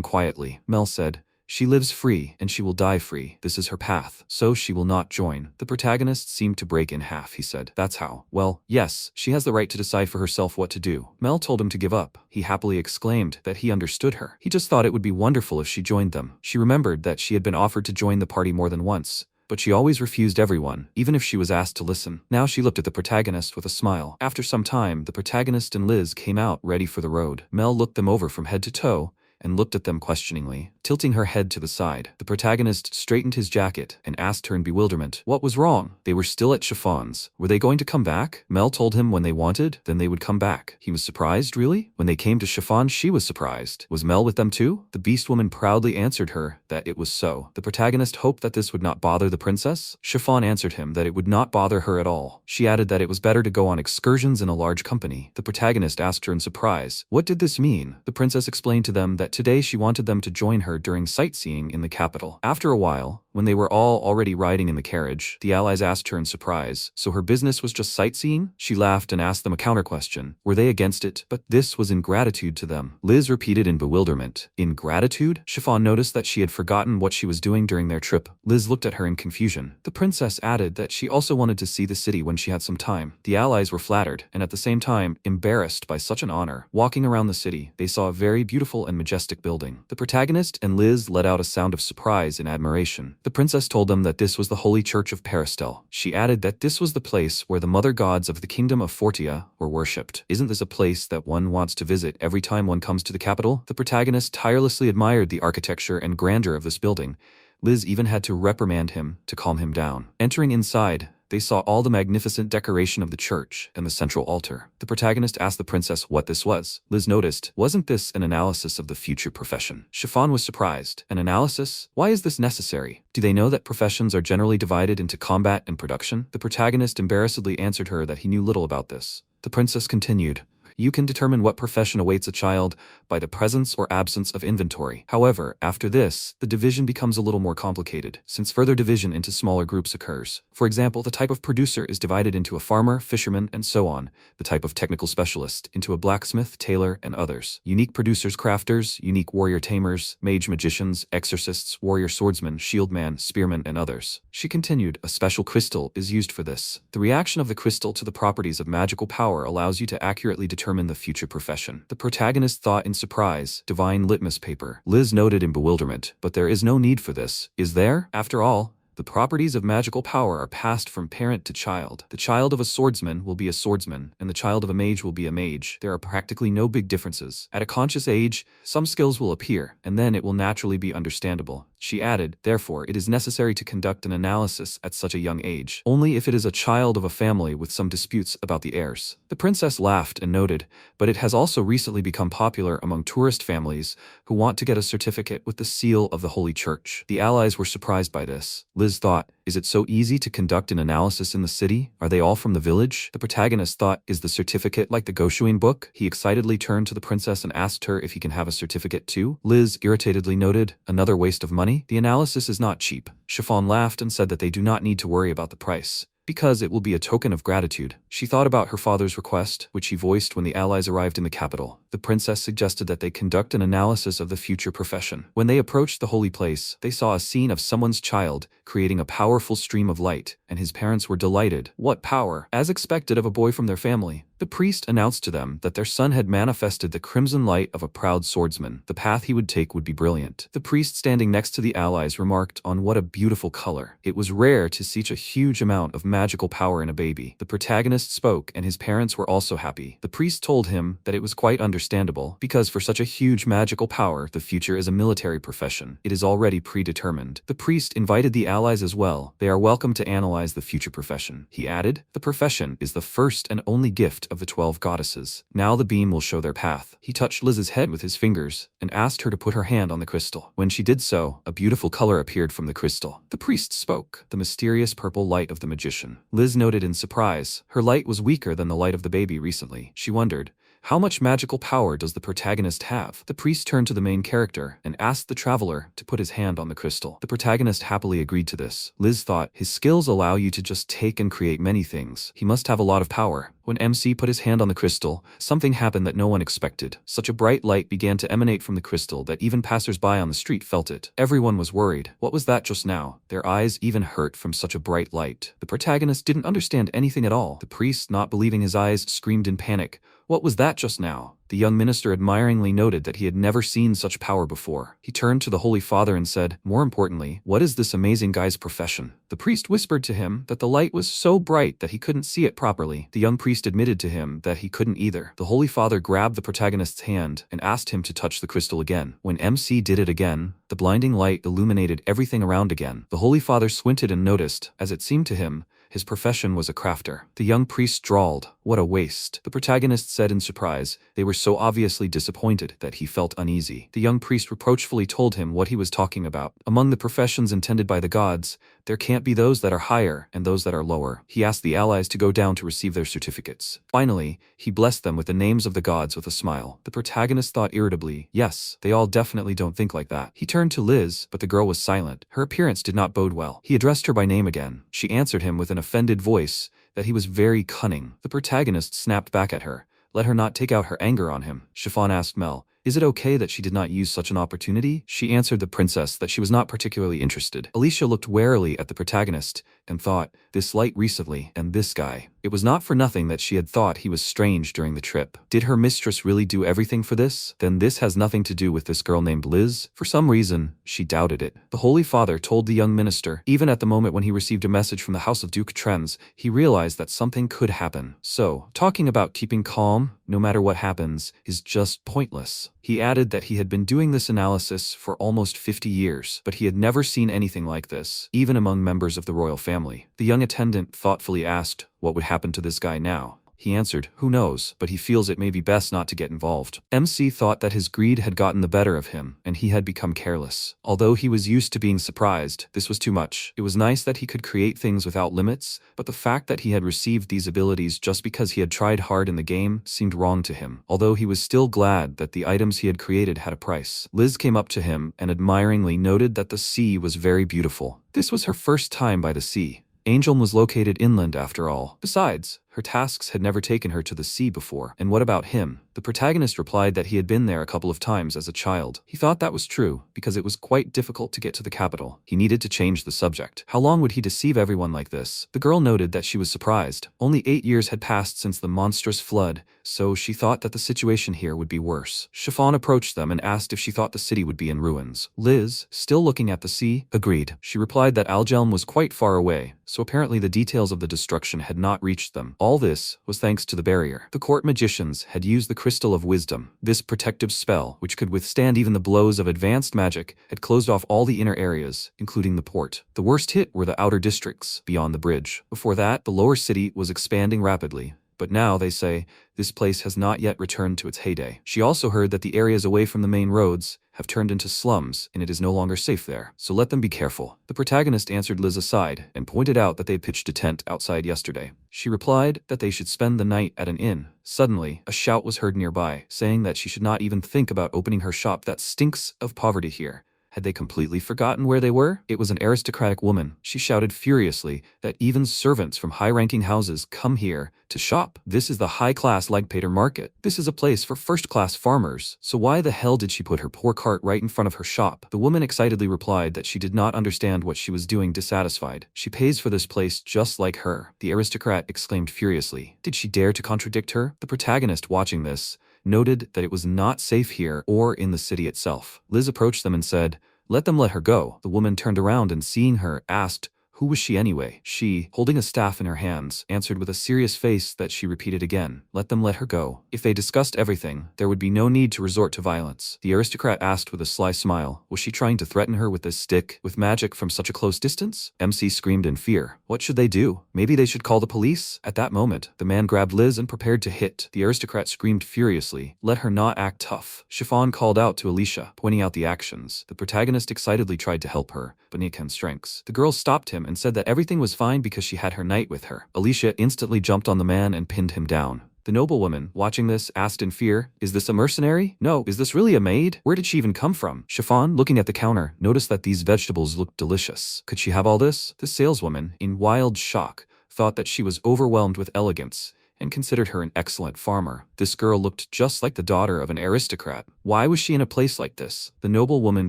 quietly. Mel said, She lives free, and she will die free. This is her path, so she will not join. The protagonist seemed to break in half, he said. That's how. Well, yes, she has the right to decide for herself what to do. Mel told him to give up. He happily exclaimed that he understood her. He just thought it would be wonderful if she joined them. She remembered that she had been offered to join the party more than once, but she always refused everyone, even if she was asked to listen. Now she looked at the protagonist with a smile. After some time, the protagonist and Liz came out ready for the road. Mel looked them over from head to toe and looked at them questioningly, tilting her head to the side. The protagonist straightened his jacket and asked her in bewilderment, what was wrong? They were still at Chiffon's. Were they going to come back? Mel told him when they wanted, then they would come back. He was surprised, really? When they came to Chiffon, she was surprised. Was Mel with them too? The beast woman proudly answered her that it was so. The protagonist hoped that this would not bother the princess. Chiffon answered him that it would not bother her at all. She added that it was better to go on excursions in a large company. The protagonist asked her in surprise, what did this mean? The princess explained to them that today she wanted them to join her during sightseeing in the capital. After a while, when they were all already riding in the carriage, the allies asked her in surprise, so her business was just sightseeing? She laughed and asked them a counter question. Were they against it? But this was ingratitude to them. Liz repeated in bewilderment. Ingratitude? Chiffon noticed that she had forgotten what she was doing during their trip. Liz looked at her in confusion. The princess added that she also wanted to see the city when she had some time. The allies were flattered, and at the same time, embarrassed by such an honor. Walking around the city, they saw a very beautiful and majestic building. The protagonist and Liz let out a sound of surprise and admiration. The princess told them that this was the Holy Church of Peristel. She added that this was the place where the mother gods of the kingdom of Fortia were worshipped. Isn't this a place that one wants to visit every time one comes to the capital? The protagonist tirelessly admired the architecture and grandeur of this building. Liz even had to reprimand him to calm him down. Entering inside, they saw all the magnificent decoration of the church and the central altar. The protagonist asked the princess what this was. Liz noticed, wasn't this an analysis of the future profession? Chiffon was surprised. An analysis? Why is this necessary? Do they know that professions are generally divided into combat and production? The protagonist embarrassedly answered her that he knew little about this. The princess continued, you can determine what profession awaits a child by the presence or absence of inventory. However, after this, the division becomes a little more complicated, since further division into smaller groups occurs. For example, the type of producer is divided into a farmer, fisherman, and so on. The type of technical specialist into a blacksmith, tailor, and others. Unique producers, crafters, unique warrior tamers, mage magicians, exorcists, warrior swordsmen, shieldman, spearmen, and others. She continued, a special crystal is used for this. The reaction of the crystal to the properties of magical power allows you to accurately determine the future profession. The protagonist thought in surprise, divine litmus paper. Liz noted in bewilderment, but there is no need for this, is there? After all, the properties of magical power are passed from parent to child. The child of a swordsman will be a swordsman, and the child of a mage will be a mage. There are practically no big differences. At a conscious age, some skills will appear, and then it will naturally be understandable. She added, therefore, it is necessary to conduct an analysis at such a young age, only if it is a child of a family with some disputes about the heirs. The princess laughed and noted, but it has also recently become popular among tourist families who want to get a certificate with the seal of the Holy Church. The allies were surprised by this. Liz thought, is it so easy to conduct an analysis in the city? Are they all from the village? The protagonist thought, is the certificate like the Goshuin book? He excitedly turned to the princess and asked her if he can have a certificate too. Liz irritatedly noted, another waste of money? The analysis is not cheap. Chiffon laughed and said that they do not need to worry about the price, because it will be a token of gratitude. She thought about her father's request, which he voiced when the allies arrived in the capital. The princess suggested that they conduct an analysis of the future profession. When they approached the holy place, they saw a scene of someone's child creating a powerful stream of light, and his parents were delighted. What power! As expected of a boy from their family. The priest announced to them that their son had manifested the crimson light of a proud swordsman. The path he would take would be brilliant. The priest standing next to the allies remarked on what a beautiful color. It was rare to see such a huge amount of magical power in a baby. The protagonist spoke, and his parents were also happy. The priest told him that it was quite understandable, because for such a huge magical power, the future is a military profession. It is already predetermined. The priest invited the allies as well. They are welcome to analyze the future profession. He added, the profession is the first and only gift of the 12 goddesses. Now the beam will show their path. He touched Liz's head with his fingers and asked her to put her hand on the crystal. When she did so, a beautiful color appeared from the crystal. The priest spoke, the mysterious purple light of the magician. Liz noted in surprise, her light was weaker than the light of the baby recently. She wondered, how much magical power does the protagonist have? The priest turned to the main character and asked the traveler to put his hand on the crystal. The protagonist happily agreed to this. Liz thought, his skills allow you to just take and create many things. He must have a lot of power. When MC put his hand on the crystal, something happened that no one expected. Such a bright light began to emanate from the crystal that even passers-by on the street felt it. Everyone was worried. What was that just now? Their eyes even hurt from such a bright light. The protagonist didn't understand anything at all. The priest, not believing his eyes, screamed in panic. What was that just now? The young minister admiringly noted that he had never seen such power before. He turned to the Holy Father and said, "More importantly, what is this amazing guy's profession?" The priest whispered to him that the light was so bright that he couldn't see it properly. The young priest admitted to him that he couldn't either. The Holy Father grabbed the protagonist's hand and asked him to touch the crystal again. When MC did it again, the blinding light illuminated everything around again. The Holy Father squinted and noticed, as it seemed to him, his profession was a crafter. The young priest drawled, "What a waste." The protagonist said in surprise. They were so obviously disappointed that he felt uneasy. The young priest reproachfully told him what he was talking about. Among the professions intended by the gods, there can't be those that are higher and those that are lower. He asked the allies to go down to receive their certificates. Finally, he blessed them with the names of the gods with a smile. The protagonist thought irritably, yes, they all definitely don't think like that. He turned to Liz, but the girl was silent. Her appearance did not bode well. He addressed her by name again. She answered him with an offended voice that he was very cunning. The protagonist snapped back at her. Let her not take out her anger on him. Chiffon asked Mel, "Is it okay that she did not use such an opportunity?" She answered the princess that she was not particularly interested. Alicia looked warily at the protagonist and thought, this light recently, and this guy. It was not for nothing that she had thought he was strange during the trip. Did her mistress really do everything for this? Then this has nothing to do with this girl named Liz? For some reason, she doubted it. The Holy Father told the young minister, even at the moment when he received a message from the House of Duke Trens, he realized that something could happen. So, talking about keeping calm, no matter what happens, is just pointless. He added that he had been doing this analysis for almost 50 years, but he had never seen anything like this, even among members of the royal family. The young attendant thoughtfully asked, what would happen to this guy now? He answered, who knows, but he feels it may be best not to get involved. MC thought that his greed had gotten the better of him, and he had become careless. Although he was used to being surprised, this was too much. It was nice that he could create things without limits, but the fact that he had received these abilities just because he had tried hard in the game seemed wrong to him, although he was still glad that the items he had created had a price. Liz came up to him and admiringly noted that the sea was very beautiful. This was her first time by the sea. Angelm was located inland after all. Besides, her tasks had never taken her to the sea before. And what about him? The protagonist replied that he had been there a couple of times as a child. He thought that was true, because it was quite difficult to get to the capital. He needed to change the subject. How long would he deceive everyone like this? The girl noted that she was surprised. Only 8 years had passed since the monstrous flood, so she thought that the situation here would be worse. Chiffon approached them and asked if she thought the city would be in ruins. Liz, still looking at the sea, agreed. She replied that Algelm was quite far away, so apparently the details of the destruction had not reached them. All this was thanks to the barrier. The court magicians had used the Crystal of Wisdom. This protective spell, which could withstand even the blows of advanced magic, had closed off all the inner areas, including the port. The worst hit were the outer districts, beyond the bridge. Before that, the lower city was expanding rapidly. But now, they say, this place has not yet returned to its heyday. She also heard that the areas away from the main roads have turned into slums, and it is no longer safe there, so let them be careful. The protagonist answered Liz aside and pointed out that they pitched a tent outside yesterday. She replied that they should spend the night at an inn. Suddenly, a shout was heard nearby, saying that she should not even think about opening her shop. That stinks of poverty here. Had they completely forgotten where they were? It was an aristocratic woman. She shouted furiously that even servants from high-ranking houses come here to shop. This is the high-class Legpater market. This is a place for first-class farmers. So why the hell did she put her poor cart right in front of her shop? The woman excitedly replied that she did not understand what she was doing, dissatisfied. She pays for this place just like her. The aristocrat exclaimed furiously. Did she dare to contradict her? The protagonist, watching this, noted that it was not safe here or in the city itself. Liz approached them and said, let them let her go. The woman turned around and seeing her, asked, who was she anyway? She, holding a staff in her hands, answered with a serious face that she repeated again, let them let her go. If they discussed everything, there would be no need to resort to violence. The aristocrat asked with a sly smile, was she trying to threaten her with this stick, with magic from such a close distance? MC screamed in fear. What should they do? Maybe they should call the police? At that moment, the man grabbed Liz and prepared to hit. The aristocrat screamed furiously, let her not act tough. Chiffon called out to Alicia, pointing out the actions. The protagonist excitedly tried to help her, but Nick had strengths. The girl stopped him and said that everything was fine because she had her knight with her. Alicia instantly jumped on the man and pinned him down. The noblewoman, watching this, asked in fear, is this a mercenary? No, is this really a maid? Where did she even come from? Chiffon, looking at the counter, noticed that these vegetables looked delicious. Could she have all this? The saleswoman, in wild shock, thought that she was overwhelmed with elegance, and considered her an excellent farmer. This girl looked just like the daughter of an aristocrat. Why was she in a place like this? The noblewoman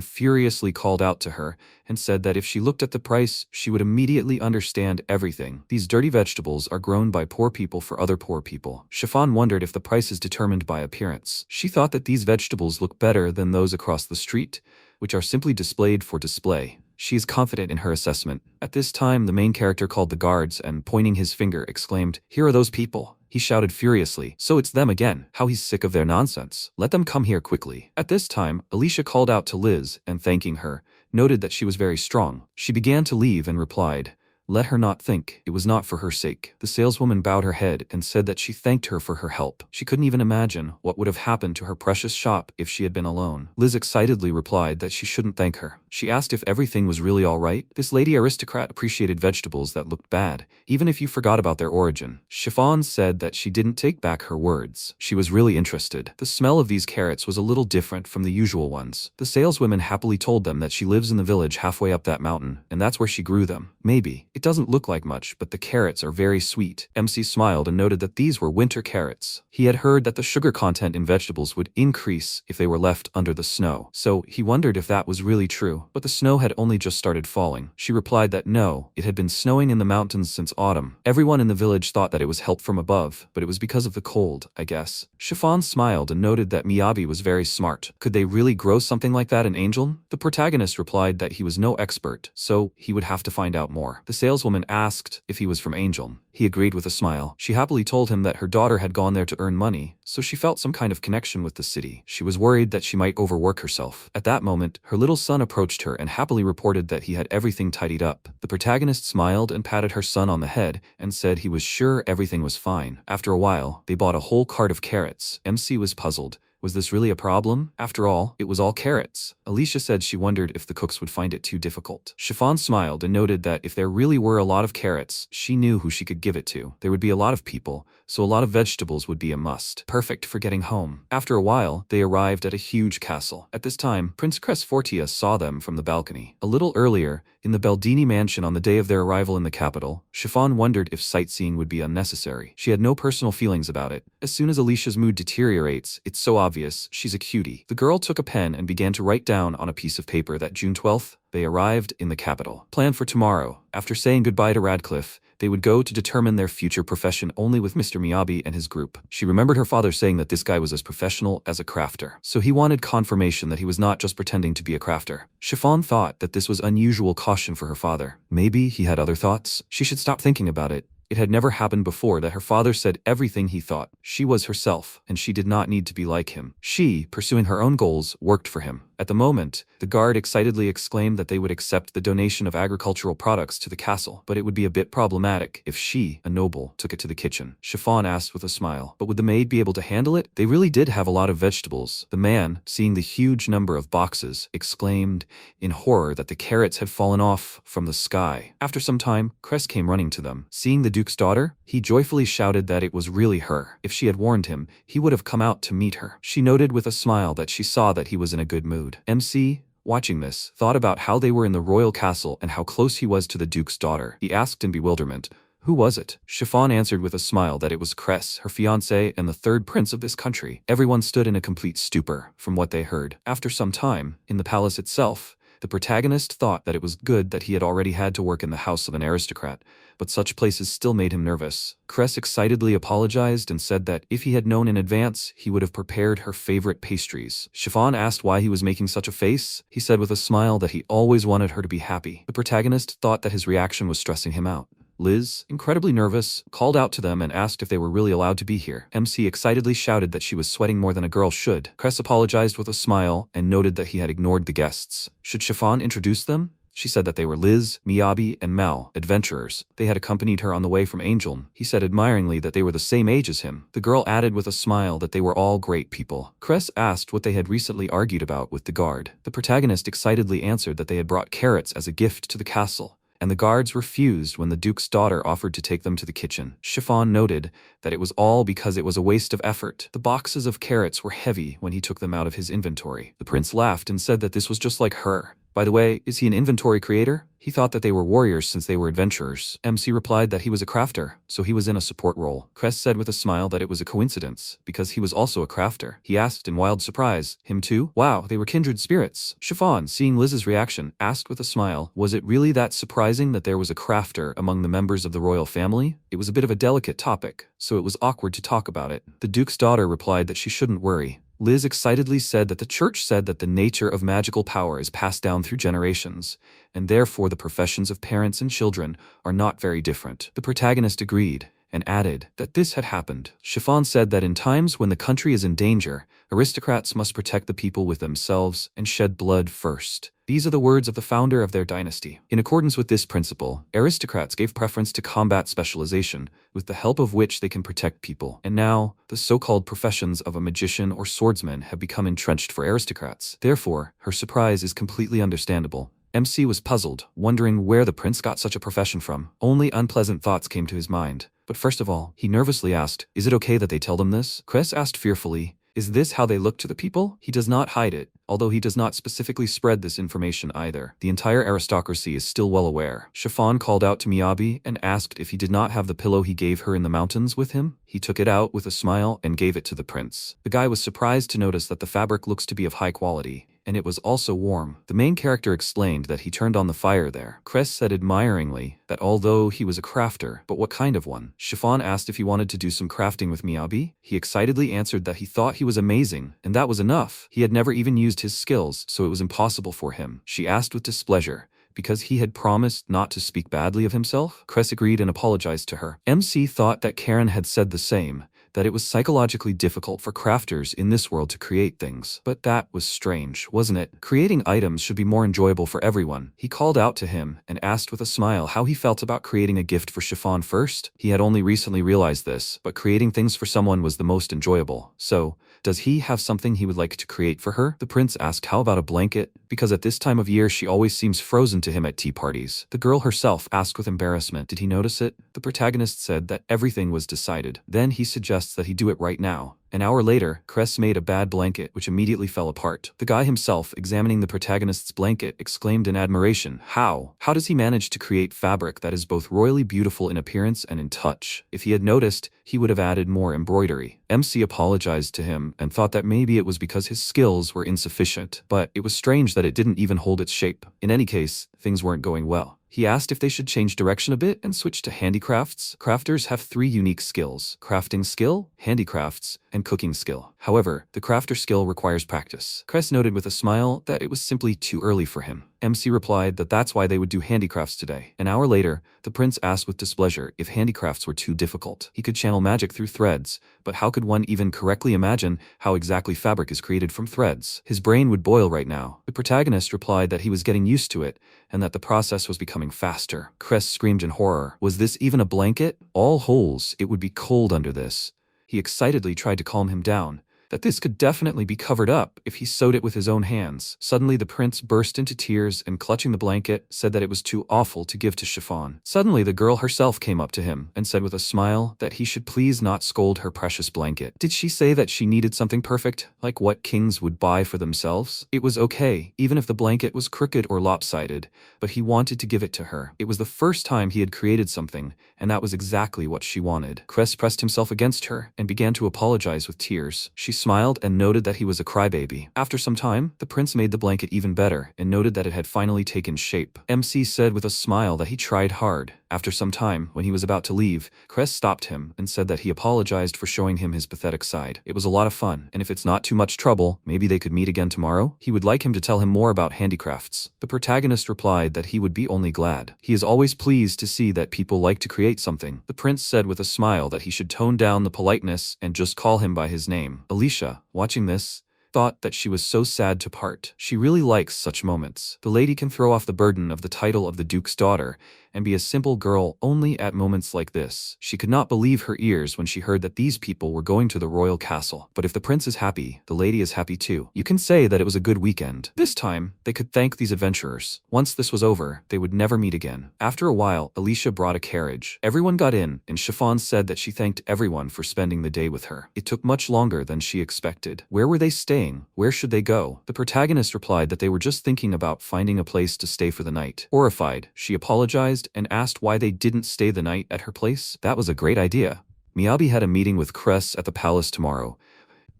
furiously called out to her and said that if she looked at the price, she would immediately understand everything. These dirty vegetables are grown by poor people for other poor people. Chiffon wondered if the price is determined by appearance. She thought that these vegetables look better than those across the street, which are simply displayed for display. She is confident in her assessment. At this time, the main character called the guards and, pointing his finger, exclaimed, "Here are those people." He shouted furiously, "So it's them again. How he's sick of their nonsense. Let them come here quickly." At this time, Alicia called out to Liz and, thanking her, noted that she was very strong. She began to leave and replied, "Let her not think. It was not for her sake." The saleswoman bowed her head and said that she thanked her for her help. She couldn't even imagine what would have happened to her precious shop if she had been alone. Liz excitedly replied that she shouldn't thank her. She asked if everything was really all right. This lady aristocrat appreciated vegetables that looked bad, even if you forgot about their origin. Chiffon said that she didn't take back her words. She was really interested. The smell of these carrots was a little different from the usual ones. The saleswoman happily told them that she lives in the village halfway up that mountain, and that's where she grew them. Maybe. It doesn't look like much, but the carrots are very sweet. MC smiled and noted that these were winter carrots. He had heard that the sugar content in vegetables would increase if they were left under the snow, so he wondered if that was really true. But the snow had only just started falling. She replied that no, it had been snowing in the mountains since autumn. Everyone in the village thought that it was help from above, but it was because of the cold, I guess. Chiffon smiled and noted that Miyabi was very smart. Could they really grow something like that in Angel? The protagonist replied that he was no expert, so he would have to find out more. The saleswoman asked if he was from Angel. He agreed with a smile. She happily told him that her daughter had gone there to earn money, so she felt some kind of connection with the city. She was worried that she might overwork herself. At that moment, her little son approached her and happily reported that he had everything tidied up. The protagonist smiled and patted her son on the head and said he was sure everything was fine. After a while, they bought a whole cart of carrots. MC was puzzled. Was this really a problem? After all, it was all carrots. Alicia said she wondered if the cooks would find it too difficult. Chiffon smiled and noted that if there really were a lot of carrots, she knew who she could give it to. There would be a lot of people, so a lot of vegetables would be a must. Perfect for getting home. After a while, they arrived at a huge castle. At this time, Prince Cresfortia saw them from the balcony. A little earlier, in the Baldini mansion on the day of their arrival in the capital, Chiffon wondered if sightseeing would be unnecessary. She had no personal feelings about it. As soon as Alicia's mood deteriorates, it's so obvious she's a cutie. The girl took a pen and began to write down on a piece of paper that June 12th, they arrived in the capital. Plan for tomorrow. After saying goodbye to Radcliffe, they would go to determine their future profession only with Mr. Miyabi and his group. She remembered her father saying that this guy was as professional as a crafter, so he wanted confirmation that he was not just pretending to be a crafter. Chiffon thought that this was unusual caution for her father. Maybe he had other thoughts. She should stop thinking about it. It had never happened before that her father said everything he thought. She was herself, and she did not need to be like him. She, pursuing her own goals, worked for him. At the moment, the guard excitedly exclaimed that they would accept the donation of agricultural products to the castle, but it would be a bit problematic if she, a noble, took it to the kitchen. Chiffon asked with a smile, but would the maid be able to handle it? They really did have a lot of vegetables. The man, seeing the huge number of boxes, exclaimed in horror that the carrots had fallen off from the sky. After some time, Cress came running to them. Seeing the Duke's daughter, he joyfully shouted that it was really her. If she had warned him, he would have come out to meet her. She noted with a smile that she saw that he was in a good mood. MC, watching this, thought about how they were in the royal castle and how close he was to the Duke's daughter. He asked in bewilderment, "Who was it?" Chiffon answered with a smile that it was Cress, her fiancé and the third prince of this country. Everyone stood in a complete stupor from what they heard. After some time, in the palace itself, the protagonist thought that it was good that he had already had to work in the house of an aristocrat, but such places still made him nervous. Cress excitedly apologized and said that if he had known in advance, he would have prepared her favorite pastries. Chiffon asked why he was making such a face. He said with a smile that he always wanted her to be happy. The protagonist thought that his reaction was stressing him out. Liz, incredibly nervous, called out to them and asked if they were really allowed to be here. MC excitedly shouted that she was sweating more than a girl should. Cress apologized with a smile and noted that he had ignored the guests. Should Chiffon introduce them? She said that they were Liz, Miyabi, and Mal, adventurers. They had accompanied her on the way from Angel. He said admiringly that they were the same age as him. The girl added with a smile that they were all great people. Cress asked what they had recently argued about with the guard. The protagonist excitedly answered that they had brought carrots as a gift to the castle, and the guards refused when the Duke's daughter offered to take them to the kitchen. Chiffon noted that it was all because it was a waste of effort. The boxes of carrots were heavy when he took them out of his inventory. The prince laughed and said that this was just like her. By the way, is he an inventory creator? He thought that they were warriors since they were adventurers. MC replied that he was a crafter, so he was in a support role. Cress said with a smile that it was a coincidence, because he was also a crafter. He asked in wild surprise, him too? Wow, they were kindred spirits. Chiffon, seeing Liz's reaction, asked with a smile, was it really that surprising that there was a crafter among the members of the royal family? It was a bit of a delicate topic, so it was awkward to talk about it. The Duke's daughter replied that she shouldn't worry. Liz excitedly said that the church said that the nature of magical power is passed down through generations, and therefore the professions of parents and children are not very different. The protagonist agreed, and added that this had happened. Chiffon said that in times when the country is in danger, aristocrats must protect the people with themselves and shed blood first. These are the words of the founder of their dynasty. In accordance with this principle, aristocrats gave preference to combat specialization, with the help of which they can protect people. And now, the so-called professions of a magician or swordsman have become entrenched for aristocrats. Therefore, her surprise is completely understandable. MC was puzzled, wondering where the prince got such a profession from. Only unpleasant thoughts came to his mind. But first of all, he nervously asked, is it okay that they tell them this? Cress asked fearfully, is this how they look to the people? He does not hide it, although he does not specifically spread this information either. The entire aristocracy is still well aware. Chiffon called out to Miyabi and asked if he did not have the pillow he gave her in the mountains with him. He took it out with a smile and gave it to the prince. The guy was surprised to notice that the fabric looks to be of high quality, and it was also warm. The main character explained that he turned on the fire there. Cress said admiringly that although he was a crafter, but what kind of one? Chiffon asked if he wanted to do some crafting with Miyabi. He excitedly answered that he thought he was amazing, and that was enough. He had never even used his skills, so it was impossible for him. She asked with displeasure, because he had promised not to speak badly of himself. Cress agreed and apologized to her. MC thought that Karen had said the same, that it was psychologically difficult for crafters in this world to create things. But that was strange, wasn't it? Creating items should be more enjoyable for everyone. He called out to him and asked with a smile how he felt about creating a gift for Chiffon first. He had only recently realized this, but creating things for someone was the most enjoyable. So, does he have something he would like to create for her? The prince asked how about a blanket, because at this time of year she always seems frozen to him at tea parties. The girl herself asked with embarrassment, did he notice it? The protagonist said that everything was decided. Then he suggests that he do it right now. An hour later, Cress made a bad blanket which immediately fell apart. The guy himself, examining the protagonist's blanket, exclaimed in admiration, how? How does he manage to create fabric that is both royally beautiful in appearance and in touch? If he had noticed, he would have added more embroidery. MC apologized to him and thought that maybe it was because his skills were insufficient, but it was strange that it didn't even hold its shape. In any case, things weren't going well. He asked if they should change direction a bit and switch to handicrafts. Crafters have 3 unique skills: crafting skill, handicrafts, and cooking skill. However, the crafter skill requires practice. Cress noted with a smile that it was simply too early for him. MC replied that that's why they would do handicrafts today. An hour later, the prince asked with displeasure if handicrafts were too difficult. He could channel magic through threads, but how could one even correctly imagine how exactly fabric is created from threads? His brain would boil right now. The protagonist replied that he was getting used to it, and that the process was becoming faster. Cress screamed in horror. Was this even a blanket? All holes, it would be cold under this. He excitedly tried to calm him down, that this could definitely be covered up if he sewed it with his own hands. Suddenly the prince burst into tears and, clutching the blanket, said that it was too awful to give to Chiffon. Suddenly the girl herself came up to him and said with a smile that he should please not scold her precious blanket. Did she say that she needed something perfect, like what kings would buy for themselves? It was okay, even if the blanket was crooked or lopsided, but he wanted to give it to her. It was the first time he had created something, and that was exactly what she wanted. Cress pressed himself against her and began to apologize with tears. She smiled and noted that he was a crybaby. After some time, the prince made the blanket even better and noted that it had finally taken shape. MC said with a smile that he tried hard. After some time, when he was about to leave, Cress stopped him and said that he apologized for showing him his pathetic side. It was a lot of fun, and if it's not too much trouble, maybe they could meet again tomorrow? He would like him to tell him more about handicrafts. The protagonist replied that he would be only glad. He is always pleased to see that people like to create something. The prince said with a smile that he should tone down the politeness and just call him by his name. Alicia, watching this, thought that she was so sad to part. She really likes such moments. The lady can throw off the burden of the title of the Duke's daughter and be a simple girl only at moments like this. She could not believe her ears when she heard that these people were going to the royal castle. But if the prince is happy, the lady is happy too. You can say that it was a good weekend. This time, they could thank these adventurers. Once this was over, they would never meet again. After a while, Alicia brought a carriage. Everyone got in, and Chiffon said that she thanked everyone for spending the day with her. It took much longer than she expected. Where were they staying? Where should they go? The protagonist replied that they were just thinking about finding a place to stay for the night. Horrified, she apologized and asked why they didn't stay the night at her place. That was a great idea. Miyabi had a meeting with Cress at the palace tomorrow.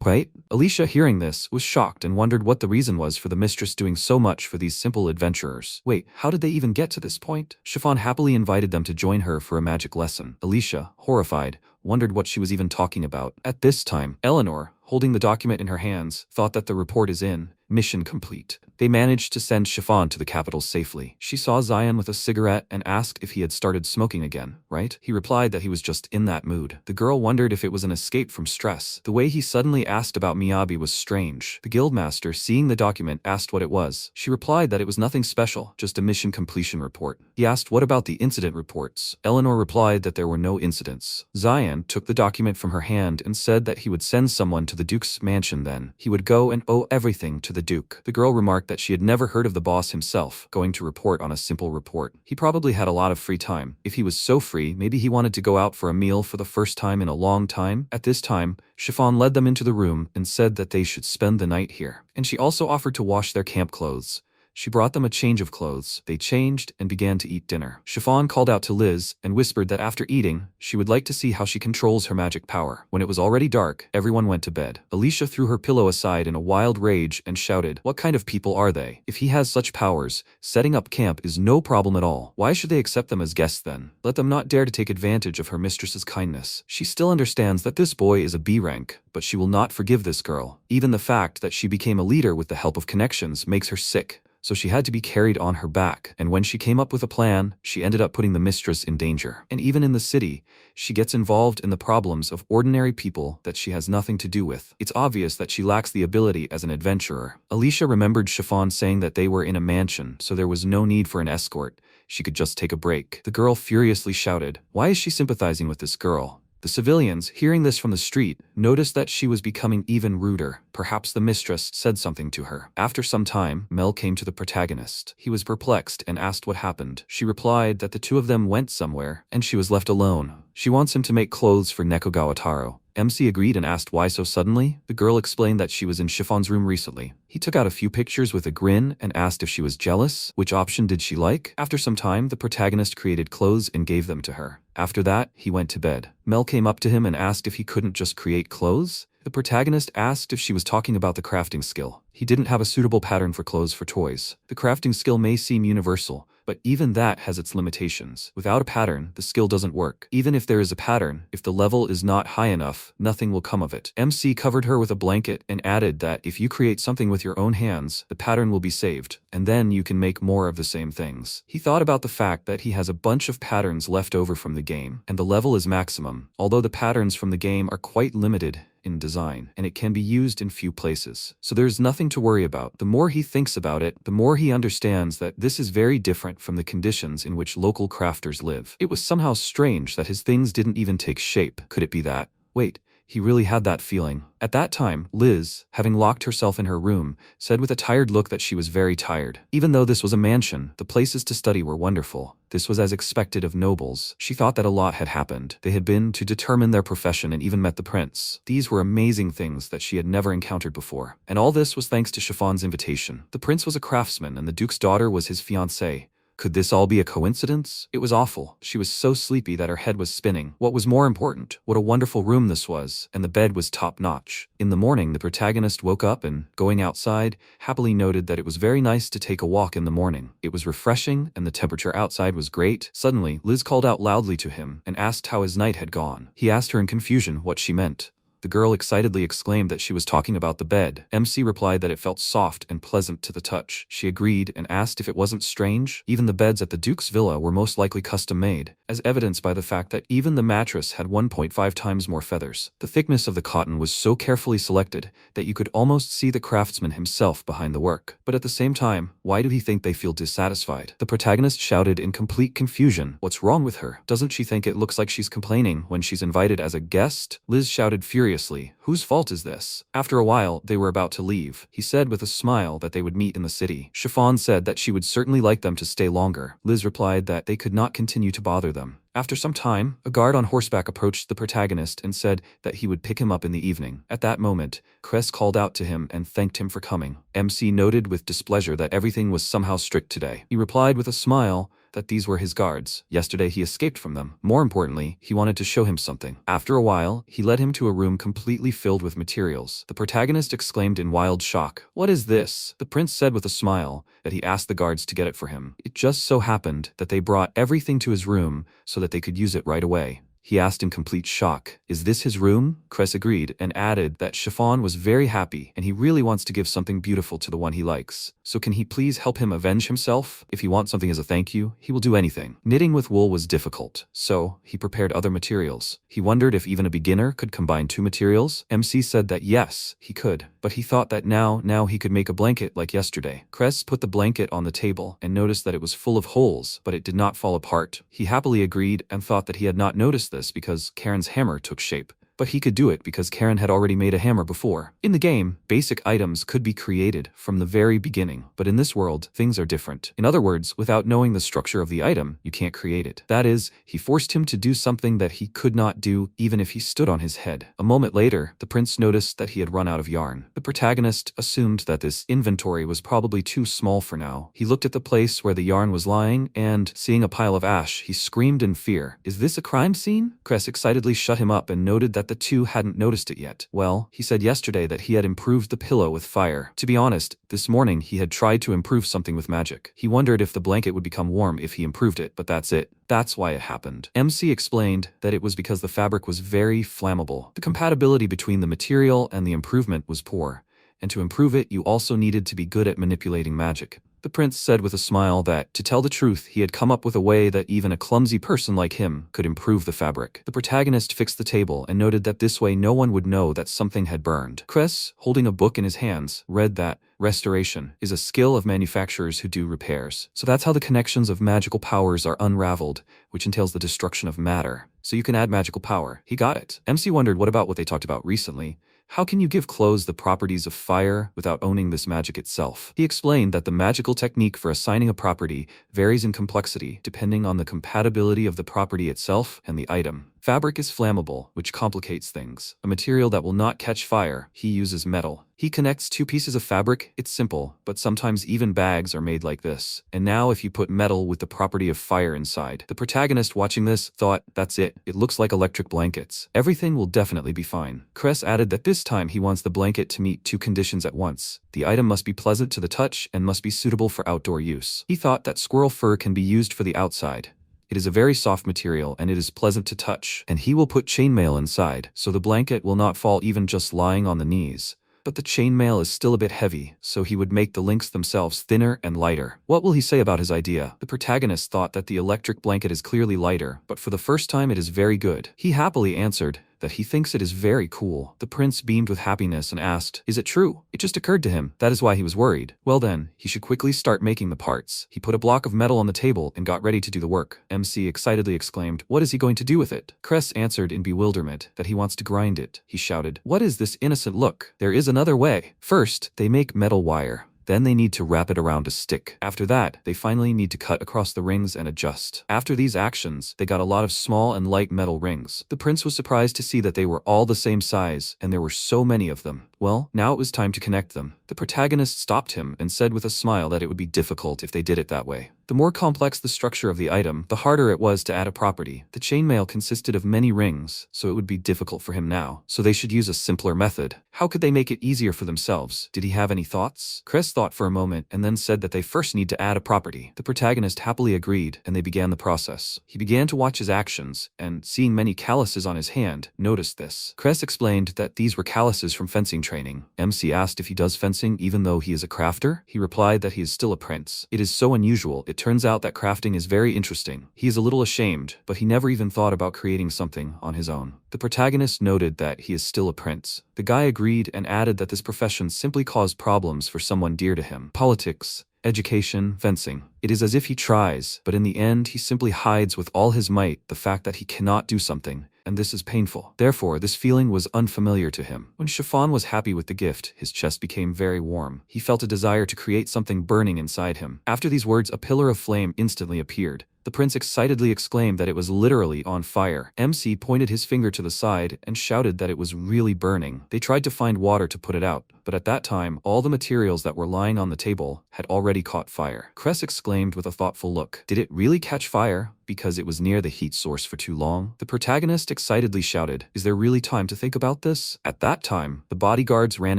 Right? Alicia, hearing this, was shocked and wondered what the reason was for the mistress doing so much for these simple adventurers. Wait, how did they even get to this point? Chiffon happily invited them to join her for a magic lesson. Alicia, horrified, wondered what she was even talking about. At this time, Eleanor, holding the document in her hands, thought that the report is in. Mission complete. They managed to send Chiffon to the capital safely. She saw Zion with a cigarette and asked if he had started smoking again, right? He replied that he was just in that mood. The girl wondered if it was an escape from stress. The way he suddenly asked about Miyabi was strange. The guildmaster, seeing the document, asked what it was. She replied that it was nothing special, just a mission completion report. He asked what about the incident reports. Eleanor replied that there were no incidents. Zion took the document from her hand and said that he would send someone to the Duke's mansion then. He would go and owe everything to the Duke. The girl remarked that she had never heard of the boss himself going to report on a simple report. He probably had a lot of free time. If he was so free, maybe he wanted to go out for a meal for the first time in a long time. At this time, Chiffon led them into the room and said that they should spend the night here. And she also offered to wash their camp clothes. She brought them a change of clothes. They changed and began to eat dinner. Chiffon called out to Liz and whispered that after eating, she would like to see how she controls her magic power. When it was already dark, everyone went to bed. Alicia threw her pillow aside in a wild rage and shouted, "What kind of people are they? If he has such powers, setting up camp is no problem at all. Why should they accept them as guests then? Let them not dare to take advantage of her mistress's kindness." She still understands that this boy is a B rank, but she will not forgive this girl. Even the fact that she became a leader with the help of connections makes her sick. So she had to be carried on her back, and when she came up with a plan, she ended up putting the mistress in danger. And even in the city, she gets involved in the problems of ordinary people that she has nothing to do with. It's obvious that she lacks the ability as an adventurer. Alicia remembered Chiffon saying that they were in a mansion, so there was no need for an escort. She could just take a break. The girl furiously shouted, "Why is she sympathizing with this girl?" The civilians, hearing this from the street, noticed that she was becoming even ruder. Perhaps the mistress said something to her. After some time, Mel came to the protagonist. He was perplexed and asked what happened. She replied that the two of them went somewhere, and she was left alone. She wants him to make clothes for Nekogawa Taro. MC agreed and asked why so suddenly. The girl explained that she was in Chiffon's room recently. He took out a few pictures with a grin and asked if she was jealous. Which option did she like? After some time, the protagonist created clothes and gave them to her. After that, he went to bed. Mel came up to him and asked if he couldn't just create clothes. The protagonist asked if she was talking about the crafting skill. He didn't have a suitable pattern for clothes for toys. The crafting skill may seem universal, but even that has its limitations. Without a pattern, the skill doesn't work. Even if there is a pattern, if the level is not high enough, nothing will come of it. MC covered her with a blanket and added that if you create something with your own hands, the pattern will be saved, and then you can make more of the same things. He thought about the fact that he has a bunch of patterns left over from the game, and the level is maximum, although the patterns from the game are quite limited in design, and it can be used in few places. So there's nothing to worry about. The more he thinks about it, the more he understands that this is very different from the conditions in which local crafters live. It was somehow strange that his things didn't even take shape. Could it be that? Wait, he really had that feeling. At that time, Liz, having locked herself in her room, said with a tired look that she was very tired. Even though this was a mansion, the places to study were wonderful. This was as expected of nobles. She thought that a lot had happened. They had been to determine their profession and even met the prince. These were amazing things that she had never encountered before. And all this was thanks to Chiffon's invitation. The prince was a craftsman and the duke's daughter was his fiancée. Could this all be a coincidence? It was awful. She was so sleepy that her head was spinning. What was more important, what a wonderful room this was, and the bed was top-notch. In the morning, the protagonist woke up and, going outside, happily noted that it was very nice to take a walk in the morning. It was refreshing, and the temperature outside was great. Suddenly, Liz called out loudly to him and asked how his night had gone. He asked her in confusion what she meant. The girl excitedly exclaimed that she was talking about the bed. MC replied that it felt soft and pleasant to the touch. She agreed and asked if it wasn't strange. Even the beds at the Duke's villa were most likely custom-made, as evidenced by the fact that even the mattress had 1.5 times more feathers. The thickness of the cotton was so carefully selected that you could almost see the craftsman himself behind the work. But at the same time, why do he think they feel dissatisfied? The protagonist shouted in complete confusion. What's wrong with her? Doesn't she think it looks like she's complaining when she's invited as a guest? Liz shouted furiously. Whose fault is this? After a while, they were about to leave. He said with a smile that they would meet in the city. Chiffon said that she would certainly like them to stay longer. Liz replied that they could not continue to bother them. After some time, a guard on horseback approached the protagonist and said that he would pick him up in the evening. At that moment, Cress called out to him and thanked him for coming. MC noted with displeasure that everything was somehow strict today. He replied with a smile that these were his guards. Yesterday he escaped from them. More importantly, he wanted to show him something. After a while, he led him to a room completely filled with materials. The protagonist exclaimed in wild shock, "What is this?" The prince said with a smile that he asked the guards to get it for him. It just so happened that they brought everything to his room so that they could use it right away. He asked in complete shock, "Is this his room?" Cress agreed and added that Chiffon was very happy and he really wants to give something beautiful to the one he likes. So can he please help him avenge himself? If he wants something as a thank you, he will do anything. Knitting with wool was difficult, so he prepared other materials. He wondered if even a beginner could combine two materials. MC said that yes, he could, but he thought that now he could make a blanket like yesterday. Cress put the blanket on the table and noticed that it was full of holes, but it did not fall apart. He happily agreed and thought that he had not noticed this because Karen's hammer took shape. But he could do it because Karen had already made a hammer before. In the game, basic items could be created from the very beginning, but in this world, things are different. In other words, without knowing the structure of the item, you can't create it. That is, he forced him to do something that he could not do even if he stood on his head. A moment later, the prince noticed that he had run out of yarn. The protagonist assumed that this inventory was probably too small for now. He looked at the place where the yarn was lying and, seeing a pile of ash, he screamed in fear. "Is this a crime scene?" Cress excitedly shut him up and noted that the two hadn't noticed it yet. Well, he said yesterday that he had improved the pillow with fire. To be honest, this morning he had tried to improve something with magic. He wondered if the blanket would become warm if he improved it, but that's it. That's why it happened. MC explained that it was because the fabric was very flammable. The compatibility between the material and the improvement was poor, and to improve it you also needed to be good at manipulating magic. The prince said with a smile that, to tell the truth, he had come up with a way that even a clumsy person like him could improve the fabric. The protagonist fixed the table and noted that this way no one would know that something had burned. Cress, holding a book in his hands, read that restoration is a skill of manufacturers who do repairs. So that's how the connections of magical powers are unraveled, which entails the destruction of matter. So you can add magical power. He got it. MC wondered what about what they talked about recently. How can you give clothes the properties of fire without owning this magic itself? He explained that the magical technique for assigning a property varies in complexity depending on the compatibility of the property itself and the item. Fabric is flammable, which complicates things. A material that will not catch fire, he uses metal. He connects two pieces of fabric. It's simple, but sometimes even bags are made like this. And now if you put metal with the property of fire inside. The protagonist watching this thought, that's it. It looks like electric blankets. Everything will definitely be fine. Cress added that this time he wants the blanket to meet two conditions at once. The item must be pleasant to the touch and must be suitable for outdoor use. He thought that squirrel fur can be used for the outside. It is a very soft material and it is pleasant to touch, and he will put chainmail inside, so the blanket will not fall even just lying on the knees. But the chainmail is still a bit heavy, so he would make the links themselves thinner and lighter. What will he say about his idea? The protagonist thought that the electric blanket is clearly lighter, but for the first time it is very good. He happily answered that he thinks it is very cool. The prince beamed with happiness and asked, "Is it true?" It just occurred to him. That is why he was worried. Well then, he should quickly start making the parts. He put a block of metal on the table and got ready to do the work. MC excitedly exclaimed, "What is he going to do with it?" Cress answered in bewilderment that he wants to grind it. He shouted, "What is this innocent look? There is another way. First, they make metal wire. Then they need to wrap it around a stick. After that, they finally need to cut across the rings and adjust. After these actions, they got a lot of small and light metal rings. The prince was surprised to see that they were all the same size, and there were so many of them. Well, now it was time to connect them. The protagonist stopped him and said with a smile that it would be difficult if they did it that way. The more complex the structure of the item, the harder it was to add a property. The chainmail consisted of many rings, so it would be difficult for him now. So they should use a simpler method. How could they make it easier for themselves? Did he have any thoughts? Chris thought for a moment and then said that they first need to add a property. The protagonist happily agreed, and they began the process. He began to watch his actions, and seeing many calluses on his hand, noticed this. Chris explained that these were calluses from fencing training. MC asked if he does fencing even though he is a crafter. He replied that he is still a prince. It is so unusual. It turns out that crafting is very interesting. He is a little ashamed, but he never even thought about creating something on his own. The protagonist noted that he is still a prince. The guy agreed and added that this profession simply caused problems for someone dear to him. Politics, education, fencing. It is as if he tries, but in the end he simply hides with all his might the fact that he cannot do something, and this is painful. Therefore, this feeling was unfamiliar to him. When Chiffon was happy with the gift, his chest became very warm. He felt a desire to create something burning inside him. After these words, a pillar of flame instantly appeared. The prince excitedly exclaimed that it was literally on fire. MC pointed his finger to the side and shouted that it was really burning. They tried to find water to put it out, but at that time, all the materials that were lying on the table had already caught fire. Cress exclaimed with a thoughtful look, "Did it really catch fire? Because it was near the heat source for too long?" The protagonist excitedly shouted, "Is there really time to think about this?" At that time, the bodyguards ran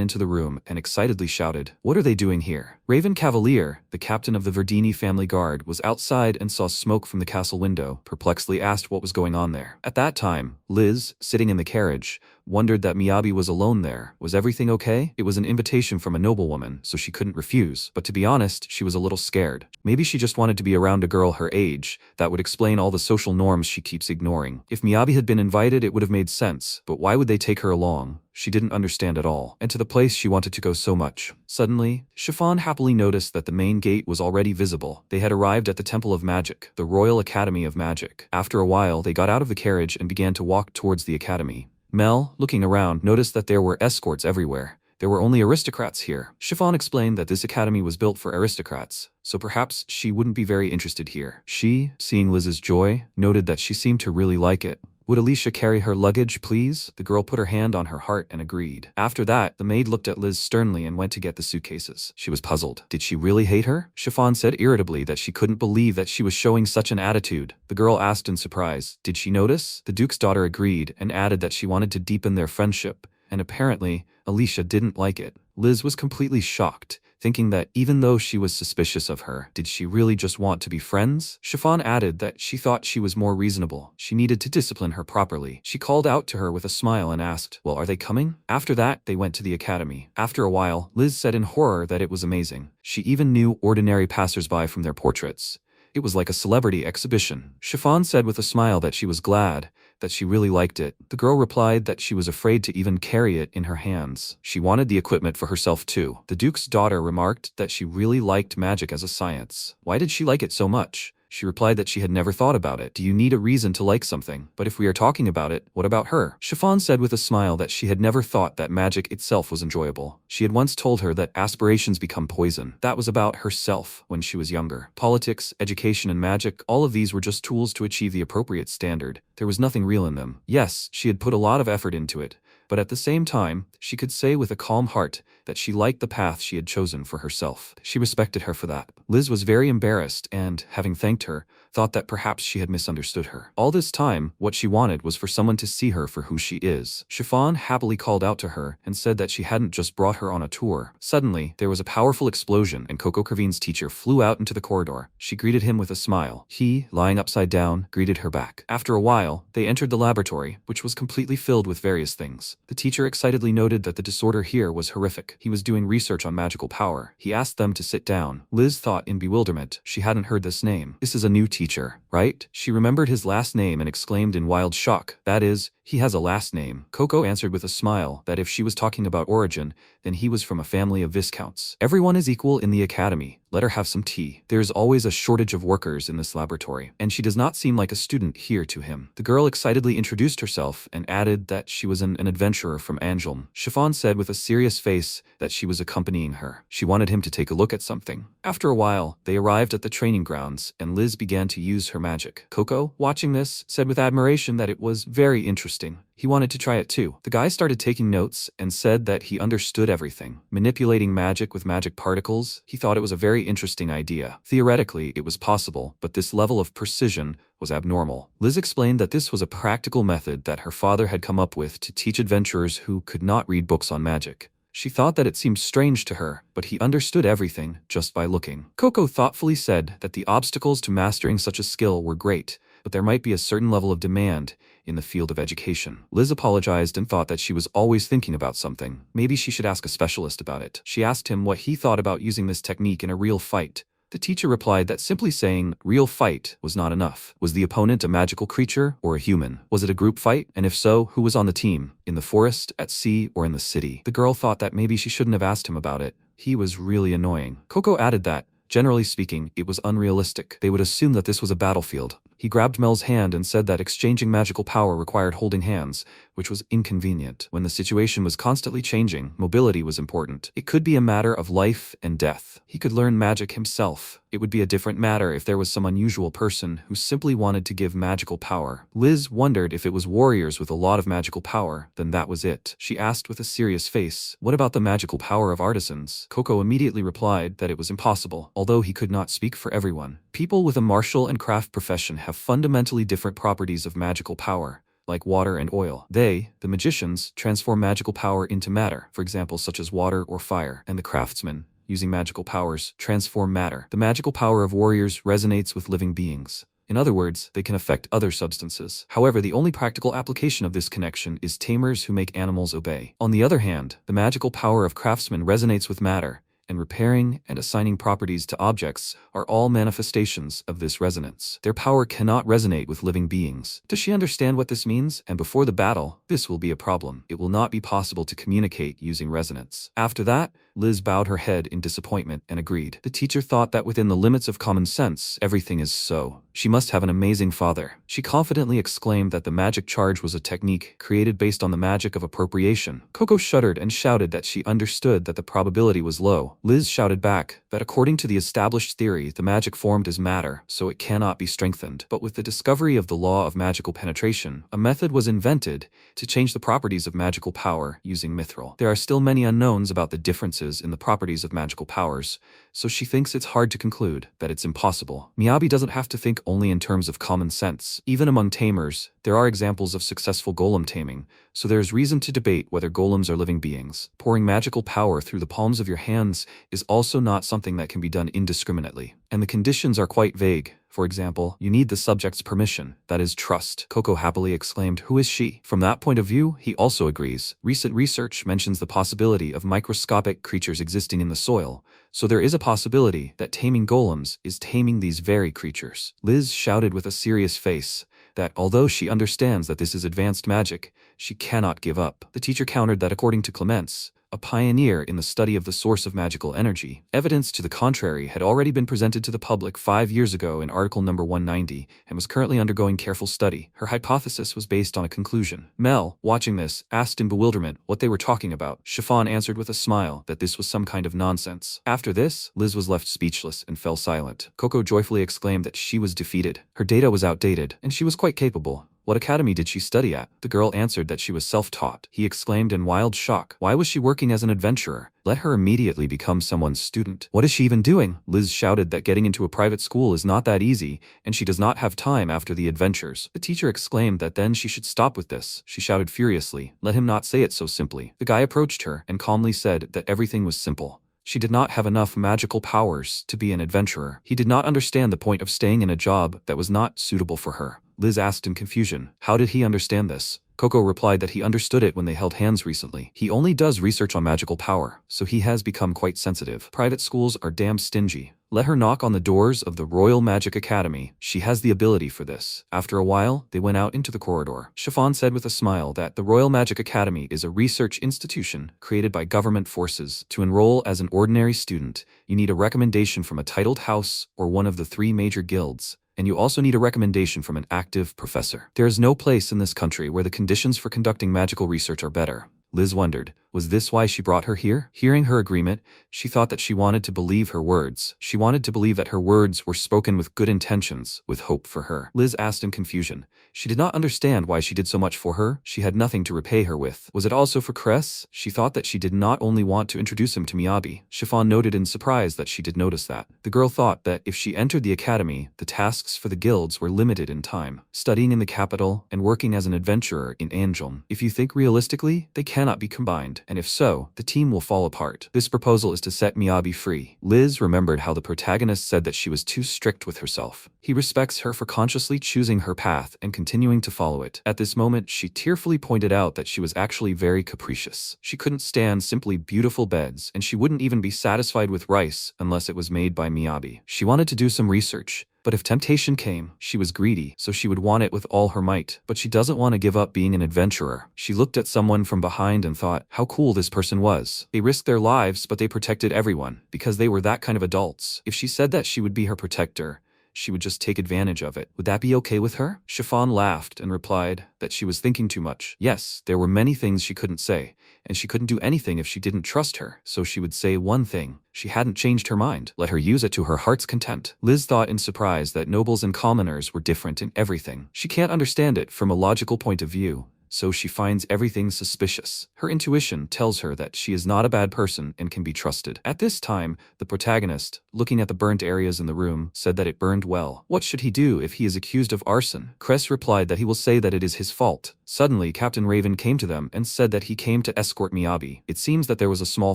into the room and excitedly shouted, "What are they doing here?" Raven Cavalier, the captain of the Verdini family guard, was outside and saw smoke from the castle window, perplexedly asked what was going on there. At that time, Liz, sitting in the carriage, wondered that Miyabi was alone there. Was everything okay? It was an invitation from a noblewoman, so she couldn't refuse. But to be honest, she was a little scared. Maybe she just wanted to be around a girl her age. That would explain all the social norms she keeps ignoring. If Miyabi had been invited, it would have made sense. But why would they take her along? She didn't understand at all, and to the place she wanted to go so much. Suddenly, Chiffon happily noticed that the main gate was already visible. They had arrived at the Temple of Magic, the Royal Academy of Magic. After a while, they got out of the carriage and began to walk towards the academy. Mel, looking around, noticed that there were escorts everywhere. There were only aristocrats here. Chiffon explained that this academy was built for aristocrats, so perhaps she wouldn't be very interested here. She, seeing Liz's joy, noted that she seemed to really like it. "Would Alicia carry her luggage, please?" The girl put her hand on her heart and agreed. After that, the maid looked at Liz sternly and went to get the suitcases. She was puzzled. Did she really hate her? Chiffon said irritably that she couldn't believe that she was showing such an attitude. The girl asked in surprise, "Did she notice?" The Duke's daughter agreed and added that she wanted to deepen their friendship, and apparently, Alicia didn't like it. Liz was completely shocked, thinking that even though she was suspicious of her, did she really just want to be friends? Chiffon added that she thought she was more reasonable. She needed to discipline her properly. She called out to her with a smile and asked, "Well, are they coming?" After that, they went to the academy. After a while, Liz said in horror that it was amazing. She even knew ordinary passersby from their portraits. It was like a celebrity exhibition. Chiffon said with a smile that she was glad, that she really liked it. The girl replied that she was afraid to even carry it in her hands. She wanted the equipment for herself too. The Duke's daughter remarked that she really liked magic as a science. Why did she like it so much? She replied that she had never thought about it. Do you need a reason to like something? But if we are talking about it, what about her? Chiffon said with a smile that she had never thought that magic itself was enjoyable. She had once told her that aspirations become poison. That was about herself when she was younger. Politics, education, and magic, all of these were just tools to achieve the appropriate standard. There was nothing real in them. Yes, she had put a lot of effort into it, but at the same time, she could say with a calm heart that she liked the path she had chosen for herself. She respected her for that. Liz was very embarrassed and, having thanked her, thought that perhaps she had misunderstood her. All this time, what she wanted was for someone to see her for who she is. Chiffon happily called out to her and said that she hadn't just brought her on a tour. Suddenly, there was a powerful explosion and Coco Kervine's teacher flew out into the corridor. She greeted him with a smile. He, lying upside down, greeted her back. After a while, they entered the laboratory, which was completely filled with various things. The teacher excitedly noted that the disorder here was horrific. He was doing research on magical power. He asked them to sit down. Liz thought in bewilderment. She hadn't heard this name. This is a new teacher, right? She remembered his last name and exclaimed in wild shock. That is, he has a last name. Coco answered with a smile that if she was talking about origin, then he was from a family of viscounts. Everyone is equal in the academy. Let her have some tea. There is always a shortage of workers in this laboratory, and she does not seem like a student here to him. The girl excitedly introduced herself and added that she was an adventurer from Angelm. Chiffon said with a serious face that she was accompanying her. She wanted him to take a look at something. After a while, they arrived at the training grounds, and Liz began to use her magic. Coco, watching this, said with admiration that it was very interesting. interesting. He wanted to try it too. The guy started taking notes and said that he understood everything. Manipulating magic with magic particles, he thought it was a very interesting idea. Theoretically, it was possible, but this level of precision was abnormal. Liz explained that this was a practical method that her father had come up with to teach adventurers who could not read books on magic. She thought that it seemed strange to her, but he understood everything just by looking. Coco thoughtfully said that the obstacles to mastering such a skill were great, but there might be a certain level of demand in the field of education. Liz apologized and thought that she was always thinking about something. Maybe she should ask a specialist about it. She asked him what he thought about using this technique in a real fight. The teacher replied that simply saying real fight was not enough. Was the opponent a magical creature or a human? Was it a group fight? And if so, who was on the team? In the forest, at sea, or in the city? The girl thought that maybe she shouldn't have asked him about it. He was really annoying. Coco added that, generally speaking, it was unrealistic. They would assume that this was a battlefield. He grabbed Mel's hand and said that exchanging magical power required holding hands, which was inconvenient. When the situation was constantly changing, mobility was important. It could be a matter of life and death. He could learn magic himself. It would be a different matter if there was some unusual person who simply wanted to give magical power. Liz wondered if it was warriors with a lot of magical power, then that was it. She asked with a serious face, "What about the magical power of artisans?" Coco immediately replied that it was impossible, although he could not speak for everyone. People with a martial and craft profession have fundamentally different properties of magical power, like water and oil. They, the magicians, transform magical power into matter, for example such as water or fire, and the craftsmen, using magical powers, transform matter. The magical power of warriors resonates with living beings. In other words, they can affect other substances. However, the only practical application of this connection is tamers who make animals obey. On the other hand, the magical power of craftsmen resonates with matter, and repairing and assigning properties to objects are all manifestations of this resonance. Their power cannot resonate with living beings. Does she understand what this means? And before the battle, this will be a problem. It will not be possible to communicate using resonance. After that, Liz bowed her head in disappointment and agreed. The teacher thought that within the limits of common sense, everything is so. She must have an amazing father. She confidently exclaimed that the magic charge was a technique created based on the magic of appropriation. Coco shuddered and shouted that she understood that the probability was low. Liz shouted back that according to the established theory, the magic formed as matter, so it cannot be strengthened. But with the discovery of the law of magical penetration, a method was invented to change the properties of magical power using mithril. There are still many unknowns about the differences in the properties of magical powers, so she thinks it's hard to conclude that it's impossible. Miyabi doesn't have to think only in terms of common sense. Even among tamers, there are examples of successful golem taming, so there is reason to debate whether golems are living beings. Pouring magical power through the palms of your hands is also not something that can be done indiscriminately, and the conditions are quite vague. For example, you need the subject's permission, that is trust. Coco happily exclaimed, "Who is she?" From that point of view, he also agrees. Recent research mentions the possibility of microscopic creatures existing in the soil, so there is a possibility that taming golems is taming these very creatures. Liz shouted with a serious face that although she understands that this is advanced magic, she cannot give up. The teacher countered that according to Clements, a pioneer in the study of the source of magical energy, evidence to the contrary had already been presented to the public 5 years ago in article number 190 and was currently undergoing careful study. Her hypothesis was based on a conclusion. Mel, watching this, asked in bewilderment what they were talking about. Chiffon answered with a smile that this was some kind of nonsense. After this, Liz was left speechless and fell silent. Coco joyfully exclaimed that she was defeated. Her data was outdated, and she was quite capable. What academy did she study at? The girl answered that she was self-taught. He exclaimed in wild shock. Why was she working as an adventurer? Let her immediately become someone's student. What is she even doing? Liz shouted that getting into a private school is not that easy, and she does not have time after the adventures. The teacher exclaimed that then she should stop with this. She shouted furiously, "Let him not say it so simply." The guy approached her and calmly said that everything was simple. She did not have enough magical powers to be an adventurer. He did not understand the point of staying in a job that was not suitable for her. Liz asked in confusion, how did he understand this? Coco replied that he understood it when they held hands recently. He only does research on magical power, so he has become quite sensitive. Private schools are damn stingy. Let her knock on the doors of the Royal Magic Academy. She has the ability for this. After a while, they went out into the corridor. Chiffon said with a smile that the Royal Magic Academy is a research institution created by government forces. To enroll as an ordinary student, you need a recommendation from a titled house or one of the 3 major guilds. And you also need a recommendation from an active professor. There is no place in this country where the conditions for conducting magical research are better. Liz wondered, Was this why she brought her here? Hearing her agreement, she thought that she wanted to believe her words. She wanted to believe that her words were spoken with good intentions, with hope for her. Liz asked in confusion. She did not understand why she did so much for her. She had nothing to repay her with. Was it also for Cress? She thought that she did not only want to introduce him to Miyabi. Chiffon noted in surprise that she did notice that. The girl thought that if she entered the academy, the tasks for the guilds were limited in time. Studying in the capital and working as an adventurer in Anjum. If you think realistically, they cannot be combined, and if so, the team will fall apart. This proposal is to set Miyabi free. Liz remembered how the protagonist said that she was too strict with herself. He respects her for consciously choosing her path and continuing to follow it. At this moment, she tearfully pointed out that she was actually very capricious. She couldn't stand simply beautiful beds, and she wouldn't even be satisfied with rice unless it was made by Miyabi. She wanted to do some research. But if temptation came, she was greedy, so she would want it with all her might. But she doesn't want to give up being an adventurer. She looked at someone from behind and thought how cool this person was. They risked their lives, but they protected everyone, because they were that kind of adults. If she said that she would be her protector, she would just take advantage of it. Would that be okay with her? Chiffon laughed and replied that she was thinking too much. Yes, there were many things she couldn't say, and she couldn't do anything if she didn't trust her, so she would say one thing. She hadn't changed her mind. Let her use it to her heart's content. Liz thought in surprise that nobles and commoners were different in everything. She can't understand it from a logical point of view, so she finds everything suspicious. Her intuition tells her that she is not a bad person and can be trusted. At this time, the protagonist, looking at the burnt areas in the room, said that it burned well. What should he do if he is accused of arson? Cress replied that he will say that it is his fault. Suddenly, Captain Raven came to them and said that he came to escort Miyabi. It seems that there was a small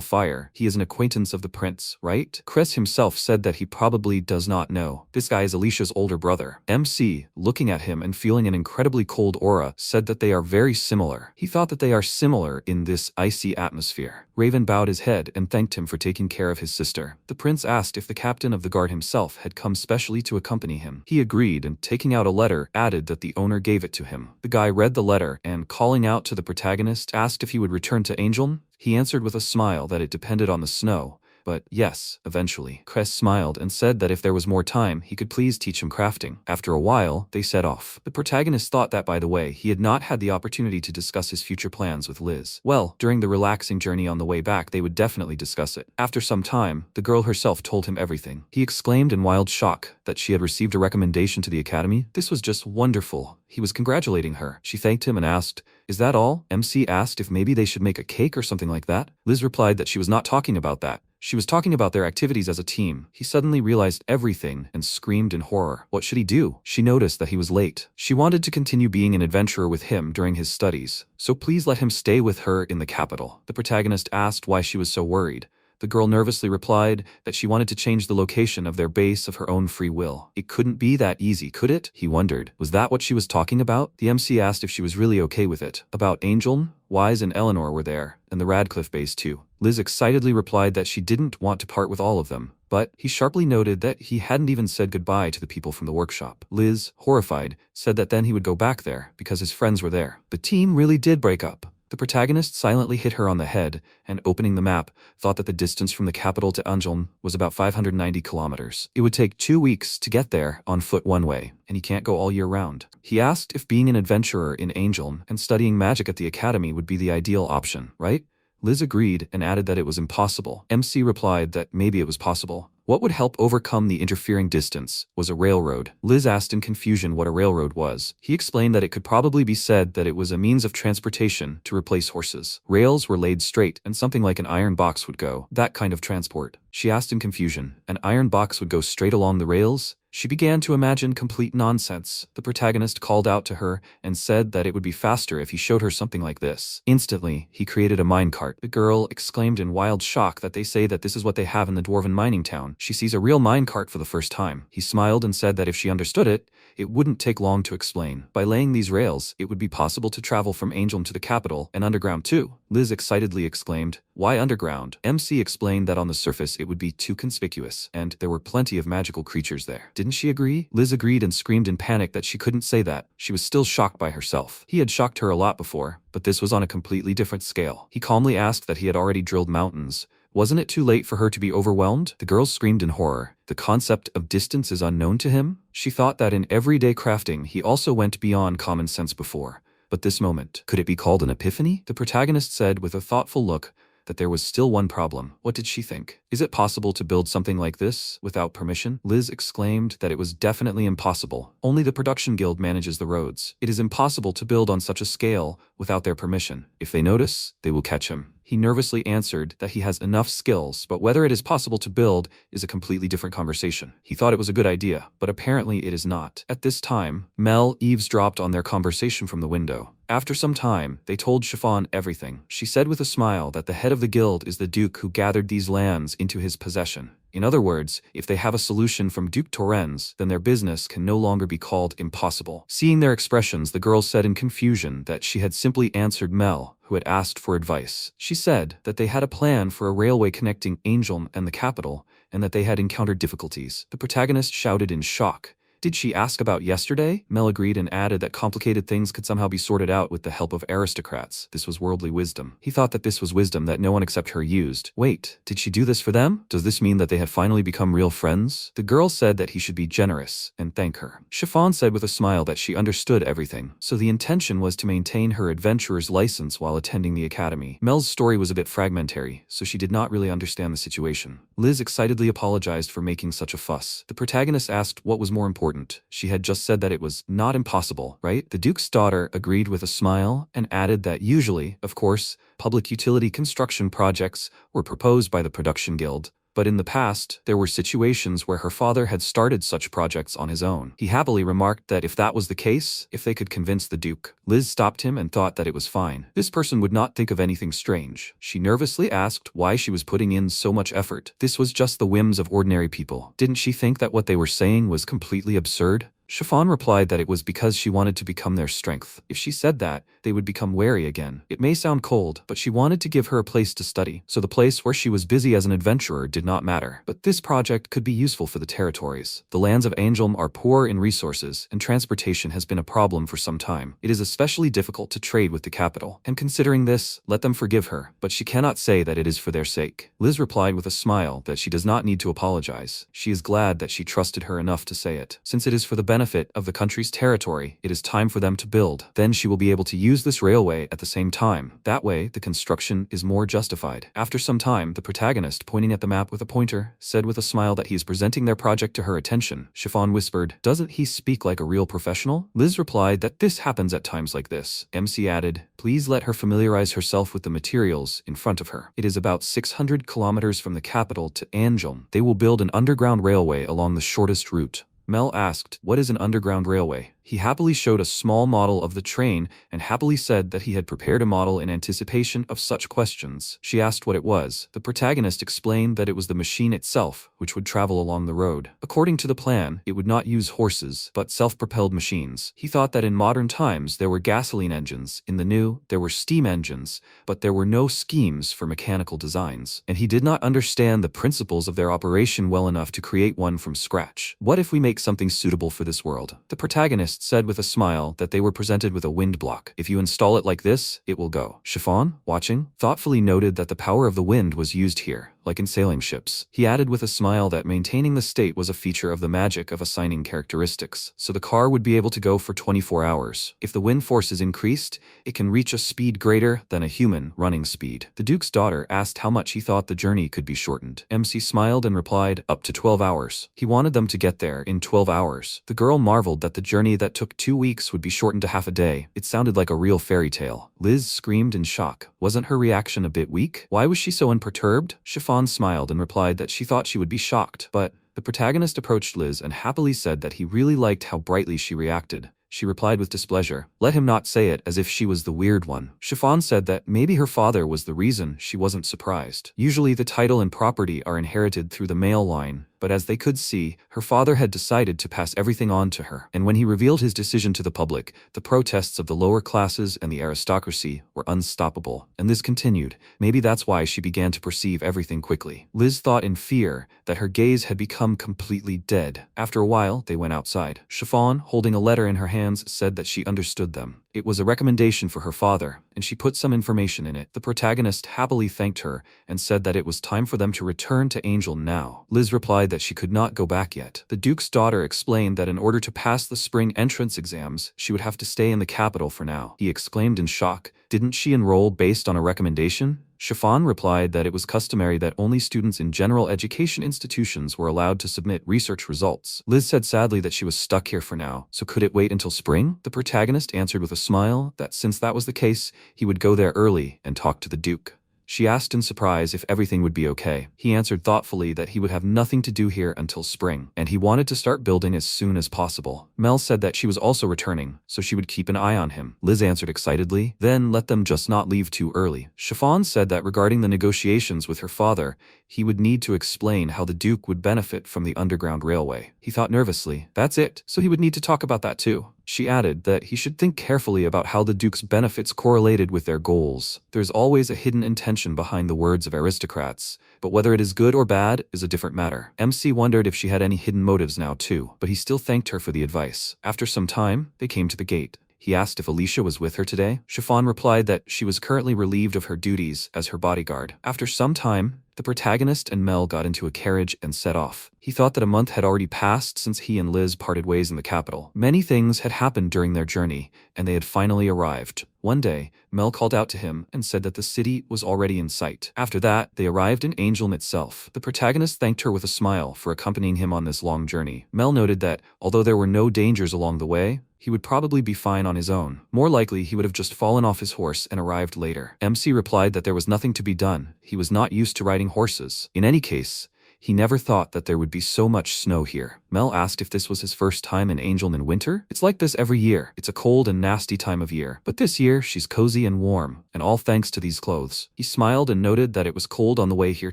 fire. He is an acquaintance of the prince, right? Cress himself said that he probably does not know. This guy is Alicia's older brother. MC, looking at him and feeling an incredibly cold aura, said that they are very similar. He thought that they are similar in this icy atmosphere. Raven bowed his head and thanked him for taking care of his sister. The prince asked if the captain of the guard himself had come specially to accompany him. He agreed and, taking out a letter, added that the owner gave it to him. The guy read the letter and, calling out to the protagonist, asked if he would return to Angeln. He answered with a smile that it depended on the snow. But yes, eventually. Cress smiled and said that if there was more time, he could please teach him crafting. After a while, they set off. The protagonist thought that, by the way, he had not had the opportunity to discuss his future plans with Liz. Well, during the relaxing journey on the way back, they would definitely discuss it. After some time, the girl herself told him everything. He exclaimed in wild shock that she had received a recommendation to the academy. This was just wonderful. He was congratulating her. She thanked him and asked, "Is that all?" MC asked if maybe they should make a cake or something like that. Liz replied that she was not talking about that. She was talking about their activities as a team. He suddenly realized everything and screamed in horror. What should he do? She noticed that he was late. She wanted to continue being an adventurer with him during his studies, so please let him stay with her in the capital. The protagonist asked why she was so worried. The girl nervously replied that she wanted to change the location of their base of her own free will. It couldn't be that easy, could it? He wondered. Was that what she was talking about? The MC asked if she was really okay with it. About Angel, Wise and Eleanor were there, and the Radcliffe base too. Liz excitedly replied that she didn't want to part with all of them, but he sharply noted that he hadn't even said goodbye to the people from the workshop. Liz, horrified, said that then he would go back there because his friends were there. The team really did break up. The protagonist silently hit her on the head and, opening the map, thought that the distance from the capital to Anjum was about 590 kilometers. It would take 2 weeks to get there on foot one way, and he can't go all year round. He asked if being an adventurer in Anjum and studying magic at the academy would be the ideal option, right? Liz agreed and added that it was impossible. MC replied that maybe it was possible. What would help overcome the interfering distance was a railroad. Liz asked in confusion what a railroad was. He explained that it could probably be said that it was a means of transportation to replace horses. Rails were laid straight, and something like an iron box would go. That kind of transport. She asked in confusion. An iron box would go straight along the rails? She began to imagine complete nonsense. The protagonist called out to her and said that it would be faster if he showed her something like this. Instantly, he created a minecart. The girl exclaimed in wild shock that they say that this is what they have in the dwarven mining town. She sees a real minecart for the first time. He smiled and said that if she understood it, it wouldn't take long to explain. By laying these rails, it would be possible to travel from Angeln to the capital and underground too. Liz excitedly exclaimed, "Why underground?" MC explained that on the surface it would be too conspicuous, and there were plenty of magical creatures there. Didn't she agree? Liz agreed and screamed in panic that she couldn't say that. She was still shocked by herself. He had shocked her a lot before, but this was on a completely different scale. He calmly asked that he had already drilled mountains. Wasn't it too late for her to be overwhelmed? The girl screamed in horror. The concept of distance is unknown to him? She thought that in everyday crafting he also went beyond common sense before. But this moment, could it be called an epiphany? The protagonist said with a thoughtful look that there was still one problem. What did she think? Is it possible to build something like this without permission? Liz exclaimed that it was definitely impossible. Only the production guild manages the roads. It is impossible to build on such a scale without their permission. If they notice, they will catch him. He nervously answered that he has enough skills, but whether it is possible to build is a completely different conversation. He thought it was a good idea, but apparently it is not. At this time, Mel eavesdropped on their conversation from the window. After some time, they told Chiffon everything. She said with a smile that the head of the guild is the duke who gathered these lands into his possession. In other words, if they have a solution from Duke Torrens, then their business can no longer be called impossible. Seeing their expressions, the girl said in confusion that she had simply answered Mel, who had asked for advice. She said that they had a plan for a railway connecting Angelm and the capital, and that they had encountered difficulties. The protagonist shouted in shock. Did she ask about yesterday? Mel agreed and added that complicated things could somehow be sorted out with the help of aristocrats. This was worldly wisdom. He thought that this was wisdom that no one except her used. Wait, did she do this for them? Does this mean that they had finally become real friends? The girl said that he should be generous and thank her. Chiffon said with a smile that she understood everything, so the intention was to maintain her adventurer's license while attending the academy. Mel's story was a bit fragmentary, so she did not really understand the situation. Liz excitedly apologized for making such a fuss. The protagonist asked what was more important. She had just said that it was not impossible, right? The Duke's daughter agreed with a smile and added that usually, of course, public utility construction projects were proposed by the production guild. But in the past, there were situations where her father had started such projects on his own. He happily remarked that if that was the case, if they could convince the Duke. Liz stopped him and thought that it was fine. This person would not think of anything strange. She nervously asked why she was putting in so much effort. This was just the whims of ordinary people. Didn't she think that what they were saying was completely absurd? Chiffon replied that it was because she wanted to become their strength. If she said that, they would become wary again. It may sound cold, but she wanted to give her a place to study, so the place where she was busy as an adventurer did not matter. But this project could be useful for the territories. The lands of Angelm are poor in resources, and transportation has been a problem for some time. It is especially difficult to trade with the capital. And considering this, let them forgive her, but she cannot say that it is for their sake. Liz replied with a smile that she does not need to apologize. She is glad that she trusted her enough to say it. Since it is for the benefit of the country's territory, it is time for them to build. Then she will be able to use this railway at the same time. That way, the construction is more justified. After some time, the protagonist, pointing at the map with a pointer, said with a smile that he is presenting their project to her attention. Chiffon whispered, "Doesn't he speak like a real professional?" Liz replied that this happens at times like this. MC added, "Please let her familiarize herself with the materials in front of her. It is about 600 kilometers from the capital to Angelm. They will build an underground railway along the shortest route." Mel asked, "What is an underground railway?" He happily showed a small model of the train and happily said that he had prepared a model in anticipation of such questions. She asked what it was. The protagonist explained that it was the machine itself, which would travel along the road. According to the plan, it would not use horses, but self-propelled machines. He thought that in modern times there were gasoline engines, in the new, there were steam engines, but there were no schemes for mechanical designs. And he did not understand the principles of their operation well enough to create one from scratch. What if we make something suitable for this world? The protagonist said with a smile that they were presented with a wind block. If you install it like this, it will go. Chiffon, watching, thoughtfully noted that the power of the wind was used here, like in sailing ships. He added with a smile that maintaining the state was a feature of the magic of assigning characteristics, so the car would be able to go for 24 hours. If the wind force is increased, it can reach a speed greater than a human running speed. The Duke's daughter asked how much he thought the journey could be shortened. MC smiled and replied, up to 12 hours. He wanted them to get there in 12 hours. The girl marveled that the journey that took 2 weeks would be shortened to half a day. It sounded like a real fairy tale. Liz screamed in shock. Wasn't her reaction a bit weak? Why was she so unperturbed? Chiffon smiled and replied that she thought she would be shocked, but the protagonist approached Liz and happily said that he really liked how brightly she reacted. She replied with displeasure. Let him not say it as if she was the weird one. Chiffon said that maybe her father was the reason she wasn't surprised. Usually the title and property are inherited through the male line, but as they could see, her father had decided to pass everything on to her. And when he revealed his decision to the public, the protests of the lower classes and the aristocracy were unstoppable. And this continued. Maybe that's why she began to perceive everything quickly. Liz thought in fear that her gaze had become completely dead. After a while, they went outside. Chiffon, holding a letter in her hands, said that she understood them. It was a recommendation for her father, and she put some information in it. The protagonist happily thanked her and said that it was time for them to return to Angel now. Liz replied that she could not go back yet. The Duke's daughter explained that in order to pass the spring entrance exams, she would have to stay in the capital for now. He exclaimed in shock, "Didn't she enroll based on a recommendation?" Chiffon replied that it was customary that only students in general education institutions were allowed to submit research results. Liz said sadly that she was stuck here for now, so could it wait until spring? The protagonist answered with a smile that since that was the case, he would go there early and talk to the Duke. She asked in surprise if everything would be okay. He answered thoughtfully that he would have nothing to do here until spring, and he wanted to start building as soon as possible. Mel said that she was also returning, so she would keep an eye on him. Liz answered excitedly, "Then let them just not leave too early." Chiffon said that regarding the negotiations with her father, he would need to explain how the Duke would benefit from the Underground Railway. He thought nervously, "That's it, so he would need to talk about that too." She added that he should think carefully about how the Duke's benefits correlated with their goals. There's always a hidden intention behind the words of aristocrats, but whether it is good or bad is a different matter. MC wondered if she had any hidden motives now too, but he still thanked her for the advice. After some time, they came to the gate. He asked if Alicia was with her today. Chiffon replied that she was currently relieved of her duties as her bodyguard. After some time, the protagonist and Mel got into a carriage and set off. He thought that a month had already passed since he and Liz parted ways in the capital. Many things had happened during their journey, and they had finally arrived. One day, Mel called out to him and said that the city was already in sight. After that, they arrived in Angeln itself. The protagonist thanked her with a smile for accompanying him on this long journey. Mel noted that, although there were no dangers along the way, he would probably be fine on his own. More likely, he would have just fallen off his horse and arrived later. MC replied that there was nothing to be done. He was not used to riding horses. In any case, he never thought that there would be so much snow here. Mel asked if this was his first time in Angel in winter. It's like this every year. It's a cold and nasty time of year. But this year, she's cozy and warm, and all thanks to these clothes. He smiled and noted that it was cold on the way here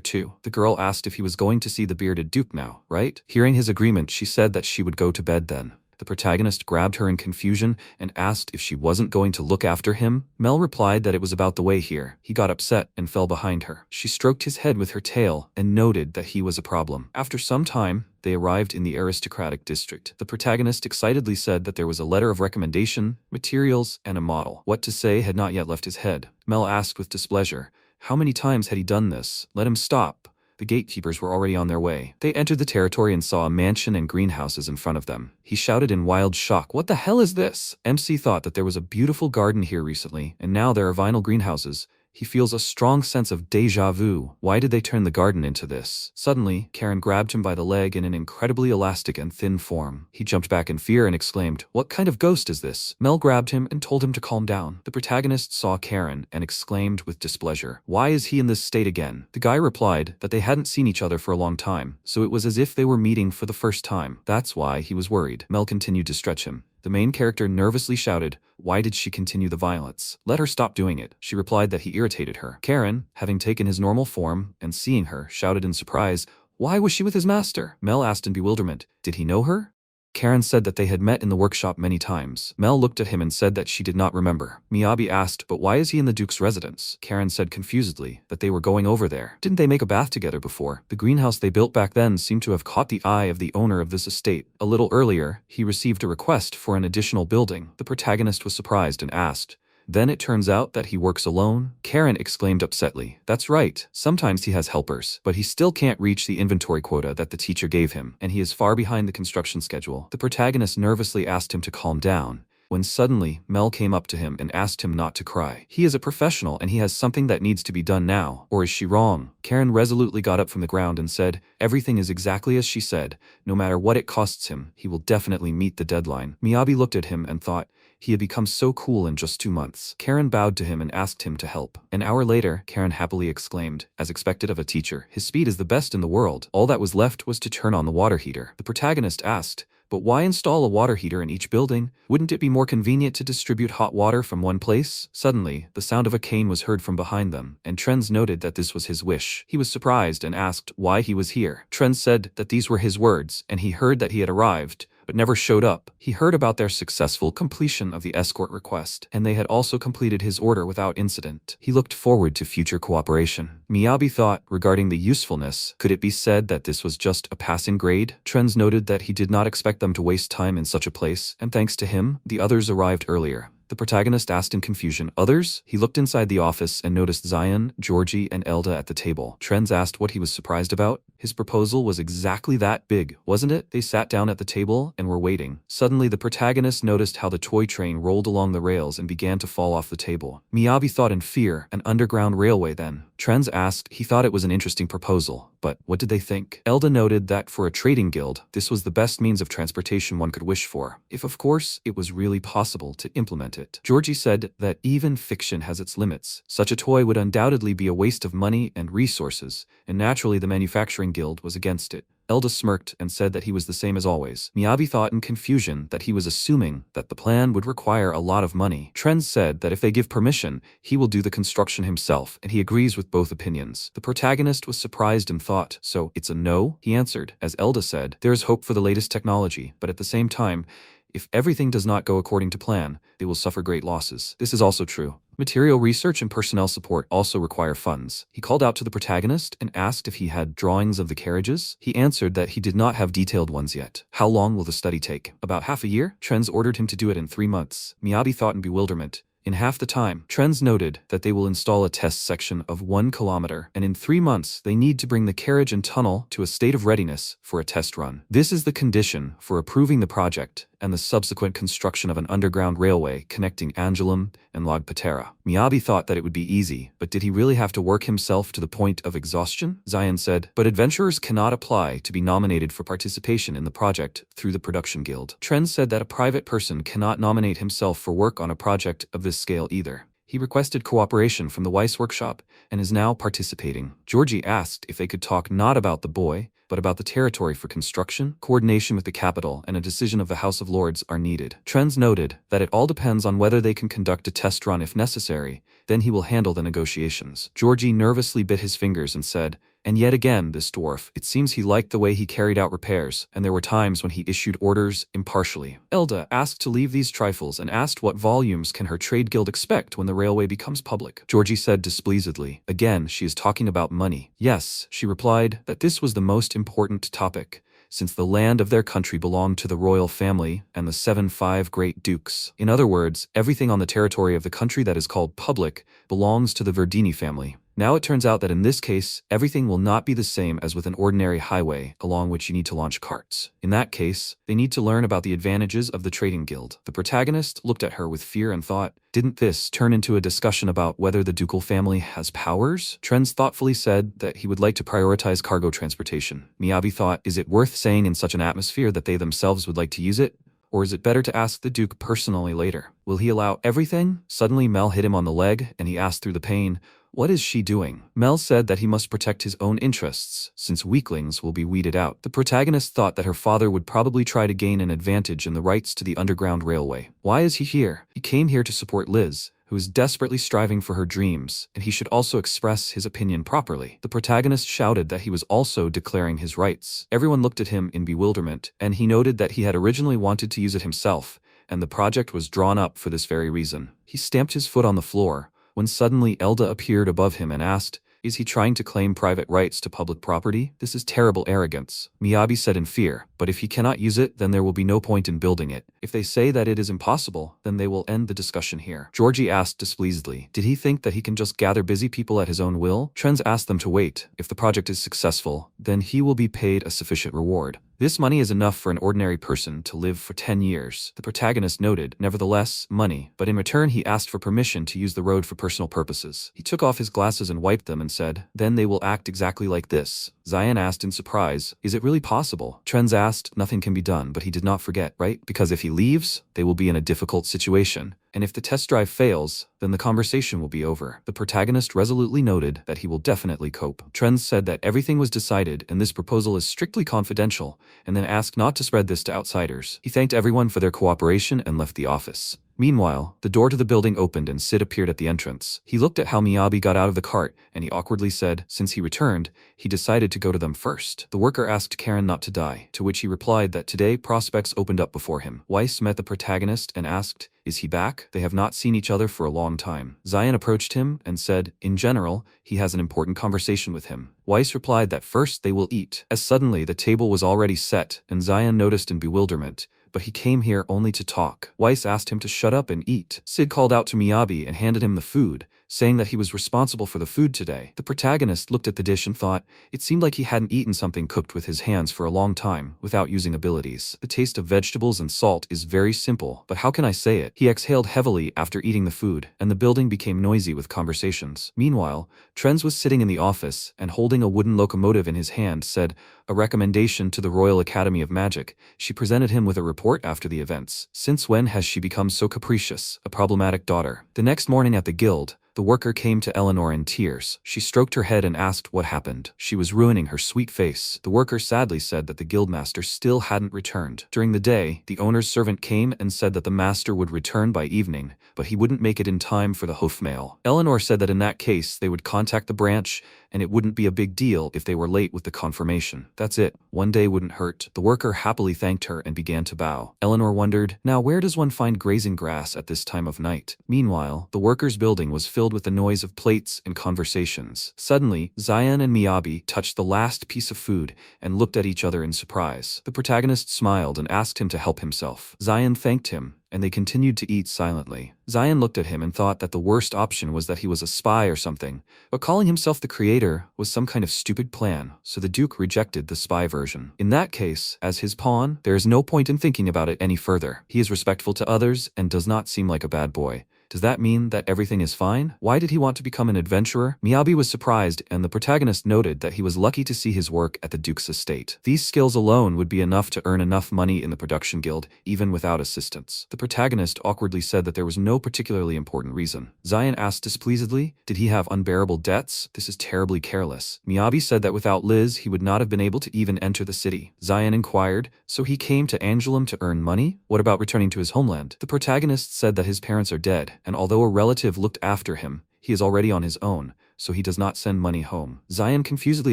too. The girl asked if he was going to see the bearded Duke now, right? Hearing his agreement, she said that she would go to bed then. The protagonist grabbed her in confusion and asked if she wasn't going to look after him. Mel replied that it was about the way here. He got upset and fell behind her. She stroked his head with her tail and noted that he was a problem. After some time, they arrived in the aristocratic district. The protagonist excitedly said that there was a letter of recommendation, materials, and a model. What to say had not yet left his head. Mel asked with displeasure, how many times had he done this? Let him stop. The gatekeepers were already on their way. They entered the territory and saw a mansion and greenhouses in front of them. He shouted in wild shock, "What the hell is this?" MC thought that there was a beautiful garden here recently, and now there are vinyl greenhouses. He feels a strong sense of déjà vu. Why did they turn the garden into this? Suddenly, Karen grabbed him by the leg in an incredibly elastic and thin form. He jumped back in fear and exclaimed, "What kind of ghost is this?" Mel grabbed him and told him to calm down. The protagonist saw Karen and exclaimed with displeasure, "Why is he in this state again?" The guy replied that they hadn't seen each other for a long time, so it was as if they were meeting for the first time. That's why he was worried. Mel continued to stretch him. The main character nervously shouted, "Why did she continue the violence? Let her stop doing it." She replied that he irritated her. Karen, having taken his normal form and seeing her, shouted in surprise, "Why was she with his master?" Mel asked in bewilderment, "Did he know her?" Karen said that they had met in the workshop many times. Mel looked at him and said that she did not remember. Miyabi asked, "But why is he in the Duke's residence?" Karen said confusedly that they were going over there. Didn't they make a bath together before? The greenhouse they built back then seemed to have caught the eye of the owner of this estate. A little earlier, he received a request for an additional building. The protagonist was surprised and asked, "Then it turns out that he works alone?" Karen exclaimed upsetly, "That's right. Sometimes he has helpers, but he still can't reach the inventory quota that the teacher gave him, and he is far behind the construction schedule." The protagonist nervously asked him to calm down, when suddenly Mel came up to him and asked him not to cry. He is a professional and he has something that needs to be done now, or is she wrong? Karen resolutely got up from the ground and said, "Everything is exactly as she said. No matter what it costs him, he will definitely meet the deadline." Miyabi looked at him and thought, he had become so cool in just 2 months. Karen bowed to him and asked him to help. An hour later, Karen happily exclaimed, as expected of a teacher, "His speed is the best in the world." All that was left was to turn on the water heater. The protagonist asked, "But why install a water heater in each building? Wouldn't it be more convenient to distribute hot water from one place?" Suddenly, the sound of a cane was heard from behind them, and Trens noted that this was his wish. He was surprised and asked why he was here. Trens said that these were his words, and he heard that he had arrived, but never showed up. He heard about their successful completion of the escort request, and they had also completed his order without incident. He looked forward to future cooperation. Miyabi thought, regarding the usefulness, could it be said that this was just a passing grade? Trens noted that he did not expect them to waste time in such a place, and thanks to him, the others arrived earlier. The protagonist asked in confusion. Others? He looked inside the office and noticed Zion, Georgie, and Elda at the table. Trends asked what he was surprised about. His proposal was exactly that big, wasn't it? They sat down at the table and were waiting. Suddenly, the protagonist noticed how the toy train rolled along the rails and began to fall off the table. Miyabi thought in fear, an underground railway then. Trends asked. He thought it was an interesting proposal, but what did they think? Elda noted that for a trading guild, this was the best means of transportation one could wish for, if of course it was really possible to implement it. Georgie said that even fiction has its limits. Such a toy would undoubtedly be a waste of money and resources, and naturally the manufacturing guild was against it. Elda smirked and said that he was the same as always. Miyabi thought in confusion that he was assuming that the plan would require a lot of money. Trends said that if they give permission, he will do the construction himself, and he agrees with both opinions. The protagonist was surprised and thought, so it's a no? He answered. As Elda said, there is hope for the latest technology, but at the same time, if everything does not go according to plan, they will suffer great losses. This is also true. Material research and personnel support also require funds. He called out to the protagonist and asked if he had drawings of the carriages. He answered that he did not have detailed ones yet. How long will the study take? About half a year? Trends ordered him to do it in 3 months. Miyabi thought in bewilderment. In half the time, Trends noted that they will install a test section of 1 kilometer, and in 3 months they need to bring the carriage and tunnel to a state of readiness for a test run. This is the condition for approving the project and the subsequent construction of an underground railway connecting Angelum and Lagpatera. Miyabi thought that it would be easy, but did he really have to work himself to the point of exhaustion? Zion said, but adventurers cannot apply to be nominated for participation in the project through the production guild. Trends said that a private person cannot nominate himself for work on a project of this scale either. He requested cooperation from the Weiss workshop and is now participating. Georgie asked if they could talk not about the boy, but about the territory for construction, coordination with the capital, and a decision of the House of Lords are needed. Trends noted that it all depends on whether they can conduct a test run if necessary, then he will handle the negotiations. Georgie nervously bit his fingers and said, and yet again, this dwarf, it seems he liked the way he carried out repairs, and there were times when he issued orders impartially. Elda asked to leave these trifles and asked what volumes can her trade guild expect when the railway becomes public. Georgie said displeasedly, again, she is talking about money. Yes, she replied that this was the most important topic, since the land of their country belonged to the royal family and the 7 great dukes. In other words, everything on the territory of the country that is called public belongs to the Verdini family. Now it turns out that in this case, everything will not be the same as with an ordinary highway along which you need to launch carts. In that case, they need to learn about the advantages of the trading guild. The protagonist looked at her with fear and thought, didn't this turn into a discussion about whether the ducal family has powers? Trends thoughtfully said that he would like to prioritize cargo transportation. Miyabi thought, is it worth saying in such an atmosphere that they themselves would like to use it? Or is it better to ask the Duke personally later? Will he allow everything? Suddenly Mel hit him on the leg, and he asked through the pain, what is she doing? Mel said that he must protect his own interests, since weaklings will be weeded out. The protagonist thought that her father would probably try to gain an advantage in the rights to the Underground Railway. Why is he here? He came here to support Liz, who is desperately striving for her dreams, and he should also express his opinion properly. The protagonist shouted that he was also declaring his rights. Everyone looked at him in bewilderment, and he noted that he had originally wanted to use it himself, and the project was drawn up for this very reason. He stamped his foot on the floor, when suddenly Elda appeared above him and asked, is he trying to claim private rights to public property? This is terrible arrogance. Miyabi said in fear, but if he cannot use it, then there will be no point in building it. If they say that it is impossible, then they will end the discussion here. Georgie asked displeasedly, did he think that he can just gather busy people at his own will? Trends asked them to wait. If the project is successful, then he will be paid a sufficient reward. This money is enough for an ordinary person to live for 10 years. The protagonist noted, nevertheless, money, but in return he asked for permission to use the road for personal purposes. He took off his glasses and wiped them and said, then they will act exactly like this. Zion asked in surprise, is it really possible? Trends asked, nothing can be done, but he did not forget, right? Because if he leaves, they will be in a difficult situation. And if the test drive fails, then the conversation will be over. The protagonist resolutely noted that he will definitely cope. Trends said that everything was decided and this proposal is strictly confidential, and then asked not to spread this to outsiders. He thanked everyone for their cooperation and left the office. Meanwhile, the door to the building opened and Sid appeared at the entrance. He looked at how Miyabi got out of the cart, and he awkwardly said, since he returned, he decided to go to them first. The worker asked Karen not to die, to which he replied that today prospects opened up before him. Weiss met the protagonist and asked, is he back? They have not seen each other for a long time. Zion approached him and said, in general, he has an important conversation with him. Weiss replied that first they will eat. As suddenly the table was already set, and Zion noticed in bewilderment, but he came here only to talk. Weiss asked him to shut up and eat. Sid called out to Miyabi and handed him the food, saying that he was responsible for the food today. The protagonist looked at the dish and thought it seemed like he hadn't eaten something cooked with his hands for a long time without using abilities. The taste of vegetables and salt is very simple, but how can I say it? He exhaled heavily after eating the food, and the building became noisy with conversations. Meanwhile, Trens was sitting in the office and holding a wooden locomotive in his hand said, "A recommendation to the Royal Academy of Magic." She presented him with a report after the events. Since when has she become so capricious, a problematic daughter? The next morning at the guild, the worker came to Eleanor in tears. She stroked her head and asked what happened. She was ruining her sweet face. The worker sadly said that the guildmaster still hadn't returned. During the day, the owner's servant came and said that the master would return by evening, but he wouldn't make it in time for the hoofmail. Eleanor said that in that case they would contact the branch, and it wouldn't be a big deal if they were late with the confirmation. That's it. One day wouldn't hurt. The worker happily thanked her and began to bow. Eleanor wondered, now where does one find grazing grass at this time of night? Meanwhile, the workers' building was filled with the noise of plates and conversations. Suddenly, Zion and Miyabi touched the last piece of food and looked at each other in surprise. The protagonist smiled and asked him to help himself. Zion thanked him, and they continued to eat silently. Zion looked at him and thought that the worst option was that he was a spy or something, but calling himself the creator was some kind of stupid plan, so the Duke rejected the spy version. In that case, as his pawn, there is no point in thinking about it any further. He is respectful to others and does not seem like a bad boy. Does that mean that everything is fine? Why did he want to become an adventurer? Miyabi was surprised, and the protagonist noted that he was lucky to see his work at the Duke's estate. These skills alone would be enough to earn enough money in the production guild, even without assistance. The protagonist awkwardly said that there was no particularly important reason. Zion asked displeasedly, did he have unbearable debts? This is terribly careless. Miyabi said that without Liz, he would not have been able to even enter the city. Zion inquired, so he came to Angelum to earn money? What about returning to his homeland? The protagonist said that his parents are dead, and although a relative looked after him, he is already on his own, so he does not send money home. Zion confusedly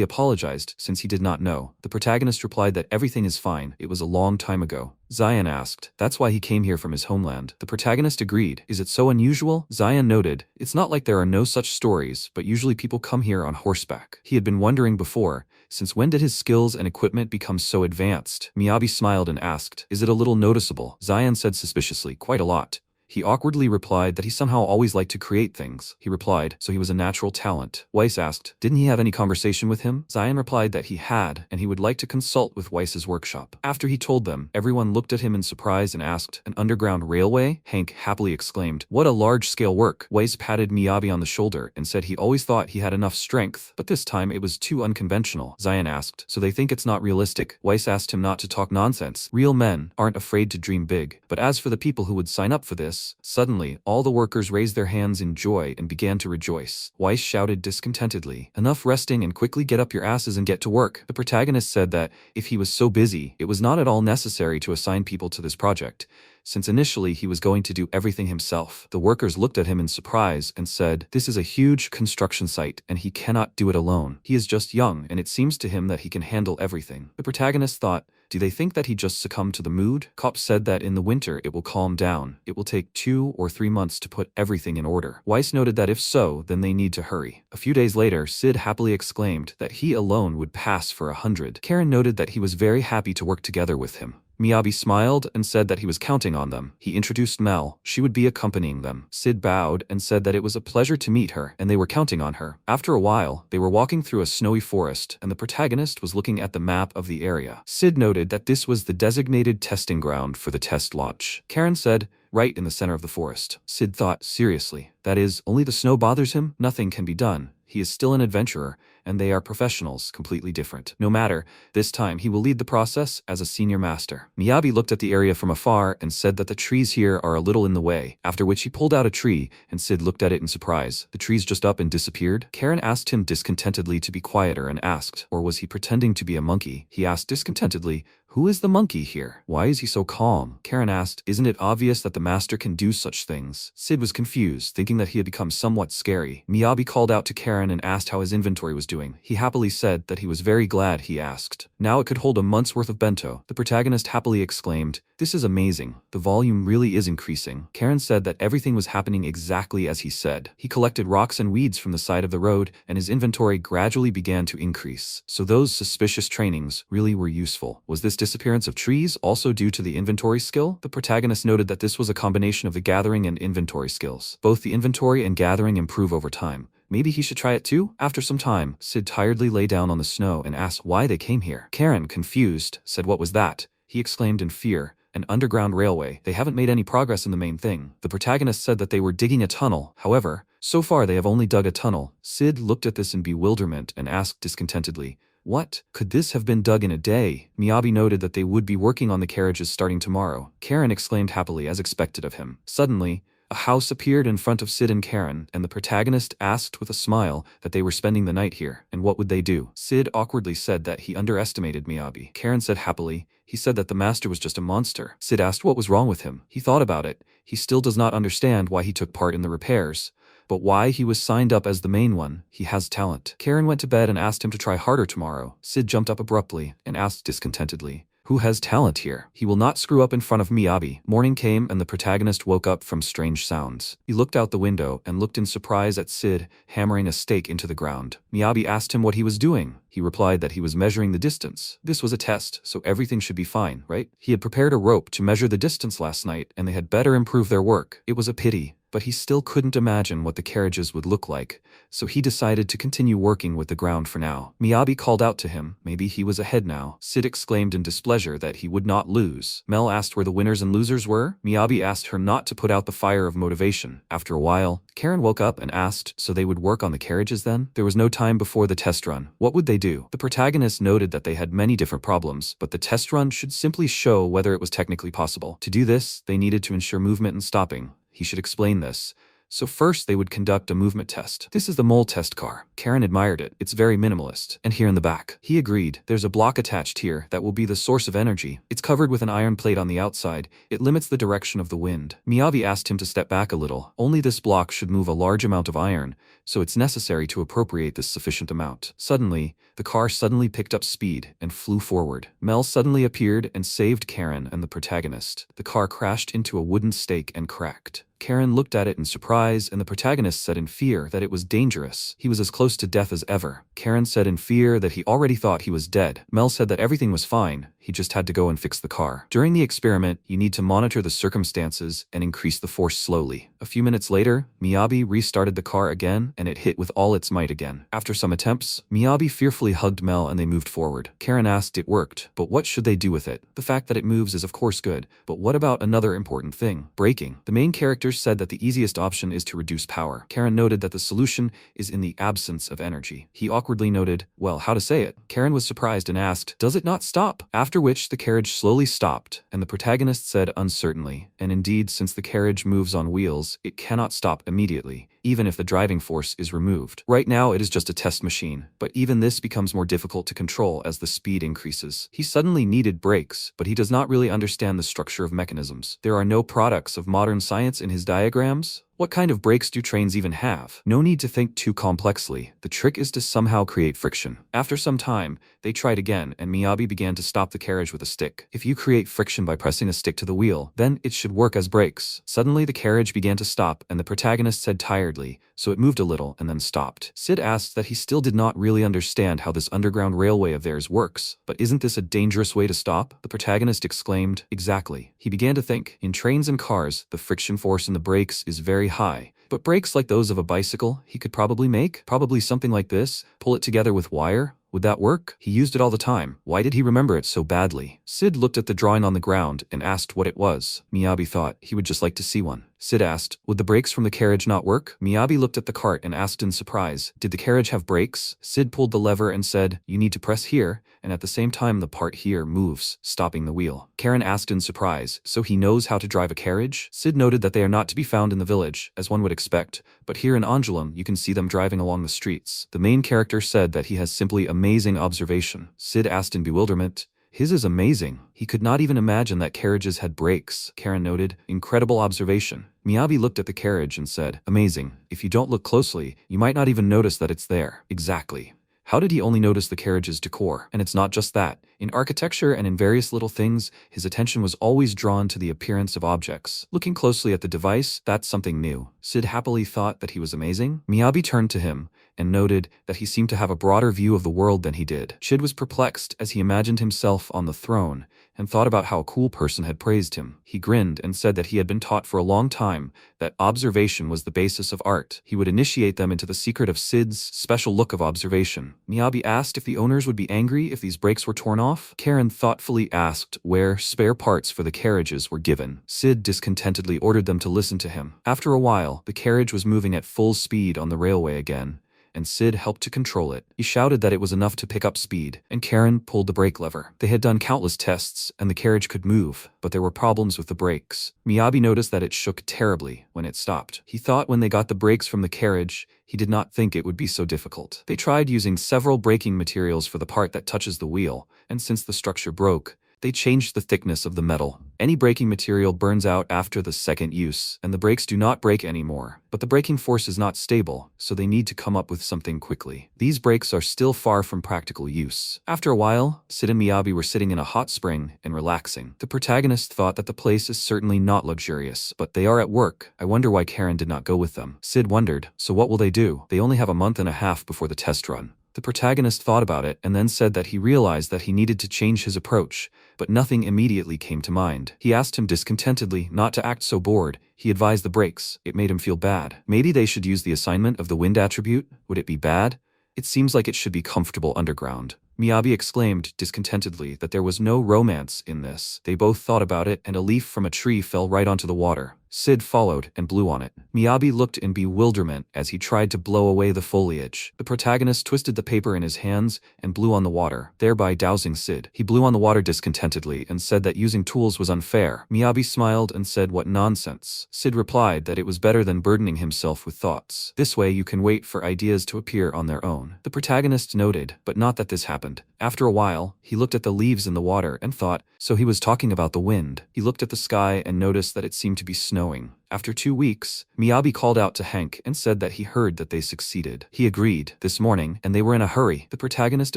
apologized since he did not know. The protagonist replied that everything is fine, it was a long time ago. Zion asked, that's why he came here from his homeland. The protagonist agreed. Is it so unusual? Zion noted, it's not like there are no such stories, but usually people come here on horseback. He had been wondering before, since when did his skills and equipment become so advanced? Miyabi smiled and asked, is it a little noticeable? Zion said suspiciously, quite a lot. He awkwardly replied that he somehow always liked to create things. He replied, so he was a natural talent. Weiss asked, didn't he have any conversation with him? Zion replied that he had, and he would like to consult with Weiss's workshop. After he told them, everyone looked at him in surprise and asked, an underground railway? Hank happily exclaimed, what a large-scale work. Weiss patted Miyabi on the shoulder and said he always thought he had enough strength, but this time it was too unconventional. Zion asked, so they think it's not realistic? Weiss asked him not to talk nonsense. Real men aren't afraid to dream big. But as for the people who would sign up for this, suddenly, all the workers raised their hands in joy and began to rejoice. Weiss shouted discontentedly, enough resting and quickly get up your asses and get to work. The protagonist said that, if he was so busy, it was not at all necessary to assign people to this project, since initially he was going to do everything himself. The workers looked at him in surprise and said, this is a huge construction site and he cannot do it alone. He is just young and it seems to him that he can handle everything. The protagonist thought, do they think that he just succumbed to the mood? Kopp said that in the winter it will calm down. It will take 2 or 3 months to put everything in order. Weiss noted that if so, then they need to hurry. A few days later, Sid happily exclaimed that he alone would pass for 100. Karen noted that he was very happy to work together with him. Miyabi smiled and said that he was counting on them. He introduced Mel. She would be accompanying them. Sid bowed and said that it was a pleasure to meet her, and they were counting on her. After a while, they were walking through a snowy forest, and the protagonist was looking at the map of the area. Sid noted that this was the designated testing ground for the test launch. Karen said, right in the center of the forest. Sid thought, seriously, that is, only the snow bothers him? Nothing can be done. He is still an adventurer, and they are professionals, completely different. No matter, this time he will lead the process as a senior master. Miyabi looked at the area from afar and said that the trees here are a little in the way, after which he pulled out a tree, and Sid looked at it in surprise. The trees just up and disappeared? Karen asked him discontentedly to be quieter and asked, or was he pretending to be a monkey? He asked discontentedly, who is the monkey here? Why is he so calm? Karen asked, isn't it obvious that the master can do such things? Sid was confused, thinking that he had become somewhat scary. Miyabi called out to Karen Karen and asked how his inventory was doing. He happily said that he was very glad he asked. Now it could hold a month's worth of bento. The protagonist happily exclaimed, "This is amazing. The volume really is increasing." Karen said that everything was happening exactly as he said. He collected rocks and weeds from the side of the road, and his inventory gradually began to increase. So those suspicious trainings really were useful. Was this disappearance of trees also due to the inventory skill? The protagonist noted that this was a combination of the gathering and inventory skills. Both the inventory and gathering improve over time. Maybe he should try it too? After some time, Sid tiredly lay down on the snow and asked why they came here. Karen, confused, said, "What was that?" He exclaimed in fear, "An underground railway. They haven't made any progress in the main thing." The protagonist said that they were digging a tunnel. However, so far they have only dug a tunnel. Sid looked at this in bewilderment and asked discontentedly, "What? Could this have been dug in a day?" Miyabi noted that they would be working on the carriages starting tomorrow. Karen exclaimed happily as expected of him. Suddenly, a house appeared in front of Sid and Karen, and the protagonist asked with a smile that they were spending the night here, and what would they do? Sid awkwardly said that he underestimated Miyabi. Karen said happily, "He said that the master was just a monster." Sid asked what was wrong with him. He thought about it. He still does not understand why he took part in the repairs, but why he was signed up as the main one. He has talent. Karen went to bed and asked him to try harder tomorrow. Sid jumped up abruptly and asked discontentedly, "Who has talent here? He will not screw up in front of Miyabi." Morning came and the protagonist woke up from strange sounds. He looked out the window and looked in surprise at Sid hammering a stake into the ground. Miyabi asked him what he was doing. He replied that he was measuring the distance. This was a test, so everything should be fine, right? He had prepared a rope to measure the distance last night, and they had better improve their work. It was a pity, but he still couldn't imagine what the carriages would look like, so he decided to continue working with the ground for now. Miyabi called out to him. Maybe he was ahead now. Sid exclaimed in displeasure that he would not lose. Mel asked where the winners and losers were. Miyabi asked her not to put out the fire of motivation. After a while, Karen woke up and asked, so they would work on the carriages then? There was no time before the test run. What would they do? The protagonist noted that they had many different problems, but the test run should simply show whether it was technically possible. To do this, they needed to ensure movement and stopping. He should explain this. So first they would conduct a movement test. This is the mole test car. Karen admired it. It's very minimalist. And here in the back. He agreed. There's a block attached here that will be the source of energy. It's covered with an iron plate on the outside. It limits the direction of the wind. Miyabi asked him to step back a little. Only this block should move a large amount of iron, so it's necessary to appropriate this sufficient amount. Suddenly, the car suddenly picked up speed and flew forward. Mel suddenly appeared and saved Karen and the protagonist. The car crashed into a wooden stake and cracked. Karen looked at it in surprise, and the protagonist said in fear that it was dangerous. He was as close to death as ever. Karen said in fear that he already thought he was dead. Mel said that everything was fine. He just had to go and fix the car. During the experiment, you need to monitor the circumstances and increase the force slowly. A few minutes later, Miyabi restarted the car again, and it hit with all its might again. After some attempts, Miyabi fearfully hugged Mel and they moved forward. Karen asked it worked, but what should they do with it? The fact that it moves is of course good, but what about another important thing? Braking. The main characters said that the easiest option is to reduce power. Karen noted that the solution is in the absence of energy. He awkwardly noted, well, how to say it? Karen was surprised and asked, does it not stop? After which the carriage slowly stopped, and the protagonist said uncertainly, and indeed, since the carriage moves on wheels, it cannot stop immediately, even if the driving force is removed. Right now it is just a test machine, but even this becomes more difficult to control as the speed increases. He suddenly needed brakes, but he does not really understand the structure of mechanisms. There are no products of modern science in his diagrams. What kind of brakes do trains even have? No need to think too complexly. The trick is to somehow create friction. After some time, they tried again, and Miyabi began to stop the carriage with a stick. If you create friction by pressing a stick to the wheel, then it should work as brakes. Suddenly the carriage began to stop, and the protagonist said tiredly, so it moved a little and then stopped. Sid asked that he still did not really understand how this underground railway of theirs works. But isn't this a dangerous way to stop? The protagonist exclaimed, exactly. He began to think, in trains and cars, the friction force in the brakes is very high. But brakes like those of a bicycle, he could probably make? Probably something like this, pull it together with wire? Would that work? He used it all the time. Why did he remember it so badly? Sid looked at the drawing on the ground and asked what it was. Miyabi thought he would just like to see one. Sid asked, would the brakes from the carriage not work? Miyabi looked at the cart and asked in surprise, did the carriage have brakes? Sid pulled the lever and said, you need to press here, and at the same time the part here moves, stopping the wheel. Karen asked in surprise, so he knows how to drive a carriage? Sid noted that they are not to be found in the village, as one would expect, but here in Angoulême you can see them driving along the streets. The main character said that he has simply amazing observation. Sid asked in bewilderment, His is amazing. He could not even imagine that carriages had brakes, Karen noted. Incredible observation. Miyabi looked at the carriage and said, amazing. If you don't look closely, you might not even notice that it's there. Exactly. How did he only notice the carriage's decor? And it's not just that. In architecture and in various little things, his attention was always drawn to the appearance of objects. Looking closely at the device, that's something new. Sid happily thought that he was amazing. Miyabi turned to him and noted that he seemed to have a broader view of the world than he did. Sid was perplexed as he imagined himself on the throne and thought about how a cool person had praised him. He grinned and said that he had been taught for a long time that observation was the basis of art. He would initiate them into the secret of Sid's special look of observation. Miyabi asked if the owners would be angry if these brakes were torn off. Karen thoughtfully asked where spare parts for the carriages were given. Sid discontentedly ordered them to listen to him. After a while, the carriage was moving at full speed on the railway again, and Sid helped to control it. He shouted that it was enough to pick up speed, and Karen pulled the brake lever. They had done countless tests, and the carriage could move, but there were problems with the brakes. Miyabi noticed that it shook terribly when it stopped. He thought when they got the brakes from the carriage, he did not think it would be so difficult. They tried using several braking materials for the part that touches the wheel, and since the structure broke, they changed the thickness of the metal. Any braking material burns out after the second use, and the brakes do not brake anymore. But the braking force is not stable, so they need to come up with something quickly. These brakes are still far from practical use. After a while, Sid and Miyabi were sitting in a hot spring and relaxing. The protagonist thought that the place is certainly not luxurious, but they are at work. I wonder why Karen did not go with them. Sid wondered, so what will they do? They only have a month and a half before the test run. The protagonist thought about it and then said that he realized that he needed to change his approach, but nothing immediately came to mind. He asked him discontentedly not to act so bored. He advised the brakes. It made him feel bad. Maybe they should use the assignment of the wind attribute? Would it be bad? It seems like it should be comfortable underground. Miyabi exclaimed discontentedly that there was no romance in this. They both thought about it, and a leaf from a tree fell right onto the water. Sid followed and blew on it. Miyabi looked in bewilderment as he tried to blow away the foliage. The protagonist twisted the paper in his hands and blew on the water, thereby dousing Sid. He blew on the water discontentedly and said that using tools was unfair. Miyabi smiled and said, what nonsense. Sid replied that it was better than burdening himself with thoughts. This way you can wait for ideas to appear on their own. The protagonist noted, but not that this happened. After a while, he looked at the leaves in the water and thought, so he was talking about the wind. He looked at the sky and noticed that it seemed to be snowing. After 2 weeks, Miyabi called out to Hank and said that he heard that they succeeded. He agreed this morning, and they were in a hurry. The protagonist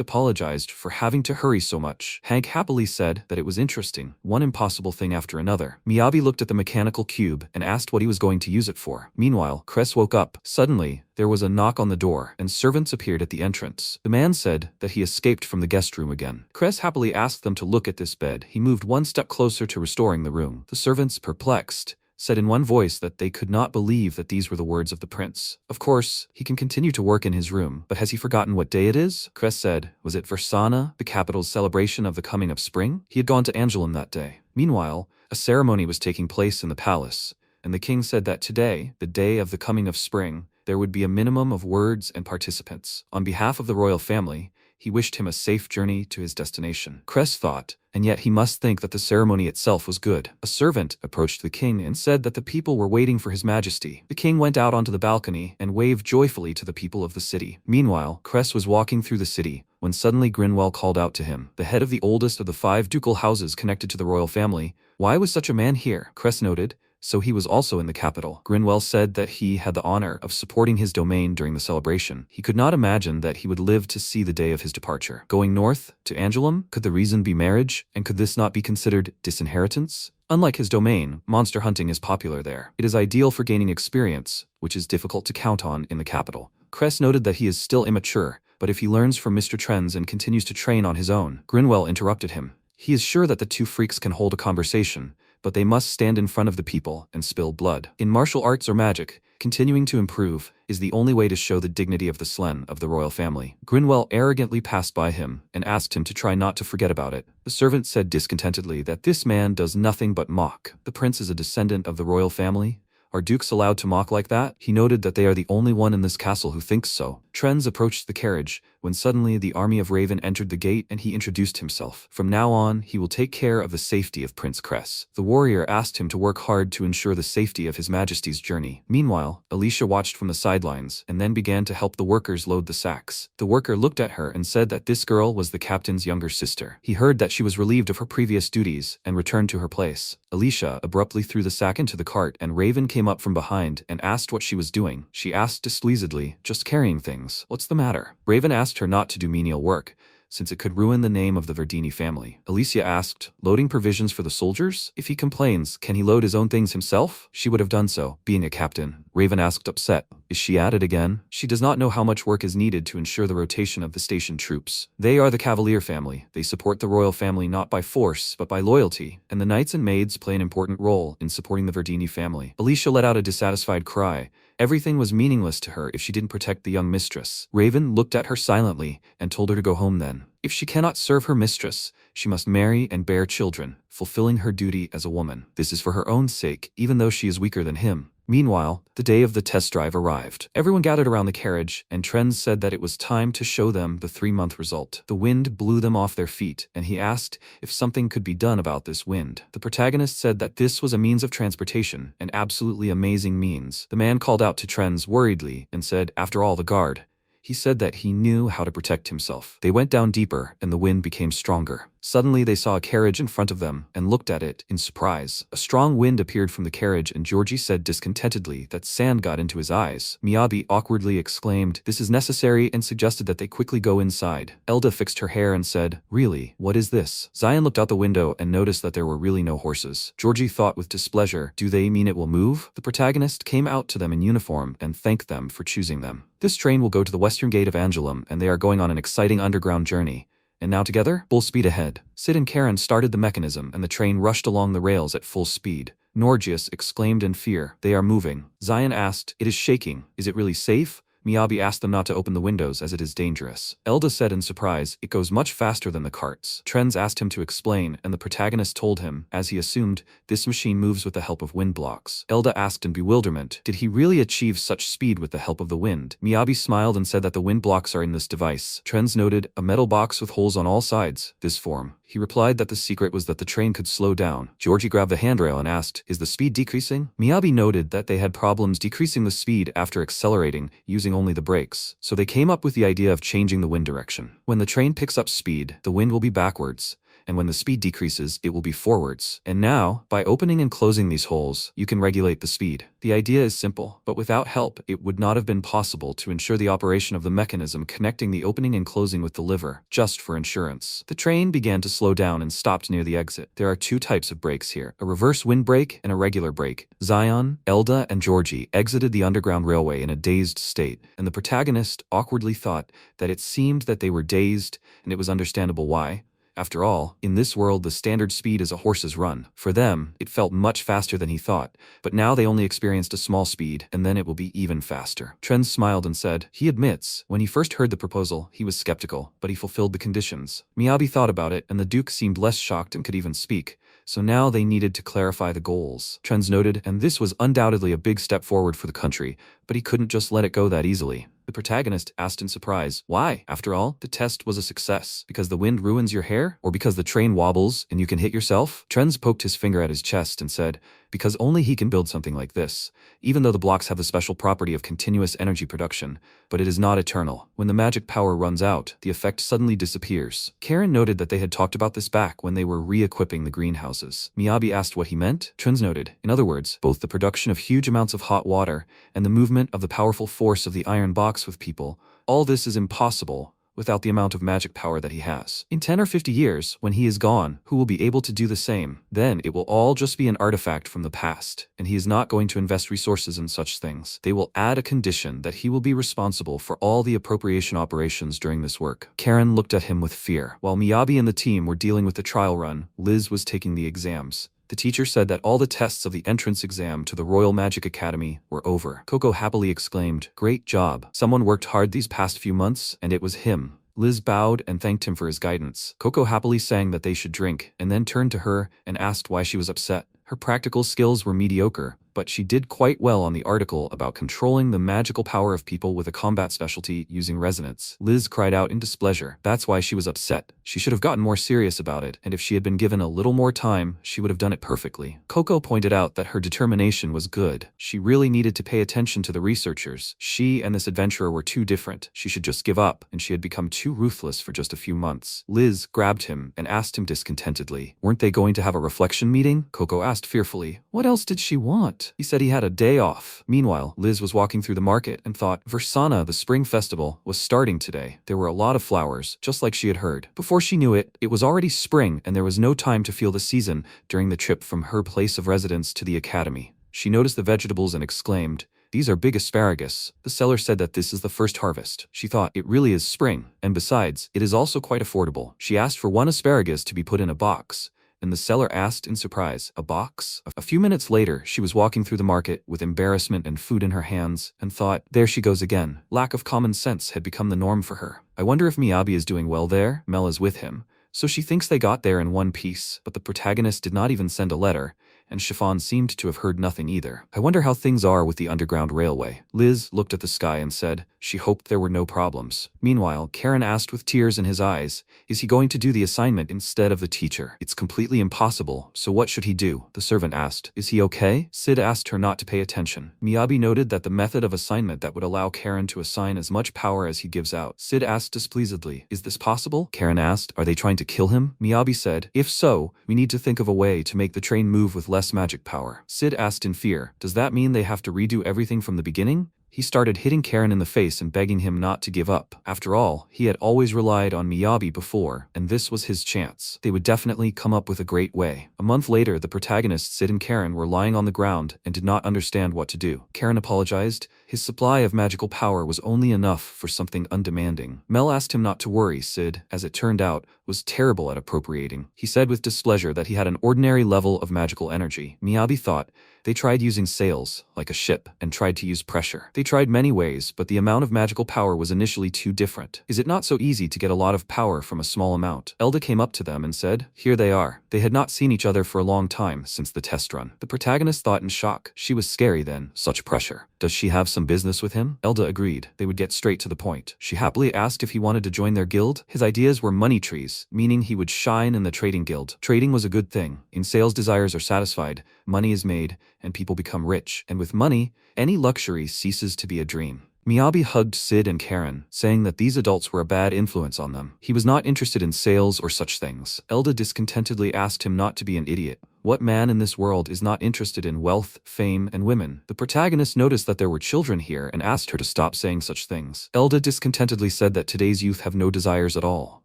apologized for having to hurry so much. Hank happily said that it was interesting, one impossible thing after another. Miyabi looked at the mechanical cube and asked what he was going to use it for. Meanwhile, Cress woke up. Suddenly, there was a knock on the door, and servants appeared at the entrance. The man said that he escaped from the guest room again. Cress happily asked them to look at this bed. He moved one step closer to restoring the room. The servants, perplexed, said in one voice that they could not believe that these were the words of the prince. Of course, he can continue to work in his room, but has he forgotten what day it is? Cress said, was it Versana, the capital's celebration of the coming of spring? He had gone to Angoulême that day. Meanwhile, a ceremony was taking place in the palace, and the king said that today, the day of the coming of spring, there would be a minimum of words and participants. On behalf of the royal family, he wished him a safe journey to his destination. Cress thought, and yet he must think that the ceremony itself was good. A servant approached the king and said that the people were waiting for his majesty. The king went out onto the balcony and waved joyfully to the people of the city. Meanwhile, Cress was walking through the city when suddenly Grinwell called out to him, the head of the oldest of the 5 ducal houses connected to the royal family. Why was such a man here? Cress noted. So he was also in the capital. Grinwell said that he had the honor of supporting his domain during the celebration. He could not imagine that he would live to see the day of his departure. Going north to Angoulême? Could the reason be marriage? And could this not be considered disinheritance? Unlike his domain, monster hunting is popular there. It is ideal for gaining experience, which is difficult to count on in the capital. Cress noted that he is still immature, but if he learns from Mr. Trenz and continues to train on his own. Grinwell interrupted him. He is sure that the 2 freaks can hold a conversation, but they must stand in front of the people and spill blood. In martial arts or magic, continuing to improve is the only way to show the dignity of the slen of the royal family. Grinwell arrogantly passed by him and asked him to try not to forget about it. The servant said discontentedly that this man does nothing but mock. The prince is a descendant of the royal family. Are dukes allowed to mock like that? He noted that they are the only one in this castle who thinks so. Trends approached the carriage, when suddenly the army of Raven entered the gate and he introduced himself. From now on, he will take care of the safety of Prince Cress. The warrior asked him to work hard to ensure the safety of His Majesty's journey. Meanwhile, Alicia watched from the sidelines and then began to help the workers load the sacks. The worker looked at her and said that this girl was the captain's younger sister. He heard that she was relieved of her previous duties and returned to her place. Alicia abruptly threw the sack into the cart and Raven came up from behind and asked what she was doing. She asked displeasedly, "Just carrying things. What's the matter?" Raven asked her not to do menial work, since it could ruin the name of the Verdini family. Alicia asked, "Loading provisions for the soldiers? If he complains, can he load his own things himself?" She would have done so, being a captain. Raven asked upset, "Is she at it again?" She does not know how much work is needed to ensure the rotation of the station troops. They are the Cavalier family. They support the royal family not by force, but by loyalty, and the knights and maids play an important role in supporting the Verdini family. Alicia let out a dissatisfied cry. Everything was meaningless to her if she didn't protect the young mistress. Raven looked at her silently and told her to go home then. If she cannot serve her mistress, she must marry and bear children, fulfilling her duty as a woman. This is for her own sake, even though she is weaker than him. Meanwhile, the day of the test drive arrived. Everyone gathered around the carriage, and Trends said that it was time to show them the 3-month result. The wind blew them off their feet, and he asked if something could be done about this wind. The protagonist said that this was a means of transportation, an absolutely amazing means. The man called out to Trends worriedly and said, "After all, the guard." He said that he knew how to protect himself. They went down deeper, and the wind became stronger. Suddenly they saw a carriage in front of them and looked at it in surprise. A strong wind appeared from the carriage and Georgie said discontentedly that sand got into his eyes. Miyabi awkwardly exclaimed, "This is necessary," and suggested that they quickly go inside. Elda fixed her hair and said, "Really? What is this?" Zion looked out the window and noticed that there were really no horses. Georgie thought with displeasure, "Do they mean it will move?" The protagonist came out to them in uniform and thanked them for choosing them. This train will go to the western gate of Angelum and they are going on an exciting underground journey. And now together, full speed ahead. Sid and Karen started the mechanism and the train rushed along the rails at full speed. Norgius exclaimed in fear, "They are moving." Zion asked, "It is shaking. Is it really safe?" Miyabi asked them not to open the windows as it is dangerous. Elda said in surprise, "It goes much faster than the carts." Trends asked him to explain, and the protagonist told him, as he assumed, this machine moves with the help of wind blocks. Elda asked in bewilderment, did he really achieve such speed with the help of the wind? Miyabi smiled and said that the wind blocks are in this device. Trends noted, a metal box with holes on all sides. This form. He replied that the secret was that the train could slow down. Georgie grabbed the handrail and asked, "Is the speed decreasing?" Miyabi noted that they had problems decreasing the speed after accelerating, using only the brakes. So they came up with the idea of changing the wind direction. When the train picks up speed, the wind will be backwards. And when the speed decreases, it will be forwards. And now, by opening and closing these holes, you can regulate the speed. The idea is simple, but without help, it would not have been possible to ensure the operation of the mechanism connecting the opening and closing with the lever, just for insurance. The train began to slow down and stopped near the exit. There are two types of brakes here, a reverse wind brake and a regular brake. Zion, Elda, and Georgie exited the underground railway in a dazed state, and the protagonist awkwardly thought that it seemed that they were dazed, and it was understandable why. After all, in this world the standard speed is a horse's run. For them, it felt much faster than he thought, but now they only experienced a small speed, and then it will be even faster. Trends smiled and said, he admits, when he first heard the proposal, he was skeptical, but he fulfilled the conditions. Miyabi thought about it, and the Duke seemed less shocked and could even speak. So now they needed to clarify the goals. Trends noted, and this was undoubtedly a big step forward for the country, but he couldn't just let it go that easily. The protagonist asked in surprise, why? After all, the test was a success. Because the wind ruins your hair? Or because the train wobbles and you can hit yourself? Trends poked his finger at his chest and said, because only he can build something like this. Even though the blocks have the special property of continuous energy production, but it is not eternal. When the magic power runs out, the effect suddenly disappears. Karen noted that they had talked about this back when they were re-equipping the greenhouses. Miyabi asked what he meant. Trends noted, in other words, both the production of huge amounts of hot water and the movement of the powerful force of the iron box with people, all this is impossible without the amount of magic power that he has. In 10 or 50 years, when he is gone, who will be able to do the same? Then it will all just be an artifact from the past, and he is not going to invest resources in such things. They will add a condition that he will be responsible for all the appropriation operations during this work. Karen looked at him with fear. While Miyabi and the team were dealing with the trial run, Liz was taking the exams. The teacher said that all the tests of the entrance exam to the Royal Magic Academy were over. Coco happily exclaimed, great job. Someone worked hard these past few months, and it was him. Liz bowed and thanked him for his guidance. Coco happily sang that they should drink, and then turned to her and asked why she was upset. Her practical skills were mediocre, but she did quite well on the article about controlling the magical power of people with a combat specialty using resonance. Liz cried out in displeasure. That's why she was upset. She should have gotten more serious about it, and if she had been given a little more time, she would have done it perfectly. Coco pointed out that her determination was good. She really needed to pay attention to the researchers. She and this adventurer were too different. She should just give up, and she had become too ruthless for just a few months. Liz grabbed him and asked him discontentedly. Weren't they going to have a reflection meeting? Coco asked fearfully. What else did she want? He said he had a day off. Meanwhile, Liz was walking through the market and thought, Versana, the spring festival, was starting today. There were a lot of flowers, just like she had heard. Before she knew it, it was already spring and there was no time to feel the season during the trip from her place of residence to the academy. She noticed the vegetables and exclaimed, these are big asparagus. The seller said that this is the first harvest. She thought, it really is spring, and besides, it is also quite affordable. She asked for one asparagus to be put in a box, and the seller asked in surprise, a box? A few minutes later, she was walking through the market with embarrassment and food in her hands, and thought, there she goes again. Lack of common sense had become the norm for her. I wonder if Miyabi is doing well there? Mel is with him. So she thinks they got there in one piece, but the protagonist did not even send a letter, and Chiffon seemed to have heard nothing either. I wonder how things are with the underground railway. Liz looked at the sky and said she hoped there were no problems. Meanwhile, Karen asked with tears in his eyes, is he going to do the assignment instead of the teacher? It's completely impossible, so what should he do? The servant asked. Is he okay? Sid asked her not to pay attention. Miyabi noted that the method of assignment that would allow Karen to assign as much power as he gives out. Sid asked displeasedly, is this possible? Karen asked, are they trying to kill him? Miyabi said, if so, we need to think of a way to make the train move with less magic power. Sid asked in fear, does that mean they have to redo everything from the beginning? He started hitting Karen in the face and begging him not to give up. After all, he had always relied on Miyabi before, and this was his chance. They would definitely come up with a great way. A month later, the protagonists Sid and Karen were lying on the ground and did not understand what to do. Karen apologized. His supply of magical power was only enough for something undemanding. Mel asked him not to worry. Sid, as it turned out, was terrible at appropriating. He said with displeasure that he had an ordinary level of magical energy. Miyabi thought, they tried using sails, like a ship, and tried to use pressure. They tried many ways, but the amount of magical power was initially too different. Is it not so easy to get a lot of power from a small amount? Elda came up to them and said, here they are. They had not seen each other for a long time since the test run. The protagonist thought in shock. She was scary then. Such pressure. Does she have some business with him? Elda agreed. They would get straight to the point. She happily asked if he wanted to join their guild. His ideas were money trees, meaning he would shine in the trading guild. Trading was a good thing. In sales, desires are satisfied, money is made, and people become rich. And with money, any luxury ceases to be a dream. Miyabi hugged Sid and Karen, saying that these adults were a bad influence on them. He was not interested in sales or such things. Elda discontentedly asked him not to be an idiot. What man in this world is not interested in wealth, fame, and women? The protagonist noticed that there were children here and asked her to stop saying such things. Elda discontentedly said that today's youth have no desires at all.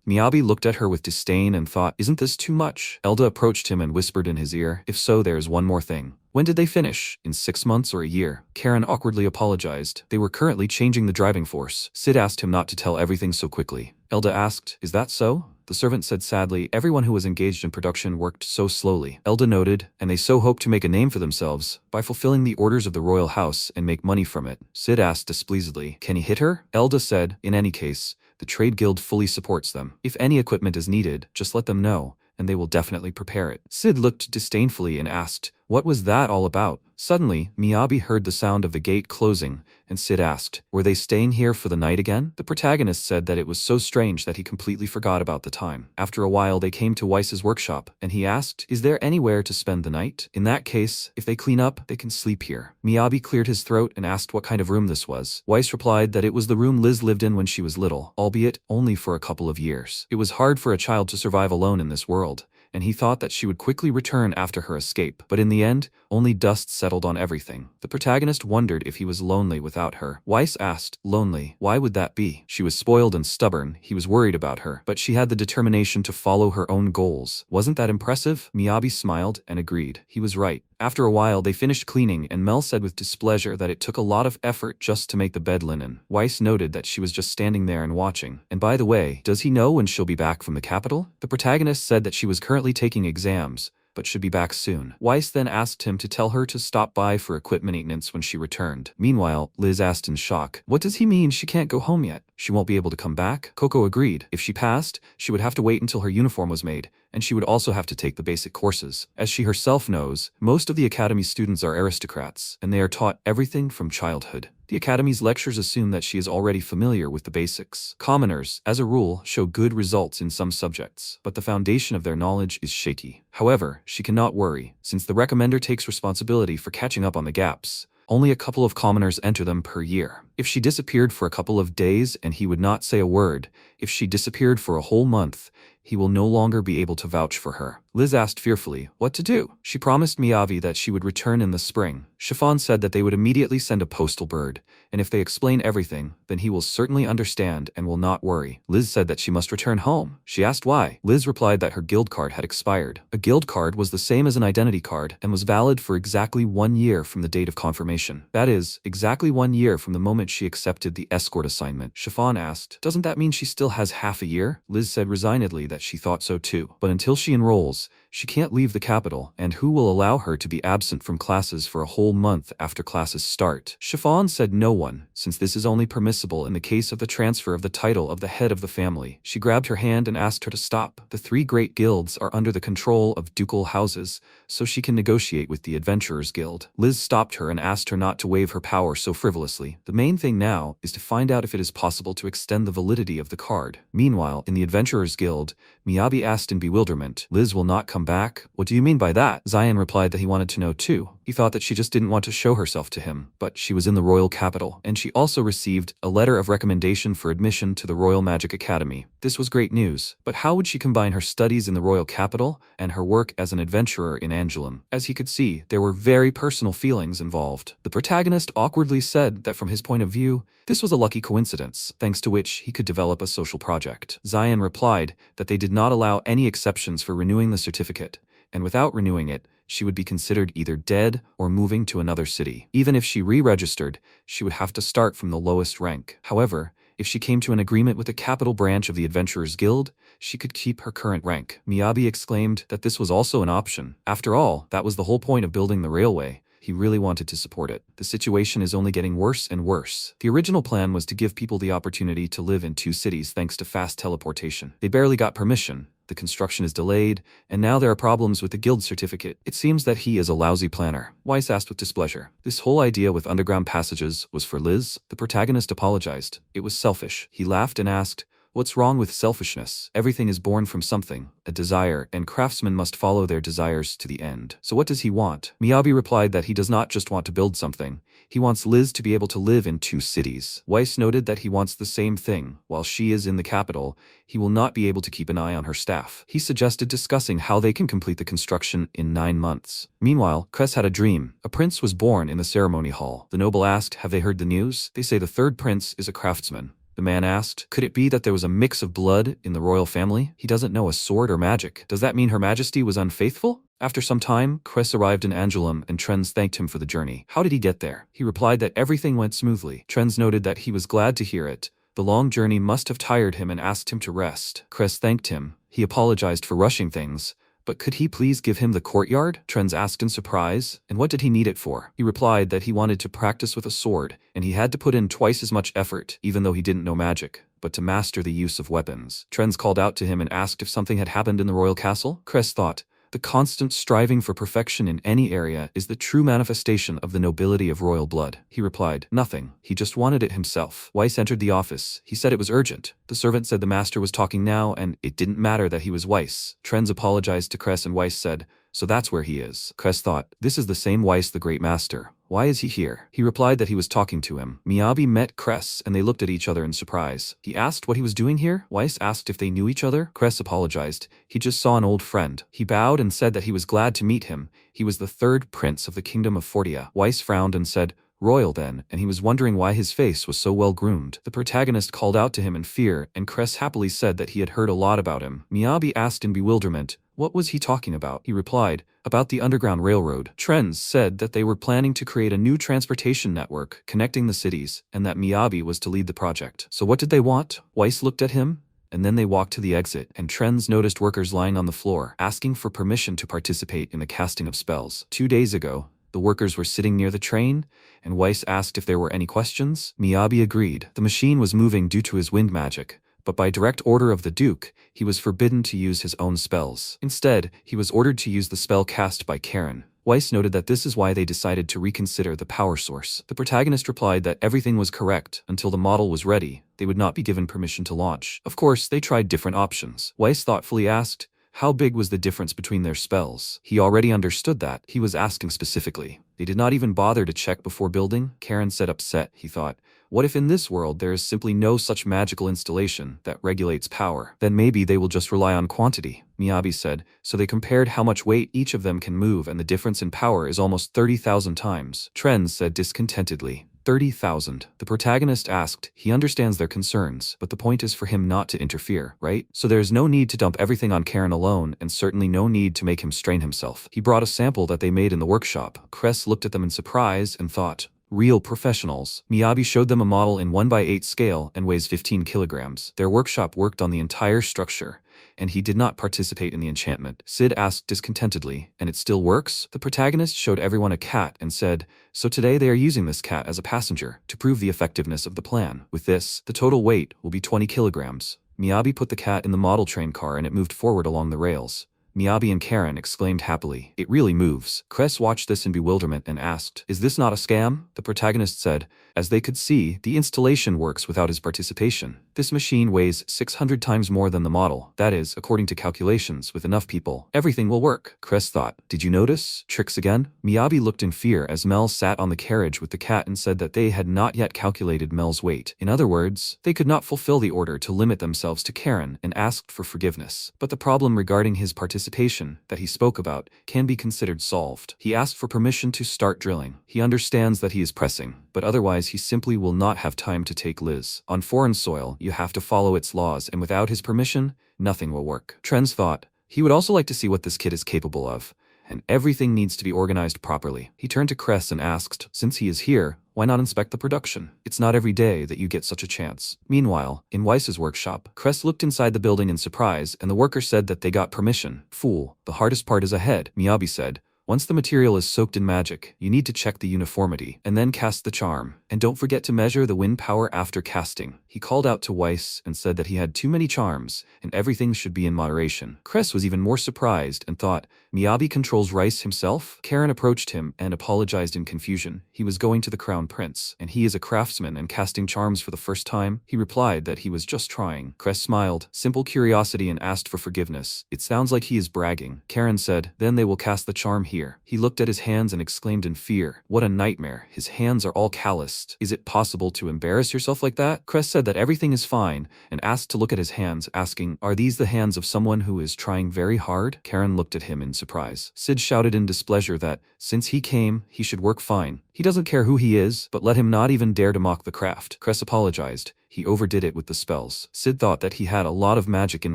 Miyabi looked at her with disdain and thought, isn't this too much? Elda approached him and whispered in his ear, if so, there's one more thing. When did they finish? In 6 months or a year? Karen awkwardly apologized. They were currently changing the driving force. Sid asked him not to tell everything so quickly. Elda asked, is that so? The servant said sadly, everyone who was engaged in production worked so slowly. Elda noted, and they so hoped to make a name for themselves by fulfilling the orders of the royal house and make money from it. Sid asked displeasedly, can he hit her? Elda said, in any case, the trade guild fully supports them. If any equipment is needed, just let them know, and they will definitely prepare it. Sid looked disdainfully and asked, what was that all about? Suddenly, Miyabi heard the sound of the gate closing, and Sid asked, were they staying here for the night again? The protagonist said that it was so strange that he completely forgot about the time. After a while, they came to Weiss's workshop, and he asked, is there anywhere to spend the night? In that case, if they clean up, they can sleep here. Miyabi cleared his throat and asked what kind of room this was. Weiss replied that it was the room Liz lived in when she was little, albeit only for a couple of years. It was hard for a child to survive alone in this world, and he thought that she would quickly return after her escape. But in the end, only dust settled on everything. The protagonist wondered if he was lonely without her. Weiss asked, lonely? Why would that be? She was spoiled and stubborn. He was worried about her, but she had the determination to follow her own goals. Wasn't that impressive? Miyabi smiled and agreed. He was right. After a while, they finished cleaning, and Mel said with displeasure that it took a lot of effort just to make the bed linen. Weiss noted that she was just standing there and watching. And by the way, does he know when she'll be back from the capital? The protagonist said that she was currently taking exams, but should be back soon. Weiss then asked him to tell her to stop by for equipment maintenance when she returned. Meanwhile, Liz asked in shock, "What does he mean she can't go home yet? She won't be able to come back?" Coco agreed. If she passed, she would have to wait until her uniform was made, and she would also have to take the basic courses. As she herself knows, most of the academy students are aristocrats, and they are taught everything from childhood. The academy's lectures assume that she is already familiar with the basics. Commoners, as a rule, show good results in some subjects, but the foundation of their knowledge is shaky. However, she cannot worry, since the recommender takes responsibility for catching up on the gaps. Only a couple of commoners enter them per year. If she disappeared for a couple of days and he would not say a word, if she disappeared for a whole month, he will no longer be able to vouch for her. Liz asked fearfully, what to do? She promised Miyabi that she would return in the spring. Chiffon said that they would immediately send a postal bird, and if they explain everything, then he will certainly understand and will not worry. Liz said that she must return home. She asked why. Liz replied that her guild card had expired. A guild card was the same as an identity card and was valid for exactly 1 year from the date of confirmation. That is, exactly 1 year from the moment she accepted the escort assignment. Chiffon asked, doesn't that mean she still has half a year? Liz said resignedly that she thought so too. But until she enrolls, she can't leave the capital, and who will allow her to be absent from classes for a whole month after classes start? Chiffon said no one, since this is only permissible in the case of the transfer of the title of the head of the family. She grabbed her hand and asked her to stop. The 3 great guilds are under the control of ducal houses, so she can negotiate with the Adventurers Guild. Liz stopped her and asked her not to wave her power so frivolously. The main thing now is to find out if it is possible to extend the validity of the card. Meanwhile, in the Adventurers Guild, Miyabi asked in bewilderment, Liz will not come back? What do you mean by that? Zion replied that he wanted to know too. He thought that she just didn't want to show herself to him, but she was in the royal capital, and she also received a letter of recommendation for admission to the Royal Magic Academy. This was great news, but how would she combine her studies in the royal capital and her work as an adventurer in Angoulême? As he could see, there were very personal feelings involved. The protagonist awkwardly said that from his point of view, this was a lucky coincidence, thanks to which he could develop a social project. Zion replied that they did not allow any exceptions for renewing the certificate, and without renewing it, she would be considered either dead or moving to another city. Even if she re-registered, she would have to start from the lowest rank. However, if she came to an agreement with the capital branch of the Adventurers Guild, she could keep her current rank. Miyabi exclaimed that this was also an option. After all, that was the whole point of building the railway. He really wanted to support it. The situation is only getting worse and worse. The original plan was to give people the opportunity to live in 2 cities thanks to fast teleportation. They barely got permission. The construction is delayed, and now there are problems with the guild certificate. It seems that he is a lousy planner. Weiss asked with displeasure. This whole idea with underground passages was for Liz. The protagonist apologized. It was selfish. He laughed and asked, what's wrong with selfishness? Everything is born from something, a desire, and craftsmen must follow their desires to the end. So what does he want? Miyabi replied that he does not just want to build something. He wants Liz to be able to live in 2 cities. Weiss noted that he wants the same thing. While she is in the capital, he will not be able to keep an eye on her staff. He suggested discussing how they can complete the construction in 9 months. Meanwhile, Cress had a dream. A prince was born in the ceremony hall. The noble asked, have they heard the news? They say the 3rd prince is a craftsman. The man asked, could it be that there was a mix of blood in the royal family? He doesn't know a sword or magic. Does that mean Her Majesty was unfaithful? After some time, Cress arrived in Angoulême and Trens thanked him for the journey. How did he get there? He replied that everything went smoothly. Trens noted that he was glad to hear it. The long journey must have tired him and asked him to rest. Cress thanked him. He apologized for rushing things. But could he please give him the courtyard? Trens asked in surprise. And what did he need it for? He replied that he wanted to practice with a sword, and he had to put in twice as much effort, even though he didn't know magic, but to master the use of weapons. Trens called out to him and asked if something had happened in the royal castle. Cress thought, the constant striving for perfection in any area is the true manifestation of the nobility of royal blood. He replied, nothing. He just wanted it himself. Weiss entered the office. He said it was urgent. The servant said the master was talking now, and it didn't matter that he was Weiss. Trens apologized to Cress and Weiss said, so that's where he is. Cress thought, this is the same Weiss the great master. Why is he here? He replied that he was talking to him. Miyabi met Cress and they looked at each other in surprise. He asked what he was doing here. Weiss asked if they knew each other. Cress apologized. He just saw an old friend. He bowed and said that he was glad to meet him. He was the 3rd prince of the kingdom of Fortia. Weiss frowned and said, royal then, and he was wondering why his face was so well groomed. The protagonist called out to him in fear, and Cress happily said that he had heard a lot about him. Miyabi asked in bewilderment, what was he talking about? He replied, about the Underground Railroad. Trens said that they were planning to create a new transportation network connecting the cities, and that Miyabi was to lead the project. So what did they want? Weiss looked at him and then they walked to the exit, and Trends noticed workers lying on the floor, asking for permission to participate in the casting of spells. 2 days ago, the workers were sitting near the train, and Weiss asked if there were any questions. Miyabi agreed. The machine was moving due to his wind magic, but by direct order of the Duke, he was forbidden to use his own spells. Instead, he was ordered to use the spell cast by Karen. Weiss noted that this is why they decided to reconsider the power source. The protagonist replied that everything was correct until the model was ready. They would not be given permission to launch. Of course, they tried different options. Weiss thoughtfully asked, how big was the difference between their spells? He already understood that. He was asking specifically. They did not even bother to check before building. Karen said upset. He thought, what if in this world there is simply no such magical installation that regulates power? Then maybe they will just rely on quantity. Miyabi said, so they compared how much weight each of them can move, and the difference in power is almost 30,000 times. Trends said discontentedly. 30,000. The protagonist asked. He understands their concerns, but the point is for him not to interfere, right? So there's no need to dump everything on Karen alone, and certainly no need to make him strain himself. He brought a sample that they made in the workshop. Cress looked at them in surprise and thought, real professionals. Miyabi showed them a model in 1/8 scale and weighs 15 kilograms. Their workshop worked on the entire structure, and he did not participate in the enchantment. Sid asked discontentedly, and it still works? The protagonist showed everyone a cat and said, so today they are using this cat as a passenger to prove the effectiveness of the plan. With this, the total weight will be 20 kilograms. Miyabi put the cat in the model train car and it moved forward along the rails. Miyabi and Karen exclaimed happily, it really moves. Cress watched this in bewilderment and asked, is this not a scam? The protagonist said, as they could see, the installation works without his participation. This machine weighs 600 times more than the model. That is, according to calculations, with enough people, everything will work. Cress thought, did you notice? Tricks again? Miyabi looked in fear as Mel sat on the carriage with the cat and said that they had not yet calculated Mel's weight. In other words, they could not fulfill the order to limit themselves to Karen and asked for forgiveness. But the problem regarding his participation that he spoke about can be considered solved. He asked for permission to start drilling. He understands that he is pressing, but otherwise he simply will not have time to take Liz. On foreign soil, you have to follow its laws, and without his permission, nothing will work. Trends thought, he would also like to see what this kid is capable of, and everything needs to be organized properly. He turned to Cress and asked, since he is here, why not inspect the production? It's not every day that you get such a chance. Meanwhile, in Weiss's workshop, Cress looked inside the building in surprise, and the worker said that they got permission. Fool, the hardest part is ahead, Miyabi said. Once the material is soaked in magic, you need to check the uniformity, and then cast the charm. And don't forget to measure the wind power after casting. He called out to Weiss and said that he had too many charms, and everything should be in moderation. Cress was even more surprised and thought, Miyabi controls Rice himself? Karen approached him and apologized in confusion. He was going to the Crown Prince, and he is a craftsman and casting charms for the first time. He replied that he was just trying. Cress smiled, simple curiosity, and asked for forgiveness. It sounds like he is bragging. Karen said, then they will cast the charm here. He looked at his hands and exclaimed in fear, what a nightmare. His hands are all calloused. Is it possible to embarrass yourself like that? Cress said that everything is fine and asked to look at his hands, asking, are these the hands of someone who is trying very hard? Karen looked at him in surprise. Sid shouted in displeasure that, since he came, he should work fine. He doesn't care who he is, but let him not even dare to mock the craft. Cress apologized. He overdid it with the spells. Sid thought that he had a lot of magic in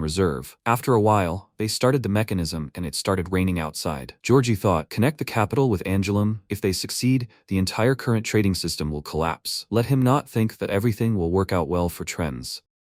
reserve. After a while, they started the mechanism and it started raining outside. Georgie thought, connect the capital with Angelum. If they succeed, the entire current trading system will collapse. Let him not think that everything will work out well for Trends.